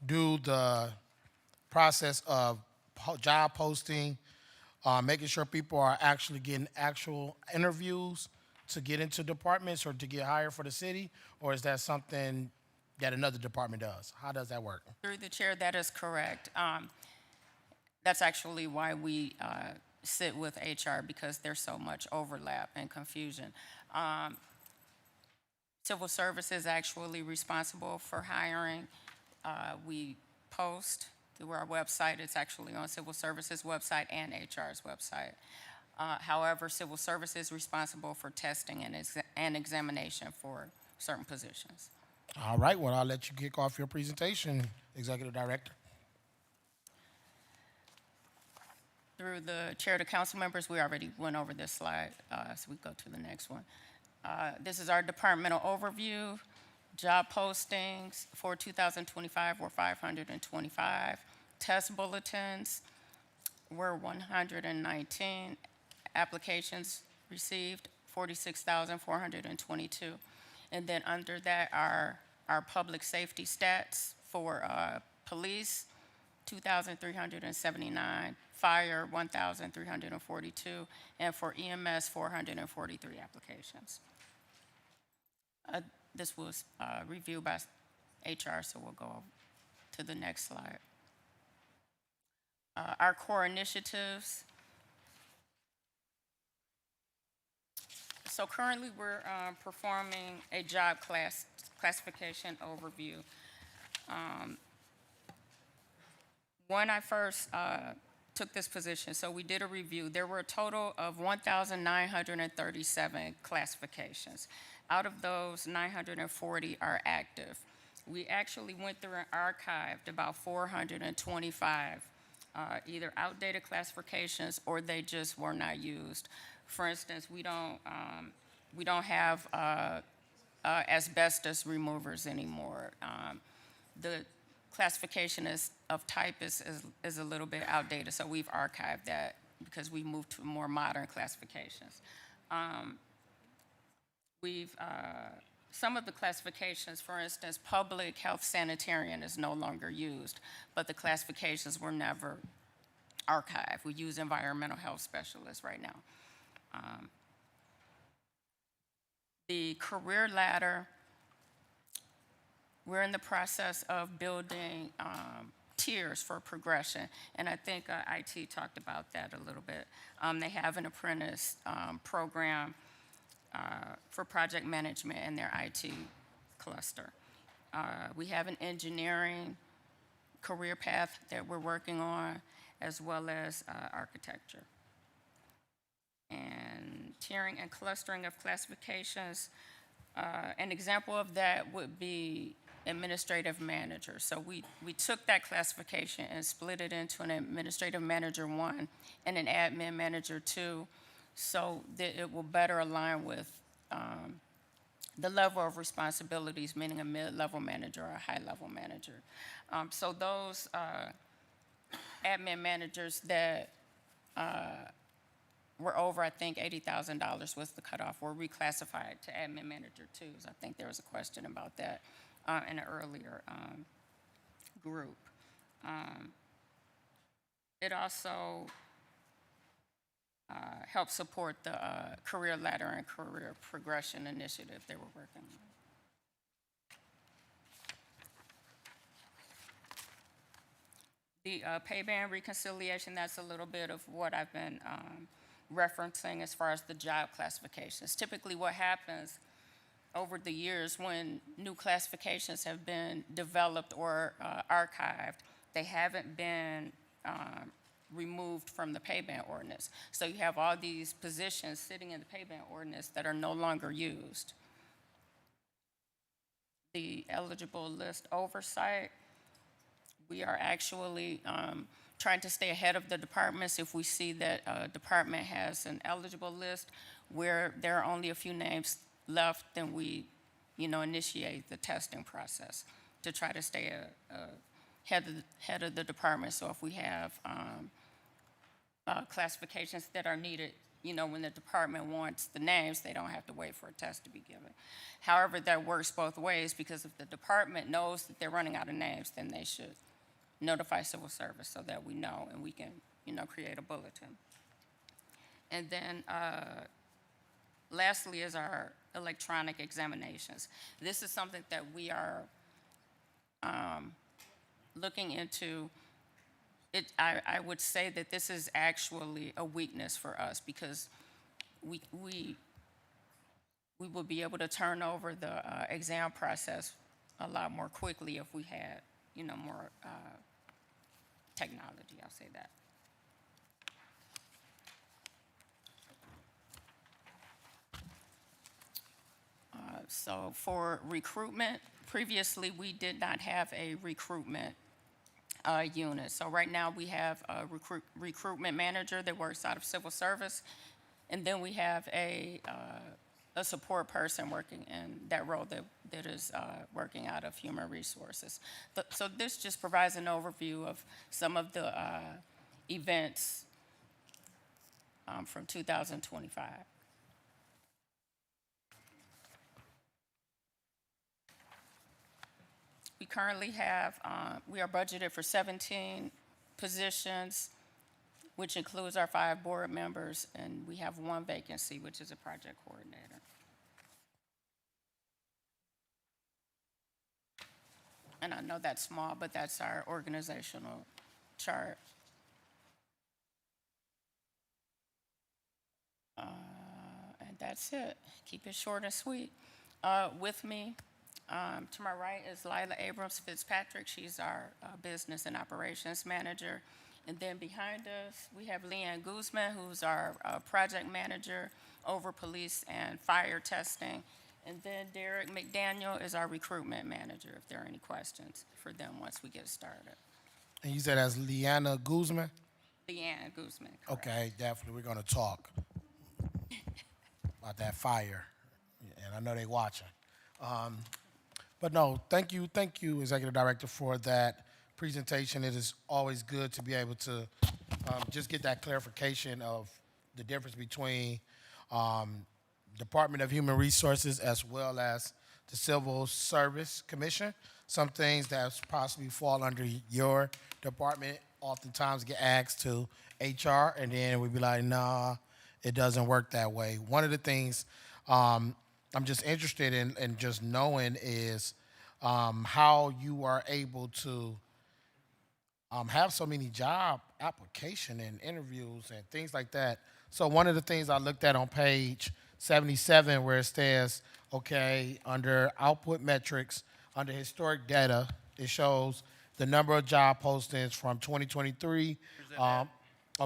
do the process of job posting, making sure people are actually getting actual interviews to get into departments or to get hired for the city, or is that something that another department does? How does that work? Through the chair, that is correct. That's actually why we sit with HR, because there's so much overlap and confusion. Civil service is actually responsible for hiring. We post through our website. It's actually on civil services website and HR's website. However, civil service is responsible for testing and examination for certain positions. All right, well, I'll let you kick off your presentation, Executive Director. Through the chair to council members, we already went over this slide, so we go to the next one. This is our departmental overview. Job postings for 2025 were 525. Test bulletins were 119. Applications received 46,422. And then under that are our public safety stats for police, 2,379, fire, 1,342, and for EMS, 443 applications. This was reviewed by HR, so we'll go to the next slide. Our core initiatives. So currently we're performing a job classification overview. When I first took this position, so we did a review, there were a total of 1,937 classifications. Out of those, 940 are active. We actually went through and archived about 425, either outdated classifications or they just were not used. For instance, we don't have asbestos removers anymore. The classification of type is a little bit outdated, so we've archived that because we moved to more modern classifications. Some of the classifications, for instance, public health sanitarian is no longer used, but the classifications were never archived. We use environmental health specialists right now. The career ladder, we're in the process of building tiers for progression, and I think IT talked about that a little bit. They have an apprentice program. for project management and their IT cluster. We have an engineering career path that we're working on, as well as architecture. And tiering and clustering of classifications, an example of that would be administrative manager. So we took that classification and split it into an administrative manager 1 and an admin manager 2, so that it will better align with the level of responsibilities, meaning a mid-level manager or a high-level manager. So those admin managers that were over, I think, $80,000 was the cutoff, were reclassified to admin manager 2s. I think there was a question about that in an earlier group. It also helped support the career ladder and career progression initiative they were working on. The pay band reconciliation, that's a little bit of what I've been referencing as far as the job classifications. Typically what happens over the years when new classifications have been developed or archived, they haven't been removed from the pay band ordinance. So you have all these positions sitting in the pay band ordinance that are no longer used. The eligible list oversight, we are actually trying to stay ahead of the departments. If we see that a department has an eligible list where there are only a few names left, then we, initiate the testing process to try to stay ahead of the department. So if we have classifications that are needed, when the department wants the names, they don't have to wait for a test to be given. However, that works both ways, because if the department knows that they're running out of names, then they should notify civil service so that we know and we can, create a bulletin. And then lastly is our electronic examinations. This is something that we are looking into. I would say that this is actually a weakness for us, because we will be able to turn over the exam process a lot more quickly if we had, more technology, I'll say that. So for recruitment, previously we did not have a recruitment unit. So right now we have a recruitment manager that works out of civil service, and then we have a support person working in that role that is working out of human resources. So this just provides an overview of some of the events from 2025. We currently have, we are budgeted for 17 positions, which includes our 5 board members, and we have 1 vacancy, which is a project coordinator. And I know that's small, but that's our organizational chart. And that's it. Keep it short and sweet. With me, to my right is Lila Abrams Fitzpatrick. She's our business and operations manager. And then behind us, we have Leanne Guzman, who's our project manager over police and fire testing. And then Derek McDaniel is our recruitment manager, if there are any questions for them once we get started. And you said that's Leanna Guzman? Leanne Guzman, correct. Okay, definitely. We're going to talk about that fire. And I know they watching. But no, thank you, Executive Director, for that presentation. It is always good to be able to just get that clarification of the difference between Department of Human Resources as well as the Civil Service Commission. Some things that possibly fall under your department oftentimes get asked to HR, and then we'd be like, nah, it doesn't work that way. One of the things I'm just interested in just knowing is how you are able to have so many job application and interviews and things like that. So one of the things I looked at on page 77 where it says, okay, under output metrics, under historic data, it shows the number of job postings from 2023 on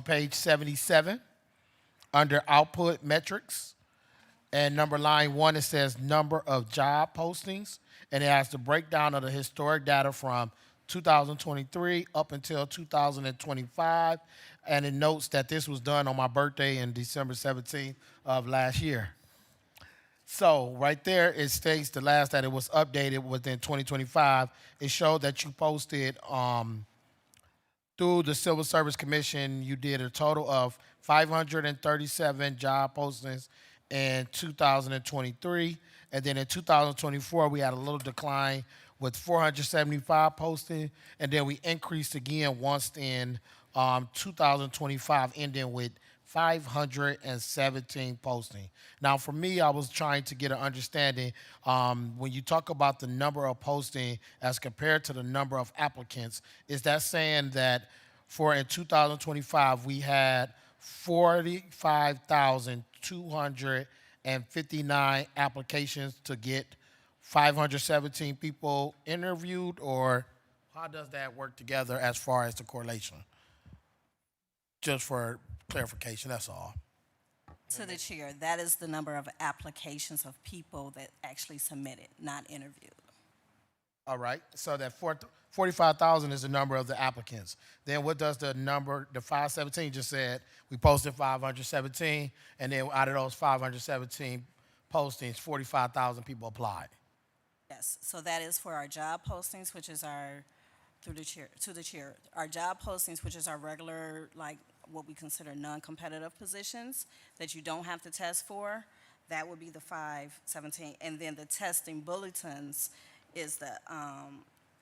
page 77 under output metrics. And number line 1, it says number of job postings. And it has the breakdown of the historic data from 2023 up until 2025. And it notes that this was done on my birthday in December 17th of last year. So right there, it states the last that it was updated within 2025. It showed that you posted through the Civil Service Commission, you did a total of 537 job postings in 2023. And then in 2024, we had a little decline with 475 posting. And then we increased again once in 2025, ending with 517 posting. Now, for me, I was trying to get an understanding when you talk about the number of posting as compared to the number of applicants, is that saying that for in 2025, we had 45,259 applications to get 517 people interviewed, or how does that work together as far as the correlation? Just for clarification, that's all. To the chair, that is the number of applications of people that actually submitted, not interviewed. All right, so that 45,000 is the number of the applicants. Then what does the number, the 517 just said, we posted 517, and then out of those 517 postings, 45,000 people applied. Yes, so that is for our job postings, which is our, through the chair, to the chair, our job postings, which is our regular, like, what we consider non-competitive positions that you don't have to test for. That would be the 517. And then the testing bulletins is the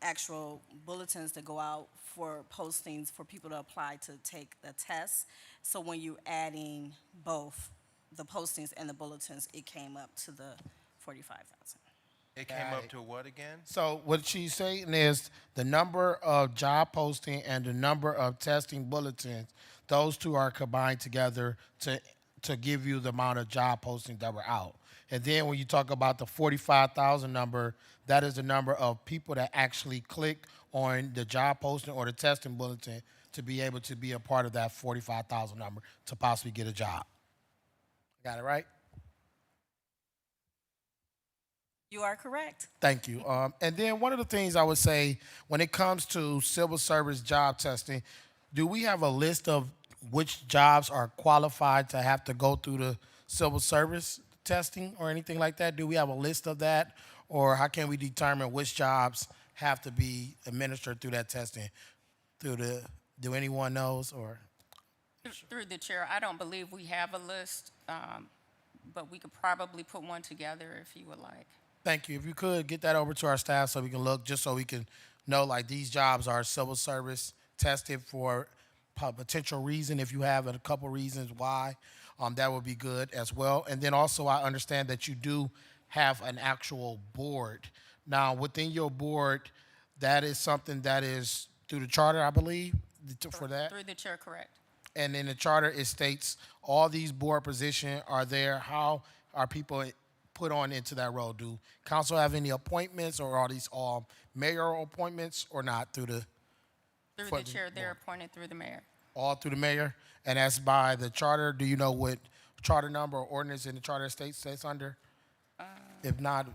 actual bulletins that go out for postings for people to apply to take the test. So when you're adding both the postings and the bulletins, it came up to the 45,000. It came up to what again? So what she's saying is the number of job posting and the number of testing bulletins, those two are combined together to give you the amount of job postings that were out. And then when you talk about the 45,000 number, that is the number of people that actually click on the job posting or the testing bulletin to be able to be a part of that 45,000 number to possibly get a job. Got it right? You are correct. Thank you. And then one of the things I would say when it comes to civil service job testing, do we have a list of which jobs are qualified to have to go through the civil service testing or anything like that? Do we have a list of that? Or how can we determine which jobs have to be administered through that testing? Do anyone knows? Or Through the chair, I don't believe we have a list, but we could probably put one together if you would like. Thank you. If you could get that over to our staff so we can look, just so we can know like these jobs are civil service tested for potential reason. If you have a couple reasons why, that would be good as well. And then also I understand that you do have an actual board. Now within your board, that is something that is through the charter, I believe, for that. Through the chair, correct. And in the charter, it states all these board positions are there. How are people put on into that role? Do council have any appointments, or are these all mayoral appointments, or not through the? Through the chair, they're appointed through the mayor. All through the mayor, and that's by the charter. Do you know what charter number or ordinance in the charter states under? If not,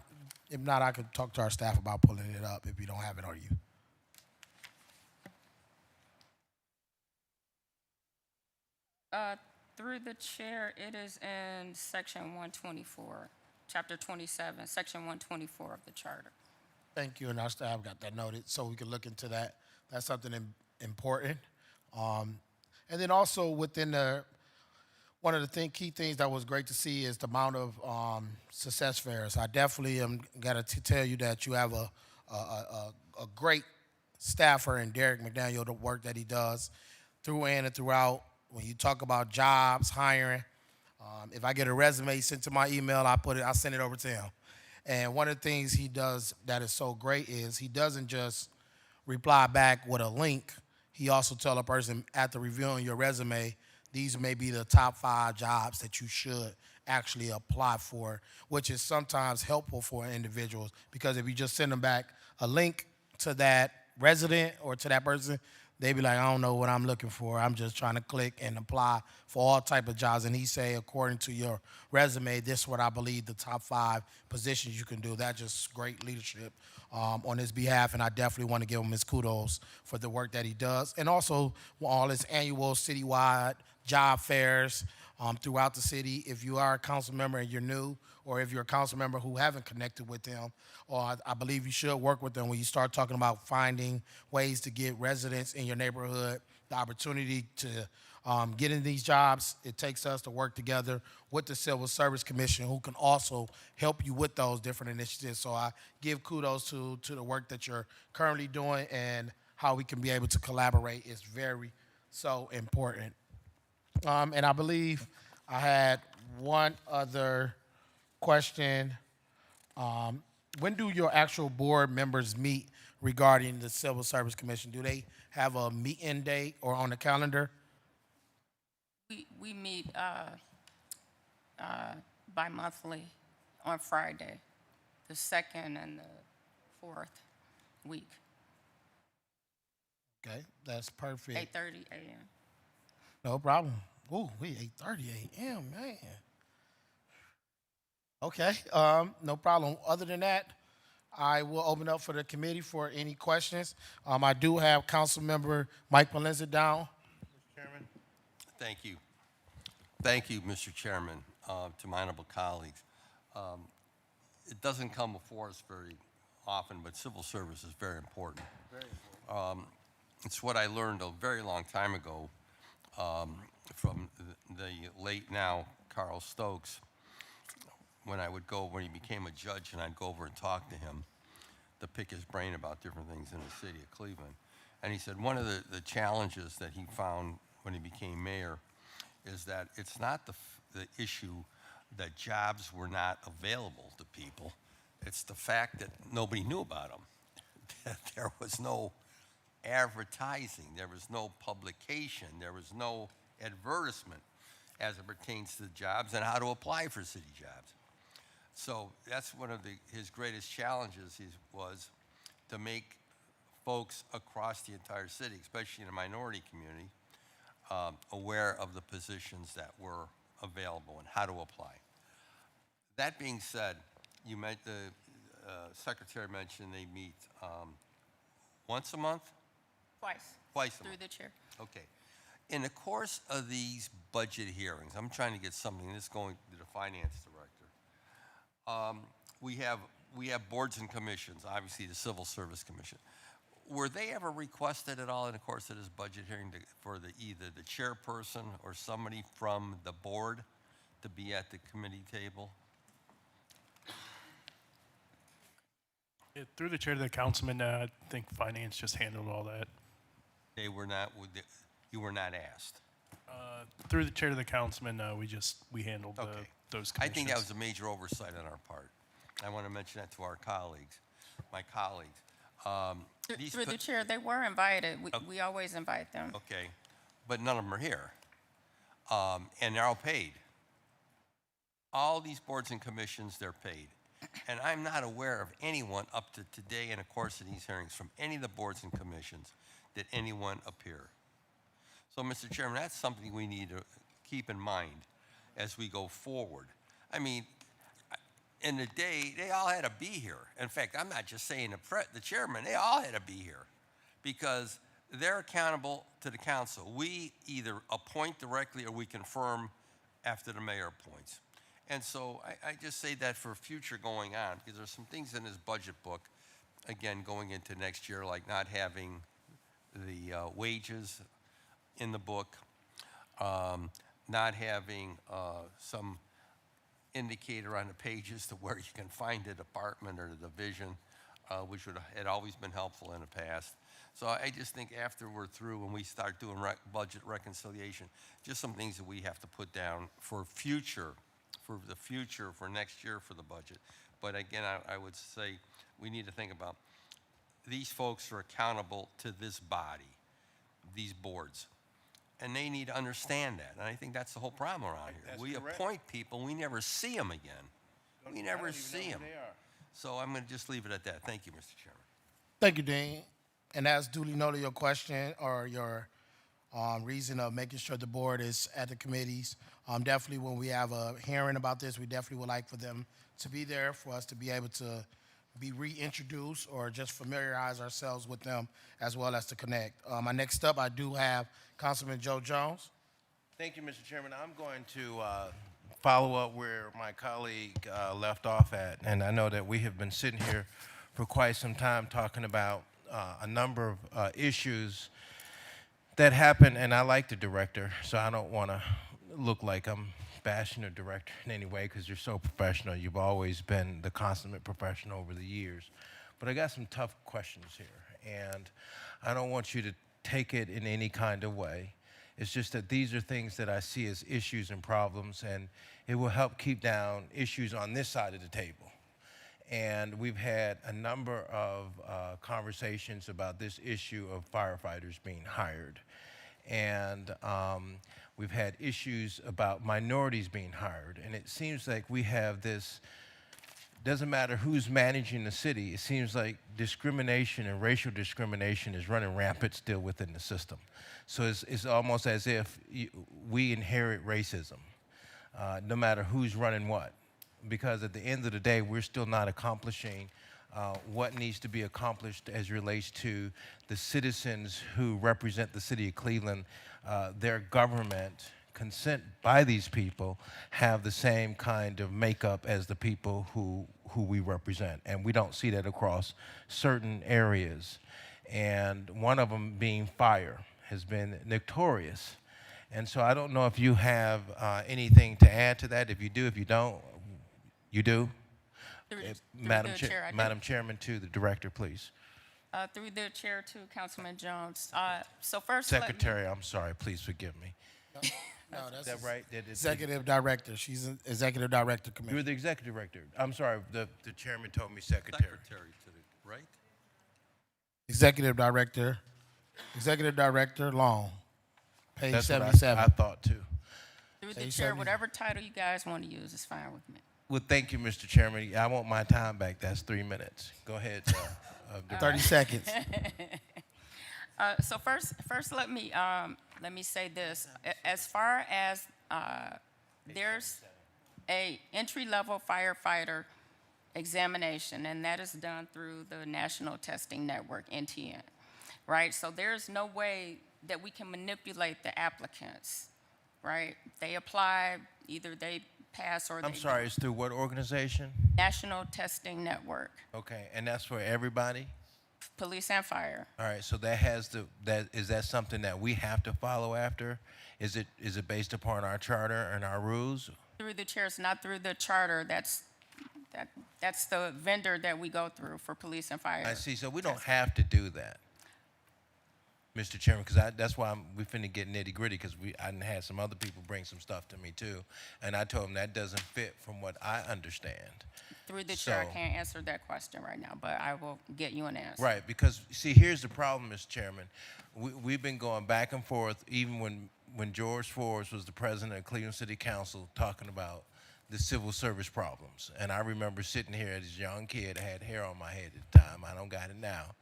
I could talk to our staff about pulling it up if you don't have it on you. Through the chair, it is in section 124, chapter 27, section 124 of the charter. Thank you, and our staff got that noted, so we can look into that. That's something important. And then also within one of the key things that was great to see is the amount of success fairs. I definitely am got to tell you that you have a great staffer in Derek McDaniel, the work that he does through and throughout. When you talk about jobs, hiring, if I get a resume sent to my email, I send it over to him. And one of the things he does that is so great is he doesn't just reply back with a link. He also tell a person after reviewing your resume, these may be the top 5 jobs that you should actually apply for it, which is sometimes helpful for individuals, because if you just send them back a link to that resident or to that person, they be like, I don't know what I'm looking for. I'm just trying to click and apply for all type of jobs. And he say, according to your resume, this is what I believe the top 5 positions you can do. That's just great leadership on his behalf, and I definitely want to give him his kudos for the work that he does. And also all his annual citywide job fairs throughout the city. If you are a council member and you're new, or if you're a council member who haven't connected with them, or I believe you should work with them when you start talking about finding ways to get residents in your neighborhood the opportunity to get in these jobs. It takes us to work together with the Civil Service Commission, who can also help you with those different initiatives. So I give kudos to the work that you're currently doing, and how we can be able to collaborate is very so important. And I believe I had one other question. When do your actual board members meet regarding the Civil Service Commission? Do they have a meeting date or on the calendar? We meet bi-monthly on Friday, the 2nd and the 4th week, Okay, that's perfect. 8:30 a.m. No problem. Ooh, we 8:30 a.m., man. Okay, no problem. Other than that, I will open up for the committee for any questions. I do have Councilmember Mike Palenza down. Chairman? Thank you. Thank you, Mr. Chairman, to my honorable colleagues. It doesn't come before us very often, but civil service is very important. It's what I learned a very long time ago from the late now Carl Stokes, when I would go, when he became a judge, and I'd go over and talk to him to pick his brain about different things in the city of Cleveland. And he said one of the challenges that he found when he became mayor is that it's not the issue that jobs were not available to people. It's the fact that nobody knew about them. That there was no advertising, there was no publication, there was no advertisement as it pertains to jobs and how to apply for city jobs. So that's one of his greatest challenges was to make folks across the entire city, especially in the minority community, aware of the positions that were available and how to apply. That being said, you meant the secretary mentioned they meet once a month? Twice. Twice a Through month. the chair. Okay. In the course of these budget hearings, I'm trying to get something, this is going to the finance director. We have boards and commissions, obviously the Civil Service Commission. Were they ever requested at all in the course of this budget hearing for either the chairperson or somebody from the board to be at the committee table? Yeah, through the chair to the councilman, I think finance just handled all that. They were not, you were not asked? Through the chair to the councilman, we handled Okay. those I commissions. think that was a major oversight on our part. I want to mention that to our colleagues, my colleagues. Through the chair, they were invited. We always invite them. Okay, but none of them are here. And they're all paid. All these boards and commissions, they're paid. And I'm not aware of anyone up to today in the course of these hearings from any of the boards and commissions did anyone appear. So, Mr. Chairman, that's something we need to keep in mind as we go forward. I mean, in the day, they all had to be here. In fact, I'm not just saying the chairman, they all had to be here because they're accountable to the council. We either appoint directly or we confirm after the mayor appoints. And so I just say that for future going on, because there's some things in this budget book, again, going into next year, like not having the wages in the book, not having some indicator on the pages to where you can find a department or the division, which had always been helpful in the past. So I just think after we're through and we start doing budget reconciliation, just some things that we have to put down for the future, for next year for the budget. But again, I would say we need to think about these folks are accountable to this body, these boards. and they need to understand that. And I think that's the whole problem around here. That's We correct. appoint people, we never see them again. We I never don't even see know them. who they are. So I'm going to just leave it at that. Thank you, Mr. Chairman. Thank you, Dean. And as duly noted, your question or your reason of making sure the board is at the committees, definitely when we have a hearing about this, we definitely would like for them to be there for us to be able to be reintroduced or just familiarize ourselves with them as well as to connect. My next up, I do have Councilman Joe Jones. Thank you, Mr. Chairman. I'm going to follow up where my colleague left off at. And I know that we have been sitting here for quite some time talking about a number of issues that happen. And I like the director, so I don't want to look like I'm bashing the director in any way because you're so professional. You've always been the consummate professional over the years. But I got some tough questions here. And I don't want you to take it in any kind of way. It's just that these are things that I see as issues and problems, and it will help keep down issues on this side of the table. And we've had a number of conversations about this issue of firefighters being hired. And we've had issues about minorities being hired. And it seems like we have this, doesn't matter who's managing the city, it seems like discrimination and racial discrimination is running rampant still within the system. So it's almost as if we inherit racism, no matter who's running what. Because at the end of the day, we're still not accomplishing what needs to be accomplished as relates to the citizens who represent the city of Cleveland. Their government, consent by these people, have the same kind of makeup as the people who we represent. And we don't see that across certain areas. And one of them being fire has been notorious. And so I don't know if you have anything to add to that. If you do, if you don't, you do? Madam Chairman, to the director, please. Through the chair to Councilman Jones. So first, Secretary, I'm sorry, please forgive me. No, that's Is that right? Executive Director. She's an Executive Director, Commissioner. You're the Executive Director. I'm sorry, the chairman told me secretary. Secretary to the right. Executive Director Long, page That's what 77. I thought too. through the chair, whatever title you guys want to use is fine with me. Well, thank you, Mr. Chairman. I want my time back. That's 3 minutes. Go ahead. 30 seconds. So first, let me say this. As far as there's a entry-level firefighter examination, and that is done through the National Testing Network, NTN, right? So there's no way that we can manipulate the applicants, right? They apply, either they pass or they I'm sorry, it's through what organization? National Testing Network, Okay, and that's for everybody? police and fire. All right, so is that something that we have to follow after? Is it based upon our charter and our rules? Through the chairs, not through the charter. That's the vendor that we go through for police and fire. I see, so we don't have to do that, Mr. Chairman, because that's why we finna get nitty gritty, because I done had some other people bring some stuff to me too, and I told them that doesn't fit from what I understand. Through the chair, I So- can't answer that question right now, but I will get you an answer. Right, because see, here's the problem, Mr. Chairman. We've been going back and forth, even when George Forbes was the president of Cleveland City Council, talking about the civil service problems. And I remember sitting here as a young kid, I had hair on my head at the time. I don't got it now.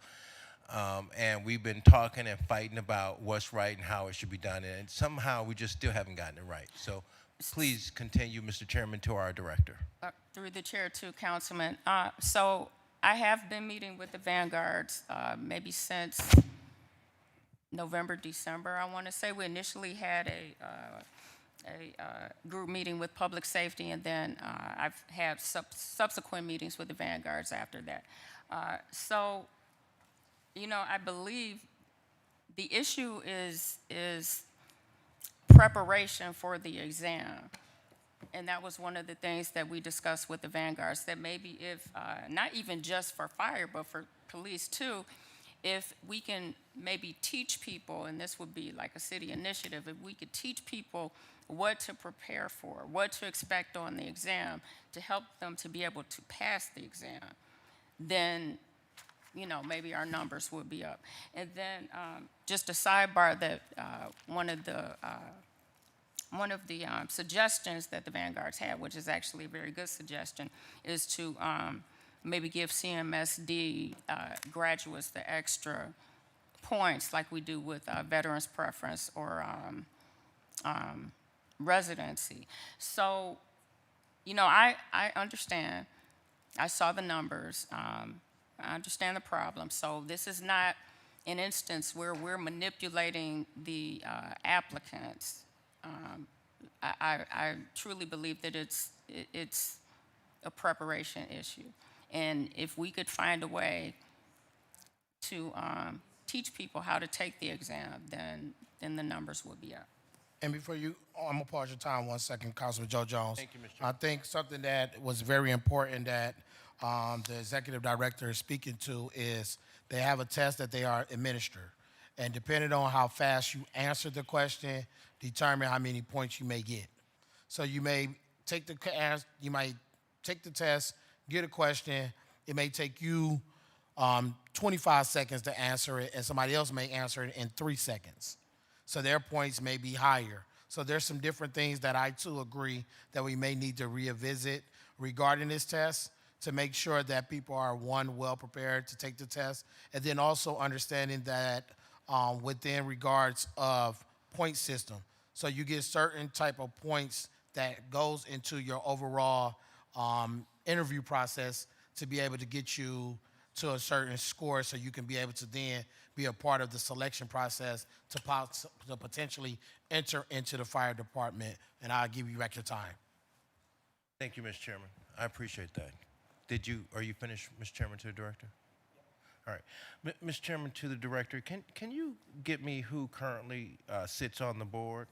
And we've been talking and fighting about what's right and how it should be done, and somehow we just still haven't gotten it right. So please continue, Mr. Chairman, to our director. Through the chair to Councilman. So I have been meeting with the Vanguards maybe since November, December, I want to say. We initially had a group meeting with public safety, and then I've had subsequent meetings with the Vanguards after that. So, you know, I believe the issue is preparation for the exam. And that was one of the things that we discussed with the Vanguards, that maybe if, not even just for fire, but for police too, if we can maybe teach people, and this would be like a city initiative, if we could teach people what to prepare for, what to expect on the exam, to help them to be able to pass the exam, then maybe our numbers would be up. And then just a sidebar that one of the suggestions that the Vanguards had, which is actually a very good suggestion, is to maybe give CMSD graduates the extra points like we do with veterans preference or residency. So, I understand. I saw the numbers. I understand the problem. So this is not an instance where we're manipulating the applicants. I truly believe that it's a preparation issue. And if we could find a way to teach people how to take the exam, then the numbers will be up. And before you, I'm gonna pause your time 1 second, Councilman Joe Jones. Thank you, Mr. I think something that was very important that the executive director is speaking to is they have a test that they are administered. And depending on how fast you answer the question, determine how many points you may get. So you may take the test, get a question. It may take you 25 seconds to answer it, and somebody else may answer it in 3 seconds. So their points may be higher. So there's some different things that I too agree that we may need to revisit regarding this test to make sure that people are, one, well prepared to take the test, and then also understanding that within regards of point system. So you get certain type of points that goes into your overall interview process to be able to get you to a certain score so you can be able to then be a part of the selection process to potentially enter into the fire department. And I'll give you back your time. Thank you, Mr. Chairman. I appreciate that. Are you finished, Mr. Chairman, to the director? All right. Mr. Chairman, to the director, can you get me who currently sits on the board?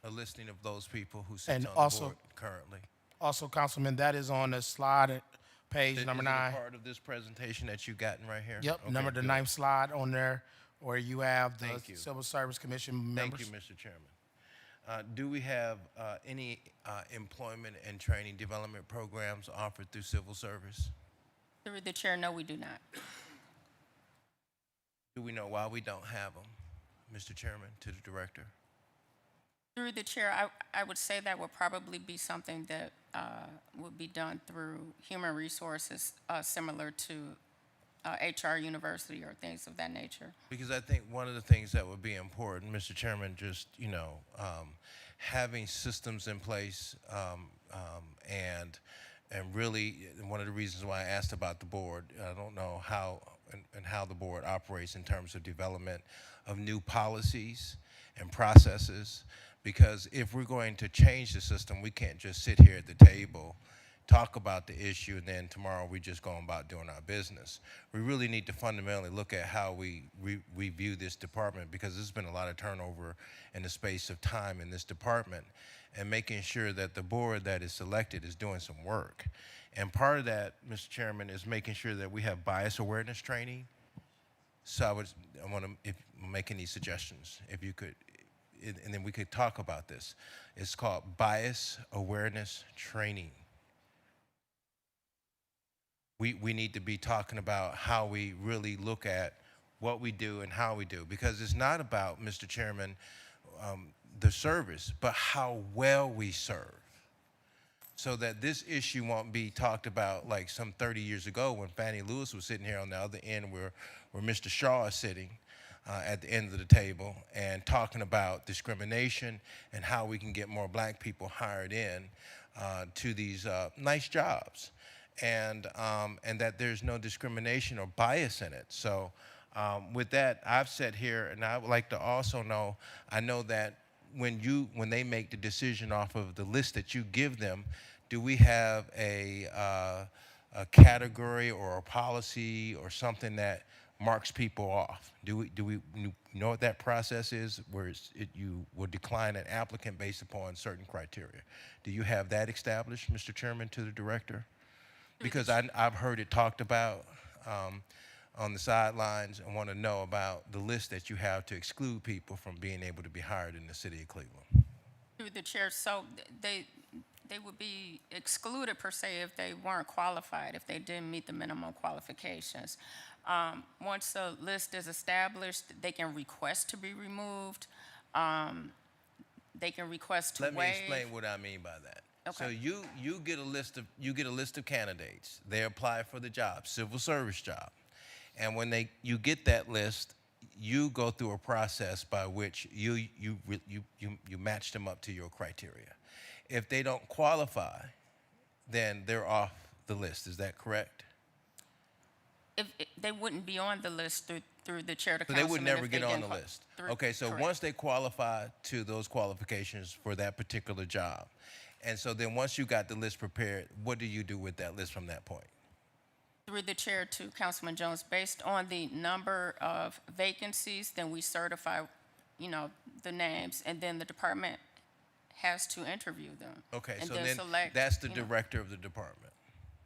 A listing of those people who sits on the board currently. Also, Councilman, that is on the slide, page number 9. Is it a part of this presentation that you've gotten right here? Yep, Okay, number the good. 9th slide on there where you have the Thank you. Civil Service Commission members. Thank you, Mr. Chairman. Do we have any employment and training development programs offered through civil service? Through the chair, no, we do not. Do we know why we don't have them, Mr. Chairman, to the director? Through the chair, I would say that would probably be something that would be done through human resources, similar to HR University or things of that nature. Because I think one of the things that would be important, Mr. Chairman, just, having systems in place and really one of the reasons why I asked about the board, I don't know how and how the board operates in terms of development of new policies and processes, because if we're going to change the system, we can't just sit here at the table, talk about the issue, and then tomorrow we just go about doing our business. We really need to fundamentally look at how we view this department, because there's been a lot of turnover in the space of time in this department, and making sure that the board that is selected is doing some work. And part of that, Mr. Chairman, is making sure that we have bias awareness training. So I want to make any suggestions, if you could, and then we could talk about this. It's called bias awareness training. We need to be talking about how we really look at what we do and how we do, because it's not about, Mr. Chairman, the service, but how well we serve. So that this issue won't be talked about like some 30 years ago when Fannie Lewis was sitting here on the other end where Mr. Shaw is sitting at the end of the table and talking about discrimination and how we can get more black people hired in to these nice jobs. And that there's no discrimination or bias in it. So with that, I've sat here and I would like to also know, I know that when they make the decision off of the list that you give them, do we have a category or a policy or something that marks people off? Do we know what that process is, where you will decline an applicant based upon certain criteria? Do you have that established, Mr. Chairman, to the director? Because I've heard it talked about on the sidelines, and want to know about the list that you have to exclude people from being able to be hired in the city of Cleveland. Through the chair, so they would be excluded per se if they weren't qualified, if they didn't meet the minimum qualifications. Once the list is established, they can request to be removed. They can request to Let waive. me explain what I mean by that. So Okay. you get a list of candidates. They apply for the job, civil service job, and when you get that list, you go through a process by which you match them up to your criteria. If they don't qualify, then they're off the list. Is that correct? They wouldn't be on the list through the chair to So councilman. they would never if they get on didn't the qua- list. through- Okay, so correct. once they qualify to those qualifications for that particular job, and so then once you got the list prepared, what do you do with that list from that point? Through the chair to Councilman Jones, based on the number of vacancies, then we certify, the names, and then the department has to interview them. Okay, and so then then select, that's the director of the department.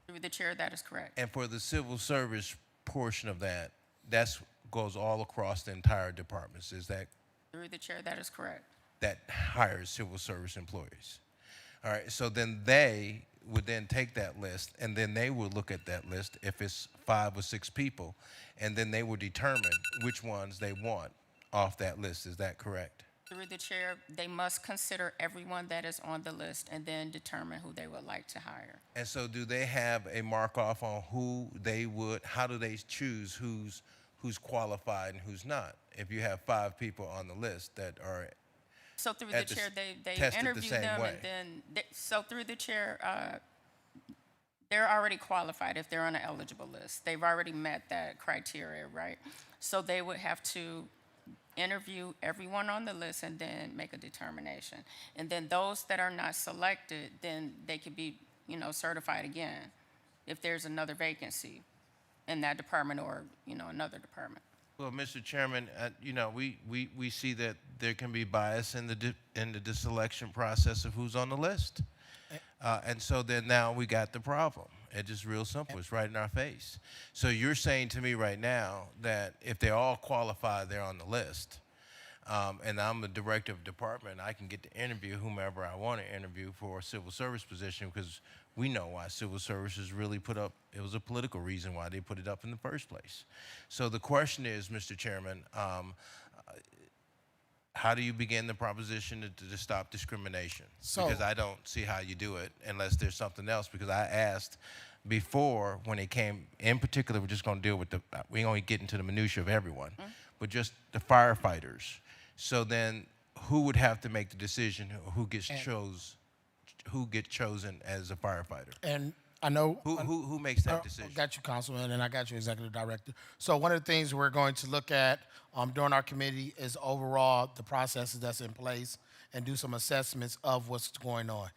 Through the chair, that is correct. And for the civil service portion of that, goes all across the entire departments. Is that Through the chair, that is correct. that hires civil service employees? All right, so then they would then take that list, and then they would look at that list if it's 5 or 6 people, and then they would determine which ones they want off that list. Is that correct? Through the chair, they must consider everyone that is on the list and then determine who they would like to hire. And so do they have a mark off on how do they choose who's qualified and who's not? If you have 5 people on the list that are So through the chair, they tested the interview same them, way. and then, so through the chair, they're already qualified if they're on an eligible list. They've already met that criteria, right? So they would have to interview everyone on the list and then make a determination. And then those that are not selected, then they could be, certified again if there's another vacancy in that department or, another department. Well, Mr. Chairman, we see that there can be bias in the selection process of who's on the list. And so then now we got the problem. It's just real simple. It's right in our face. So you're saying to me right now that if they're all qualified, they're on the list, and I'm the director of department, I can get to interview whomever I want to interview for a civil service position, because we know why civil services really it was a political reason why they put it up in the first place. So the question is, Mr. Chairman, how do you begin the proposition to stop discrimination? Because I don't see how you do it unless there's something else. Because I asked before when it came, in particular, we're just going to deal with we ain't going to get into the minutia of everyone, but just the firefighters. So then who would have to make the decision who gets chosen as a firefighter? And I know who makes that decision? I got you, Councilman, and I got you, Executive Director. So one of the things we're going to look at during our committee is overall the processes that's in place and do some assessments of what's going on.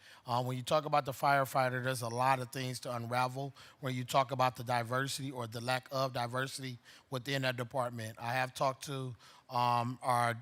When you talk about the firefighter, there's a lot of things to unravel when you talk about the diversity or the lack of diversity within that department. I have talked to our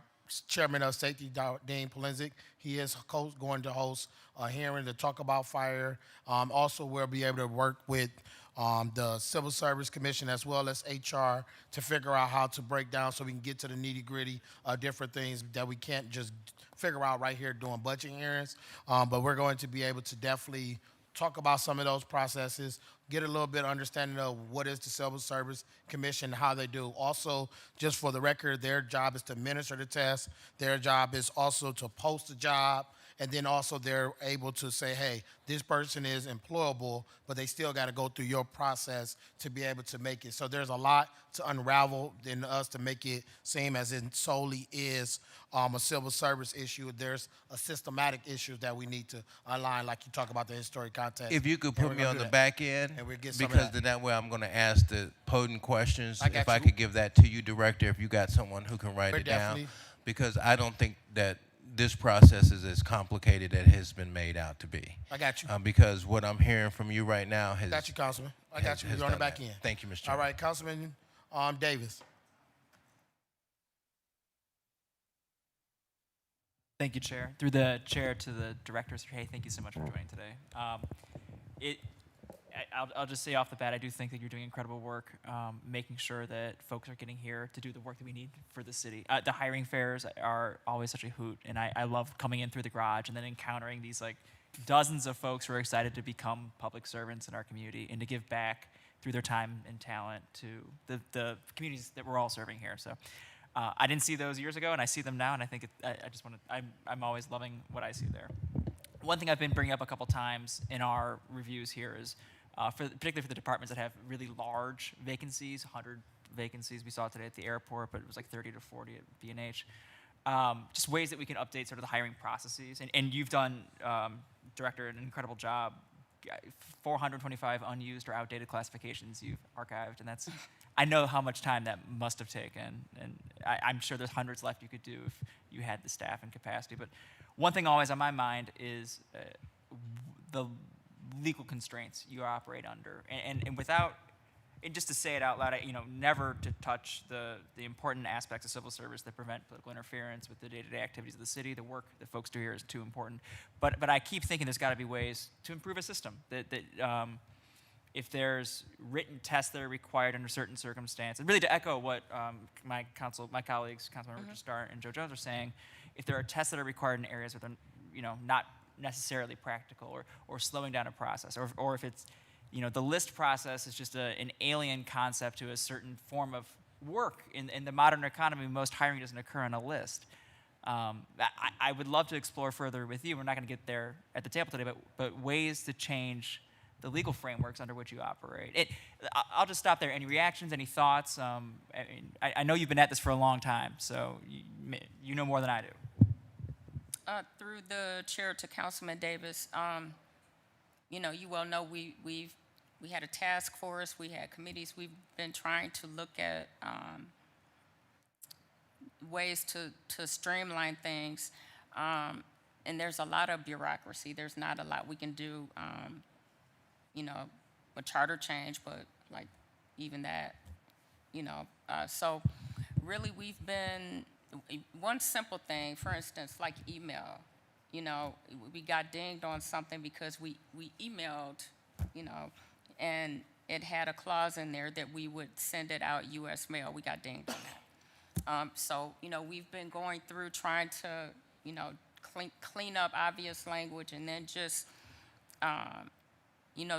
Chairman of Safety, Dean Polenzek. He is going to host a hearing to talk about fire. Also, we'll be able to work with the Civil Service Commission as well as HR to figure out how to break down so we can get to the nitty-gritty of different things that we can't just figure out right here doing budget hearings. But we're going to be able to definitely talk about some of those processes, get a little bit of understanding of what is the Civil Service Commission, how they do. Also, just for the record, their job is to administer the test. Their job is also to post the job. And then also they're able to say, hey, this person is employable, but they still got to go through your process to be able to make it. So there's a lot to unravel in us to make it seem as it solely is a civil service issue. There's a systematic issue that we need to align, like you talk about the historic context. If you could And put we're me gonna on do the that. back end, And we'll get some of because that. then that way I'm going to ask the potent questions. I got If I you. could give that to you, Director, if you got someone who can write We're it down. definitely- Because I don't think that this process is as complicated as it has been made out to be. I got you. Because what I'm hearing from you right now has... Got you, Councilman. I got you. has We're on the done back that. end. Thank you, Mr. All Chairman. right, Councilman Davis. Thank you, Chair. Through the chair to the directors, hey, thank you so much for joining today. I'll just say off the bat, I do think that you're doing incredible work, making sure that folks are getting here to do the work that we need for the city. The hiring fairs are always such a hoot, and I love coming in through the garage and then encountering these dozens of folks who are excited to become public servants in our community and to give back through their time and talent to the communities that we're all serving here. So I didn't see those years ago, and I see them now, and I think I just want to, I'm always loving what I see there. One thing I've been bringing up a couple times in our reviews here is, particularly for the departments that have really large vacancies, 100 vacancies we saw today at the airport, but it was like 30 to 40 at B&H. Just ways that we can update sort of the hiring processes. And you've done, Director, an incredible job. 425 unused or outdated classifications you've archived, and that's, I know how much time that must have taken, and I'm sure there's hundreds left you could do if you had the staff and capacity. But one thing always on my mind is the legal constraints you operate under, and without, and just to say it out loud, never to touch the important aspects of civil service that prevent political interference with the day-to-day activities of the city. The work that folks do here is too important. But I keep thinking there's got to be ways to improve a system. That if there's written tests that are required under certain circumstances, and really to echo what my colleagues, Councilmember Starr and Joe Jones are saying, if there are tests that are required in areas that are not necessarily practical or slowing down a process, or if it's the list process is just an alien concept to a certain form of work. In the modern economy, most hiring doesn't occur on a list. I would love to explore further with you. We're not going to get there at the table today, but ways to change the legal frameworks under which you operate. I'll just stop there. Any reactions, any thoughts? I know you've been at this for a long time, so you know more than I do. Through the chair to Councilman Davis, you well know we had a task force, we had committees. We've been trying to look at ways to streamline things, and there's a lot of bureaucracy. There's not a lot we can do, a charter change, but like even that, so really we've been, one simple thing, for instance, like email. We got dinged on something because we emailed, and it had a clause in there that we would send it out U.S. mail. We got dinged on that. So, we've been going through trying to, clean up obvious language and then just,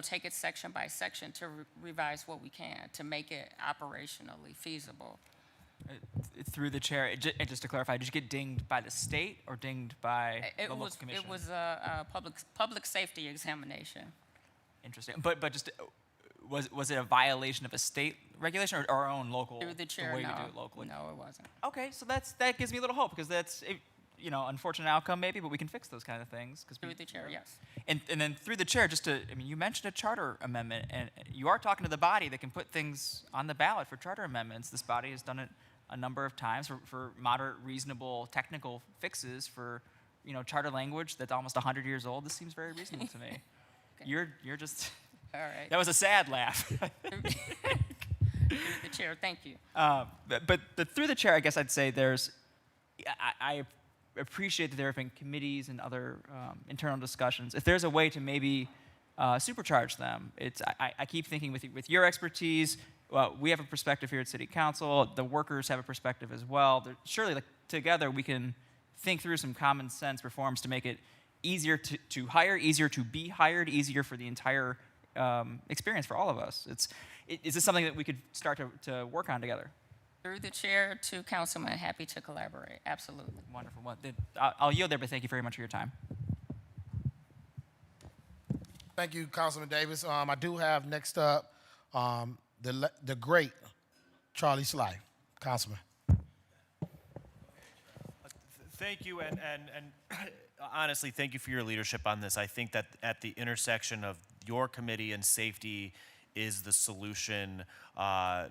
take it section by section to revise what we can to make it operationally feasible. Through the chair, just to clarify, did you get dinged by the state or dinged by the local commission? It was a public safety examination. Interesting. But just, was it a violation of a state regulation or our own local? Through the chair, way no. we do it locally? No, it wasn't. Okay, so that gives me a little hope, because that's, unfortunate outcome maybe, but we can fix those kind of things. Through the chair, yes. And then through the chair, you mentioned a charter amendment, and you are talking to the body that can put things on the ballot for charter amendments. This body has done it a number of times for moderate, reasonable technical fixes for, charter language that's almost 100 years old. This seems very reasonable to me. Okay. You're just, all right. That was a sad laugh. Through the chair, thank you. But through the chair, I guess I'd say I appreciate that there have been committees and other internal discussions. If there's a way to maybe supercharge them, I keep thinking with your expertise, we have a perspective here at City Council. The workers have a perspective as well. Surely, together, we can think through some common sense reforms to make it easier to hire, easier to be hired, easier for the entire experience for all of us. Is this something that we could start to work on together? Through the chair to Councilman, happy to collaborate. Absolutely. Wonderful. Well, I'll yield there, but thank you very much for your time. Thank you, Councilman Davis. I do have next up the great Charlie Sly, Councilman. Thank you, and honestly, thank you for your leadership on this. I think that at the intersection of your committee and safety is the solution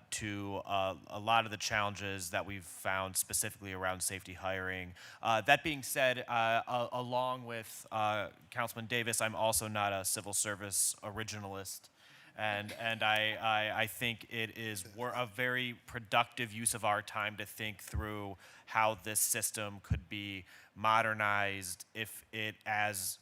to a lot of the challenges that we've found specifically around safety hiring. That being said, along with Councilman Davis, I'm also not a civil service originalist. and I think it is a very productive use of our time to think through how this system could be modernized if it, as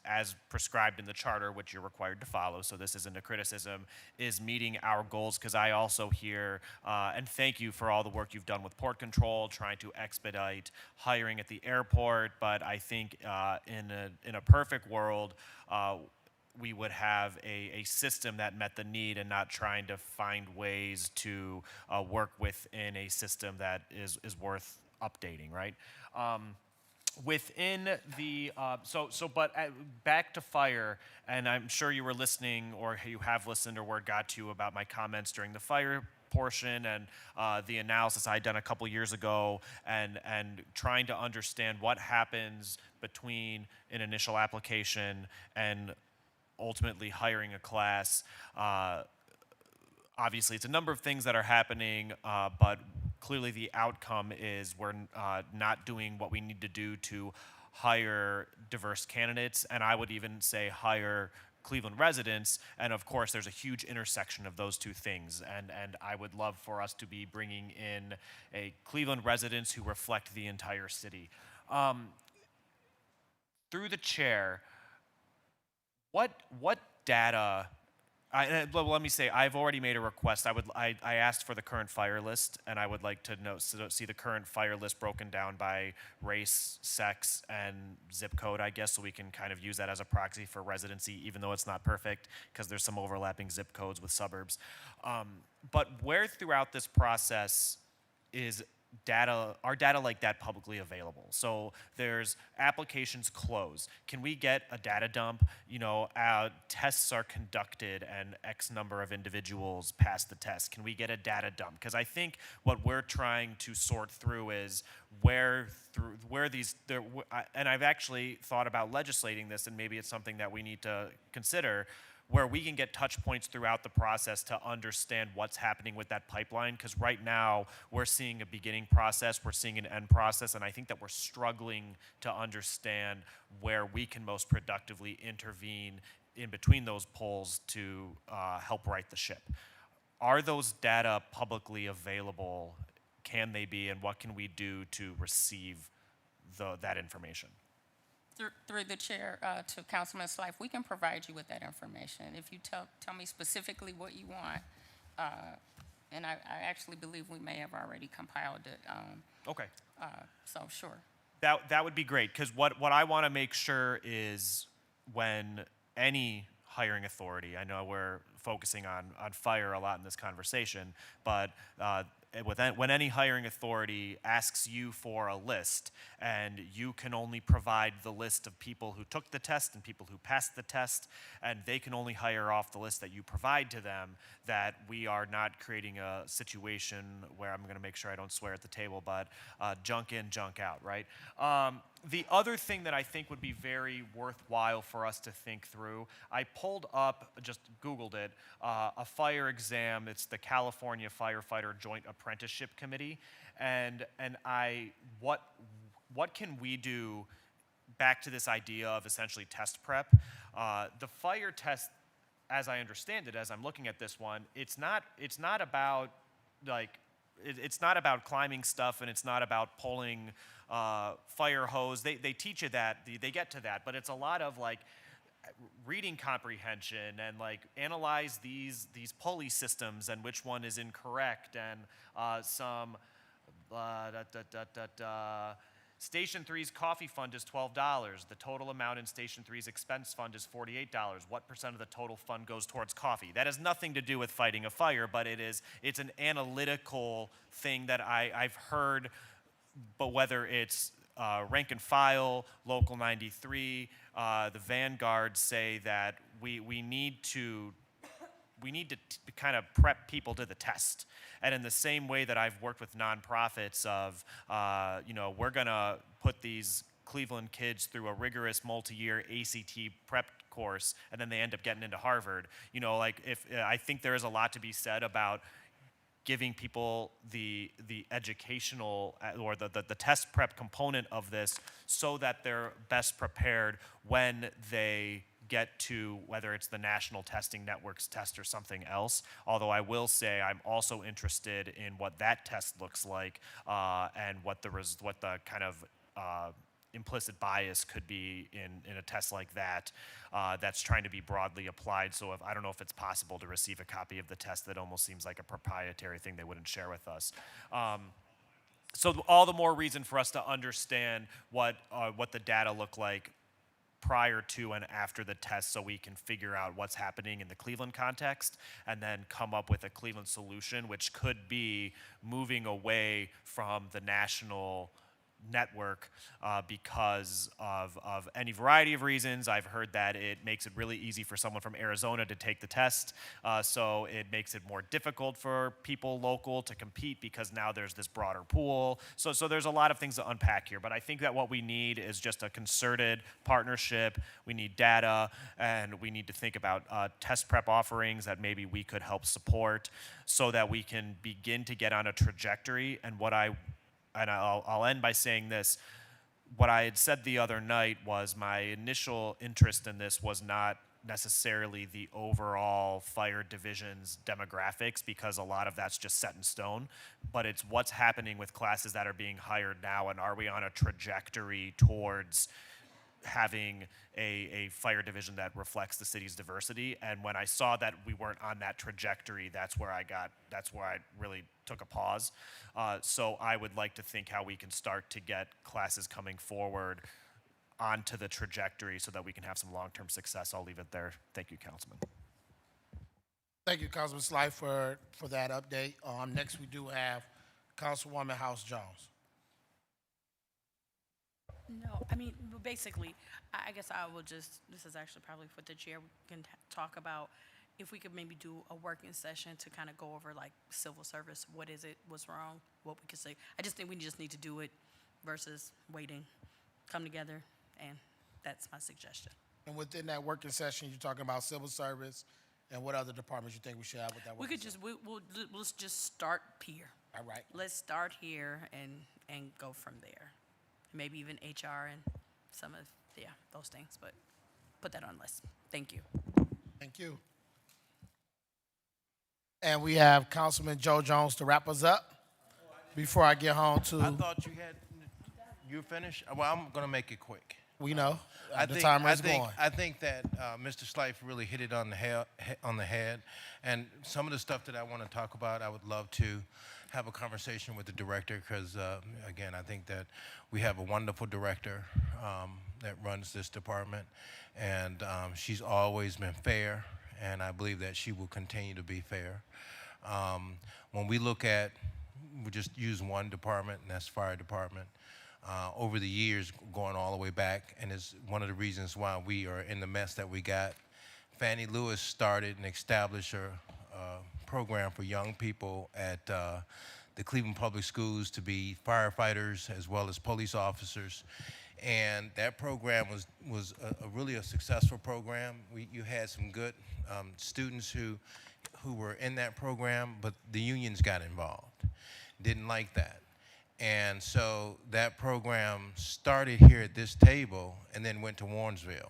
prescribed in the charter, which you're required to follow, so this isn't a criticism, is meeting our goals. Because I also hear, and thank you for all the work you've done with port control, trying to expedite hiring at the airport, but I think in a perfect world, we would have a system that met the need and not trying to find ways to work within a system that is worth updating, right? Within the, back to fire, and I'm sure you were listening or you have listened or word got to you about my comments during the fire portion and the analysis I had done a couple years ago and trying to understand what happens between an initial application and ultimately hiring a class. Obviously, it's a number of things that are happening, but clearly the outcome is we're not doing what we need to do to hire diverse candidates, and I would even say hire Cleveland residents, and of course there's a huge intersection of those two things, and I would love for us to be bringing in a Cleveland residents who reflect the entire city. Through the chair, what data, let me say, I've already made a request. I asked for the current fire list, and I would like to see the current fire list broken down by race, sex, and zip code, I guess, so we can kind of use that as a proxy for residency, even though it's not perfect, because there's some overlapping zip codes with suburbs. But where throughout this process is are data like that publicly available? So there's applications closed. Can we get a data dump? Tests are conducted and X number of individuals pass the test. Can we get a data dump? Because I think what we're trying to sort through is where these, and I've actually thought about legislating this, and maybe it's something that we need to consider, where we can get touch points throughout the process to understand what's happening with that pipeline. Because right now, we're seeing a beginning process, we're seeing an end process, and I think that we're struggling to understand where we can most productively intervene in between those polls to help right the ship. Are those data publicly available? Can they be, and what can we do to receive that information? Through the chair to Councilman Slife, we can provide you with that information if you tell me specifically what you want. And I actually believe we may have already compiled it. Okay. So sure. That would be great, because what I want to make sure is when any hiring authority, I know we're focusing on fire a lot in this conversation, but when any hiring authority asks you for a list and you can only provide the list of people who took the test and people who passed the test, and they can only hire off the list that you provide to them, that we are not creating a situation where, I'm going to make sure I don't swear at the table, but junk in, junk out, right? The other thing that I think would be very worthwhile for us to think through, I pulled up, just Googled it, a fire exam. It's the California Firefighter Joint Apprenticeship Committee, and what can we do back to this idea of essentially test prep? The fire test, as I understand it, as I'm looking at this one, it's not about it's not about climbing stuff, and it's not about pulling fire hose. They teach you that, they get to that, but it's a lot of reading comprehension and analyze these pulley systems and which one is incorrect, and some Station 3's coffee fund is $12. The total amount in Station 3's expense fund is $48. What % of the total fund goes towards coffee? That has nothing to do with fighting a fire, but it's an analytical thing that I've heard, but whether it's rank and file, Local 93, the Vanguard say that we need to kind of prep people to the test. And in the same way that I've worked with nonprofits of, we're gonna put these Cleveland kids through a rigorous multi-year ACT prep course, and then they end up getting into Harvard. I think there is a lot to be said about giving people the educational or the test prep component of this, so that they're best prepared when they get to whether it's the National Testing Network's test or something else. Although I will say I'm also interested in what that test looks like and what the kind of implicit bias could be in a test like that that's trying to be broadly applied. So I don't know if it's possible to receive a copy of the test. That almost seems like a proprietary thing they wouldn't share with us. So all the more reason for us to understand what the data look like prior to and after the test, so we can figure out what's happening in the Cleveland context and then come up with a Cleveland solution, which could be moving away from the national network because of any variety of reasons. I've heard that it makes it really easy for someone from Arizona to take the test, so it makes it more difficult for people local to compete because now there's this broader pool. So there's a lot of things to unpack here, but I think that what we need is just a concerted partnership. We need data, and we need to think about test prep offerings that maybe we could help support so that we can begin to get on a trajectory. And I'll end by saying this. What I had said the other night was my initial interest in this was not necessarily the overall fire division's demographics, because a lot of that's just set in stone, but it's what's happening with classes that are being hired now, and are we on a trajectory towards having a fire division that reflects the city's diversity. And when I saw that we weren't on that trajectory, that's where I really took a pause. So I would like to think how we can start to get classes coming forward onto the trajectory so that we can have some long-term success. I'll leave it there. Thank you, Councilman. Thank you, Councilman Sly, for that update. Next, we do have Councilwoman House Jones. No, I mean, well, basically, I guess I will just, this is actually probably for the chair, we can talk about if we could maybe do a working session to kind of go over like civil service, what is it, what's wrong, what we could say. I just think we just need to do it versus waiting, come together, and that's my suggestion. And within that working session, you're talking about civil service, and what other departments you think we should have with that We working could just, let's just start here. All right. Let's start here and go from there. Maybe even HR and some of, those things, but put that on the list. Thank you. Thank you. And we have Councilman Joe Jones to wrap us up before I get home to. I thought you finished? Well, I'm going to make it quick. We know. The think, timer I is think, going. I think that Mr. Slife really hit it on the head. And some of the stuff that I want to talk about, I would love to have a conversation with the director because, again, I think that we have a wonderful director that runs this department. And she's always been fair, and I believe that she will continue to be fair. When we look at, we just use one department, and that's fire department. Over the years, going all the way back, and it's one of the reasons why we are in the mess that we got. Fannie Lewis started and established a program for young people at the Cleveland Public Schools to be firefighters as well as police officers. And that program was really a successful program. You had some good students who were in that program, but the unions got involved. Didn't like that. And so that program started here at this table and then went to Warrensville.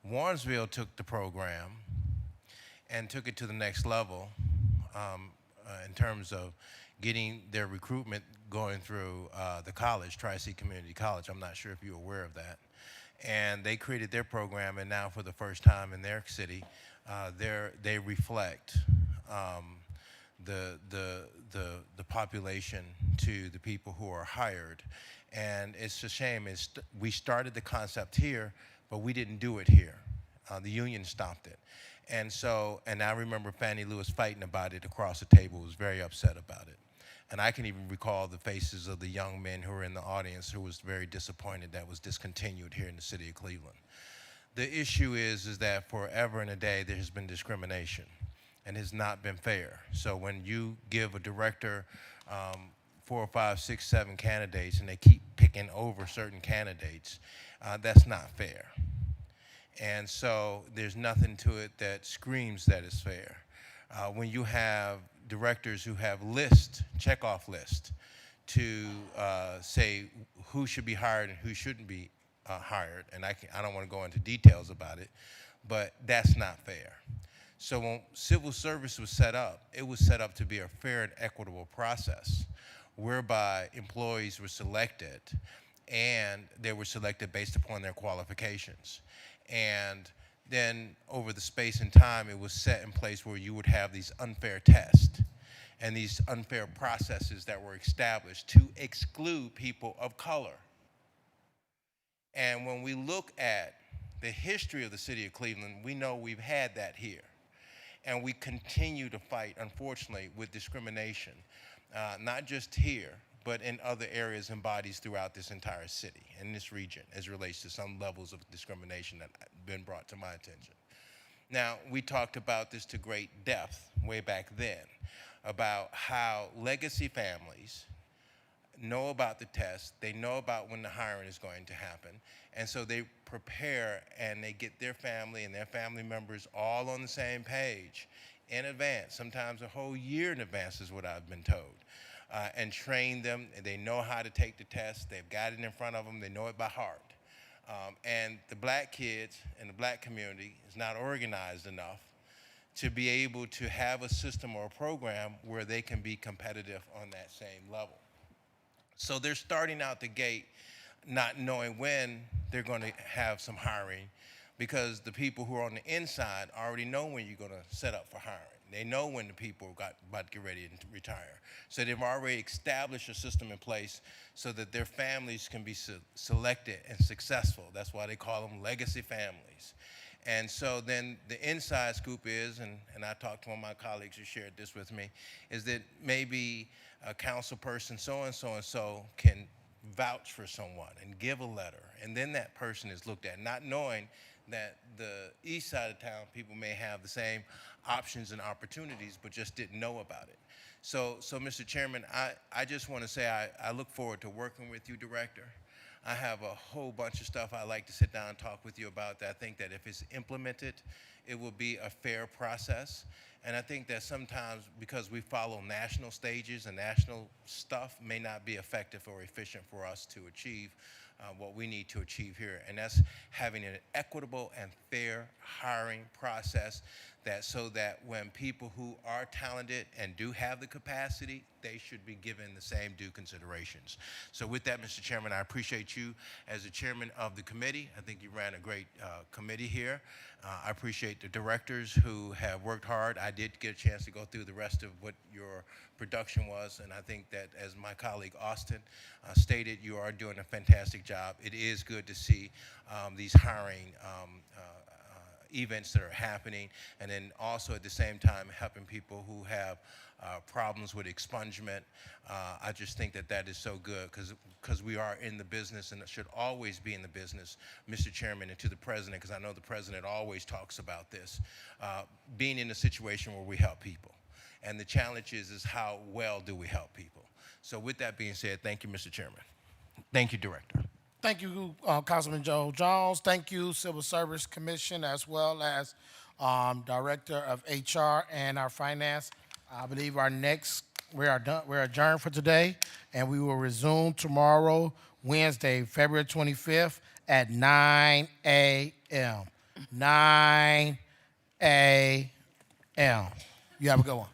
Warrensville took the program and took it to the next level in terms of getting their recruitment going through the college, Tri-C Community College. I'm not sure if you're aware of that. And they created their program, and now for the first time in their city, they reflect the population to the people who are hired. And it's a shame. We started the concept here, but we didn't do it here. The union stopped it. And I remember Fannie Lewis fighting about it across the table, was very upset about it. And I can even recall the faces of the young men who were in the audience who was very disappointed that was discontinued here in the city of Cleveland. The issue is that forever and a day there has been discrimination and has not been fair. So when you give a director 4, 5, 6, 7 candidates and they keep picking over certain candidates, that's not fair. And so there's nothing to it that screams that it's fair. When you have directors who have check-off lists to say who should be hired and who shouldn't be hired, and I don't want to go into details about it, but that's not fair. So when civil service was set up, it was set up to be a fair and equitable process whereby employees were selected, and they were selected based upon their qualifications. And then over the space and time, it was set in place where you would have these unfair tests and these unfair processes that were established to exclude people of color. And when we look at the history of the city of Cleveland, we know we've had that here. And we continue to fight, unfortunately, with discrimination, not just here, but in other areas and bodies throughout this entire city, in this region, as it relates to some levels of discrimination that have been brought to my attention. Now, we talked about this to great depth way back then, about how legacy families know about the test, they know about when the hiring is going to happen, and so they prepare and they get their family and their family members all on the same page in advance, sometimes a whole year in advance is what I've been told, and train them, and they know how to take the test, they've got it in front of them, they know it by heart. And the black kids and the black community is not organized enough to be able to have a system or a program where they can be competitive on that same level. So they're starting out the gate not knowing when they're going to have some hiring, because the people who are on the inside already know when you're going to set up for hiring. They know when the people about to get ready to retire. So they've already established a system in place so that their families can be selected and successful. That's why they call them legacy families. And so then the inside scoop is, and I talked to one of my colleagues who shared this with me, is that maybe a council person so-and-so can vouch for someone and give a letter, and then that person is looked at, not knowing that the east side of town people may have the same options and opportunities, but just didn't know about it. So Mr. Chairman, I just want to say I look forward to working with you, Director. I have a whole bunch of stuff I'd like to sit down and talk with you about that I think that if it's implemented, it will be a fair process. And I think that sometimes because we follow national stages and national stuff may not be effective or efficient for us to achieve what we need to achieve here. And that's having an equitable and fair hiring process, that so that when people who are talented and do have the capacity, they should be given the same due considerations. So with that, Mr. Chairman, I appreciate you as the chairman of the committee. I think you ran a great committee here. I appreciate the directors who have worked hard. I did get a chance to go through the rest of what your production was, and I think that, as my colleague Austin stated, you are doing a fantastic job. It is good to see these hiring events that are happening, and then also at the same time helping people who have problems with expungement. I just think that that is so good, because we are in the business and should always be in the business, Mr. Chairman, and to the President, because I know the President always talks about this, being in a situation where we help people. And the challenge is how well do we help people? So with that being said, thank you, Mr. Chairman. Thank you, Director. Thank you, Councilman Joe Jones. Thank you, Civil Service Commission, as well as Director of HR and our Finance. I believe we are done. We're adjourned for today, and we will resume tomorrow, Wednesday, February 25th at 9 a.m. 9 a.m. You have a good one.